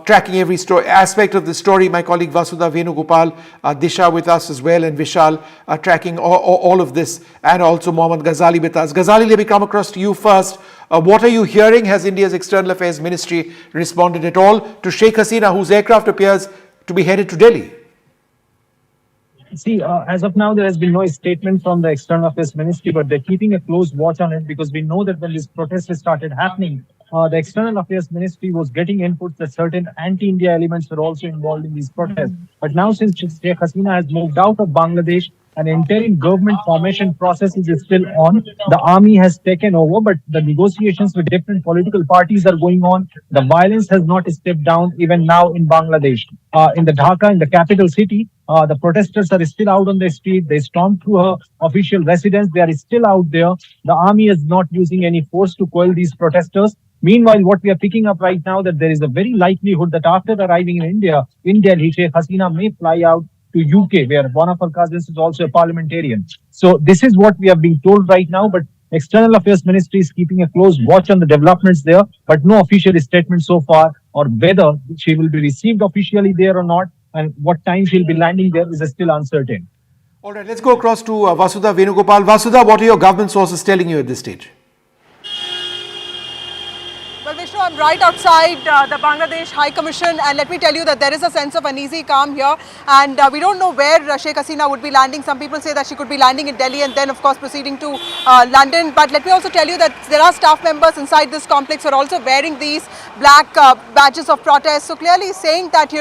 tracking every aspect of the story. My colleague Vasudha Venugopal, Disha with us as well, and Vishal tracking all of this, and also Mohammad Ghazali with us. Ghazali, let me come across to you first. What are you hearing? Has India's External Affairs Ministry responded at all to Sheikh Hasina, whose aircraft appears to be headed to Delhi? See, as of now, there has been no statement from the External Affairs Ministry, but they're keeping a close watch on it, because we know that when this protest started happening, the External Affairs Ministry was getting inputs that certain anti-India elements were also involved in these protests. But now, since Sheikh Hasina has moved out of Bangladesh, an interim government formation process is still on. The army has taken over, but the negotiations with different political parties are going on. The violence has not stepped down even now in Bangladesh. In the Dhaka, in the capital city, the protesters are still out on the street. They stormed through her official residence. They are still out there. The army is not using any force to quell these protesters. Meanwhile, what we are picking up right now, that there is a very likelihood that after arriving in India, in Delhi, Sheikh Hasina may fly out to UK, where one of her cousins is also a parliamentarian. So this is what we are being told right now, but External Affairs Ministry is keeping a close watch on the developments there, but no official statement so far, or whether she will be received officially there or not, and what time she'll be landing there is still uncertain. All right, let's go across to Vasudha Venugopal. Vasudha, what are your government sources telling you at this stage? Well, Vishnu, I'm right outside the Bangladesh High Commission, and let me tell you that there is a sense of uneasy calm here, and we don't know where Sheikh Hasina would be landing. Some people say that she could be landing in Delhi and then, of course, proceeding to London. But let me also tell you that there are staff members inside this complex who are also wearing these black badges of protest. So clearly saying that,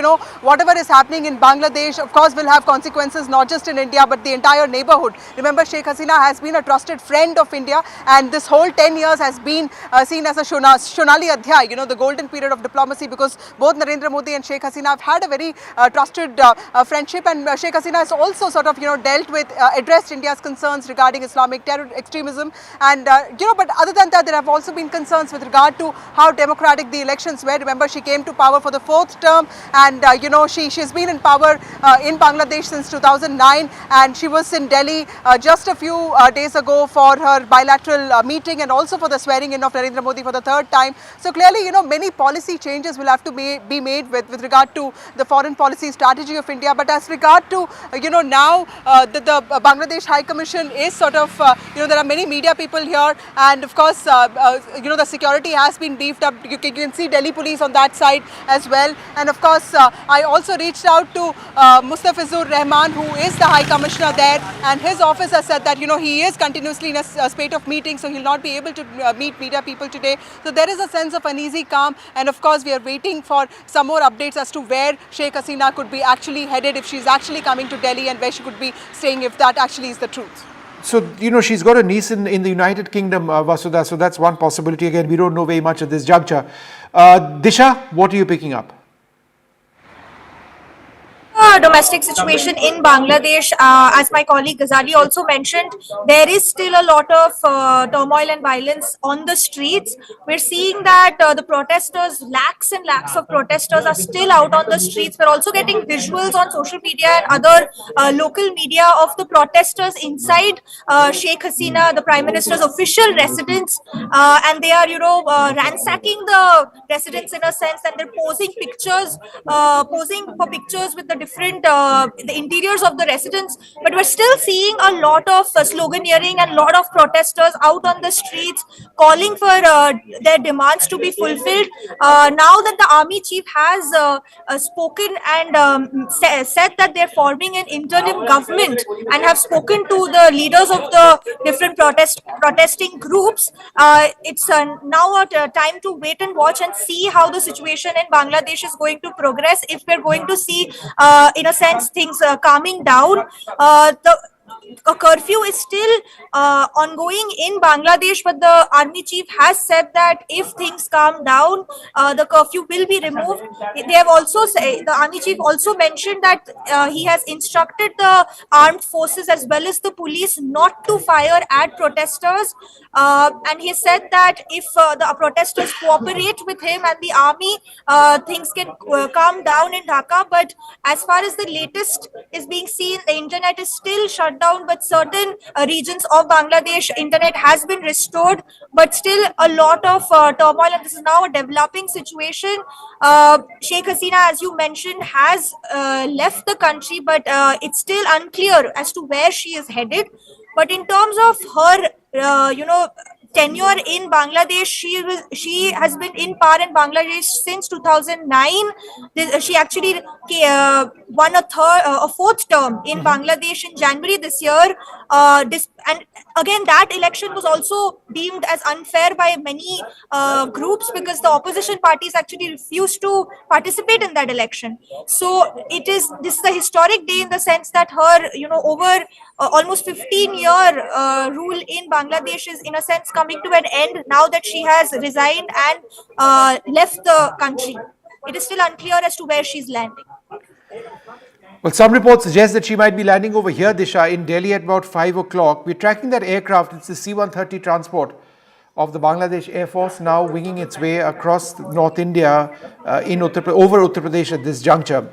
whatever is happening in Bangladesh, of course, will have consequences not just in India, but the entire neighborhood. Remember, Sheikh Hasina has been a trusted friend of India, and this whole 10 years has been seen as a Shonali Adhyay, the golden period of diplomacy, because both Narendra Modi and Sheikh Hasina have had a very trusted friendship, and Sheikh Hasina has also sort of, dealt with, addressed India's concerns regarding Islamic terror extremism, and, but other than that, there have also been concerns with regard to how democratic the elections were. Remember, she came to power for the 4th term, and, she's been in power in Bangladesh since 2009, and she was in Delhi just a few days ago for her bilateral meeting, and also for the swearing in of Narendra Modi for the 3rd time. So clearly, many policy changes will have to be made with regard to the foreign policy strategy of India. But as regard to, now the Bangladesh High Commission is sort of, there are many media people here, and of course, the security has been beefed up. You can see Delhi police on that side as well. And of course, I also reached out to Mustafizur Rahman, who is the High Commissioner there, and his office has said that, he is continuously in a spate of meetings, so he'll not be able to meet media people today. So there is a sense of uneasy calm, and of course we are waiting for some more updates as to where Sheikh Hasina could be actually headed, if she's actually coming to Delhi, and where she could be staying, if that actually is the truth. So, she's got a niece in the United Kingdom, Vasudha, so that's one possibility. Again, we don't know very much at this juncture. Disha, what are you picking up? Domestic situation in Bangladesh, as my colleague Ghazali also mentioned, there is still a lot of turmoil and violence on the streets. We're seeing that the protesters, lakhs and lakhs of protesters are still out on the streets. We're also getting visuals on social media and other local media of the protesters inside Sheikh Hasina, the Prime Minister's official residence, and they are, ransacking the residence in a sense, and they're posing for pictures with the different the interiors of the residence, but we're still seeing a lot of sloganeering and a lot of protesters out on the streets calling for their demands to be fulfilled. Now that the army chief has spoken and said that they're forming an interim government and have spoken to the leaders of the different protesting groups, it's now a time to wait and watch and see how the situation in Bangladesh is going to progress. If we're going to see, in a sense, things calming down, the a curfew is still ongoing in Bangladesh, but the army chief has said that if things calm down, the curfew will be removed. They have also the army chief also mentioned that he has instructed the armed forces as well as the police not to fire at protesters, and he said that if the protesters cooperate with him and the army, things can calm down in Dhaka. But as far as the latest is being seen, the internet is still shut down, but certain regions of Bangladesh internet has been restored, but still a lot of turmoil, and this is now a developing situation. Sheikh Hasina, as you mentioned, has left the country, but it's still unclear as to where she is headed. But in terms of her tenure in Bangladesh, she has been in power in Bangladesh since 2009. She actually won a fourth term in Bangladesh in January this year. And again, that election was also deemed as unfair by many groups because the opposition parties actually refused to participate in that election. So this is a historic day in the sense that her over almost 15-year rule in Bangladesh is in a sense coming to an end now that she has resigned and left the country. It is still unclear as to where she's landing. Well, some reports suggest that she might be landing over here, Disha, in Delhi at about 5 o'clock. We're tracking that aircraft. It's the C-130 transport of the Bangladesh Air Force, now winging its way across North India over Uttar Pradesh at this juncture.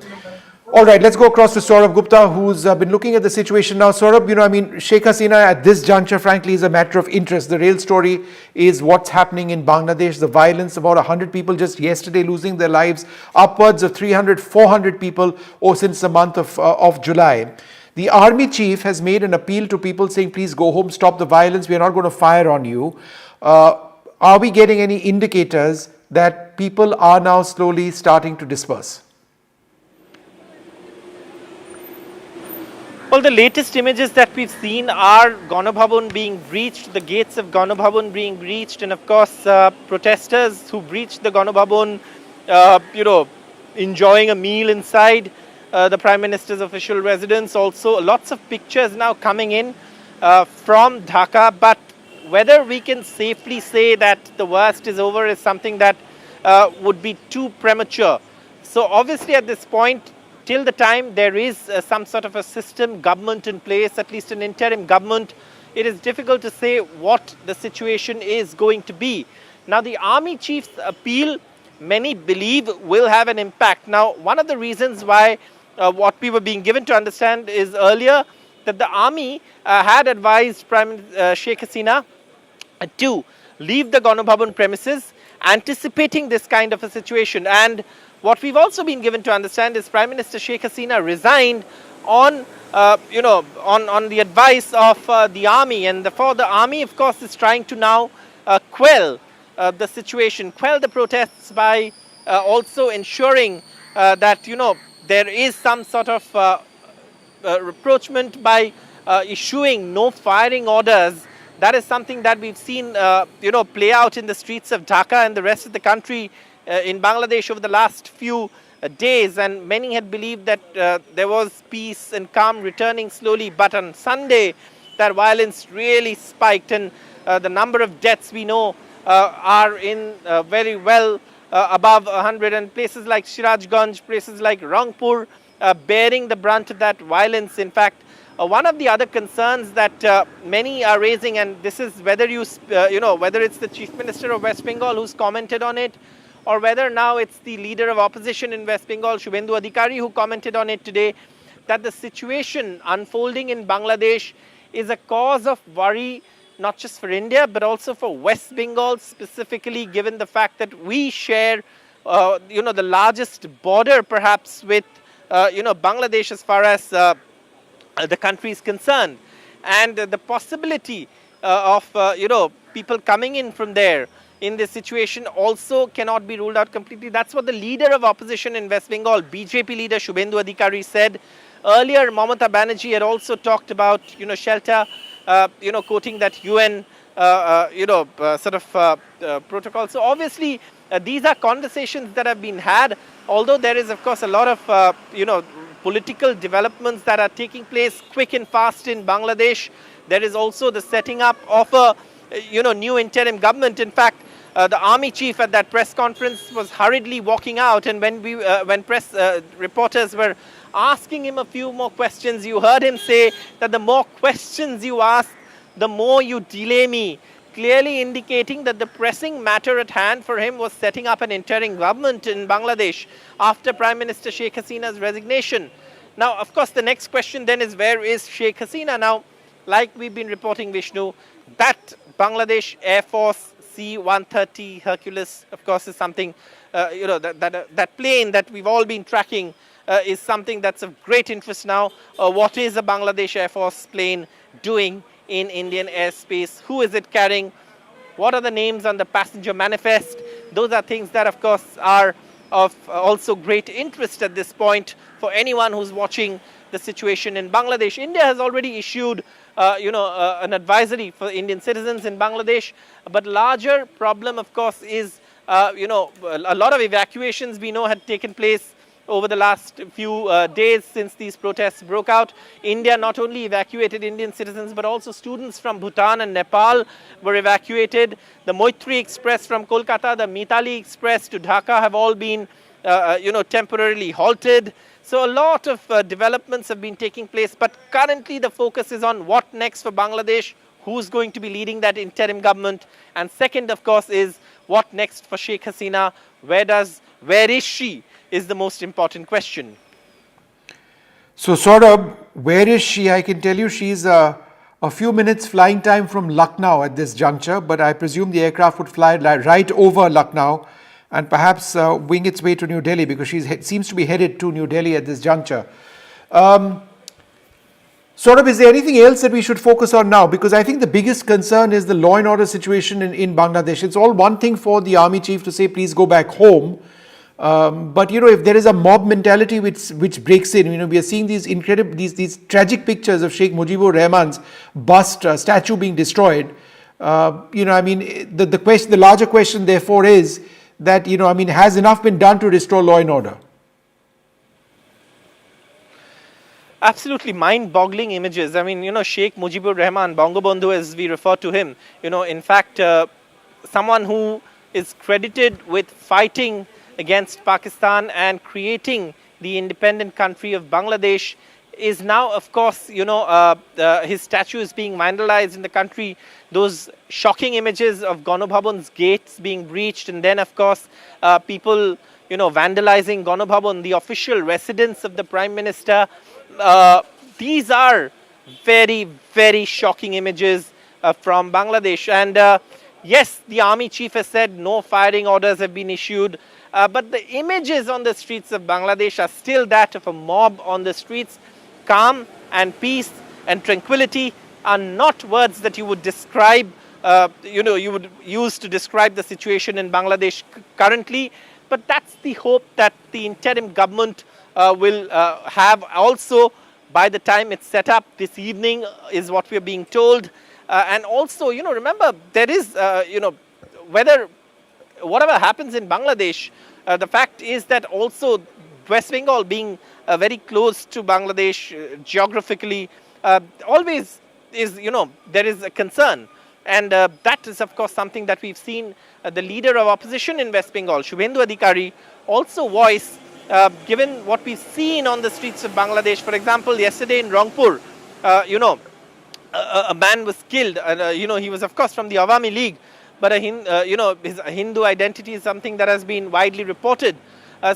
All right, let's go across to Saurabh Gupta, who's been looking at the situation now. Saurabh, Sheikh Hasina at this juncture, frankly, is a matter of interest. The real story is what's happening in Bangladesh, the violence, about 100 people just yesterday losing their lives, upwards of 300, 400 people since the month of July. The army chief has made an appeal to people saying, please go home, stop the violence, we are not going to fire on you. Are we getting any indicators that people are now slowly starting to disperse? Well, the latest images that we've seen are Ganabhavan being breached, the gates of Ganabhavan being breached, and of course, protesters who breached the Ganabhavan, enjoying a meal inside the Prime Minister's official residence. Also, lots of pictures now coming in from Dhaka, but whether we can safely say that the worst is over is something that would be too premature. So obviously at this point, till the time there is some sort of a system government in place, at least an interim government, it is difficult to say what the situation is going to be. Now, the army chief's appeal, many believe, will have an impact. Now, one of the reasons why what we were being given to understand is earlier that the army had advised Sheikh Hasina to leave the Ganabhavan premises, anticipating this kind of a situation. And what we've also been given to understand is Prime Minister Sheikh Hasina resigned on the advice of the army, and therefore the army, of course, is trying to now quell the situation, quell the protests by also ensuring that there is some sort of rapprochement by issuing no firing orders. That is something that we've seen play out in the streets of Dhaka and the rest of the country in Bangladesh over the last few days, and many had believed that there was peace and calm returning slowly, but on Sunday that violence really spiked, and the number of deaths we know are in very well above 100, and places like Sirajganj, places like Rangpur bearing the brunt of that violence. In fact, one of the other concerns that many are raising, and this is whether whether it's the Chief Minister of West Bengal who's commented on it, or whether now it's the leader of opposition in West Bengal, Shubhendu Adhikari, who commented on it today, that the situation unfolding in Bangladesh is a cause of worry, not just for India, but also for West Bengal specifically, given the fact that we share, the largest border perhaps with Bangladesh as far as the country is concerned. And the possibility of people coming in from there in this situation also cannot be ruled out completely. That's what the leader of opposition in West Bengal, BJP leader Shubhendu Adhikari, said. Earlier, Mamata Banerjee had also talked about shelter, quoting that UN protocol. So obviously these are conversations that have been had, although there is of course a lot of political developments that are taking place quick and fast in Bangladesh. There is also the setting up of a new interim government. In fact, the army chief at that press conference was hurriedly walking out, and when press reporters were asking him a few more questions, you heard him say that the more questions you ask, the more you delay me, clearly indicating that the pressing matter at hand for him was setting up an interim government in Bangladesh after Prime Minister Sheikh Hasina's resignation. Now, of course, the next question then is, where is Sheikh Hasina now? Like we've been reporting, Vishnu, that Bangladesh Air Force C-130 Hercules, of course, is something, that plane that we've all been tracking is something that's of great interest now. What is a Bangladesh Air Force plane doing in Indian airspace? Who is it carrying? What are the names on the passenger manifest? Those are things that, of course, are of also great interest at this point for anyone who's watching the situation in Bangladesh. India has already issued an advisory for Indian citizens in Bangladesh, but larger problem, of course, is a lot of evacuations we know had taken place over the last few days since these protests broke out. India not only evacuated Indian citizens, but also students from Bhutan and Nepal were evacuated. The Maitri Express from Kolkata, the Mitali Express to Dhaka have all been temporarily halted. So a lot of developments have been taking place, but currently the focus is on what next for Bangladesh, who's going to be leading that interim government, and second, of course, is what next for Sheikh Hasina. Where is she is the most important question. So Saurabh, where is she? I can tell you she's a few minutes flying time from Lucknow at this juncture, but I presume the aircraft would fly right over Lucknow and perhaps wing its way to New Delhi, because she seems to be headed to New Delhi at this juncture. Saurabh, is there anything else that we should focus on now? Because I think the biggest concern is the law and order situation in Bangladesh. It's all one thing for the army chief to say, please go back home. But if there is a mob mentality which breaks in, we are seeing these incredible, these tragic pictures of Sheikh Mujibur Rahman's bust statue being destroyed. The larger question therefore is that has enough been done to restore law and order? Absolutely mind-boggling images. Sheikh Mujibur Rahman, Bangabandhu as we refer to him, in fact, someone who is credited with fighting against Pakistan and creating the independent country of Bangladesh, is now, of course, his statue is being vandalized in the country. Those shocking images of Ganobhavan's gates being breached, and then, of course, people, vandalizing Ganobhavan, the official residence of the Prime Minister. These are very, very shocking images from Bangladesh. And yes, the army chief has said no firing orders have been issued. But the images on the streets of Bangladesh are still that of a mob on the streets. Calm and peace and tranquility are not words that you would describe, you would use to describe the situation in Bangladesh currently. But that's the hope that the interim government will have also by the time it's set up this evening, is what we're being told. And also, remember, there is, whatever happens in Bangladesh, the fact is that also West Bengal being very close to Bangladesh geographically, always is, there is a concern. And that is, of course, something that we've seen the leader of opposition in West Bengal, Shubhendu Adhikari, also voice, given what we've seen on the streets of Bangladesh. For example, yesterday in Rangpur, a man was killed. He was, of course, from the Awami League, but his Hindu identity is something that has been widely reported.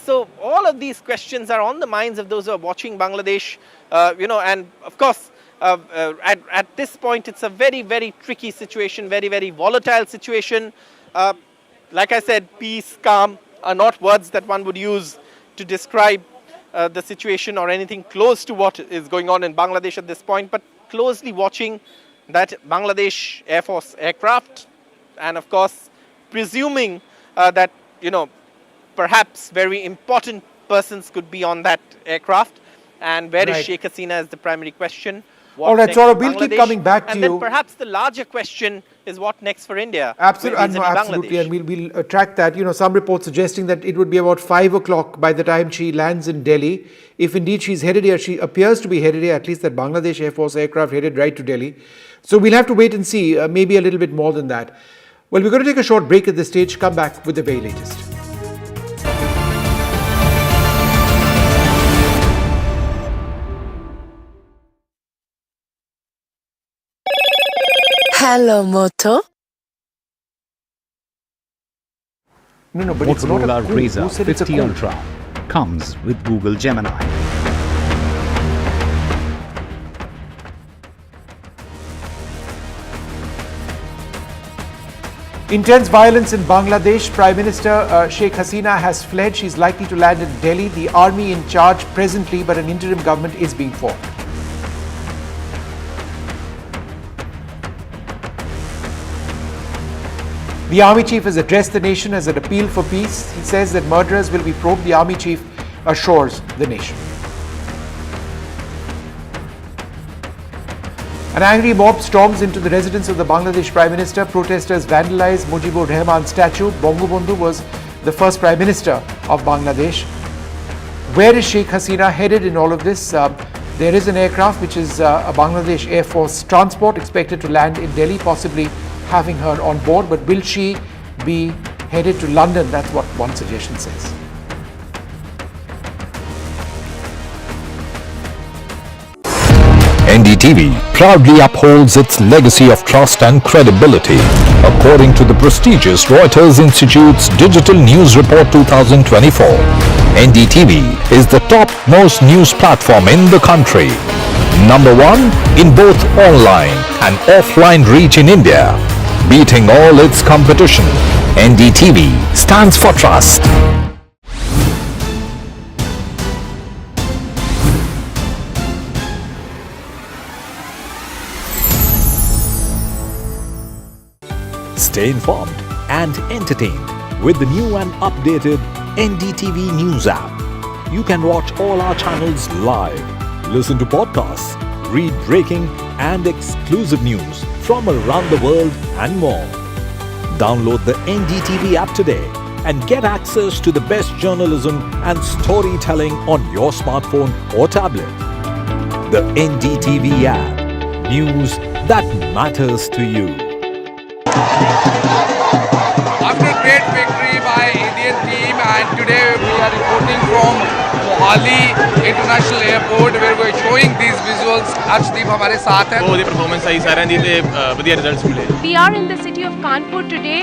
So all of these questions are on the minds of those who are watching Bangladesh, and of course, at this point, it's a very, very tricky situation, very, very volatile situation. Like I said, peace, calm are not words that one would use to describe the situation or anything close to what is going on in Bangladesh at this point, but closely watching that Bangladesh Air Force aircraft, and of course presuming that, you know, perhaps very important persons could be on that aircraft. And where is Right. Sheikh Hasina is the primary question. What All right, next Saurabh, for we'll keep Bangladesh? coming back to and then you. perhaps the larger question is what next for India. Absolutely, vis-a-vis absolutely, Bangladesh. and we'll track that. You know, some reports suggesting that it would be about 5 o'clock by the time she lands in Delhi. If indeed she's headed here, she appears to be headed here, at least that Bangladesh Air Force aircraft headed right to Delhi. So we'll have to wait and see, maybe a little bit more than that. Well, we're going to take a short break at this stage, come back with the very latest. Hello, Moto. No, but it's not a Motorola coup. Razr Who said it's a 50 coup? Ultra comes with Google Gemini. Intense violence in Bangladesh. Prime Minister Sheikh Hasina has fled. She's likely to land in Delhi. The army in charge presently, but an interim government is being formed. The army chief has addressed the nation as an appeal for peace. He says that murderers will be probed. The army chief assures the nation. An angry mob storms into the residence of the Bangladesh Prime Minister. Protesters vandalize Mujibur Rahman's statue. Bangabandhu was the first Prime Minister of Bangladesh. Where is Sheikh Hasina headed in all of this? There is an aircraft which is a Bangladesh Air Force transport expected to land in Delhi, possibly having her on board. But will she be headed to London? That's what one suggestion says. NDTV proudly upholds its legacy of trust and credibility. According to the prestigious Reuters Institute's Digital News Report 2024, NDTV is the top-most news platform in the country. Number one in both online and offline reach in India. Beating all its competition, NDTV stands for trust. Stay informed and entertained with the new and updated NDTV News app. You can watch all our channels live, listen to podcasts, read breaking and exclusive news from around the world and more. Download the NDTV app today and get access to the best journalism and storytelling on your smartphone or tablet. The NDTV app. News that matters to you. After great victory by Indian team, and today we are reporting from Mohali International Airport where we are showing these visuals. Arshdeep हमारे साथ हैं. बहुत ही performance आई साਰਿਆਂ ਦੀ ਤੇ ਵਧੀਆ results ਮਿਲੇ. We are in the city of Kanpur today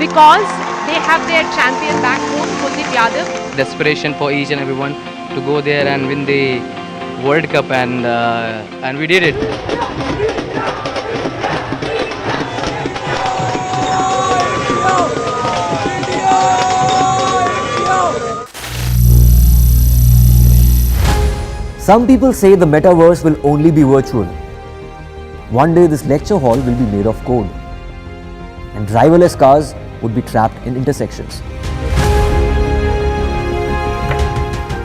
because they have their champion back home, Kuldeep Yadav. Desperation for each and everyone to go there and win the World Cup, and we did it. Some people say the metaverse will only be virtual. One day this lecture hall will be made of code, and driverless cars would be trapped in intersections.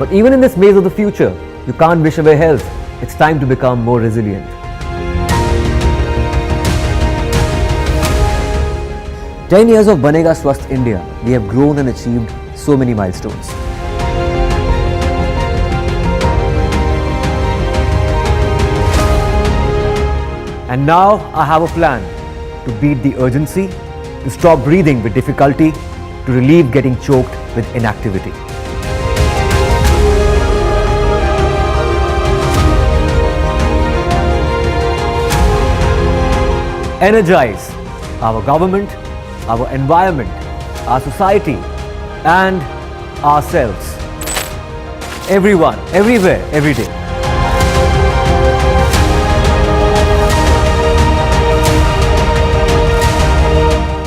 But even in this maze of the future, you can't wish away health. It's time to become more resilient. "10 years of Banega Swasth India, we have grown and achieved so many milestones. And now I have a plan to beat the urgency, to stop breathing with difficulty, to relieve getting choked with inactivity. Energize our government, our environment, our society, and ourselves. Everyone, everywhere, every day.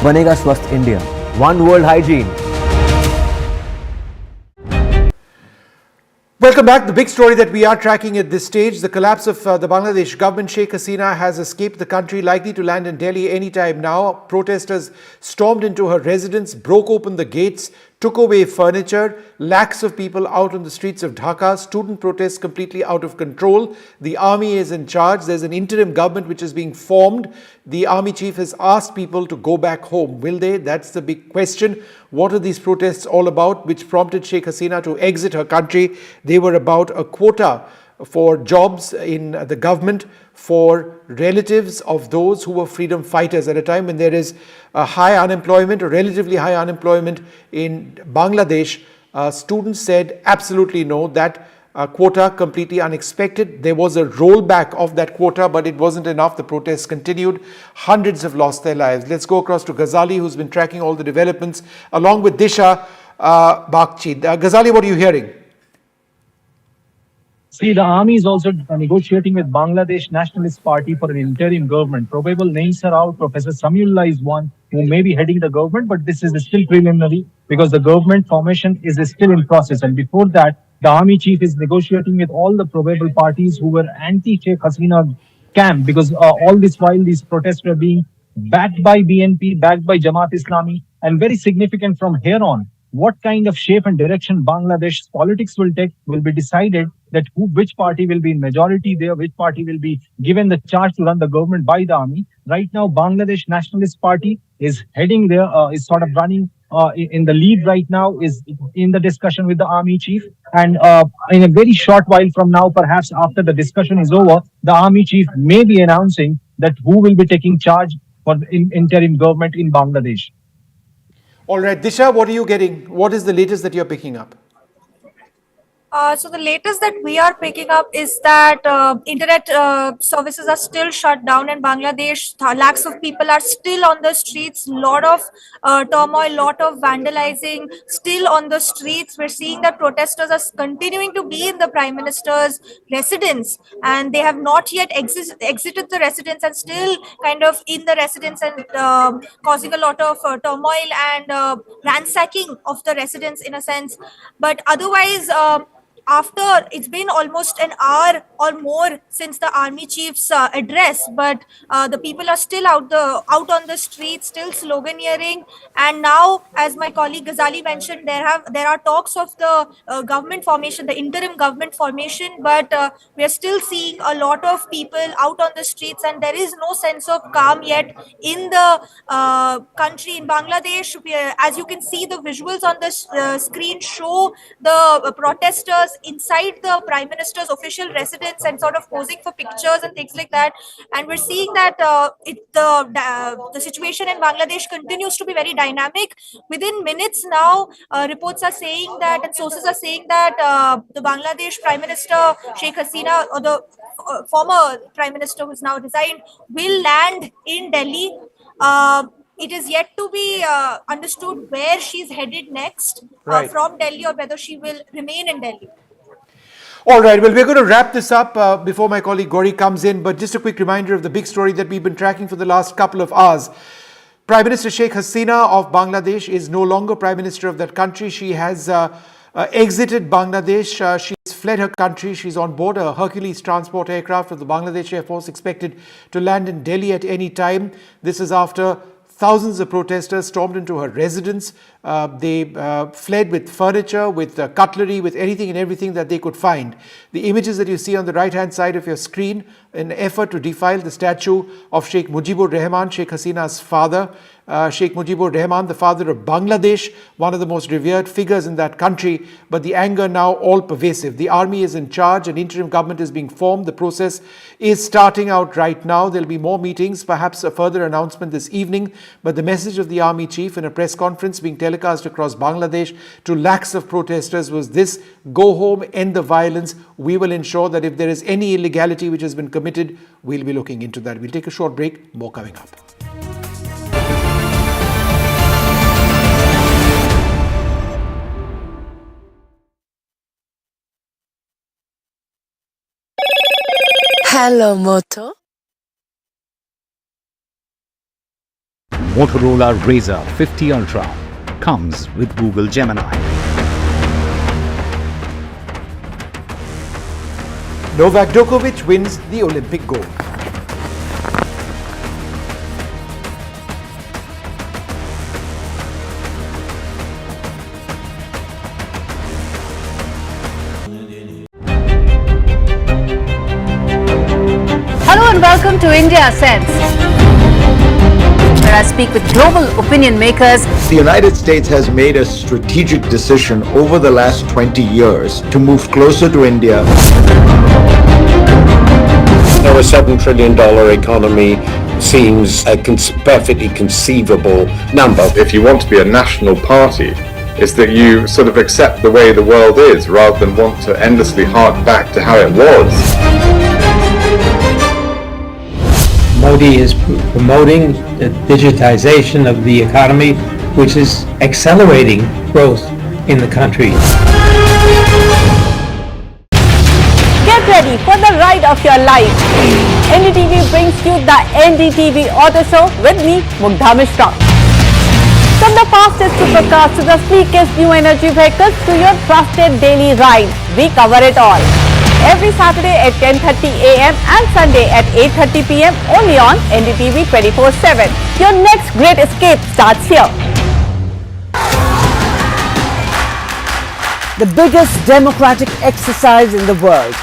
Banega Swasth India. One world hygiene. Welcome back. The big story that we are tracking at this stage, the collapse of the Bangladesh government. Sheikh Hasina has escaped the country, likely to land in Delhi anytime now. Protesters stormed into her residence, broke open the gates, took away furniture. Lakhs of people out on the streets of Dhaka. Student protests completely out of control. The army is in charge. There's an interim government which is being formed. The army chief has asked people to go back home. Will they? That's the big question. What are these protests all about, which prompted Sheikh Hasina to exit her country? They were about a quota for jobs in the government for relatives of those who were freedom fighters at a time when there is a high unemployment, or relatively high unemployment in Bangladesh. Students said absolutely no, that quota completely unexpected. There was a rollback of that quota, but it wasn't enough. The protests continued. Hundreds have lost their lives. Let's go across to Ghazali, who's been tracking all the developments, along with Disha Bakchi. Ghazali, what are you hearing? See, the army is also negotiating with Bangladesh Nationalist Party for an interim government. Probable names are out. Professor Samiullah is one who may be heading the government, but this is still preliminary because the government formation is still in process. And before that, the army chief is negotiating with all the probable parties who were anti-Sheikh Hasina camp, because all this while these protests were being backed by BNP, backed by Jamaat Islami, and very significant from here on. What kind of shape and direction Bangladesh's politics will take will be decided, that which party will be in majority there, which party will be given the charge to run the government by the army. Right now, Bangladesh Nationalist Party is heading there, is sort of running in the lead right now, is in the discussion with the army chief. And in a very short while from now, perhaps after the discussion is over, the army chief may be announcing that who will be taking charge for the interim government in Bangladesh. All right, Disha, what are you getting? What is the latest that you're picking up? So the latest that we are picking up is that internet services are still shut down in Bangladesh. Lakhs of people are still on the streets. Lot of turmoil, lot of vandalizing still on the streets. We're seeing that protesters are continuing to be in the Prime Minister's residence, and they have not yet exited the residence and still kind of in the residence and causing a lot of turmoil and ransacking of the residence in a sense. But otherwise, after it's been almost an hour or more since the army chief's address, but the people are still out on the streets, still sloganeering. And now, as my colleague Ghazali mentioned, there are talks of the government formation, the interim government formation, but we are still seeing a lot of people out on the streets, and there is no sense of calm yet in the country. In Bangladesh, as you can see, the visuals on the screen show the protesters inside the Prime Minister's official residence and sort of posing for pictures and things like that. And we're seeing that the situation in Bangladesh continues to be very dynamic. Within minutes now, reports are saying that, and sources are saying that the Bangladesh Prime Minister Sheikh Hasina, or the former Prime Minister who's now resigned, will land in Delhi. It is yet to be understood where she's headed next from Delhi, or whether she will remain in Delhi. All right, well, we're going to wrap this up before my colleague Gauri comes in, but just a quick reminder of the big story that we've been tracking for the last couple of hours. Prime Minister Sheikh Hasina of Bangladesh is no longer Prime Minister of that country. She has exited Bangladesh. She's fled her country. She's on board a Hercules transport aircraft of the Bangladesh Air Force, expected to land in Delhi at any time. This is after thousands of protesters stormed into her residence. They fled with furniture, with cutlery, with anything and everything that they could find. The images that you see on the right-hand side of your screen, in an effort to defile the statue of Sheikh Mujibur Rahman, Sheikh Hasina's father. Sheikh Mujibur Rahman, the father of Bangladesh, one of the most revered figures in that country, but the anger now all pervasive. The army is in charge, an interim government is being formed. The process is starting out right now. There'll be more meetings, perhaps a further announcement this evening, but the message of the army chief in a press conference being telecast across Bangladesh to lakhs of protesters was this: go home, end the violence. We will ensure that if there is any illegality which has been committed, we'll be looking into that. We'll take a short break, more coming up. Hello, Moto. Motorola Razr 50 Ultra comes with Google Gemini. Novak Djokovic wins the Olympic gold. Hello and welcome to India Sense, where I speak with global opinion makers. The United States has made a strategic decision over the last 20 years to move closer to India. Now a $7 trillion economy seems a perfectly conceivable number. If you want to be a national party, it's that you sort of accept the way the world is rather than want to endlessly hark back to how it was. Modi is promoting the digitization of the economy, which is accelerating growth in the country. Get ready for the ride of your life. NDTV brings you the NDTV Auto Show with me, Mugdha Mishra. From the fastest supercars to the sleekest new energy vehicles to your trusted daily ride, we cover it all. Every Saturday at 10:30 a.m. and Sunday at 8:30 p.m. only on NDTV 24/7. Your next great escape starts here. The biggest democratic exercise in the world.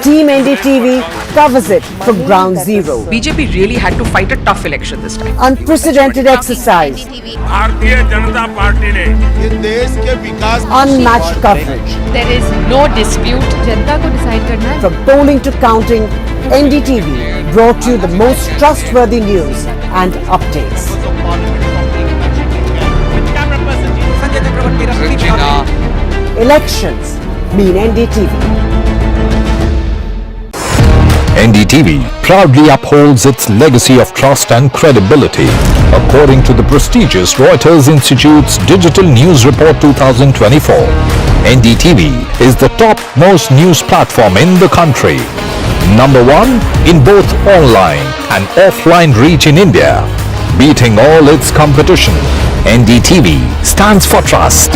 Team NDTV covers it from ground zero. BJP really had to fight a tough election this time. Unprecedented exercise. Unmatched coverage. There is no dispute. जनता को decide करना है. From polling to counting, NDTV brought you the most trustworthy news and updates. Elections mean NDTV. NDTV proudly upholds its legacy of trust and credibility. According to the prestigious Reuters Institute's Digital News Report 2024, NDTV is the top-most news platform in the country. Number 1 in both online and offline reach in India. Beating all its competition, NDTV stands for trust.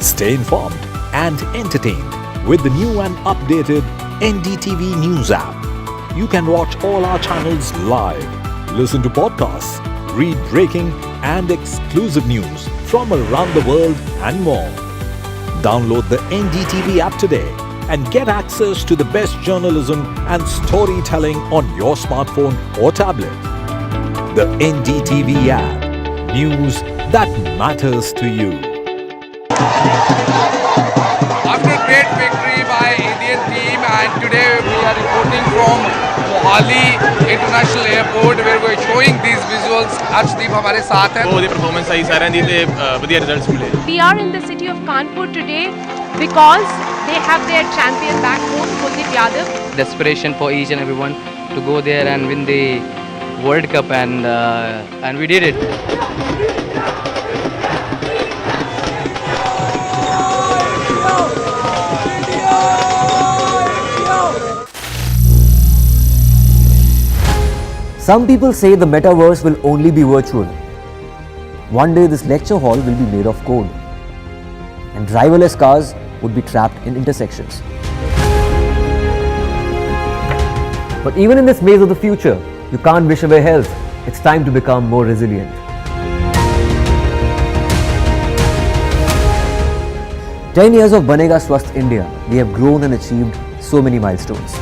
Stay informed and entertained with the new and updated NDTV News app. You can watch all our channels live, listen to podcasts, read breaking and exclusive news from around the world and more. Download the NDTV app today and get access to the best journalism and storytelling on your smartphone or tablet. The NDTV app. News that matters to you. After great victory by Indian team, and today we are reporting from Mohali International Airport where we are showing these visuals. Arshdeep हमारे साथ हैं. बहुत ही performance आई सारे दी थे बढ़िया results मिले. We are in the city of Kanpur today because they have their champion back home, Kuldeep Yadav. Desperation for each and everyone to go there and win the World Cup, and we did it. Some people say the metaverse will only be virtual. One day this lecture hall will be made of code, and driverless cars would be trapped in intersections. But even in this maze of the future, you can't wish away health. It's time to become more resilient. 10 years of Banega Swasth India, we have grown and achieved so many milestones.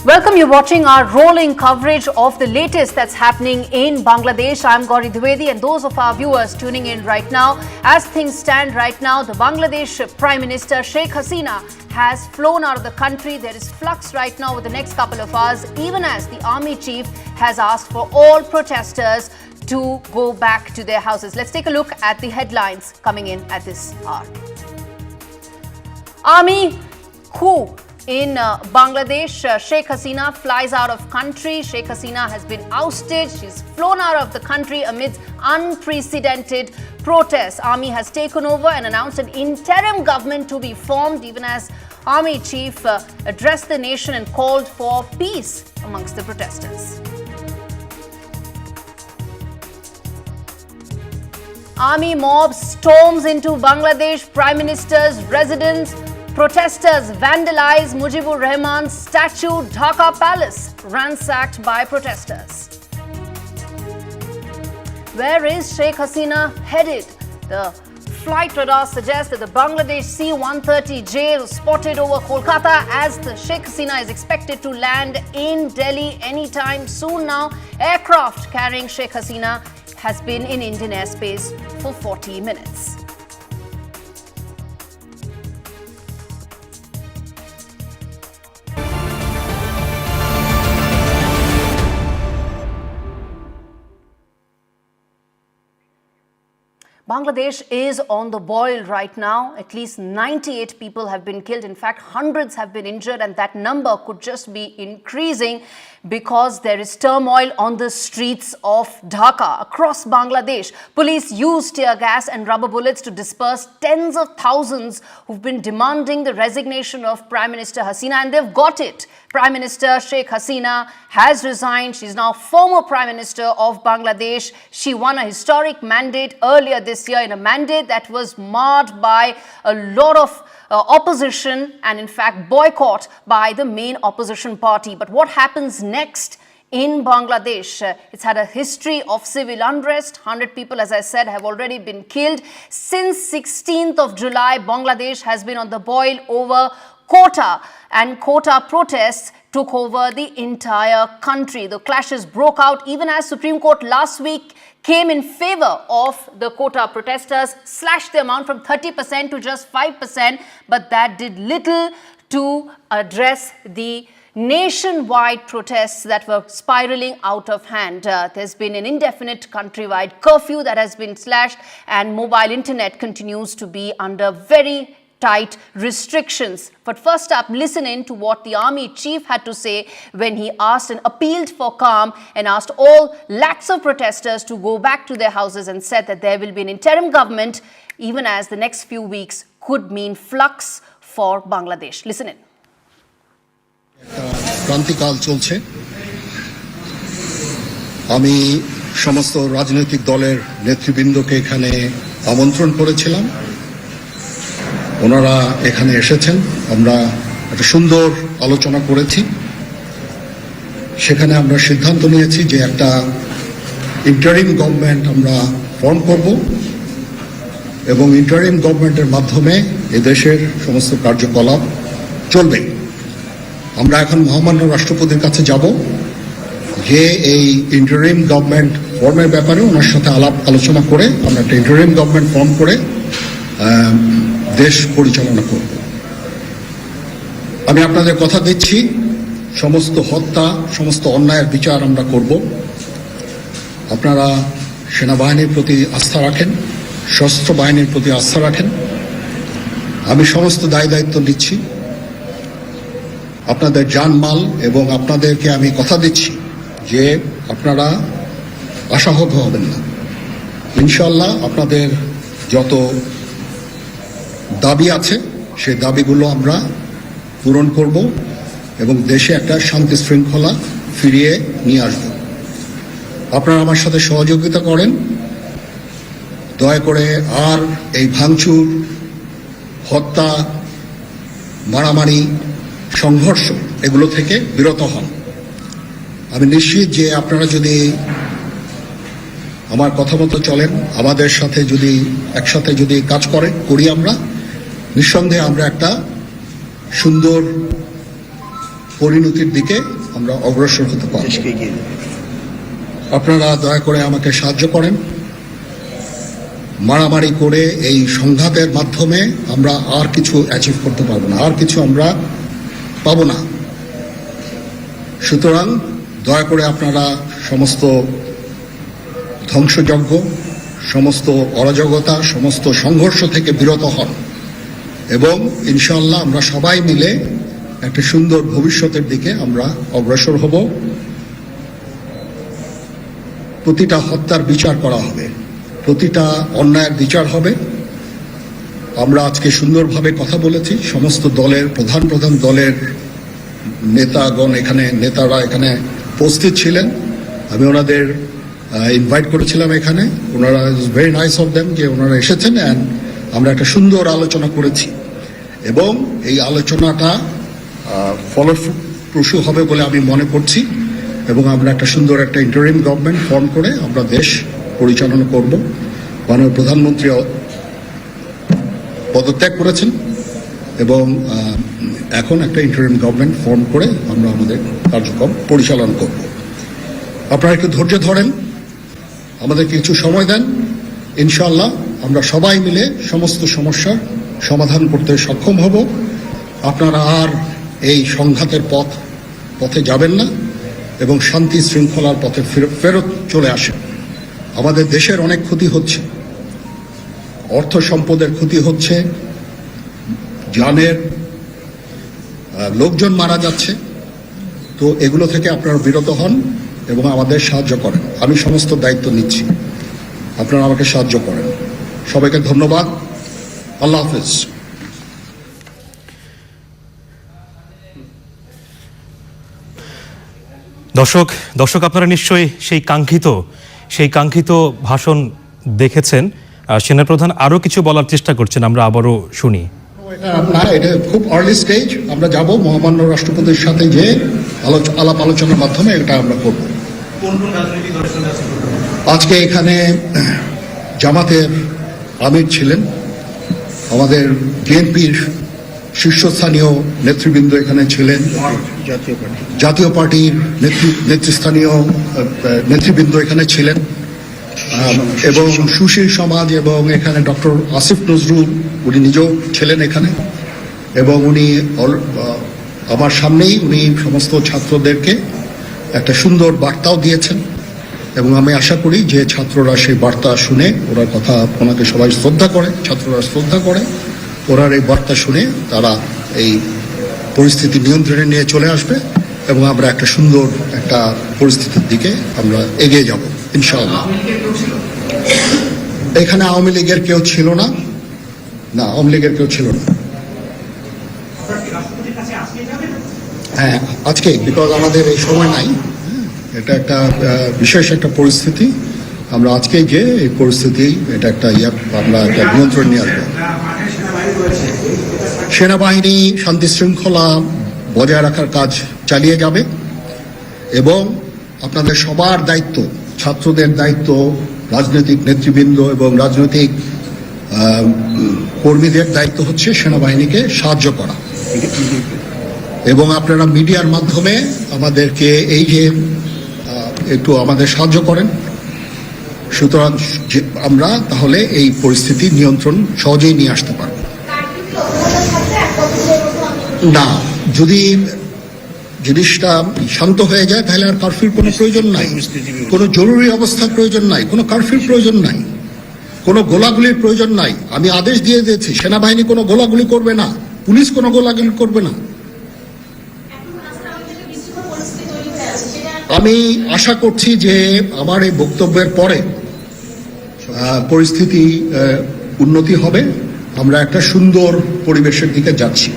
Welcome, you're watching our rolling coverage of the latest that's happening in Bangladesh. I'm Gauri Dwivedi, and those of our viewers tuning in right now. As things stand right now, the Bangladesh Prime Minister Sheikh Hasina has flown out of the country. There is flux right now over the next couple of hours, even as the army chief has asked for all protesters to go back to their houses. Let's take a look at the headlines coming in at this hour. Army coup in Bangladesh. Sheikh Hasina flies out of country. Sheikh Hasina has been ousted. She's flown out of the country amidst unprecedented protests. Army has taken over and announced an interim government to be formed, even as Army Chief addressed the nation and called for peace amongst the protesters. Army mob storms into Bangladesh Prime Minister's residence. Protesters vandalize Mujibur Rahman's statue, Dhaka Palace, ransacked by protesters. Where is Sheikh Hasina headed? The flight radar suggests that the Bangladesh C-130J was spotted over Kolkata as the Sheikh Hasina is expected to land in Delhi anytime soon now. Aircraft carrying Sheikh Hasina has been in Indian airspace for 40 minutes. Bangladesh is on the boil right now. At least 98 people have been killed. In fact, hundreds have been injured, and that number could just be increasing because there is turmoil on the streets of Dhaka. Across Bangladesh, police use tear gas and rubber bullets to disperse tens of thousands who've been demanding the resignation of Prime Minister Hasina, and they've got it. Prime Minister Sheikh Hasina has resigned. She's now former Prime Minister of Bangladesh. She won a historic mandate earlier this year, in a mandate that was marred by a lot of opposition and in fact boycott by the main opposition party. But what happens next in Bangladesh? It's had a history of civil unrest. 100 people, as I said, have already been killed. Since 16th of July, Bangladesh has been on the boil over quota, and quota protests took over the entire country. The clashes broke out even as Supreme Court last week came in favor of the quota protesters, slashed the amount from 30% to just 5%, but that did little to address the nationwide protests that were spiraling out of hand. There's been an indefinite countrywide curfew that has been slashed, and mobile internet continues to be under very tight restrictions. But first up, listen in to what the army chief had to say when he asked and appealed for calm and asked all lakhs of protesters to go back to their houses, and said that there will be an interim government, even as the next few weeks could mean flux for Bangladesh. Listen in. ক্রান্তিকাল চলছে। আমি সমস্ত রাজনৈতিক দলের নেতৃবৃন্দকে এখানে আমন্ত্রণ করেছিলাম। ওনারা এখানে এসেছেন। আমরা একটা সুন্দর আলোচনা করেছি। সেখানে আমরা সিদ্ধান্ত নিয়েছি যে একটা ইন্টারিম গভর্নমেন্ট আমরা ফর্ম করব এবং ইন্টারিম গভর্নমেন্টের মাধ্যমে এদেশের সমস্ত কার্যকলাপ চলবে। আমরা এখন মহামান্য রাষ্ট্রপতির কাছে যাব, যে এই ইন্টারিম গভর্নমেন্ট ফর্মের ব্যাপারে ওনার সাথে আলাপ আলোচনা করে আমরা একটা ইন্টারিম গভর্নমেন্ট ফর্ম করে দেশ পরিচালনা করব। আমি আপনাদের কথা দিচ্ছি, সমস্ত হত্যা, সমস্ত অন্যায়ের বিচার আমরা করব। আপনারা সেনাবাহিনীর প্রতি আস্থা রাখেন, সশস্ত্র বাহিনীর প্রতি আস্থা রাখেন। আমি সমস্ত দায়িত্ব নিচ্ছি। আপনাদের জানমাল এবং আপনাদেরকে আমি কথা দিচ্ছি যে আপনারা আশাহত হবেন না। ইনশাআল্লাহ আপনাদের যত দাবি আছে সেই দাবিগুলো আমরা পূরণ করব এবং দেশে একটা শান্তি শৃঙ্খলা ফিরিয়ে নিয়ে আসব। আপনারা আমার সাথে সহযোগিতা করেন। দয়া করে আর এই ভাঙচুর, হত্যা, মারামারি, সংঘর্ষ এগুলো থেকে বিরত হন। আমি নিশ্চিত যে আপনারা যদি আমার কথা মতো চলেন, আমাদের সাথে যদি একসাথে যদি কাজ করি আমরা, নিঃসন্দেহে আমরা একটা সুন্দর পরিণতির দিকে আমরা অগ্রসর হতে পারব। আপনারা দয়া করে আমাকে সাহায্য করেন। মারামারি করে এই সংঘাতের মাধ্যমে আমরা আর কিছু অ্যাচিভ করতে পারবো না, আর কিছু আমরা পাবো না। সুতরাং দয়া করে আপনারা সমস্ত ধ্বংসযজ্ঞ, সমস্ত অরাজকতা, সমস্ত সংঘর্ষ থেকে বিরত হন এবং ইনশাআল্লাহ আমরা সবাই মিলে একটা সুন্দর ভবিষ্যতের দিকে আমরা অগ্রসর হব। প্রতিটা হত্যার বিচার করা হবে, প্রতিটা অন্যায়ের বিচার হবে। আমরা আজকে সুন্দরভাবে কথা বলেছি, সমস্ত দলের প্রধান দলের নেতারা এখানে উপস্থিত ছিলেন। আমি ওনাদের ইনভাইট করেছিলাম এখানে, ওনারা ভেরি নাইস অফ দেম যে ওনারা এসেছেন, অ্যান্ড আমরা একটা সুন্দর আলোচনা করেছি এবং এই আলোচনাটা ফলপ্রসূ হবে বলে আমি মনে করছি এবং আমরা একটা সুন্দর একটা ইন্টারিম গভর্নমেন্ট ফর্ম করে আমরা দেশ পরিচালনা করব। মাননীয় প্রধানমন্ত্রী পদত্যাগ করেছেন এবং এখন একটা ইন্টারিম গভর্নমেন্ট ফর্ম করে আমরা আমাদের কার্যক্রম পরিচালনা করব। আপনারা একটু ধৈর্য ধরেন, আমাদের কিছু সময় দেন, ইনশাআল্লাহ আমরা সবাই মিলে সমস্ত সমস্যার সমাধান করতে সক্ষম হব। আপনারা আর এই সংঘাতের পথে যাবেন না এবং শান্তি শৃঙ্খলার পথে ফেরত চলে আসেন। আমাদের দেশের অনেক ক্ষতি হচ্ছে, অর্থ সম্পদের ক্ষতি হচ্ছে, জানের লোকজন মারা যাচ্ছে। তো এগুলো থেকে আপনারা বিরত হন এবং আমাদের সাহায্য করেন। আমি সমস্ত দায়িত্ব নিচ্ছি, আপনারা আমাকে সাহায্য করেন। সবাইকে ধন্যবাদ। আল্লাহ হাফেজ। দর্শক আপনারা নিশ্চয়ই সেই কাঙ্ক্ষিত ভাষণ দেখেছেন। সেনাপ্রধান আরো কিছু বলার চেষ্টা করছেন, আমরা আবারও শুনি। এটা খুব আর্লি স্টেজ, আমরা যাব মহামান্য রাষ্ট্রপতির সাথে যে আলাপ আলোচনার মাধ্যমে এটা আমরা করব। আজকে এখানে জামাতের আমির ছিলেন, আমাদের বিএনপির শীর্ষস্থানীয় নেতৃবৃন্দ এখানে ছিলেন, জাতীয় পার্টির নেতৃস্থানীয় নেতৃবৃন্দ এখানে ছিলেন এবং সুশীল সমাজ এবং এখানে ডক্টর আসিফ নজরুল উনি নিজেও ছিলেন এখানে এবং উনি আমার সামনেই উনি সমস্ত ছাত্রদেরকে একটা সুন্দর বার্তাও দিয়েছেন এবং আমি আশা করি যে ছাত্ররা সেই বার্তা শুনে ওনাকে সবাই শ্রদ্ধা করে, ছাত্ররা শ্রদ্ধা করে, ওনার এই বার্তা শুনে তারা এই পরিস্থিতি নিয়ন্ত্রণে নিয়ে চলে আসবে এবং আমরা একটা সুন্দর একটা পরিস্থিতির দিকে আমরা এগিয়ে যাব ইনশাআল্লাহ। এখানে আওয়ামী লীগের কেউ ছিল না, আওয়ামী লীগের কেউ ছিল না। হ্যাঁ, আজকে বিকজ আমাদের এই সময় নাই, এটা একটা বিশেষ একটা পরিস্থিতি, আমরা আজকে যে এই পরিস্থিতি এটা একটা আমরা একটা নিয়ন্ত্রণ নিয়ে আসবো। সেনাবাহিনী শান্তি শৃঙ্খলা বজায় রাখার কাজ চালিয়ে যাবে এবং আপনাদের সবার দায়িত্ব, ছাত্রদের দায়িত্ব, রাজনৈতিক নেতৃবৃন্দ এবং রাজনৈতিক কর্মীদের দায়িত্ব হচ্ছে সেনাবাহিনীকে সাহায্য করা এবং আপনারা মিডিয়ার মাধ্যমে আমাদেরকে এই যে একটু আমাদের সাহায্য করেন, সুতরাং আমরা তাহলে এই পরিস্থিতি নিয়ন্ত্রণ সহজেই নিয়ে আসতে পারব। না, যদি জিনিসটা শান্ত হয়ে যায় তাহলে আর কারফিউর কোনো প্রয়োজন নাই, কোনো জরুরি অবস্থার প্রয়োজন নাই, কোনো কারফিউর প্রয়োজন নাই, কোনো গোলাগুলির প্রয়োজন নাই। আমি আদেশ দিয়ে দিয়েছি সেনাবাহিনী কোনো গোলাগুলি করবে না, পুলিশ কোনো গোলাগুলি করবে না। আমি আশা করছি যে আমার এই বক্তব্যের পরে পরিস্থিতি উন্নতি হবে, আমরা একটা সুন্দর পরিবেশের দিকে যাচ্ছি।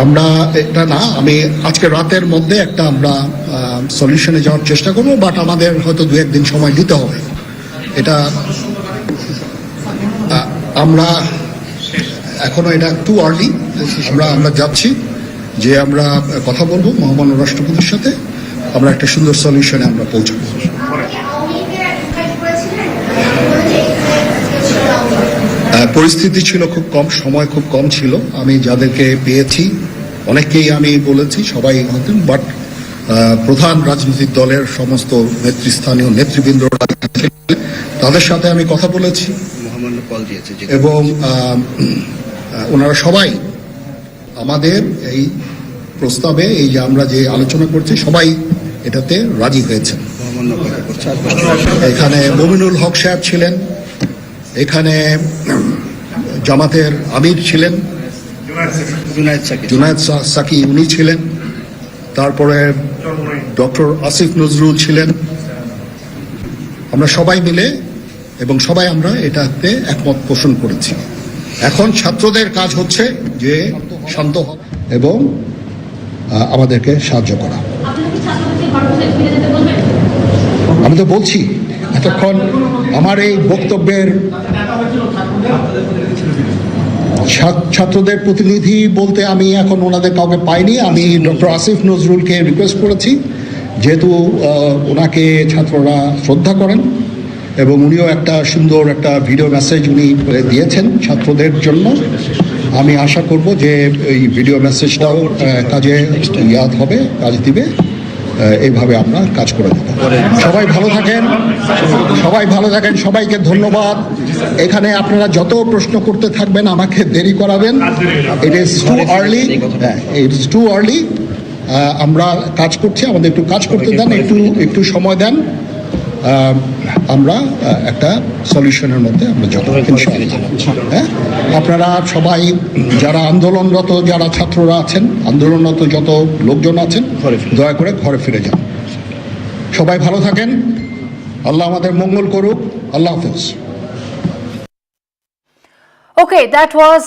আমরা এটা না, আমি আজকে রাতের মধ্যে একটা আমরা সলিউশনে যাওয়ার চেষ্টা করবো, বাট আমাদের হয়তো 2-1 দিন সময় দিতে হবে। এটা আমরা এখনো এটা টু আর্লি, আমরা যাচ্ছি যে আমরা কথা বলবো মহামান্য রাষ্ট্রপতির সাথে, আমরা একটা সুন্দর সলিউশনে আমরা পৌঁছাবো। পরিস্থিতি ছিল খুব কম, সময় খুব কম ছিল। আমি যাদেরকে পেয়েছি অনেককেই আমি বলেছি, সবাই হতেন, বাট প্রধান রাজনৈতিক দলের সমস্ত নেতৃস্থানীয় নেতৃবৃন্দ তাদের সাথে আমি কথা বলেছি এবং ওনারা সবাই আমাদের এই প্রস্তাবে, এই যে আমরা যে আলোচনা করছি, সবাই এটাতে রাজি হয়েছেন। এখানে মমিনুল হক সাহেব ছিলেন, এখানে জামাতের আমির ছিলেন জুনায়েদ সাকি, উনি ছিলেন। তারপরে ডক্টর আসিফ নজরুল ছিলেন। আমরা সবাই মিলে এবং সবাই আমরা এটাতে একমত পোষণ করেছি। এখন ছাত্রদের কাজ হচ্ছে যে শান্ত হওয়া এবং আমাদেরকে সাহায্য করা। আমি তো বলছি এতক্ষণ আমার এই বক্তব্যের ছাত্রদের প্রতিনিধি বলতে আমি এখন ওনাদের কাউকে পাইনি। আমি ডক্টর আসিফ নজরুলকে রিকোয়েস্ট করেছি, যেহেতু ওনাকে ছাত্ররা শ্রদ্ধা করেন এবং উনিও একটা সুন্দর একটা ভিডিও মেসেজ উনি দিয়েছেন ছাত্রদের জন্য। আমি আশা করব যে এই ভিডিও মেসেজটাও কাজে ইয়াদ হবে, কাজ দিবে। এইভাবে আমরা কাজ করে দেব। সবাই ভালো থাকেন, সবাই ভালো থাকেন, সবাইকে ধন্যবাদ। এখানে আপনারা যত প্রশ্ন করতে থাকবেন আমাকে দেরি করাবেন। It is too early, it's too early. আমরা কাজ করছি, আমাদের একটু কাজ করতে দেন, একটু সময় দেন। আমরা একটা সলিউশনের মধ্যে আমরা যত হ্যাঁ, আপনারা সবাই যারা আন্দোলনরত, যারা ছাত্ররা আছেন, আন্দোলনরত যত লোকজন আছেন, দয়া করে ঘরে ফিরে যান। সবাই ভালো থাকেন, আল্লাহ আমাদের মঙ্গল করুক। আল্লাহ হাফেজ। Okay, that was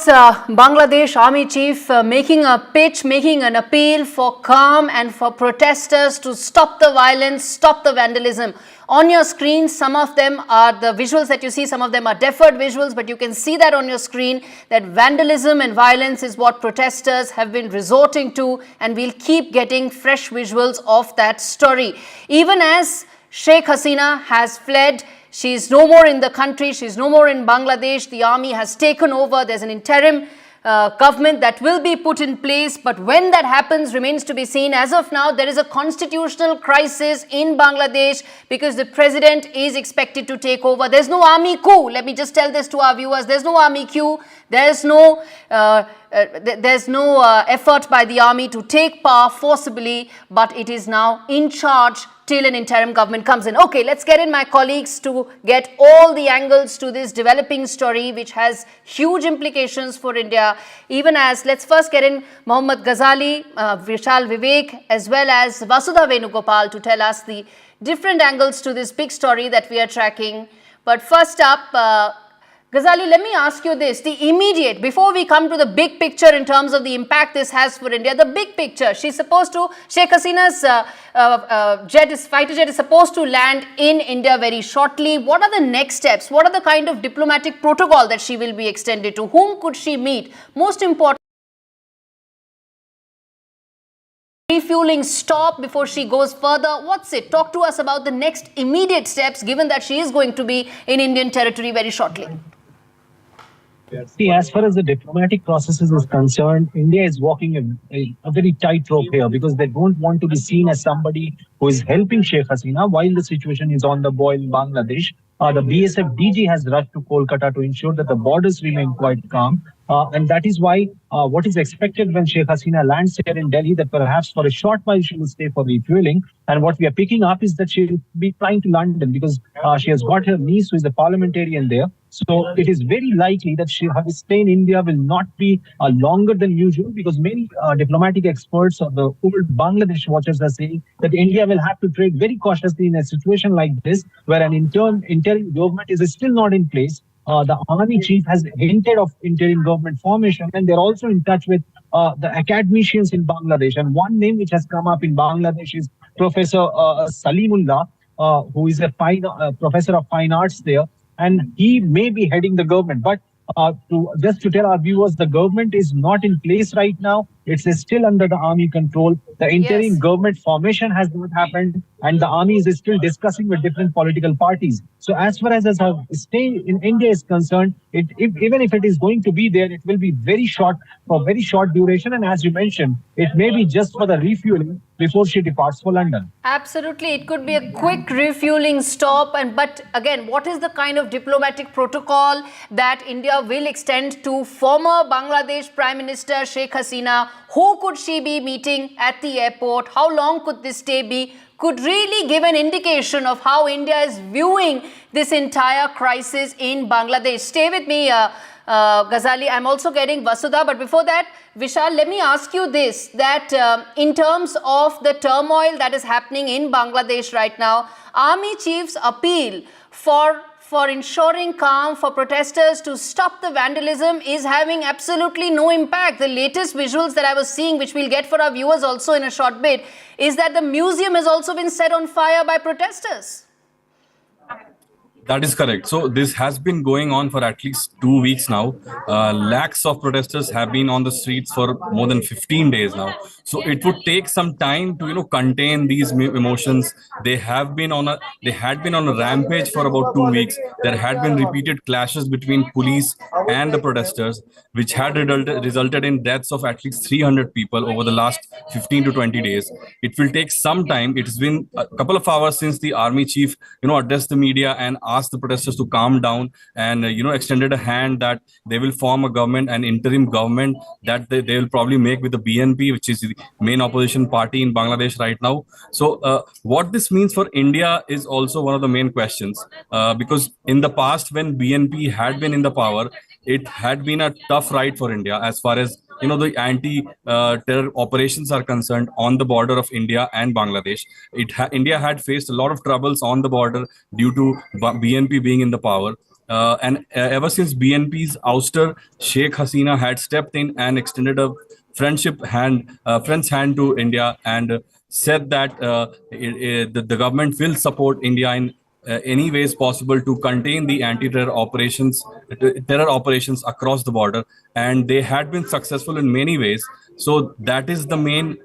Bangladesh Army Chief making a pitch, making an appeal for calm and for protesters to stop the violence, stop the vandalism. On your screen, some of them are the visuals that you see, some of them are deferred visuals, but you can see that on your screen, that vandalism and violence is what protesters have been resorting to, and we'll keep getting fresh visuals of that story. Even as Sheikh Hasina has fled, she's no more in the country, she's no more in Bangladesh, the army has taken over, there's an interim government that will be put in place, but when that happens remains to be seen. As of now, there is a constitutional crisis in Bangladesh because the president is expected to take over. There's no army coup. Let me just tell this to our viewers. There's no army coup. There's no effort by the army to take power forcibly, but it is now in charge till an interim government comes in. Okay, let's get in my colleagues to get all the angles to this developing story, which has huge implications for India. Even as, let's first get in Mohammad Ghazali, Vishal Vivek, as well as Vasudha Venugopal to tell us the different angles to this big story that we are tracking. But first up, Ghazali, let me ask you this, the immediate, before we come to the big picture in terms of the impact this has for India, the big picture, she's supposed to, Sheikh Hasina's fighter jet is supposed to land in India very shortly. What are the next steps? What are the kind of diplomatic protocol that she will be extended to? Whom could she meet? Most important, refueling stop before she goes further. What's it? Talk to us about the next immediate steps, given that she is going to be in Indian territory very shortly. See, as far as the diplomatic processes is concerned, India is walking a very tightrope here because they don't want to be seen as somebody who is helping Sheikh Hasina while the situation is on the boil in Bangladesh. The BSF DG has rushed to Kolkata to ensure that the borders remain quite calm. And that is why what is expected when Sheikh Hasina lands here in Delhi, that perhaps for a short while she will stay for refueling. And what we are picking up is that she will be flying to London because she has got her niece who is a parliamentarian there. So it is very likely that her stay in India will not be longer than usual because many diplomatic experts or the old Bangladesh watchers are saying that India will have to trade very cautiously in a situation like this where an interim government is still not in place. The army chief has hinted of interim government formation, and they're also in touch with the academicians in Bangladesh. And one name which has come up in Bangladesh is Professor Salimullah, who is a professor of fine arts there, and he may be heading the government. But just to tell our viewers, the government is not in place right now. It's still under the army control. The interim government formation has not happened, and the army is still discussing with different political parties. So as far as her stay in India is concerned, even if it is going to be there, it will be very short, for very short duration. And as you mentioned, it may be just for the refueling before she departs for London. Absolutely, it could be a quick refueling stop. But again, what is the kind of diplomatic protocol that India will extend to former Bangladesh Prime Minister Sheikh Hasina? Who could she be meeting at the airport? How long could this stay be? Could really give an indication of how India is viewing this entire crisis in Bangladesh. Stay with me, Ghazali, I'm also getting Vasudha, but before that, Vishal, let me ask you this, that in terms of the turmoil that is happening in Bangladesh right now, Army Chief's appeal for ensuring calm, for protesters to stop the vandalism is having absolutely no impact. The latest visuals that I was seeing, which we'll get for our viewers also in a short bit, is that the museum has also been set on fire by protesters. That is correct. So this has been going on for at least 2 weeks now. Lakhs of protesters have been on the streets for more than 15 days now. So it would take some time to contain these emotions. They had been on a rampage for about 2 weeks. There had been repeated clashes between police and the protesters, which had resulted in deaths of at least 300 people over the last 15 to 20 days. It will take some time. It's been a couple of hours since the army chief addressed the media and asked the protesters to calm down, and extended a hand that they will form a government, an interim government that they will probably make with the BNP, which is the main opposition party in Bangladesh right now. So what this means for India is also one of the main questions, because in the past when BNP had been in the power, it had been a tough ride for India as far as the anti-terror operations are concerned on the border of India and Bangladesh. India had faced a lot of troubles on the border due to BNP being in the power. And ever since BNP's ouster, Sheikh Hasina had stepped in and extended a friend's hand to India, and said that the government will support India in any ways possible to contain the terror operations across the border, and they had been successful in many ways. So that is the main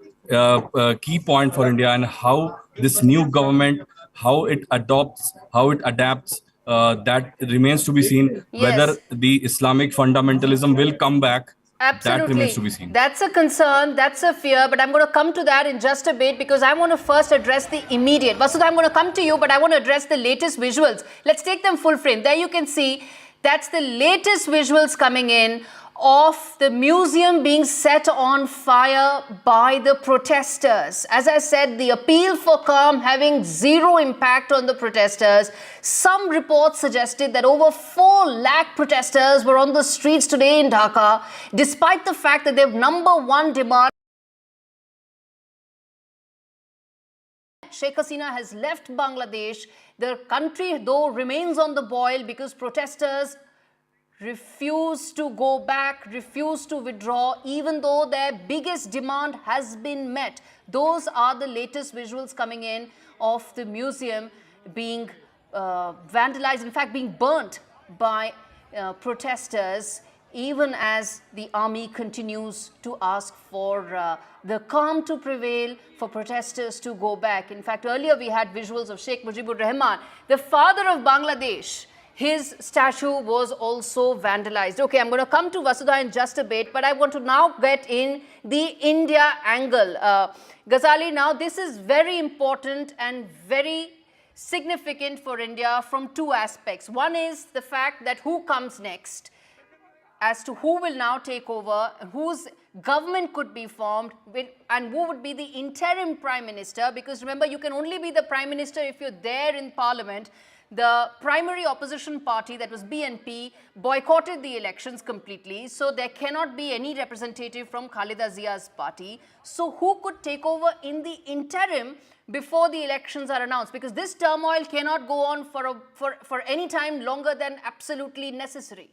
key point for India, and how this new government, how it adopts, how it adapts, that remains to be seen. Yes. Whether the Islamic fundamentalism will come back, that remains to be seen. That's a concern, that's a fear, but I'm going to come to that in just a bit, because I want to first address the immediate. Vasudha, I'm going to come to you, but I want to address the latest visuals. Let's take them full frame. There you can see that's the latest visuals coming in of the museum being set on fire by the protesters. As I said, the appeal for calm having zero impact on the protesters. Some reports suggested that over 4 lakh protesters were on the streets today in Dhaka, despite the fact that their number one demand, Sheikh Hasina has left Bangladesh. The country, though, remains on the boil because protesters refuse to go back, refuse to withdraw, even though their biggest demand has been met. Those are the latest visuals coming in of the museum being vandalized, in fact being burnt by protesters, even as the army continues to ask for the calm to prevail, for protesters to go back. In fact, earlier we had visuals of Sheikh Mujibur Rahman, the father of Bangladesh. His statue was also vandalized. Okay, I'm going to come to Vasudha in just a bit, but I want to now get in the India angle. Ghazali, now this is very important and very significant for India from 2 aspects. One is the fact that who comes next, as to who will now take over, whose government could be formed, and who would be the interim prime minister, because remember, you can only be the prime minister if you're there in parliament. The primary opposition party, that was BNP, boycotted the elections completely. So there cannot be any representative from Khalida Zia's party. So who could take over in the interim before the elections are announced? Because this turmoil cannot go on for any time longer than absolutely necessary.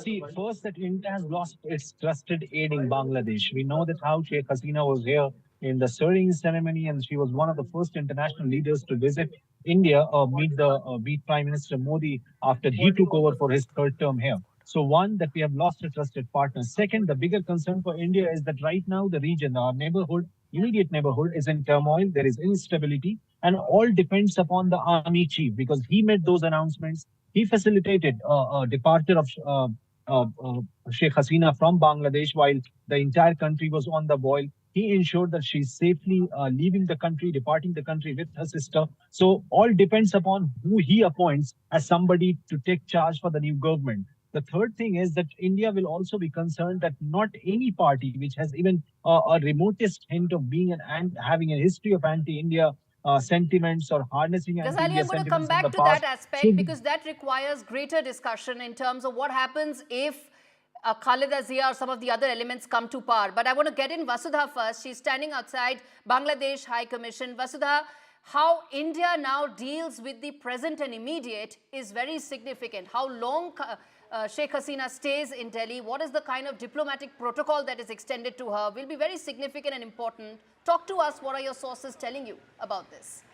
See, first that India has lost its trusted aid in Bangladesh. We know that how Sheikh Hasina was here in the swearing ceremony, and she was one of the first international leaders to visit India, meet Prime Minister Modi after he took over for his 3rd term here. So one, that we have lost a trusted partner. Second, the bigger concern for India is that right now the region, our neighborhood, immediate neighborhood is in turmoil. There is instability, and all depends upon the army chief, because he made those announcements. He facilitated a departure of Sheikh Hasina from Bangladesh while the entire country was on the boil. He ensured that she's safely leaving the country, departing the country with her sister. So all depends upon who he appoints as somebody to take charge for the new government. The third thing is that India will also be concerned that not any party which has even a remotest hint of being having a history of anti-India sentiments or harnessing Ghazali, anti-India I'm going to sentiments come in back the to past. that aspect should- because that requires greater discussion in terms of what happens if Khalida Zia or some of the other elements come to power. But I want to get in Vasudha first. She's standing outside Bangladesh High Commission. Vasudha, how India now deals with the present and immediate is very significant. How long Sheikh Hasina stays in Delhi, what is the kind of diplomatic protocol that is extended to her will be very significant and important. Talk to us, what are your sources telling you about this?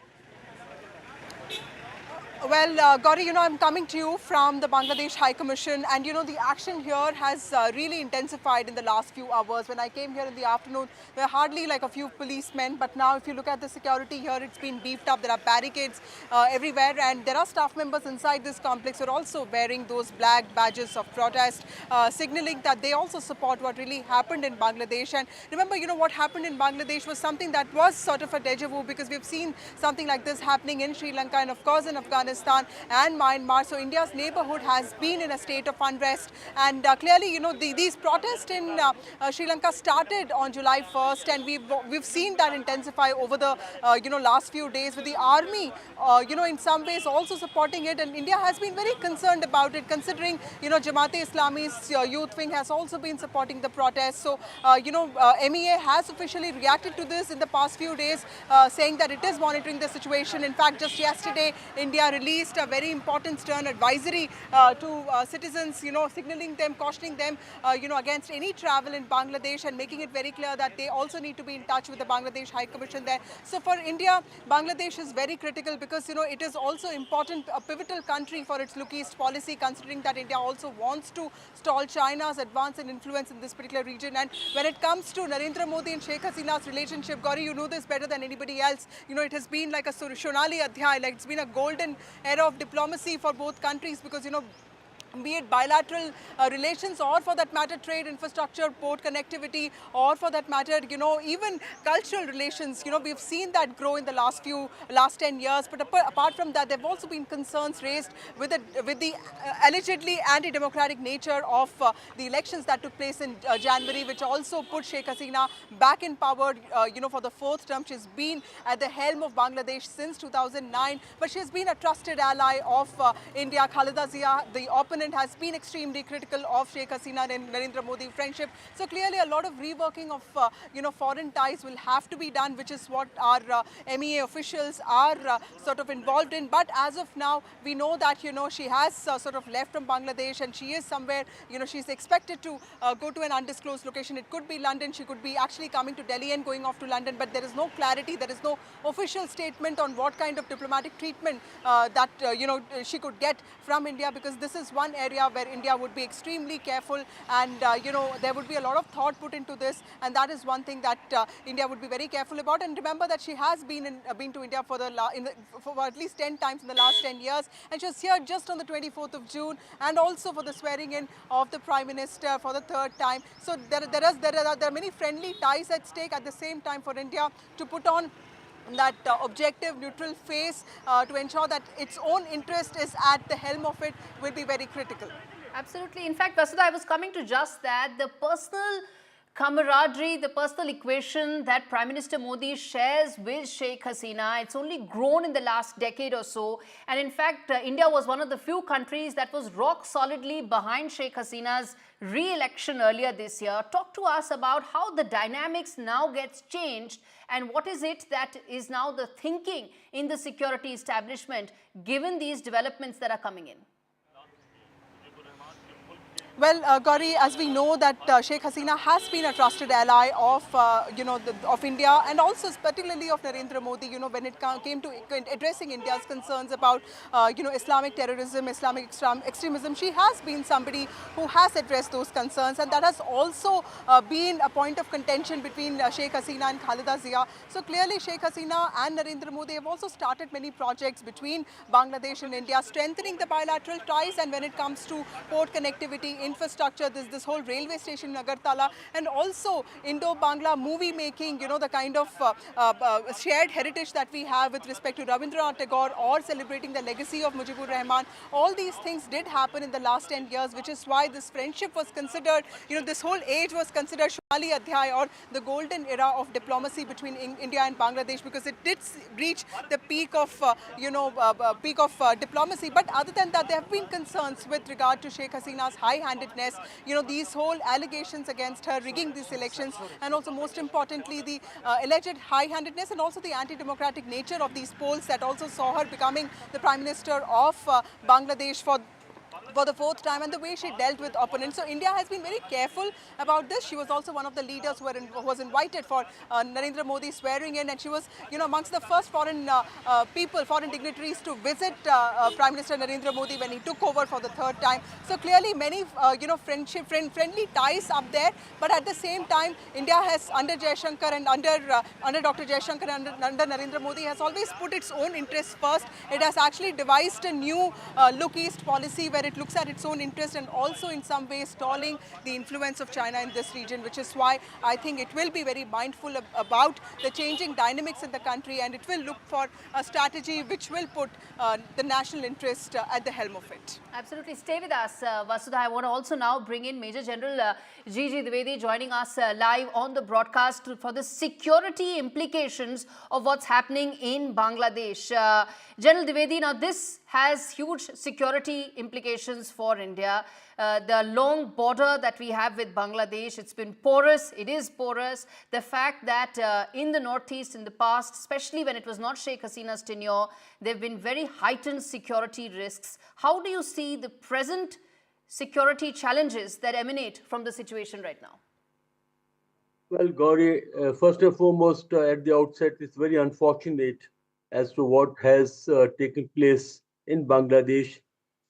Well, Gauri, I'm coming to you from the Bangladesh High Commission, and the action here has really intensified in the last few hours. When I came here in the afternoon, there were hardly like a few policemen, but now if you look at the security here, it's been beefed up. There are barricades everywhere, and there are staff members inside this complex who are also wearing those black badges of protest, signaling that they also support what really happened in Bangladesh. And remember, what happened in Bangladesh was something that was sort of a deja vu, because we've seen something like this happening in Sri Lanka and of course in Afghanistan and Myanmar. So India's neighborhood has been in a state of unrest, and clearly, these protests in Sri Lanka started on July 1st, and we've seen that intensify over the last few days, with the army in some ways also supporting it, and India has been very concerned about it, considering Jamaat-e-Islami's youth wing has also been supporting the protests. So MEA has officially reacted to this in the past few days, saying that it is monitoring the situation. In fact, just yesterday, India released a very important stern advisory to citizens, signaling them, cautioning them, against any travel in Bangladesh, and making it very clear that they also need to be in touch with the Bangladesh High Commission there. So for India, Bangladesh is very critical because, it is also important, a pivotal country for its Look East policy, considering that India also wants to stall China's advance and influence in this particular region. And when it comes to Narendra Modi and Sheikh Hasina's relationship, Gauri, you know this better than anybody else. It has been like a Sonali Adhyay, like it's been a golden era of diplomacy for both countries, because be it bilateral relations, or for that matter trade, infrastructure, port connectivity, or for that matter even cultural relations, we've seen that grow in the last 10 years. But apart from that, there have also been concerns raised with the allegedly anti-democratic nature of the elections that took place in January, which also put Sheikh Hasina back in power for the fourth term. She's been at the helm of Bangladesh since 2009, but she's been a trusted ally of India. Khalida Zia, the opponent, has been extremely critical of Sheikh Hasina and Narendra Modi friendship. So clearly a lot of reworking of foreign ties will have to be done, which is what our MEA officials are sort of involved in. But as of now, we know that she has sort of left from Bangladesh, and she is somewhere, she's expected to go to an undisclosed location. It could be London, she could be actually coming to Delhi and going off to London, but there is no clarity, there is no official statement on what kind of diplomatic treatment that she could get from India, because this is one area where India would be extremely careful, and there would be a lot of thought put into this, and that is one thing that India would be very careful about. And remember that she has been to India for at least 10 times in the last 10 years, and she was here just on the 24th of June, and also for the swearing in of the Prime Minister for the third time. So there are many friendly ties at stake. At the same time, for India to put on that objective, neutral face to ensure that its own interest is at the helm of it will be very critical. Absolutely. In fact, Vasudha, I was coming to just that. The personal camaraderie, the personal equation that Prime Minister Modi shares with Sheikh Hasina, it's only grown in the last decade or so. And in fact, India was one of the few countries that was rock solidly behind Sheikh Hasina's re-election earlier this year. Talk to us about how the dynamics now gets changed, and what is it that is now the thinking in the security establishment given these developments that are coming in. Well, Gauri, as we know that Sheikh Hasina has been a trusted ally of, of India, and also particularly of Narendra Modi, when it came to addressing India's concerns about, Islamic terrorism, Islamic extremism. She has been somebody who has addressed those concerns, and that has also been a point of contention between Sheikh Hasina and Khalida Zia. So clearly Sheikh Hasina and Narendra Modi have also started many projects between Bangladesh and India, strengthening the bilateral ties, and when it comes to port connectivity, infrastructure, this whole railway station in Agartala, and also Indo-Bangla movie making, the kind of shared heritage that we have with respect to Rajendra Nagar, or celebrating the legacy of Mujibur Rahman. All these things did happen in the last 10 years, which is why this friendship was considered, this whole age was considered Adhyay or the golden era of diplomacy between India and Bangladesh, because it did reach the peak of diplomacy. But other than that, there have been concerns with regard to Sheikh Hasina's high-handedness. These whole allegations against her rigging these elections, and also most importantly the alleged high-handedness and also the anti-democratic nature of these polls that also saw her becoming the Prime Minister of Bangladesh for the fourth time, and the way she dealt with opponents. So India has been very careful about this. She was also one of the leaders who was invited for Narendra Modi swearing in, and she was amongst the first foreign dignitaries to visit Prime Minister Narendra Modi when he took over for the third time. So clearly many friendly ties up there, but at the same time India has under Jaishankar and under Dr. Jaishankar and under Narendra Modi has always put its own interests first. It has actually devised a new look east policy where it looks at its own interest and also in some ways stalling the influence of China in this region, which is why I think it will be very mindful about the changing dynamics in the country, and it will look for a strategy which will put the national interest at the helm of it. Absolutely. Stay with us, Vasudha. I want to also now bring in Major General Gigi Dwivedi joining us live on the broadcast for the security implications of what's happening in Bangladesh. General Dwivedi, now this has huge security implications for India. The long border that we have with Bangladesh, it's been porous, it is porous. The fact that in the northeast in the past, especially when it was not Sheikh Hasina's tenure, there have been very heightened security risks. How do you see the present security challenges that emanate from the situation right now? Well, Gauri, first and foremost, at the outset, it's very unfortunate as to what has taken place in Bangladesh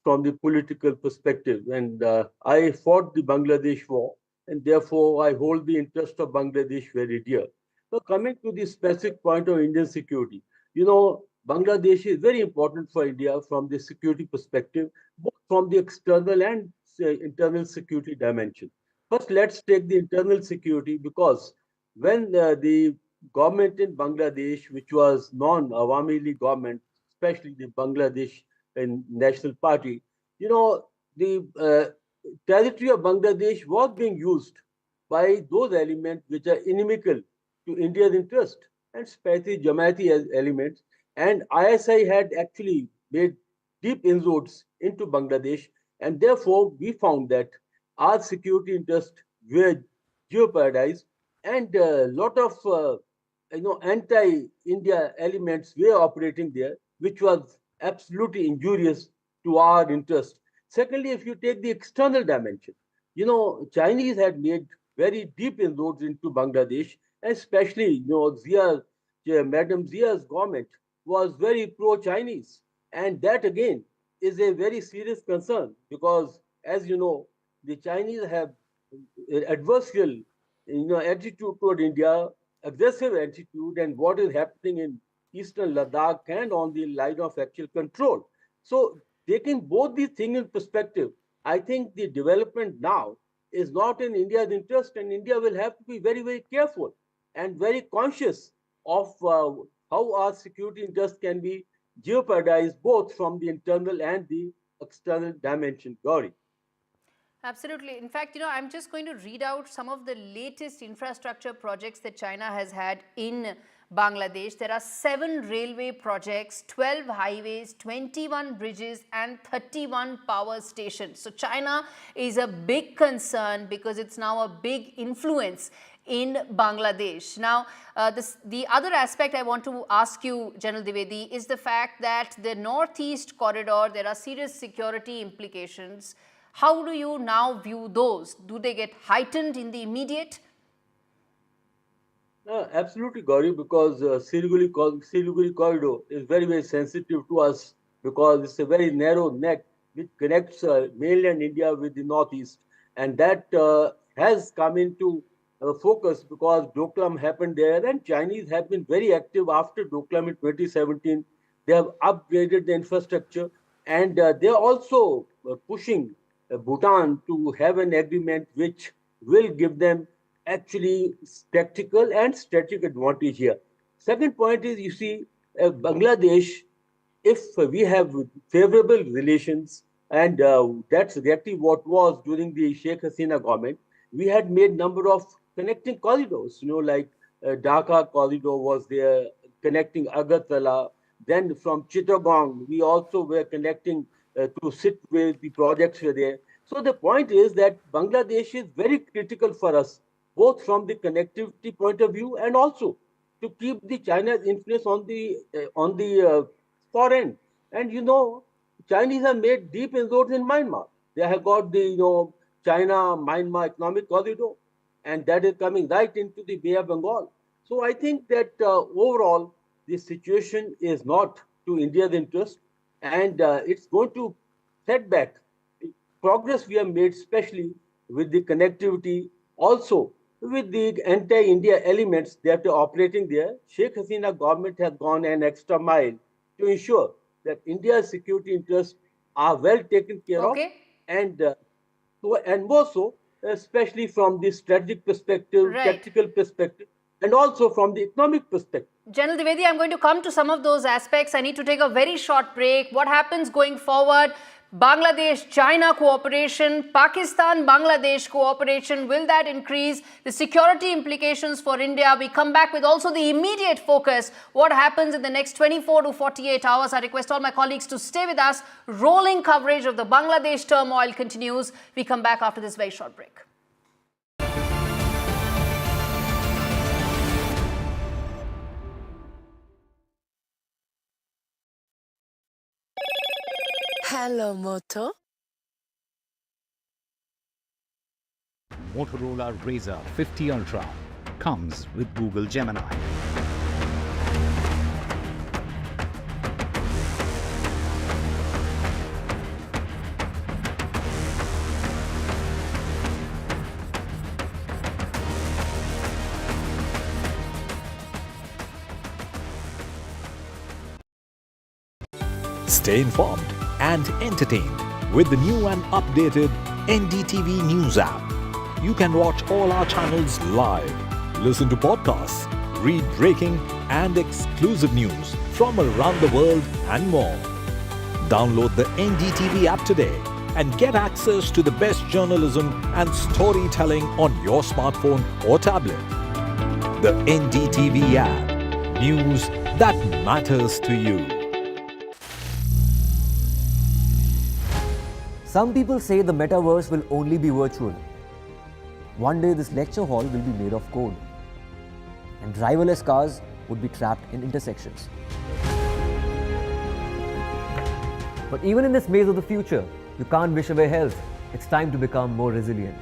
from the political perspective. And I fought the Bangladesh war, and therefore I hold the interest of Bangladesh very dear. So coming to the specific point of Indian security, Bangladesh is very important for India from the security perspective, both from the external and internal security dimension. First, let's take the internal security, because when the government in Bangladesh, which was non-Awami League government, especially the Bangladesh and National Party, the territory of Bangladesh was being used by those elements which are inimical to India's interest, and especially Jamaati elements. And ISI had actually made deep inroads into Bangladesh, and therefore we found that our security interests were jeopardized, and a lot of anti-India elements were operating there, which was absolutely injurious to our interest. Secondly, if you take the external dimension, Chinese had made very deep inroads into Bangladesh, especially, Madam Zia's government was very pro-Chinese. And that again is a very serious concern, because as you know, the Chinese have adversarial attitude toward India, aggressive attitude, and what is happening in eastern Ladakh and on the line of actual control. So taking both these things in perspective, I think the development now is not in India's interest, and India will have to be very, very careful and very conscious of how our security interests can be jeopardized both from the internal and the external dimension. Gauri. Absolutely. In fact, I'm just going to read out some of the latest infrastructure projects that China has had in Bangladesh. There are 7 railway projects, 12 highways, 21 bridges, and 31 power stations. So China is a big concern because it's now a big influence in Bangladesh. Now, the other aspect I want to ask you, General Dwivedi, is the fact that the northeast corridor, there are serious security implications. How do you now view those? Do they get heightened in the immediate? Absolutely, Gauri, because Siliguri corridor is very, very sensitive to us, because it's a very narrow neck which connects mainland India with the northeast. And that has come into focus because Doklam happened there, and Chinese have been very active after Doklam in 2017. They have upgraded the infrastructure, and they are also pushing Bhutan to have an agreement which will give them actually tactical and strategic advantage here. Second point is, you see, Bangladesh, if we have favorable relations, and that's exactly what was during the Sheikh Hasina government, we had made number of connecting corridors, like Dhaka corridor was there, connecting Agartala. Then from Chittagong, we also were connecting to sit where the projects were there. So the point is that Bangladesh is very critical for us, both from the connectivity point of view and also to keep the China's influence on the foreign. And Chinese have made deep inroads in Myanmar. They have got the China-Myanmar economic corridor, and that is coming right into the Bay of Bengal. So I think that overall, the situation is not to India's interest, and it's going to set back the progress we have made, especially with the connectivity, also with the anti-India elements that are operating there. Sheikh Hasina government has gone an extra mile to ensure that India's security interests are well taken care of, and more so, especially from the strategic perspective, tactical perspective, and also from the economic perspective. General Dwivedi, I'm going to come to some of those aspects. I need to take a very short break. What happens going forward? Bangladesh-China cooperation, Pakistan-Bangladesh cooperation, will that increase? The security implications for India. We come back with also the immediate focus. What happens in the next 24 to 48 hours? I request all my colleagues to stay with us. Rolling coverage of the Bangladesh turmoil continues. We come back after this very short break. Hello, Moto. Motorola Razr 50 Ultra comes with Google Gemini. Stay informed and entertained with the new and updated NDTV News app. You can watch all our channels live, listen to podcasts, read breaking and exclusive news from around the world and more. Download the NDTV app today and get access to the best journalism and storytelling on your smartphone or tablet. The NDTV app. News that matters to you. Some people say the metaverse will only be virtual. One day this lecture hall will be made of code, and driverless cars would be trapped in intersections. But even in this maze of the future, you can't wish away health. It's time to become more resilient.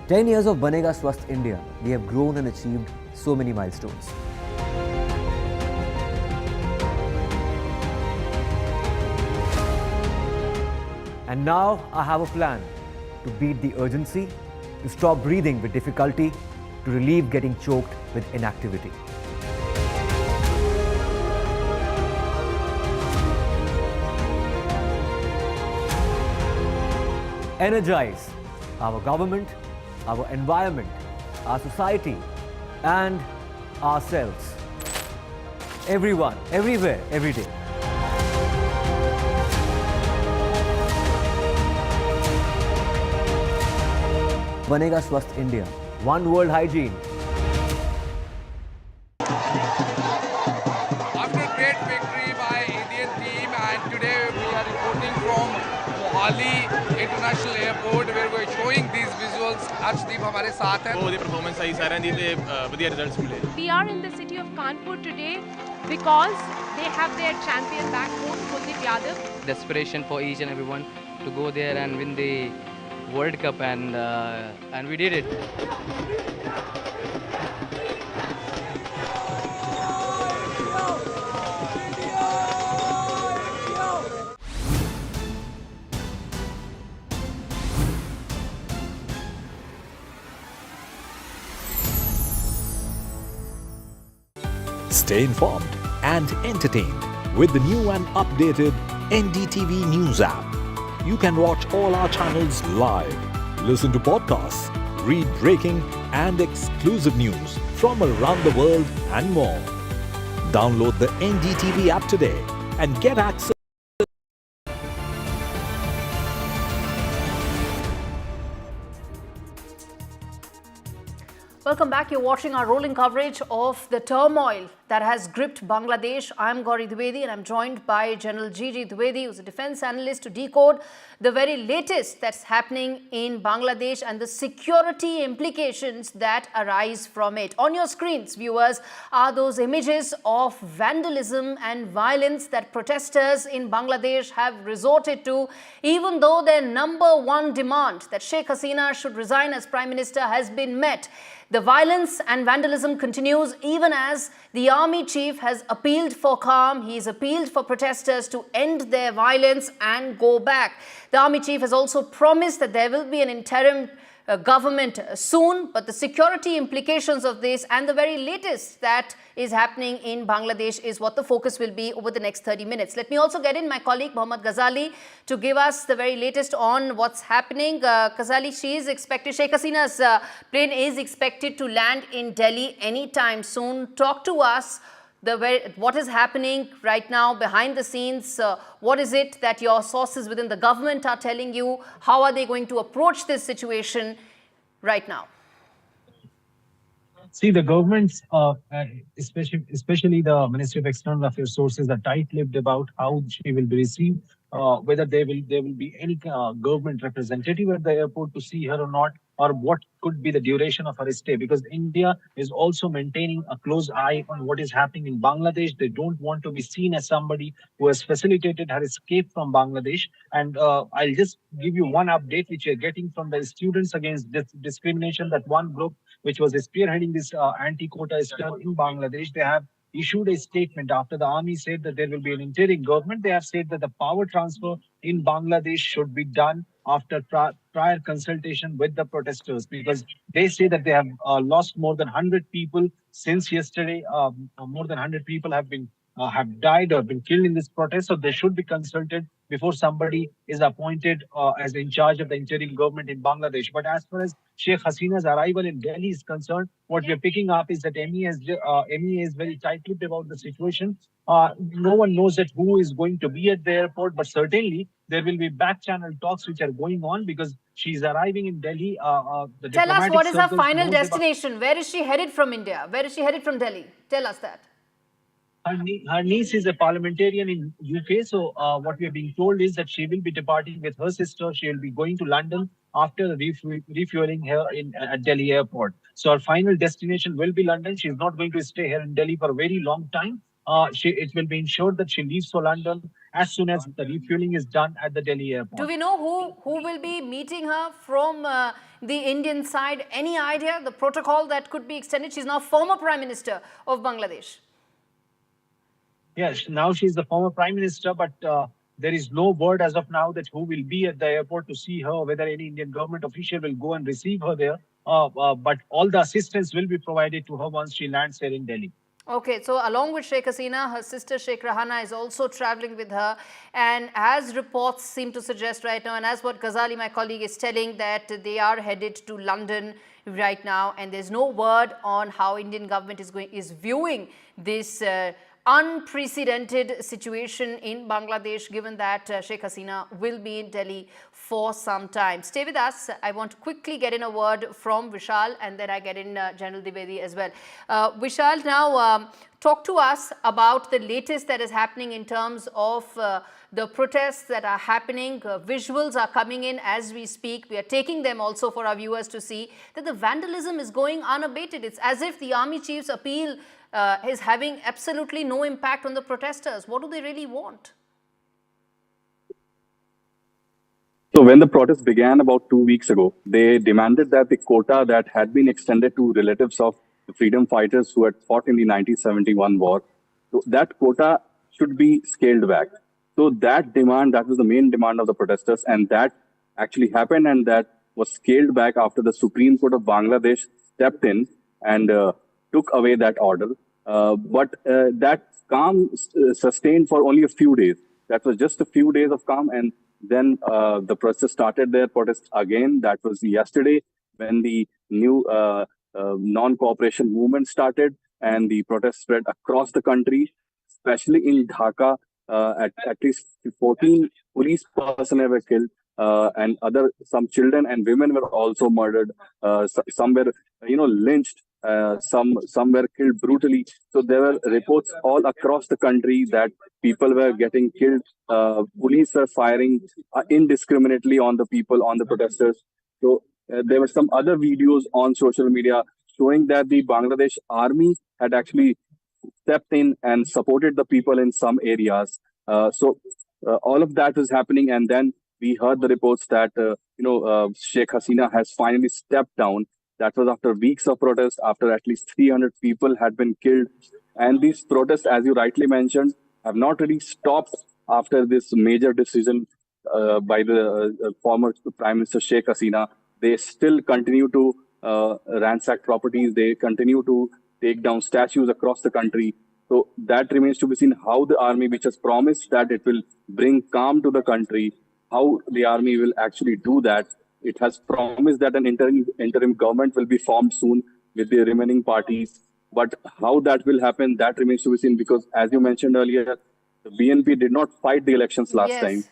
"10 years of Banega Swasth India, we have grown and achieved so many milestones. And now I have a plan to beat the urgency, to stop breathing with difficulty, to relieve getting choked with inactivity. Energize our government, our environment, our society, and ourselves. Everyone, everywhere, every day. Banega Swasth India. One world hygiene. After great victory by Indian team, and today we are reporting from Mohali International Airport where we are showing these visuals. Arshdeep हमारे साथ हैं. बहुत ही performance आई सारे दी थे बढ़िया results मिले. We are in the city of Kanpur today because they have their champion back home, Kuldeep Yadav. The aspiration for each and everyone to go there and win the World Cup, and we did it. Stay informed and entertained with the new and updated NDTV News app. You can watch all our channels live, listen to podcasts, read breaking and exclusive news from around the world and more. Download the NDTV app today and get access. Welcome back. You're watching our rolling coverage of the turmoil that has gripped Bangladesh. I'm Gauri Dwivedi and I'm joined by General Gigi Dwivedi, who's a defense analyst, to decode the very latest that's happening in Bangladesh and the security implications that arise from it. On your screens, viewers, are those images of vandalism and violence that protesters in Bangladesh have resorted to, even though their number one demand, that Sheikh Hasina should resign as Prime Minister, has been met. The violence and vandalism continues even as the army chief has appealed for calm. He's appealed for protesters to end their violence and go back. The army chief has also promised that there will be an interim government soon, but the security implications of this and the very latest that is happening in Bangladesh is what the focus will be over the next 30 minutes. Let me also get in my colleague Mohammad Ghazali to give us the very latest on what's happening. Ghazali, Sheikh Hasina's plane is expected to land in Delhi anytime soon. Talk to us what is happening right now behind the scenes. What is it that your sources within the government are telling you? How are they going to approach this situation right now? See, the governments, especially the Ministry of External Affairs sources, are tight-lipped about how she will be received, whether there will be any government representative at the airport to see her or not, or what could be the duration of her stay. Because India is also maintaining a close eye on what is happening in Bangladesh. They don't want to be seen as somebody who has facilitated her escape from Bangladesh. And I'll just give you one update which you're getting from the Students Against Discrimination, that one group which was spearheading this anti-quota stuff in Bangladesh. They have issued a statement after the army said that there will be an interim government. They have said that the power transfer in Bangladesh should be done after prior consultation with the protesters, because they say that they have lost more than 100 people since yesterday. More than 100 people have died or been killed in this protest, so they should be consulted before somebody is appointed as in charge of the interim government in Bangladesh. But as far as Sheikh Hasina's arrival in Delhi is concerned, what we're picking up is that MEA is very tight-lipped about the situation. No one knows that who is going to be at the airport, but certainly there will be back-channel talks which are going on because she's arriving in Delhi. Tell us, what is her final destination? Where is she headed from India? Where is she headed from Delhi? Tell us that. Her niece is a parliamentarian in UK, so what we are being told is that she will be departing with her sister. She will be going to London after refueling her at Delhi airport. So her final destination will be London. She is not going to stay here in Delhi for a very long time. It will be ensured that she leaves for London as soon as the refueling is done at the Delhi airport. Do we know who will be meeting her from the Indian side? Any idea the protocol that could be extended? She's now former Prime Minister of Bangladesh. Yes, now she's the former Prime Minister, but there is no word as of now that who will be at the airport to see her, whether any Indian government official will go and receive her there. But all the assistance will be provided to her once she lands here in Delhi. Okay, so along with Sheikh Hasina, her sister Sheikh Rahana is also traveling with her. And as reports seem to suggest right now, and as what Ghazali, my colleague, is telling, that they are headed to London right now, and there's no word on how Indian government is viewing this unprecedented situation in Bangladesh, given that Sheikh Hasina will be in Delhi for some time. Stay with us. I want to quickly get in a word from Vishal, and then I get in General Dwivedi as well. Vishal, now talk to us about the latest that is happening in terms of the protests that are happening. Visuals are coming in as we speak. We are taking them also for our viewers to see that the vandalism is going unabated. It's as if the army chief's appeal is having absolutely no impact on the protesters. What do they really want? So when the protest began about 2 weeks ago, they demanded that the quota that had been extended to relatives of the freedom fighters who had fought in the 1971 war, so that quota should be scaled back. So that demand, that was the main demand of the protesters, and that actually happened, and that was scaled back after the Supreme Court of Bangladesh stepped in and took away that order. But that calm sustained for only a few days. That was just a few days of calm, and then the protesters started their protest again. That was yesterday when the new non-cooperation movement started, and the protest spread across the country, especially in Dhaka. At least 14 police personnel were killed, and some children and women were also murdered. Some were, lynched. Some were killed brutally. So there were reports all across the country that people were getting killed. Police were firing indiscriminately on the people, on the protesters. So there were some other videos on social media showing that the Bangladesh army had actually stepped in and supported the people in some areas. So all of that was happening, and then we heard the reports that Sheikh Hasina has finally stepped down. That was after weeks of protest, after at least 300 people had been killed, and these protests, as you rightly mentioned, have not really stopped after this major decision by the former Prime Minister Sheikh Hasina. They still continue to ransack properties. They continue to take down statues across the country. So that remains to be seen how the army, which has promised that it will bring calm to the country, how the army will actually do that. It has promised that an interim government will be formed soon with the remaining parties. But how that will happen, that remains to be seen, because as you mentioned earlier, the BNP did not fight the elections last time.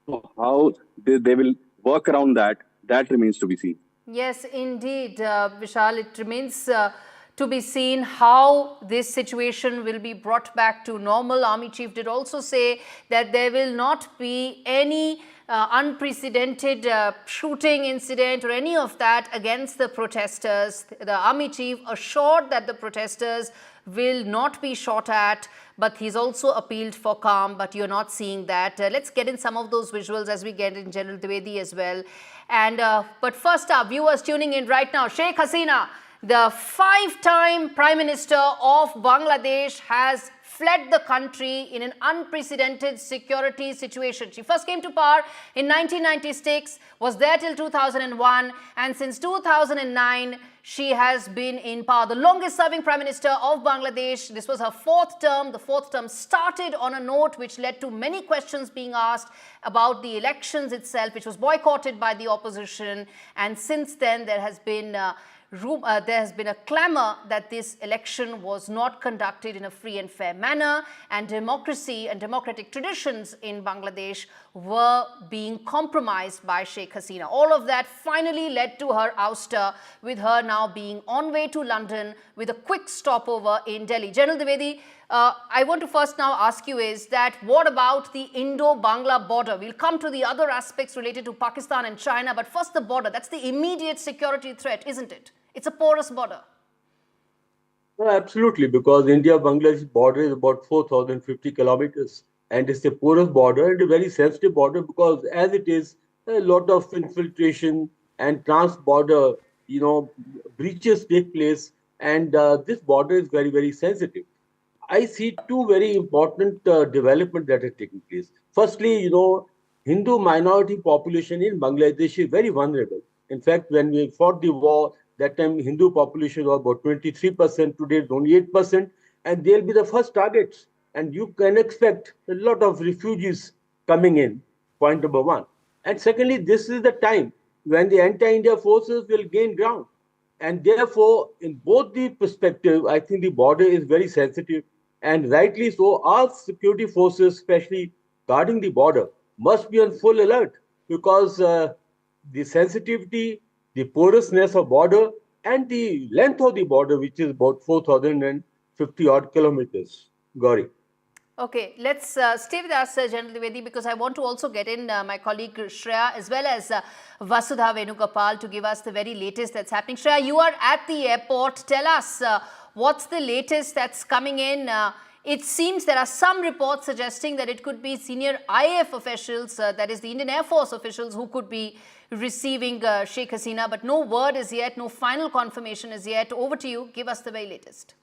So how they will work around that, that remains to be seen. Yes, indeed, Vishal, it remains to be seen how this situation will be brought back to normal. Army chief did also say that there will not be any unprecedented shooting incident or any of that against the protesters. The army chief assured that the protesters will not be shot at, but he's also appealed for calm, but you're not seeing that. Let's get in some of those visuals as we get in General Dwivedi as well. And but first our viewers tuning in right now, Sheikh Hasina, the 5-time Prime Minister of Bangladesh, has fled the country in an unprecedented security situation. She first came to power in 1996, was there till 2001, and since 2009, she has been in power. The longest serving Prime Minister of Bangladesh. This was her 4th term. The 4th term started on a note which led to many questions being asked about the elections itself, which was boycotted by the opposition. And since then, there has been a clamor that this election was not conducted in a free and fair manner, and democracy and democratic traditions in Bangladesh were being compromised by Sheikh Hasina. All of that finally led to her ouster, with her now being on way to London with a quick stopover in Delhi. General Dwivedi, I want to first now ask you is that what about the Indo-Bangla border? We'll come to the other aspects related to Pakistan and China, but first the border. That's the immediate security threat, isn't it? It's a porous border. No, absolutely, because India-Bangladesh border is about 4,050 kilometers, and it's a porous border and a very sensitive border, because as it is, a lot of infiltration and trans-border, breaches take place, and this border is very, very sensitive. I see two very important developments that are taking place. Firstly, Hindu minority population in Bangladesh is very vulnerable. In fact, when we fought the war, that time Hindu population was about 23%, today it's only 8%, and they'll be the first targets. And you can expect a lot of refugees coming in, point number one. And secondly, this is the time when the anti-India forces will gain ground. And therefore, in both the perspective, I think the border is very sensitive, and rightly so. Our security forces, especially guarding the border, must be on full alert, because the sensitivity, the porousness of border, and the length of the border, which is about 4,050 odd kilometers. Gauri. Okay, let's stay with us, General Dwivedi, because I want to also get in my colleague Shreya as well as Vasudha Venugopal to give us the very latest that's happening. Shreya, you are at the airport. Tell us what's the latest that's coming in. It seems there are some reports suggesting that it could be senior IAF officials, that is the Indian Air Force officials, who could be receiving Sheikh Hasina, but no word is yet, no final confirmation is yet. Over to you. Give us the very latest.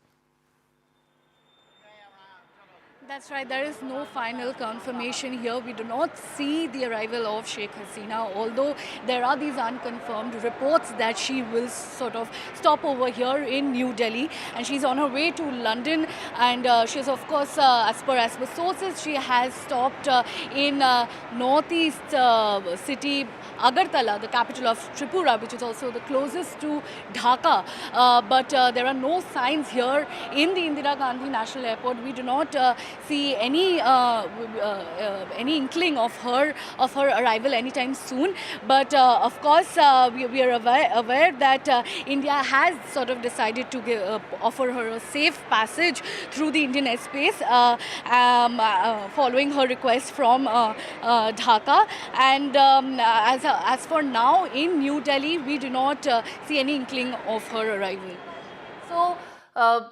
That's right. There is no final confirmation here. We do not see the arrival of Sheikh Hasina, although there are these unconfirmed reports that she will sort of stop over here in New Delhi, and she's on her way to London. And she's, of course, as per sources, she has stopped in northeast city Agartala, the capital of Tripura, which is also the closest to Dhaka. But there are no signs here in the Indira Gandhi National Airport. We do not see any inkling of her arrival anytime soon. But of course, we are aware that India has sort of decided to offer her a safe passage through the Indian airspace following her request from Dhaka. And as for now, in New Delhi, we do not see any inkling of her arrival. So,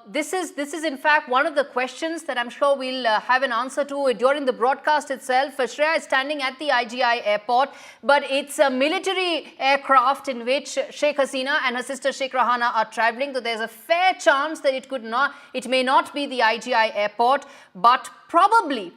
this is in fact one of the questions that I'm sure we'll have an answer to during the broadcast itself. Shreya is standing at the IGI airport, but it's a military aircraft in which Sheikh Hasina and her sister Sheikh Rahana are traveling. So there's a fair chance that it may not be the IGI airport, but probably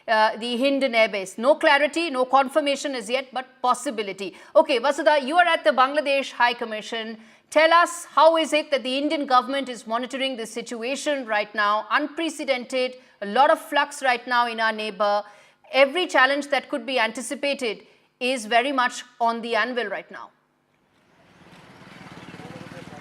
the Hindon Air Base. No clarity, no confirmation as yet, but possibility. Okay, Vasudha, you are at the Bangladesh High Commission. Tell us, how is it that the Indian government is monitoring this situation right now? Unprecedented, a lot of flux right now in our neighbor. Every challenge that could be anticipated is very much on the anvil right now.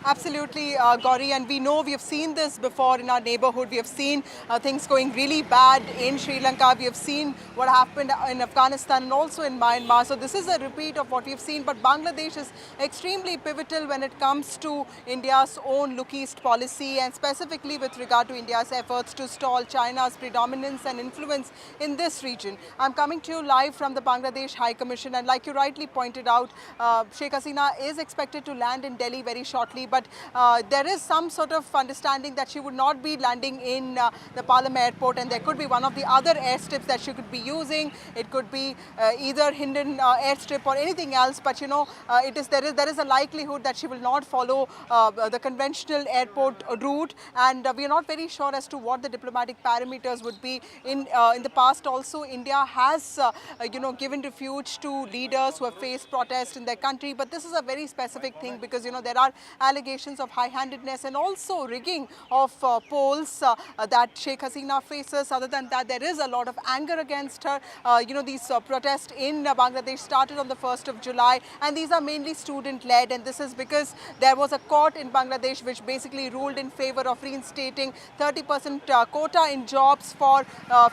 Absolutely, Gauri, and we know we have seen this before in our neighborhood. We have seen things going really bad in Sri Lanka. We have seen what happened in Afghanistan and also in Myanmar. So this is a repeat of what we've seen. But Bangladesh is extremely pivotal when it comes to India's own Look East policy, and specifically with regard to India's efforts to stall China's predominance and influence in this region. I'm coming to you live from the Bangladesh High Commission, and like you rightly pointed out, Sheikh Hasina is expected to land in Delhi very shortly. But there is some sort of understanding that she would not be landing in the Palam airport, and there could be one of the other airstrips that she could be using. It could be either Hindon airstrip or anything else, but you know, there is a likelihood that she will not follow the conventional airport route, and we are not very sure as to what the diplomatic parameters would be. In the past also, India has given refuge to leaders who have faced protests in their country, but this is a very specific thing because there are allegations of high-handedness and also rigging of polls that Sheikh Hasina faces. Other than that, there is a lot of anger against her. These protests in Bangladesh started on the 1st of July, and these are mainly student-led, and this is because there was a court in Bangladesh which basically ruled in favor of reinstating 30% quota in jobs for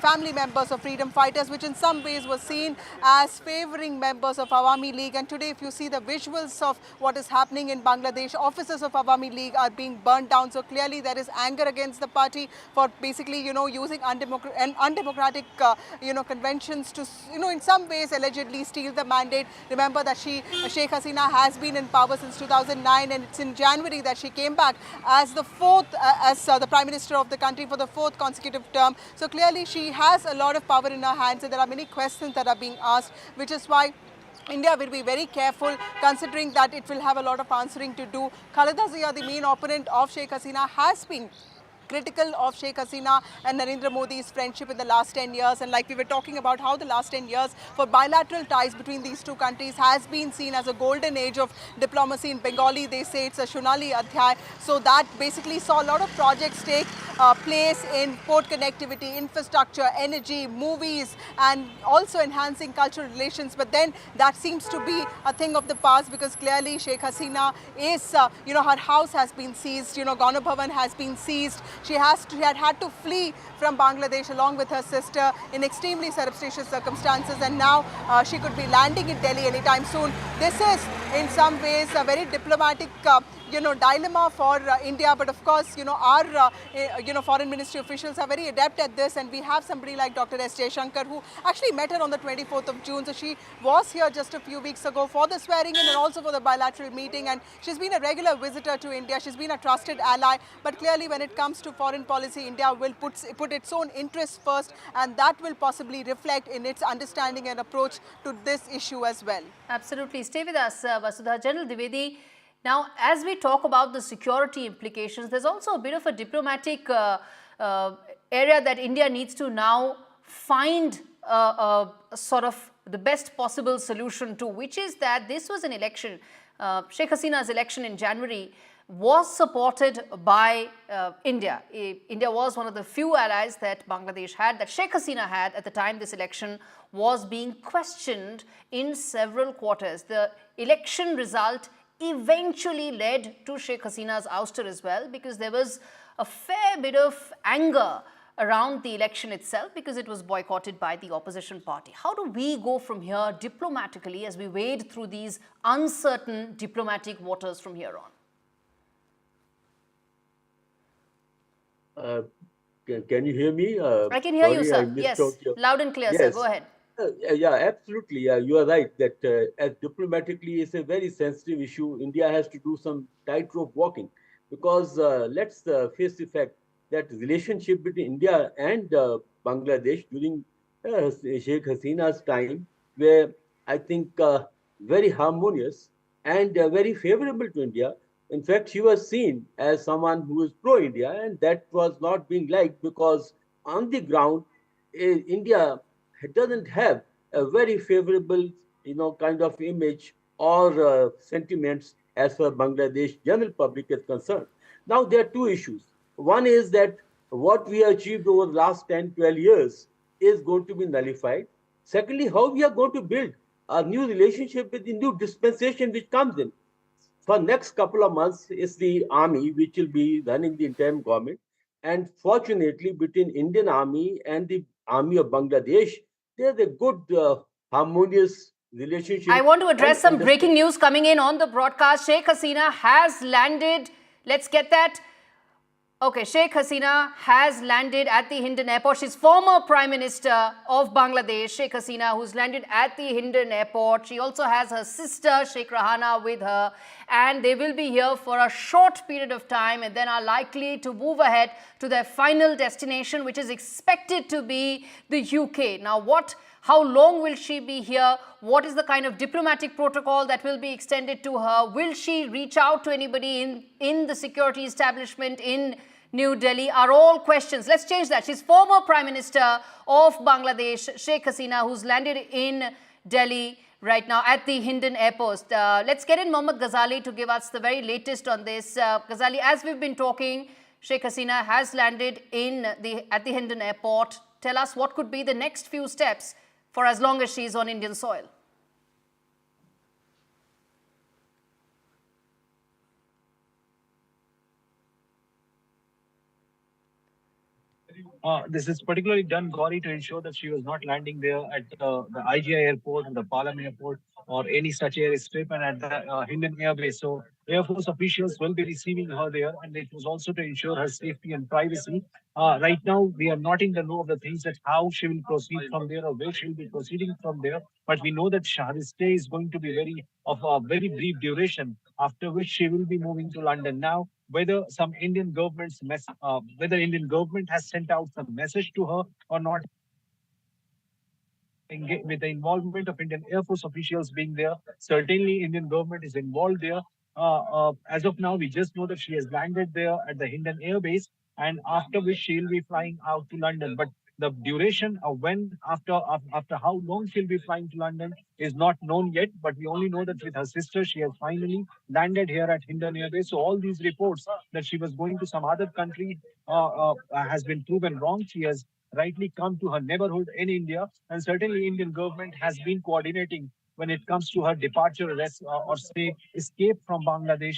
family members of freedom fighters, which in some ways was seen as favoring members of Awami League. And today, if you see the visuals of what is happening in Bangladesh, offices of Awami League are being burnt down. So clearly there is anger against the party for basically, using undemocratic, conventions to, in some ways allegedly steal the mandate. Remember that Sheikh Hasina has been in power since 2009, and it's in January that she came back as the Prime Minister of the country for the 4th consecutive term. So clearly she has a lot of power in her hands, and there are many questions that are being asked, which is why India will be very careful, considering that it will have a lot of answering to do. Khaleda Zia, the main opponent of Sheikh Hasina, has been critical of Sheikh Hasina and Narendra Modi's friendship in the last 10 years. And like we were talking about how the last 10 years for bilateral ties between these two countries has been seen as a golden age of diplomacy. In Bengali, they say it's a Shunali Adhyay. So that basically saw a lot of projects take place in port connectivity, infrastructure, energy, movies, and also enhancing cultural relations. But then that seems to be a thing of the past, because clearly Sheikh Hasina is, her house has been seized, Gana Bhavan has been seized. She had to flee from Bangladesh along with her sister in extremely surreptitious circumstances, and now she could be landing in Delhi anytime soon. This is in some ways a very diplomatic dilemma for India, but of course, our foreign ministry officials are very adept at this, and we have somebody like Dr. S. Jaishankar, who actually met her on the 24th of June. So she was here just a few weeks ago for the swearing in and also for the bilateral meeting, and she's been a regular visitor to India. She's been a trusted ally, but clearly when it comes to foreign policy, India will put its own interests first, and that will possibly reflect in its understanding and approach to this issue as well. Absolutely. Stay with us, Vasudha. General Dwivedi, now as we talk about the security implications, there's also a bit of a diplomatic area that India needs to now find sort of the best possible solution to, which is that this was an election, Sheikh Hasina's election in January, was supported by India. India was one of the few allies that Bangladesh had, that Sheikh Hasina had at the time this election was being questioned in several quarters. The election result eventually led to Sheikh Hasina's ouster as well, because there was a fair bit of anger around the election itself because it was boycotted by the opposition party. How do we go from here diplomatically as we wade through these uncertain diplomatic waters from here on? Can you hear me? I can hear you, sir. Yes, loud and clear, sir. Yes. Go ahead. Yeah, absolutely. You are right that as diplomatically, it's a very sensitive issue. India has to do some tightrope walking because let's face the fact that relationship between India and Bangladesh during Sheikh Hasina's time were, I think, very harmonious and very favorable to India. In fact, she was seen as someone who is pro-India, and that was not being liked because on the ground, India doesn't have a very favorable, kind of image or sentiments as far as Bangladesh general public is concerned. Now, there are two issues. One is that what we achieved over the last 10, 12 years is going to be nullified. Secondly, how we are going to build a new relationship with the new dispensation which comes in. For next couple of months is the army which will be running the interim government. And fortunately, between Indian army and the army of Bangladesh, there's a good harmonious relationship. I want to address some breaking news coming in on the broadcast. Sheikh Hasina has landed. Let's get that. Okay, Sheikh Hasina has landed at the Hindon airport. She's former Prime Minister of Bangladesh, Sheikh Hasina, who's landed at the Hindon airport. She also has her sister, Sheikh Rahana, with her. And they will be here for a short period of time and then are likely to move ahead to their final destination, which is expected to be the UK. Now, how long will she be here? What is the kind of diplomatic protocol that will be extended to her? Will she reach out to anybody in the security establishment in New Delhi? Are all questions. Let's change that. She's former Prime Minister of Bangladesh, Sheikh Hasina, who's landed in Delhi right now at the Hindon airport. Let's get in Mohammad Ghazali to give us the very latest on this. Ghazali, as we've been talking, Sheikh Hasina has landed at the Hindon airport. Tell us what could be the next few steps for as long as she's on Indian soil. This is particularly done, Gauri, to ensure that she was not landing there at the IGI airport, or the Palam airport, or any such airstrip, and at the Hindon Air Base. So Air Force officials will be receiving her there, and it was also to ensure her safety and privacy. Right now, we are not in the know of the things that how she will proceed from there or where she will be proceeding from there. But we know that her stay is going to be of a very brief duration, after which she will be moving to London. Now, whether Indian government has sent out some message to her or not, with the involvement of Indian Air Force officials being there, certainly Indian government is involved there. As of now, we just know that she has landed there at the Hindon Air Base, and after which she will be flying out to London. But the duration of after how long she'll be flying to London is not known yet, but we only know that with her sister, she has finally landed here at Hindon Air Base. So all these reports that she was going to some other country has been proven wrong. She has rightly come to her neighborhood in India, and certainly Indian government has been coordinating when it comes to her departure, arrest, or say escape from Bangladesh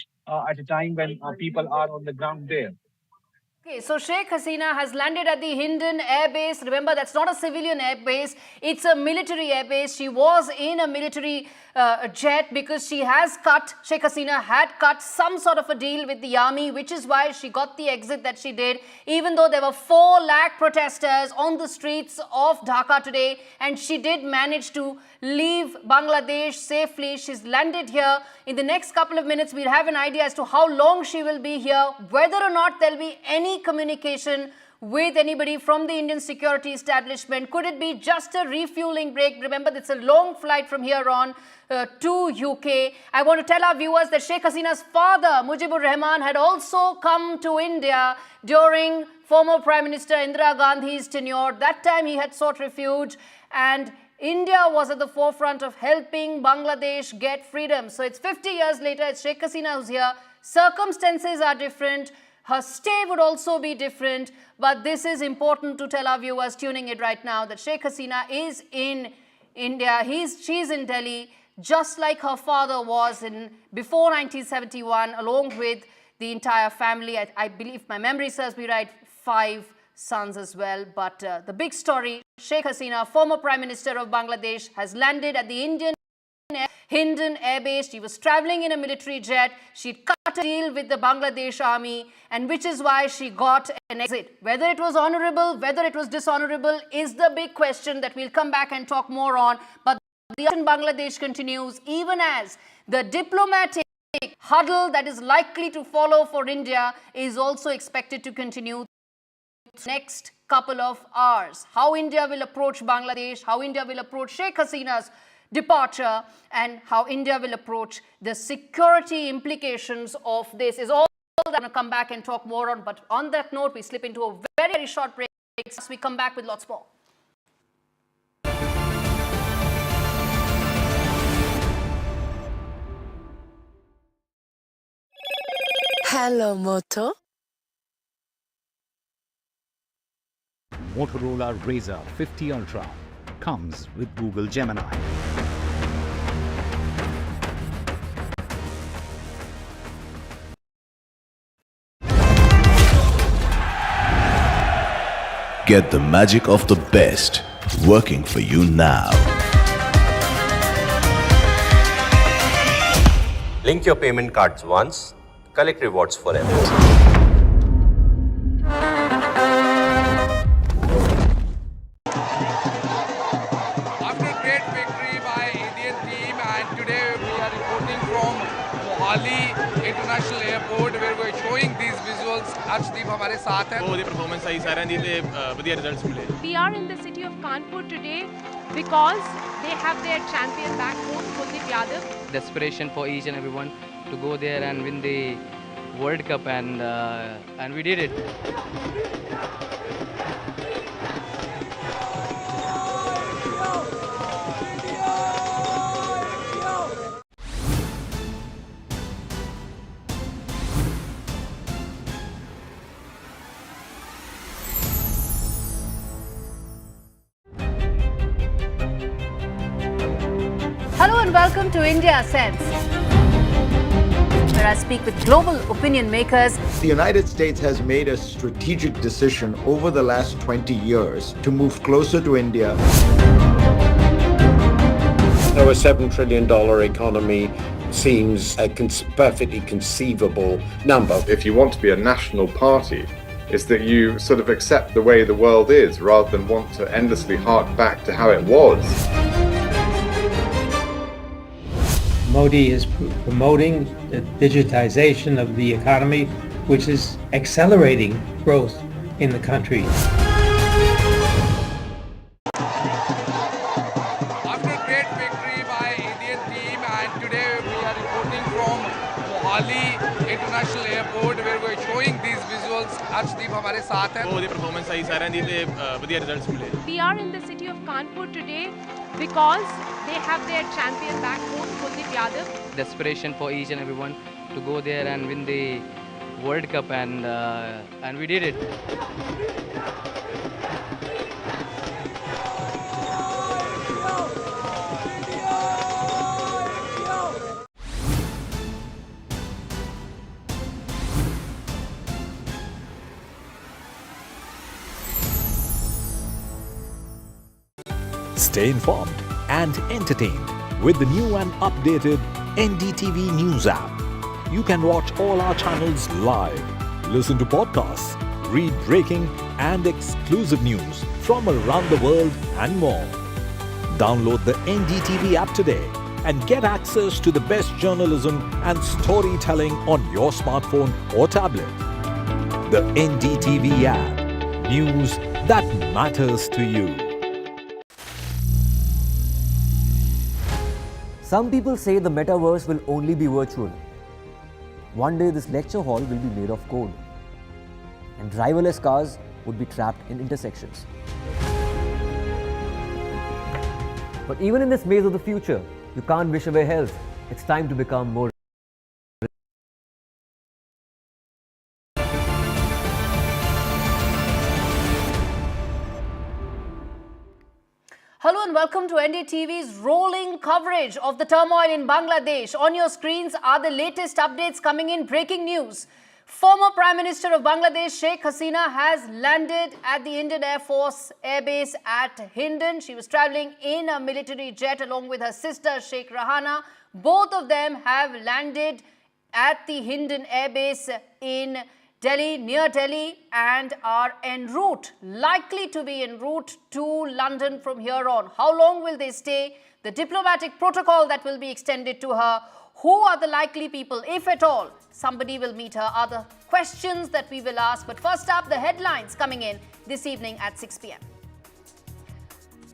at a time when people are on the ground there. Okay, so Sheikh Hasina has landed at the Hindon Air Base. Remember, that's not a civilian air base. It's a military air base. She was in a military jet because Sheikh Hasina had cut some sort of a deal with the army, which is why she got the exit that she did, even though there were 4 lakh protesters on the streets of Dhaka today, and she did manage to leave Bangladesh safely. She's landed here. In the next couple of minutes, we'll have an idea as to how long she will be here, whether or not there'll be any communication with anybody from the Indian security establishment. Could it be just a refueling break? Remember, it's a long flight from here on to UK. I want to tell our viewers that Sheikh Hasina's father, Mujibur Rahman, had also come to India during former Prime Minister Indira Gandhi's tenure. That time he had sought refuge, and India was at the forefront of helping Bangladesh get freedom. So it's 50 years later, it's Sheikh Hasina who's here, circumstances are different, her stay would also be different. But this is important to tell our viewers tuning in right now that Sheikh Hasina is in India. She's in Delhi, just like her father was before 1971, along with the entire family. I believe my memory serves me right, 5 sons as well. But the big story, Sheikh Hasina, former Prime Minister of Bangladesh, has landed at the Indian Hindon Air Base. She was traveling in a military jet. She'd cut a deal with the Bangladesh army, and which is why she got an exit. Whether it was honorable, whether it was dishonorable is the big question that we'll come back and talk more on. But the in Bangladesh continues, even as the diplomatic huddle that is likely to follow for India is also expected to continue next couple of hours. How India will approach Bangladesh, how India will approach Sheikh Hasina's departure, and how India will approach the security implications of this is all that I'm going to come back and talk more on. But on that note, we slip into a very, very short break as we come back with lots more. Hello, Moto. Motorola Razr 50 Ultra comes with Google Gemini. Get the magic of the best working for you now. Link your payment cards once, collect rewards forever. After a great victory by Indian team, and today we are reporting from Mohali International Airport where we are showing these visuals. Arshdeep हमारे साथ हैं. बहुत ही performance आई सारे दी थे बढ़िया results मिले. We are in the city of Kanpur today because they have their champion back home, Kuldeep Yadav. Desperation for each and everyone to go there and win the World Cup, and we did it. Hello and welcome to India Sense, where I speak with global opinion makers. The United States has made a strategic decision over the last 20 years to move closer to India. Our $7 trillion economy seems a perfectly conceivable number. If you want to be a national party, it's that you sort of accept the way the world is rather than want to endlessly hark back to how it was. Modi is promoting the digitization of the economy, which is accelerating growth in the country. After a great victory by Indian team, and today we are reporting from Mohali International Airport where we are showing these visuals. Arshdeep हमारे साथ हैं. बहुत ही performance आई सारे दी थे बढ़िया results मिले. We are in the city of Kanpur today because they have their champion back home, Kuldeep Yadav. Desperation for each and everyone to go there and win the World Cup, and we did it. Stay informed and entertained with the new and updated NDTV News app. You can watch all our channels live, listen to podcasts, read breaking and exclusive news from around the world and more. Download the NDTV app today and get access to the best journalism and storytelling on your smartphone or tablet. The NDTV app. News that matters to you. Some people say the metaverse will only be virtual. One day this lecture hall will be made of code, and driverless cars would be trapped in intersections. But even in this maze of the future, you can't wish away health. It's time to become more welcome to NDTV's rolling coverage of the turmoil in Bangladesh. On your screens are the latest updates coming in. Breaking news. Former Prime Minister of Bangladesh, Sheikh Hasina, has landed at the Indian Air Force Air Base at Hindon. She was travelling in a military jet along with her sister, Sheikh Rahana. Both of them have landed at the Hindon Air Base in Delhi, near Delhi, and are en route, likely to be en route to London from here on. How long will they stay? The diplomatic protocol that will be extended to her. Who are the likely people, if at all, somebody will meet her? Are the questions that we will ask. But first up, the headlines coming in this evening at 6 p.m.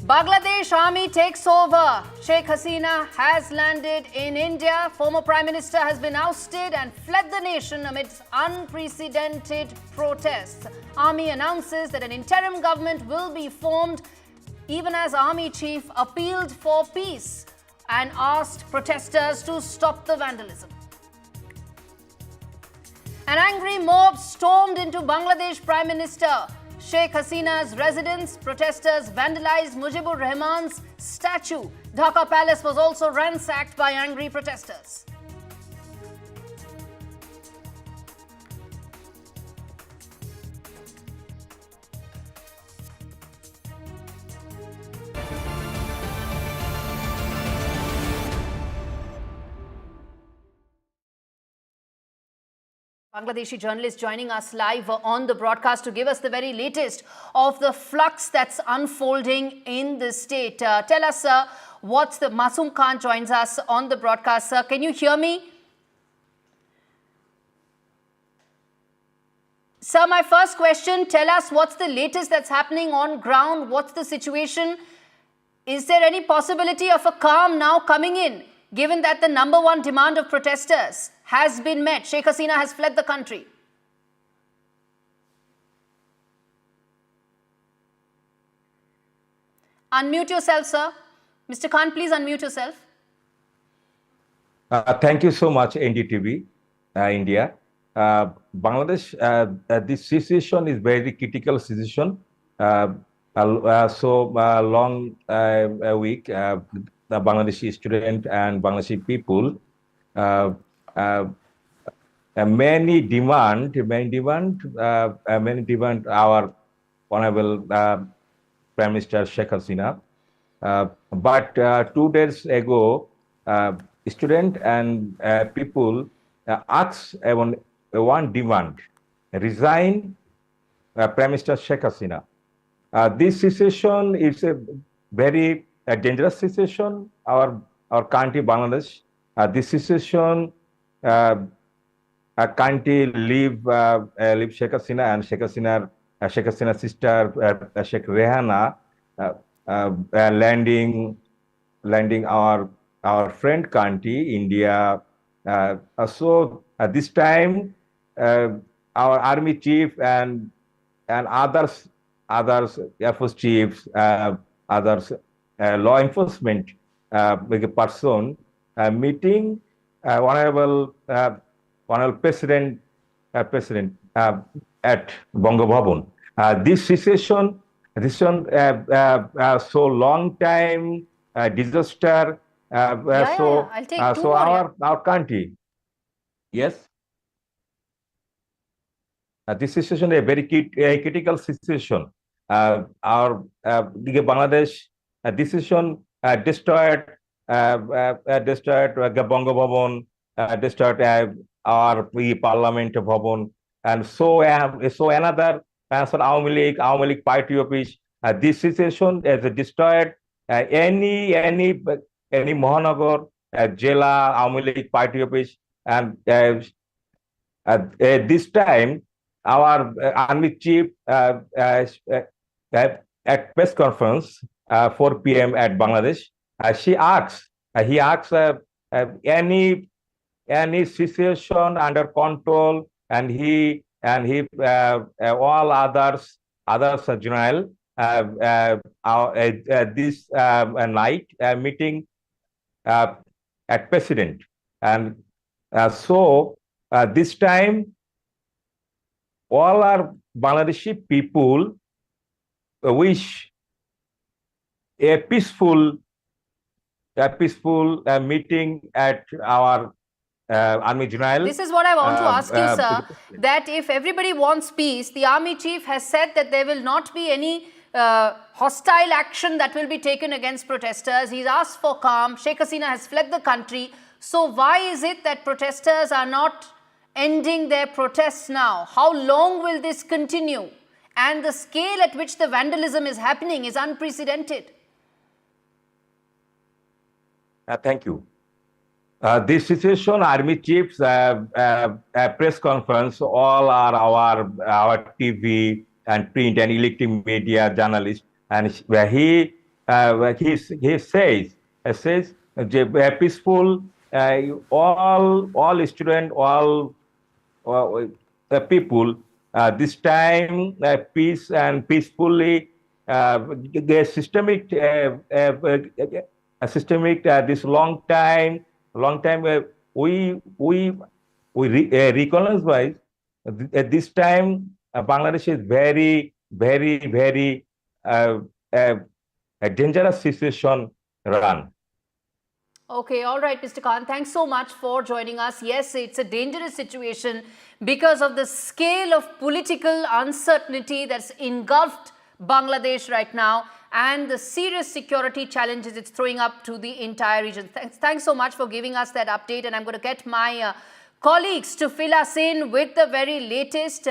Bangladesh army takes over. Sheikh Hasina has landed in India. Former Prime Minister has been ousted and fled the nation amidst unprecedented protests. Army announces that an interim government will be formed, even as Army Chief appealed for peace and asked protesters to stop the vandalism. An angry mob stormed into Bangladesh Prime Minister Sheikh Hasina's residence. Protesters vandalized Mujibur Rahman's statue. Dhaka Palace was also ransacked by angry protesters. Bangladeshi journalist joining us live on the broadcast to give us the very latest of the flux that's unfolding in the state. Tell us, sir, what's the... Masoom Khan joins us on the broadcast. Sir, can you hear me? Sir, my first question, tell us what's the latest that's happening on ground? What's the situation? Is there any possibility of a calm now coming in, given that the number one demand of protesters has been met? Sheikh Hasina has fled the country. Unmute yourself, sir. Mr. Khan, please unmute yourself. Thank you so much, NDTV, India. Bangladesh, this situation is very critical situation. Long week, the Bangladeshi student and Bangladeshi people many demand our honorable Prime Minister Sheikh Hasina. But 2 days ago, student and people asked one demand: resign Prime Minister Sheikh Hasina. This situation is a very dangerous situation. Our country, Bangladesh, this situation country leave Sheikh Hasina and Sheikh Hasina's sister Sheikh Rehana landing our friend country India. So at this time, our army chief and others Air Force chiefs, others law enforcement person meeting honorable President at Bongo Bhavan. This situation, so long time disaster. I'll take two more, our country, yes. This situation is a very critical situation. Our Bangladesh decision destroyed Bongo Bhavan, destroyed our Parliament Bhavan, and so another Awami League party office. This situation has destroyed any Mahanagar, Jela, Awami League party office, and this time our army chief at press conference 4 p.m. at Bangladesh, he asks any situation under control, and he all others general this night meeting at president, and so this time all our Bangladeshi people wish a peaceful meeting at our Army General. This is what I want to ask you, sir, that if everybody wants peace, the Army Chief has said that there will not be any hostile action that will be taken against protesters. He's asked for calm. Sheikh Hasina has fled the country. So why is it that protesters are not ending their protests now? How long will this continue? And the scale at which the vandalism is happening is unprecedented. Thank you. This situation, Army Chief's press conference, all are our TV and print and electronic media journalists, and where he says peaceful, all students, all people. This time, peace and peacefully, the systemic this long time we recognize at this time Bangladesh is very a dangerous situation run. Okay, all right, Mr. Khan, thanks so much for joining us. Yes, it's a dangerous situation because of the scale of political uncertainty that's engulfed Bangladesh right now and the serious security challenges it's throwing up to the entire region. Thanks so much for giving us that update, and I'm going to get my colleagues to fill us in with the very latest.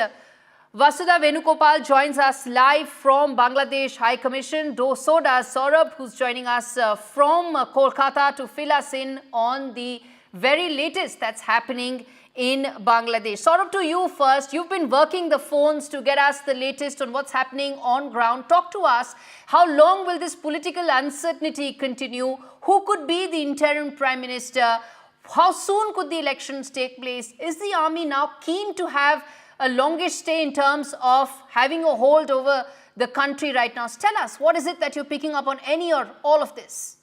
Vasudha Venugopal joins us live from Bangladesh High Commission. So does Saurabh, who's joining us from Kolkata to fill us in on the very latest that's happening in Bangladesh. Saurabh, to you first. You've been working the phones to get us the latest on what's happening on ground. Talk to us. How long will this political uncertainty continue? Who could be the interim Prime Minister? How soon could the elections take place? Is the army now keen to have a longish stay in terms of having a hold over the country right now? Tell us, what is it that you're picking up on any or all of this?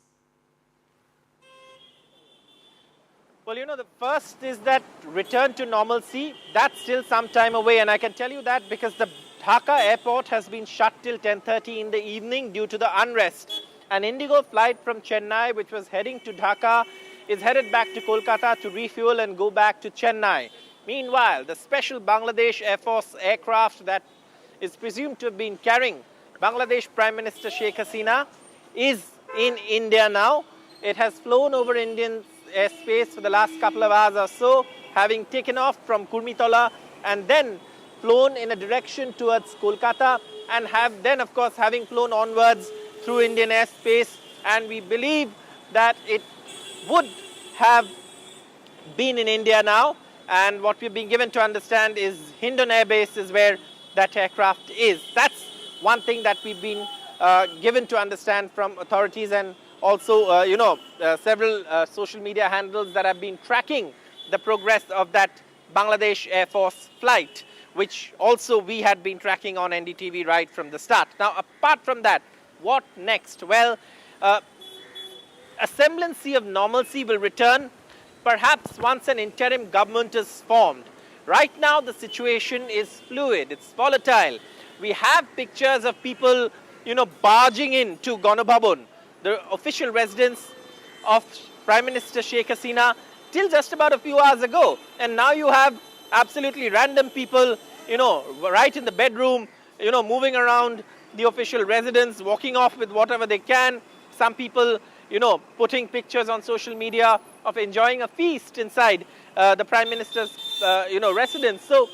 Well, the first is that return to normalcy. That's still some time away, and I can tell you that because the Dhaka airport has been shut till 10:30 in the evening due to the unrest. An Indigo flight from Chennai, which was heading to Dhaka, is headed back to Kolkata to refuel and go back to Chennai. Meanwhile, the special Bangladesh Air Force aircraft that is presumed to have been carrying Bangladesh Prime Minister Sheikh Hasina is in India now. It has flown over Indian airspace for the last couple of hours or so, having taken off from Kurmitola and then flown in a direction towards Kolkata, and have then, of course, having flown onwards through Indian airspace. And we believe that it would have been in India now. And what we've been given to understand is Hindon Air Base is where that aircraft is. That's one thing that we've been given to understand from authorities, and also, several social media handles that have been tracking the progress of that Bangladesh Air Force flight, which also we had been tracking on NDTV right from the start. Now, apart from that, what next? Well, a semblance of normalcy will return, perhaps once an interim government is formed. Right now, the situation is fluid, it's volatile. We have pictures of people, barging into Ganabhavan, the official residence of Prime Minister Sheikh Hasina, till just about a few hours ago. And now you have absolutely random people, right in the bedroom, moving around the official residence, walking off with whatever they can. Some people, putting pictures on social media of enjoying a feast inside the Prime Minister's, residence. So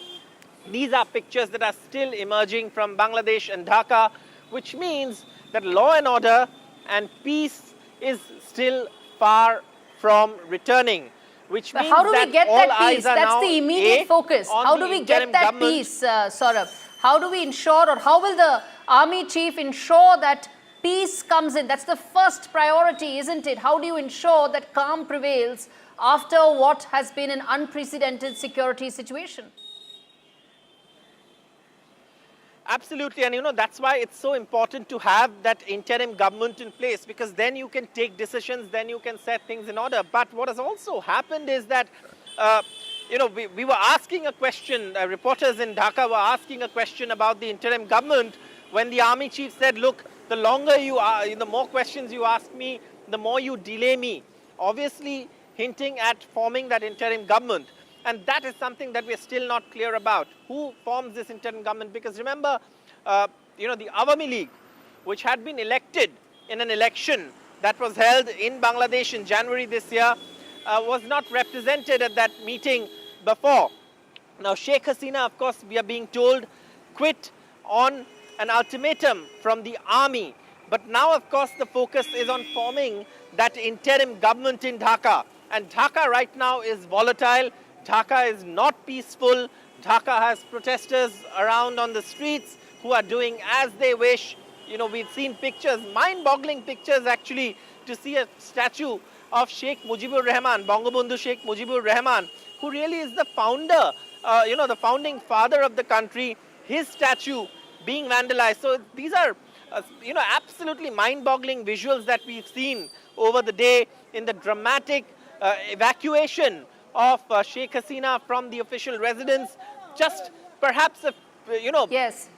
these are pictures that are still emerging from Bangladesh and Dhaka, which means that law and order and peace is still far from returning. Which means how do we get that peace? That's the immediate focus. How do we get that peace, Saurabh? How do we ensure, or how will the army chief ensure that peace comes in? That's the first priority, isn't it? How do you ensure that calm prevails after what has been an unprecedented security situation? Absolutely, and that's why it's so important to have that interim government in place, because then you can take decisions, then you can set things in order. But what has also happened is that, we were asking a question, reporters in Dhaka were asking a question about the interim government when the army chief said, look, the longer you are, the more questions you ask me, the more you delay me. Obviously hinting at forming that interim government. And that is something that we're still not clear about. Who forms this interim government? Because remember, the Awami League, which had been elected in an election that was held in Bangladesh in January this year, was not represented at that meeting before. Now, Sheikh Hasina, of course, we are being told, quit on an ultimatum from the army. But now, of course, the focus is on forming that interim government in Dhaka. And Dhaka right now is volatile. Dhaka is not peaceful. Dhaka has protesters around on the streets who are doing as they wish. We've seen pictures, mind-boggling pictures actually, to see a statue of Sheikh Mujibur Rahman, Bangabandhu Sheikh Mujibur Rahman, who really is the founder, the founding father of the country, his statue being vandalized. So these are, absolutely mind-boggling visuals that we've seen over the day in the dramatic evacuation of Sheikh Hasina from the official residence, just perhaps,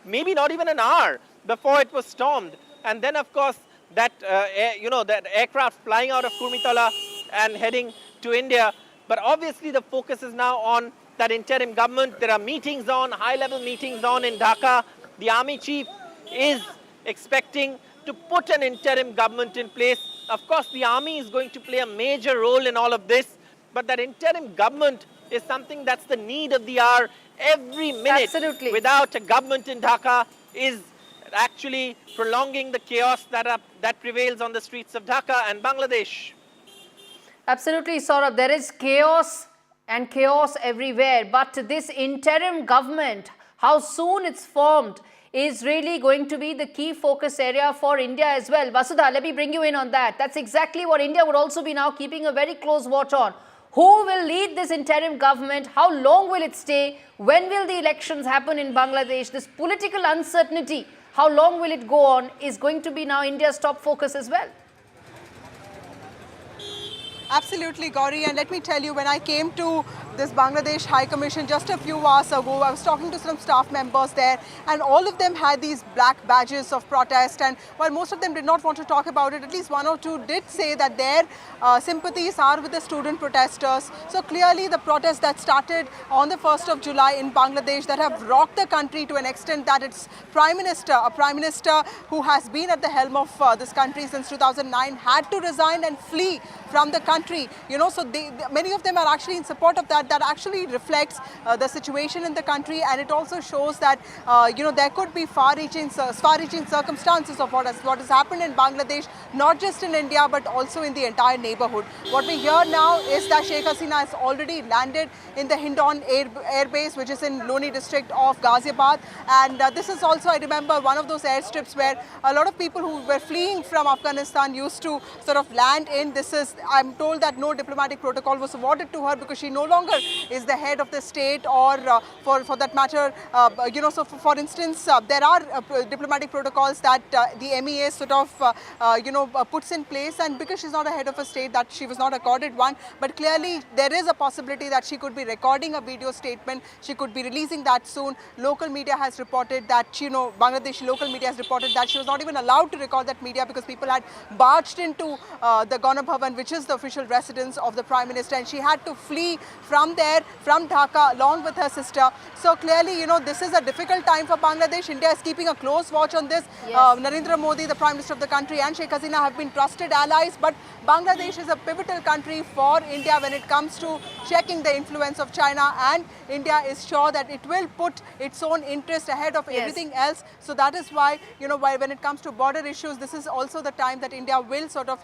maybe not even an hour before it was stormed. And then, of course, that, that aircraft flying out of Kurmitala and heading to India. But obviously the focus is now on that interim government. There are meetings on, high-level meetings on in Dhaka. The army chief is expecting to put an interim government in place. Of course, the army is going to play a major role in all of this, but that interim government is something that's the need of the hour. Every minute without a government in Dhaka is actually prolonging the chaos that prevails on the streets of Dhaka and Bangladesh. Absolutely, Saurabh. There is chaos and chaos everywhere. But this interim government, how soon it's formed, is really going to be the key focus area for India as well. Vasudha, let me bring you in on that. That's exactly what India would also be now keeping a very close watch on. Who will lead this interim government? How long will it stay? When will the elections happen in Bangladesh? This political uncertainty, how long will it go on, is going to be now India's top focus as well. Absolutely, Gauri. And let me tell you, when I came to this Bangladesh High Commission just a few hours ago, I was talking to some staff members there, and all of them had these black badges of protest. And while most of them did not want to talk about it, at least one or two did say that their sympathies are with the student protesters. So clearly the protests that started on the 1st of July in Bangladesh, that have rocked the country to an extent that its Prime Minister, a Prime Minister who has been at the helm of this country since 2009, had to resign and flee from the country. So many of them are actually in support of that. That actually reflects the situation in the country, and it also shows that there could be far-reaching circumstances of what has happened in Bangladesh, not just in India but also in the entire neighborhood. What we hear now is that Sheikh Hasina has already landed in the Hindon Air Base, which is in Loni district of Ghaziabad, and this is also, I remember, one of those airstrips where a lot of people who were fleeing from Afghanistan used to sort of land in. I'm told that no diplomatic protocol was awarded to her because she no longer is the head of the state, or for that matter, so for instance, there are diplomatic protocols that the MEA sort of puts in place, and because she's not a head of a state, that she was not accorded one. But clearly there is a possibility that she could be recording a video statement. She could be releasing that soon. Local media has reported that, Bangladeshi local media has reported that she was not even allowed to record that media because people had barged into the Gana Bhavan, which is the official residence of the Prime Minister, and she had to flee from there, from Dhaka, along with her sister. So clearly, this is a difficult time for Bangladesh. India is keeping a close watch on this. Yes. Narendra Modi, the Prime Minister of the country, and Sheikh Hasina have been trusted allies, but Bangladesh is a pivotal country for India when it comes to checking the influence of China, and India is sure that it will put its own interest ahead of everything else. So that is why, when it comes to border issues, this is also the time that India will sort of,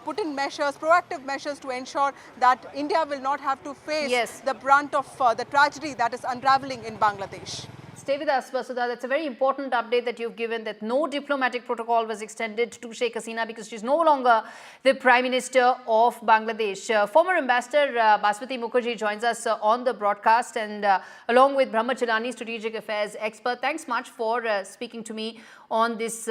put in measures, proactive measures to ensure that India will not have to face the brunt of the tragedy that is unraveling in Bangladesh. Stay with us, Vasudha. That's a very important update that you've given, that no diplomatic protocol was extended to Sheikh Hasina because she's no longer the Prime Minister of Bangladesh. Former Ambassador Baswati Mukherjee joins us on the broadcast, and along with Brahmacharani, Strategic Affairs expert. Thanks much for speaking to me on this